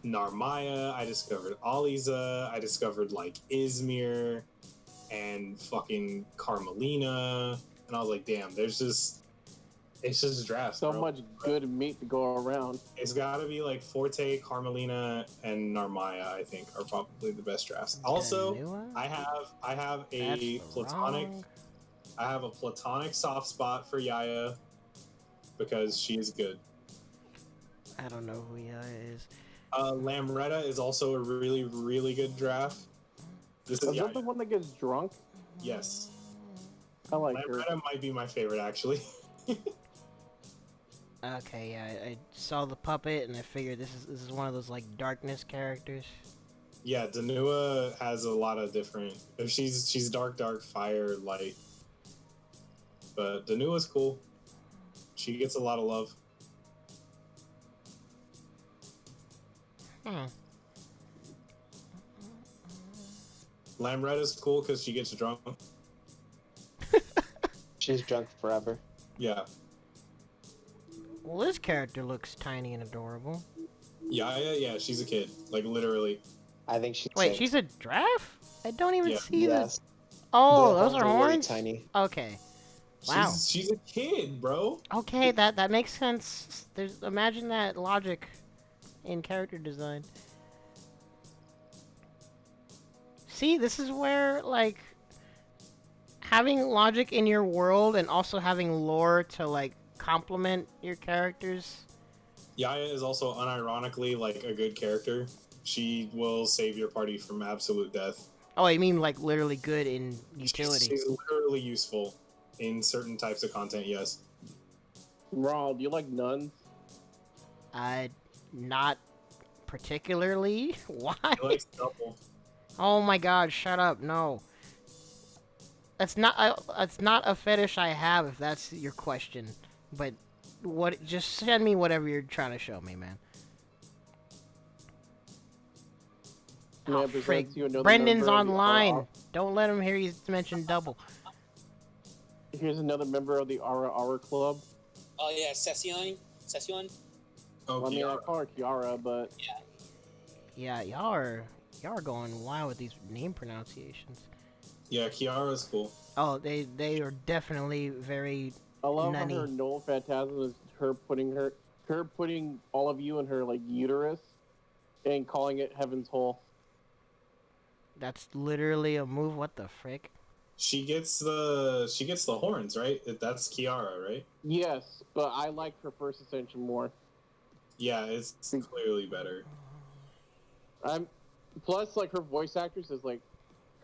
Narmaya. I discovered Aliza. I discovered like Izmir and fucking Carmelina. And I was like, damn, it's just drafts. So bro. much good meat to go around. It's got to be like Forte, Carmelina, and Narmaya. I think are probably the best drafts. Also, I have a platonic. I have a platonic soft spot for Yaya because she is good. I don't know who Yaya is. Lamretta is also a really, really good draft. This is Is Yaya. that the one that gets drunk? Yes. I like her. Lamretta might be my favorite, actually. Okay, yeah, I saw the puppet and I figured this is one of those like darkness characters. Yeah, Danua has a lot of different. If she's dark, fire, light. But Danua's cool. She gets a lot of love. Lamretta's cool because she gets drunk. She's drunk forever. Yeah. Well, this character looks tiny and adorable. Yeah, she's a kid. Like, literally. I think she's. Wait, she's a giraffe? I don't even see yes. this. Oh, The those are really horns? tiny. Okay. Wow. She's a kid, bro. Okay, that makes sense. Imagine that logic in character design. See, this is where, like, having logic in your world and also having lore to, like, complement your characters. Yaya is also unironically, like, a good character. She will save your party from absolute death. Oh, I mean, like, literally good in utility. She's literally useful in certain types of content, yes. Ron, do you like nuns? Not particularly. Why? He likes double. Oh my god, shut up, no. That's not a fetish I have, if that's your question. But, just send me whatever you're trying to show me, man. Oh, frig. Brendan's online. Don't let him hear you mention double. Here's another member of the Ara Club. Oh yeah, Session. Oh, I mean, I call her Kiara, but... Yeah, y'all are going wild with these name pronunciations. Yeah, Kiara's cool. Oh, they are definitely very I love nunny. how her Null Phantasm is her putting all of you in her, like, uterus and calling it Heaven's Hole. That's literally a move. What the frick? She gets the horns, right? That's Kiara, right? Yes, but I like her first ascension more. Yeah, it's clearly better. Plus, like, her voice actress is like,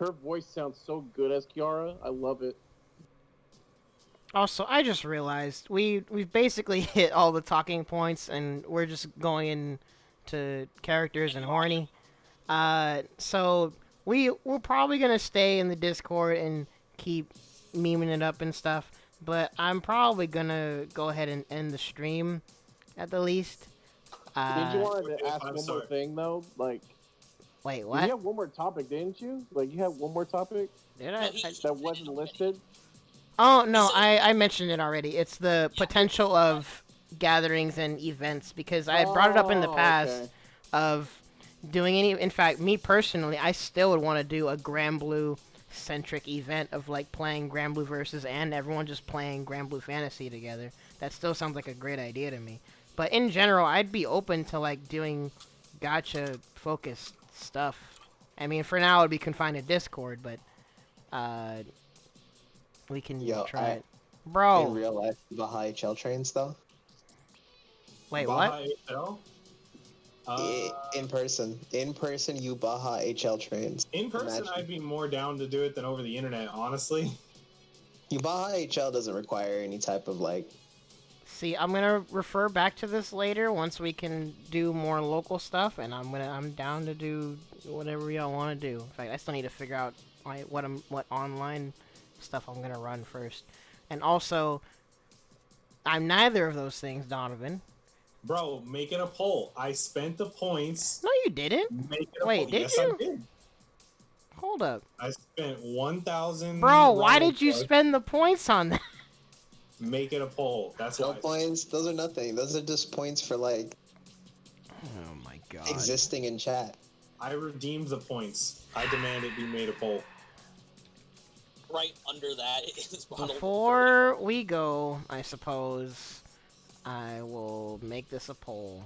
her voice sounds so good as Kiara. I love it. Also, I just realized we've basically hit all the talking points, and we're just going into characters and Horny. So we're probably gonna stay in the Discord and keep memeing it up and stuff. But I'm probably gonna go ahead and end the stream, at the least. Did you want to ask one more thing though? Like, wait, what? You had one more topic, didn't you? Like, you had one more topic. Did I? That wasn't listed. Oh no, I mentioned it already. It's the potential of gatherings and events, because I brought it up in the past of doing any. In fact, me personally, I still would want to do a Granblue centric event of like playing Granblue versus and everyone just playing Granblue Fantasy together. That still sounds like a great idea to me. But in general, I'd be open to like doing gacha focused stuff. I mean, for now it'd be confined to Discord, but we can try it. Bro. In real life, Baha HL trains though. Wait, Baha what? HL? In person, you Baha HL trains. In person, I'd be more down to do it than over the internet, honestly. You Baha HL doesn't require any type of like. See, I'm gonna refer back to this later once we can do more local stuff, and I'm down to do whatever y'all want to do. In fact, I still need to figure out what online stuff I'm gonna run first. And also, I'm neither of those things, Donovan. Bro, make it a poll. I spent the points. No, you didn't. Make it a Wait, poll. did Yes, you? I did. Hold up. I spent 1,000. Bro, why did you spend the points on that? Make it a poll. That's no why. Points. Those are nothing. Those are just points for like. Oh my god. Existing in chat. I redeemed the points. I demand it be made a poll. Right under that is Before we go, I suppose I will make this a poll.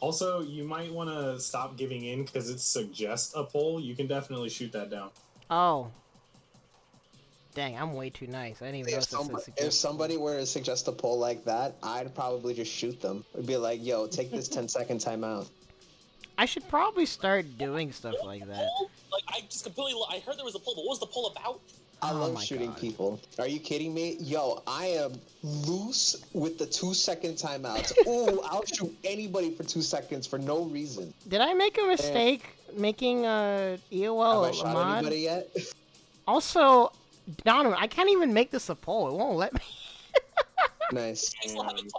Also, you might want to stop giving in because it suggests a poll. You can definitely shoot that down. Oh. Dang, I'm way too nice. I didn't even know If somebody were to suggest a poll like that, I'd probably just shoot them. It'd be like, yo, take this 10-second timeout. I should probably start doing stuff like that. Like, I just completely... I heard there was a poll, but what was the poll about? I Oh love my shooting God. people. Are you kidding me? Yo, I am loose with the 2-second timeouts. Ooh, I'll shoot anybody for 2 seconds for no reason. Did I make a Eh, mistake making have I EOL a shot mod? anybody yet? Also, Donovan, I can't even make this a poll. It won't let me. Nice. I still haven't.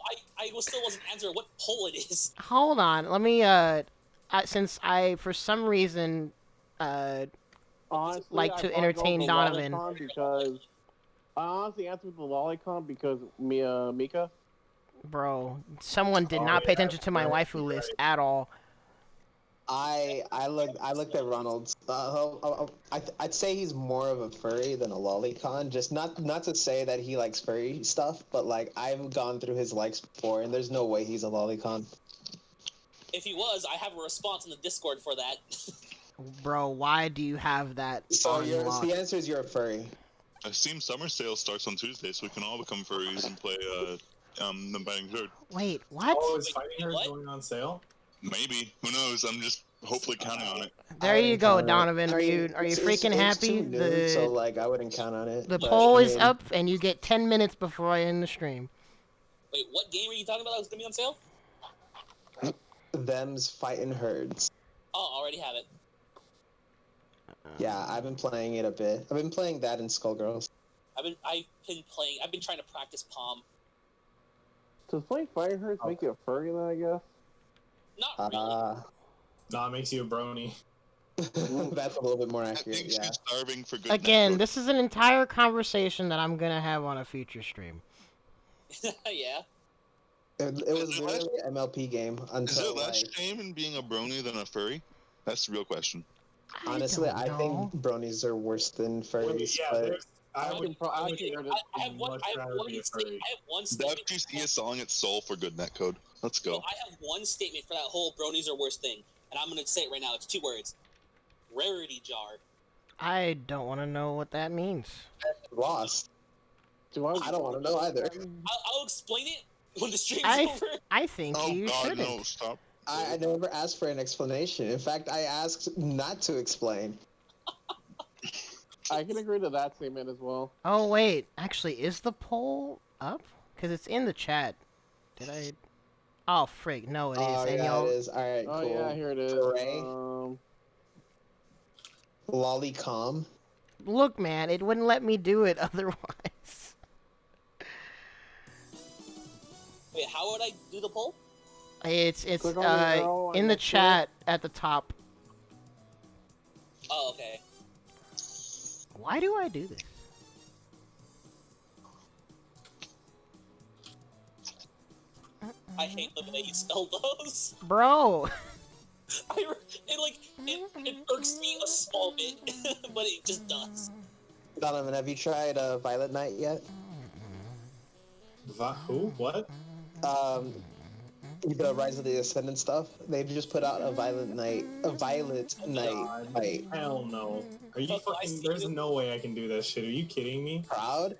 Still wasn't answering what poll it is. Hold on. Let me, since I, for some reason, Honestly, like I'd to probably entertain go with Donovan. Lolicon because I honestly answered with the Lolicon because Mika. Bro, someone did Oh, not pay yeah, attention to my right, waifu list at all. I looked at Ronald's. I'd say he's more of a furry than a lolicon. Just not to say that he likes furry stuff, but like I've gone through his likes before, and there's no way he's a lolicon. If he was, I have a response in the Discord for that. Bro, why do you have that So unlocked? the answer is you're a furry. Steam Summer Sale starts on Tuesday, so we can all become furries and play the Fighting Herd. Wait, what? Oh, is Wait, Fighting Herd what? going on sale? Maybe. Who knows? I'm just hopefully counting on it. There I you wouldn't go, count on it. Donovan. I Are mean, you freaking it's happy? too new, so like I wouldn't count on it. The but, poll I is mean, up, and you get 10 minutes before I end the stream. Wait, what game are you talking about that was gonna be on sale? Them's Fighting Herds. Oh, I already have it. Yeah, I've been playing it a bit. I've been playing that in Skullgirls. I've been trying to practice Palm. Does playing Fire Hurts make you a furry then, I guess? Not really. Nah, it makes you a brony. That's a little bit more I accurate, think yeah. she's starving for good Again, netcode. this is an entire conversation that I'm gonna have on a future stream. Yeah. It was Is it literally an MLP game Is until, there less like, shame in being a brony than a furry? That's the real question. honestly, don't I know. think bronies are worse than furries, Yeah, but there's. I I would. can I would heard it. I have one. much I have rather one be a statement. furry. I have one statement. WGC is selling its soul for good netcode. Let's go. No, I have one statement for that whole bronies are worst thing, and I'm gonna say it right now. It's 2 words: rarity jar. I don't want to know what that means. lost. I don't want to know either. I'll explain it when the stream's I over. I think Oh you God, shouldn't. no! Stop. I never asked for an explanation. In fact, I asked not to explain. I can agree to that statement as well. Oh wait, actually, is the poll up? Cause it's in the chat. Did I? Oh frig, no, it is. Oh, And yeah, y'all, it is. All right, Oh cool. yeah, here it is. Hooray. Lolicom. look, man, it wouldn't let me do it otherwise. Wait, how would I do the poll? It's Click on the arrow in and the next to chat at the top. Oh, okay. Why do I do this? I hate the way you spell those. Bro, It irks me a small bit, but it just does. Donovan, have you tried Violet Knight yet? Who? What? The Rise of the Ascendant stuff. They just put out a Violet Knight fight. Hell no. Are you Look, I fucking? see There's you. no way I can do that shit. Are you kidding me? Proud?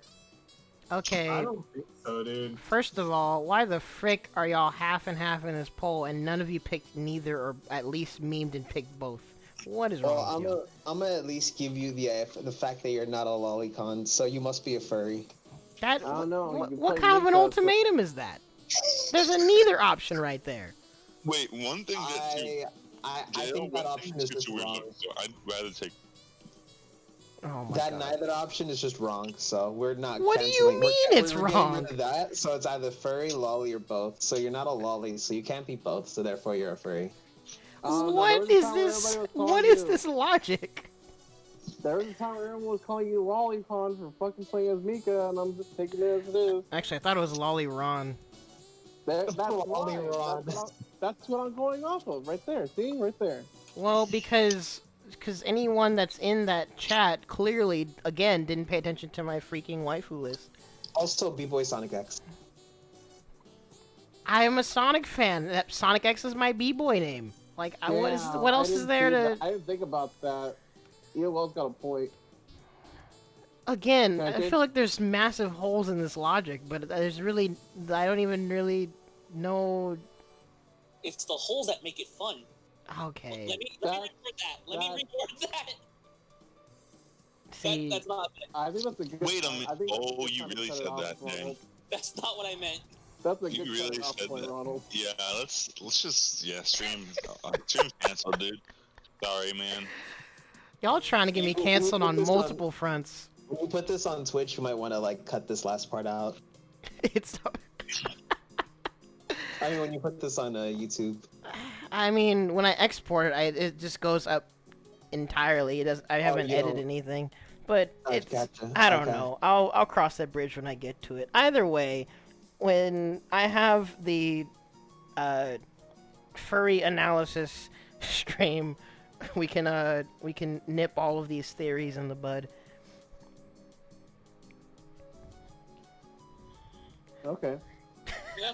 okay. I don't think so, dude. First of all, why the frick are y'all half and half in this poll, and none of you picked neither, or at least memed and picked both? What is Well, wrong with you? I'm gonna at least give you the fact that you're not a lolicon, so you must be a furry. That, I don't know, you What, can what play kind of an Mika, so- ultimatum is that? There's a neither option right there. Wait, one thing that you I jail, think that one option thing is gets just you weird, wrong. so I'd rather take. Oh my That god. neither option is just wrong, so we're not What do you canceling. mean it's we're getting wrong? rid of that, so it's either furry, lolly, or both. So you're not a lolly, so you can't be both, so therefore you're a furry. No, there What was a is time where this? everybody was calling What is you- this logic? There was a time where everyone was calling you Lolicon for fucking playing as Mika, and I'm just taking it as it is. Actually, I thought it was Lolly Ron. That's Lolly why. Ron. That's what I'm going off of, right there. See, right there. Well, because anyone that's in that chat clearly, again, didn't pay attention to my freaking waifu list. Also, B-Boy Sonic X. I am a Sonic fan. That Sonic X is my b-boy name. Like, Yeah, what I else is didn't there see to? that. I didn't think about that. EOL's got a point. Again, I I think- feel like there's massive holes in this logic, but there's really, I don't even really know. It's the holes that make it fun. Okay. Let me That- reword that. Let me that- reword that. See, That's not. I think that's a good. Wait a time. minute. I think that's a Oh, good you time to really cut it said off, that, Ronald. dang. That's not what I meant. That's a You good really cut off said point, that. Ronald. Yeah, let's just stream stream canceled, dude. Sorry, man. y'all trying to get me canceled on multiple fronts. When you put this on Twitch, you might want to like cut this last part out. It's. I mean, when you put this on YouTube. I mean, when I export it, it just goes up entirely. It does. I haven't you edited don't- anything, but it's. Gotcha. I don't Okay. know. I'll cross that bridge when I get to it. Either way, when I have the furry analysis stream, we can nip all of these theories in the bud. Okay. Yeah,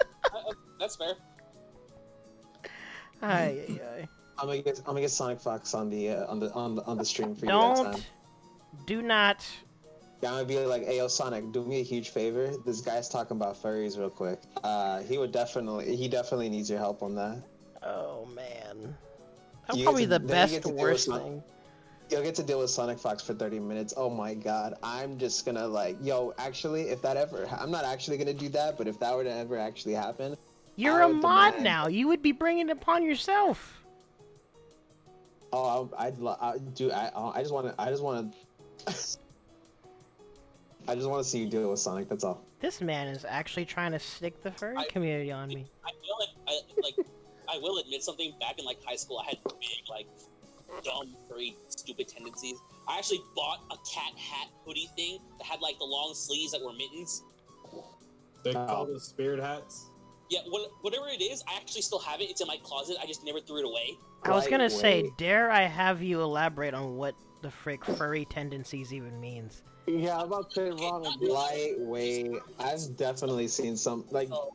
that's fair. Ay, ay, ay. I'm gonna get Sonic Fox on the stream for you that Don't. time. Do not. Yeah, I'm gonna be like, "Hey, yo, Sonic, do me a huge favor. This guy's talking about furries real quick. He definitely needs your help on that. Oh man. That's You probably get the to- then you best get to deal worst with Son- thing. You'll get to deal with Sonic Fox for 30 minutes. Oh my god, I'm just gonna like, yo, actually, if that ever, I'm not actually gonna do that, but if that were to ever actually happen, You're I a would mod demand- now. You would be bringing it upon yourself. oh, I just want to, I just want to see you deal with Sonic. That's all. This man is actually trying to stick the furry community on me. I will admit something. Back in like high school, I had big like dumb, furry, stupid tendencies. I actually bought a cat hat hoodie thing that had like the long sleeves that were mittens. They call those spirit hats. Yeah, whatever it is, I actually still have it. It's in my closet. I just never threw it away. I was gonna say, Lightweight. dare I have you elaborate on what the frick furry tendencies even means? Yeah, I'm about to say Ronald. Lightweight. I've definitely seen some like, Oh.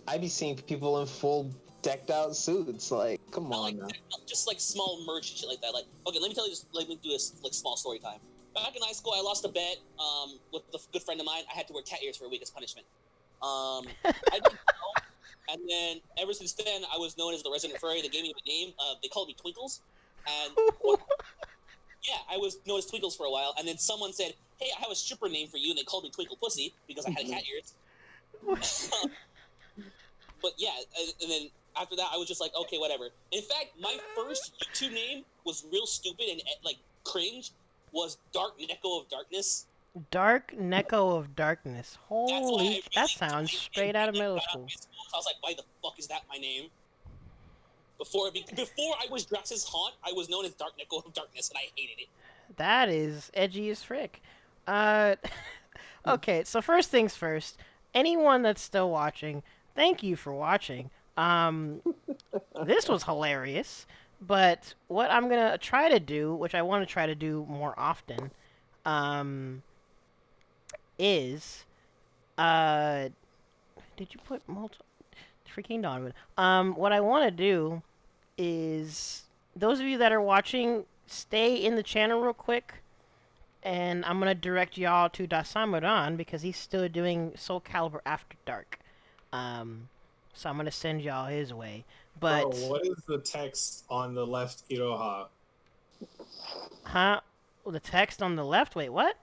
I be seeing people in full decked out suits. Like, come Not on like now. just like small merch and shit like that. Like, okay, let me do this like small story time. Back in high school, I lost a bet with a good friend of mine. I had to wear cat ears for a week as punishment. I didn't know. And then ever since then, I was known as the resident furry. They gave me a name. They called me Twinkles. And yeah, I was known as Twinkles for a while. And then someone said, "Hey, I have a stripper name for you," and they called me Twinkle Pussy because I had cat ears. But yeah, and then after that, I was just like, okay, whatever. In fact, my first YouTube name was real stupid and like cringe. Was Dark Neko of Darkness. Dark Neko of Darkness. That's why I Holy, really that sounds deleted straight it out of when I middle got school. out of school. I was like, why the fuck is that my name? Before I was Drax's haunt, I was known as Dark Neko of Darkness, and I hated it. That is edgy as frick. Okay, so first things first. Anyone that's still watching, thank you for watching. This was hilarious. But what I'm gonna try to do, which I want to try to do more often, is, did you put freaking Donovan? What I want to do is, those of you that are watching, stay in the channel real quick, and I'm gonna direct y'all to Dasamaran because he's still doing Soul Calibur After Dark. So I'm gonna send y'all his way. But Bro, what is the text on the left Iroha? huh? Well, the text on the left. Wait, what?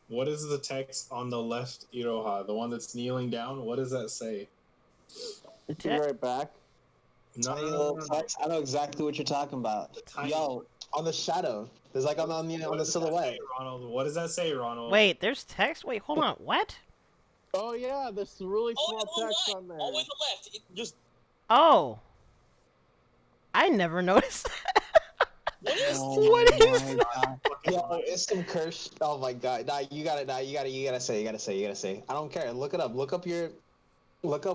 What is the text on the left Iroha? The one that's kneeling down? What does that say? The Be text. right back. No, Tiny little text. I know exactly what you're talking about. Tiny- Yo, on the shadow. There's like on What the does that silhouette. say, Ronald? What does that say, Ronald? Wait, there's text. Wait, hold on. What? Oh yeah, there's really Oh, small yeah, text right. on there. All the way to the left. It just Oh, I never noticed. what is? What is my god. Yo, it's some curse. Oh my god. Nah, you gotta say. I don't care. Look it up. Look up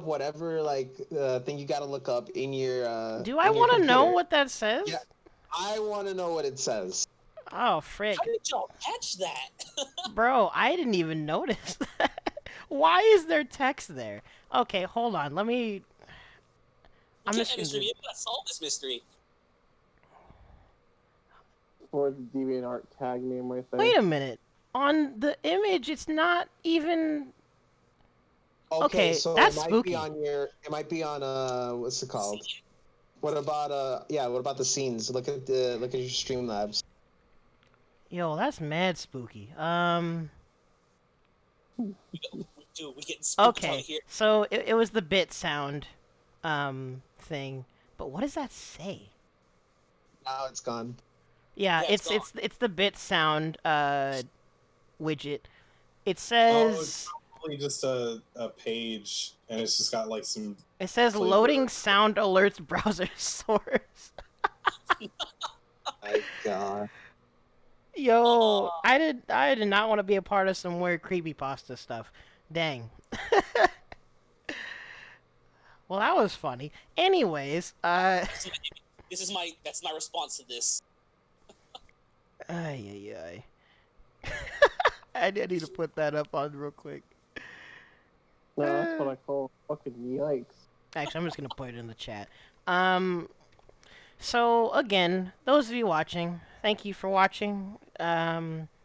whatever like thing you gotta look up in your. Do I in your want to know computer. what that says? Yeah. I want to know what it says. Oh, frick. How did y'all catch that? Bro, I didn't even notice that. Why is there text there? Okay, hold on. Let me... I'm just gonna Mystery. do... You gotta solve this mystery. Or the DeviantArt tag name right there. Wait a minute. On the image, it's not even... Okay, so that's it might spooky. be on your. It might be on what's it called? What about the scenes? Look at your Streamlabs. Yo, that's mad spooky. Dude, we getting spooked out Okay, here. so it was the bit sound, thing, but what does that say? Now it's gone. Yeah, Yeah, it's the bit sound widget. It Oh, it's says probably just a page, and it's just got like some. Flavor. loading sound alerts browser source. My God. Yo, I did not want to be a part of some weird creepypasta stuff. Dang. Well, that was funny. Anyways, That's my response to this. ay, ay, ay. I need to put that up on real quick. No, that's what I call fucking yikes. Actually, I'm just gonna put it in the chat. So again, those of you watching, thank you for watching.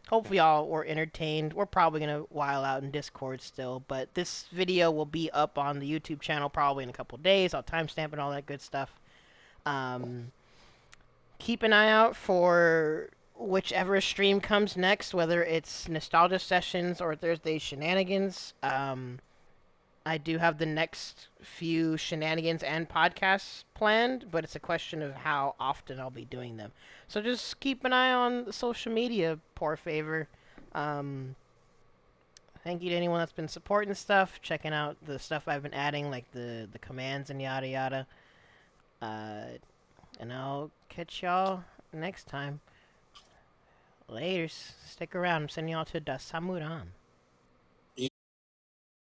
Hopefully y'all were entertained. We're probably gonna while out in Discord still, but this video will be up on the YouTube channel probably in a couple days. I'll timestamp and all that good stuff. Keep an eye out for whichever stream comes next, whether it's Nostalgia Sessions or Thursday Shenanigans. I do have the next few shenanigans and podcasts planned, but it's a question of how often I'll be doing them. So just keep an eye on the social media, por favor. Thank you to anyone that's been supporting stuff, checking out the stuff I've been adding, like the commands and yada yada. And I'll catch y'all next time. Laters. Stick around. I'm sending y'all to Dasamuran.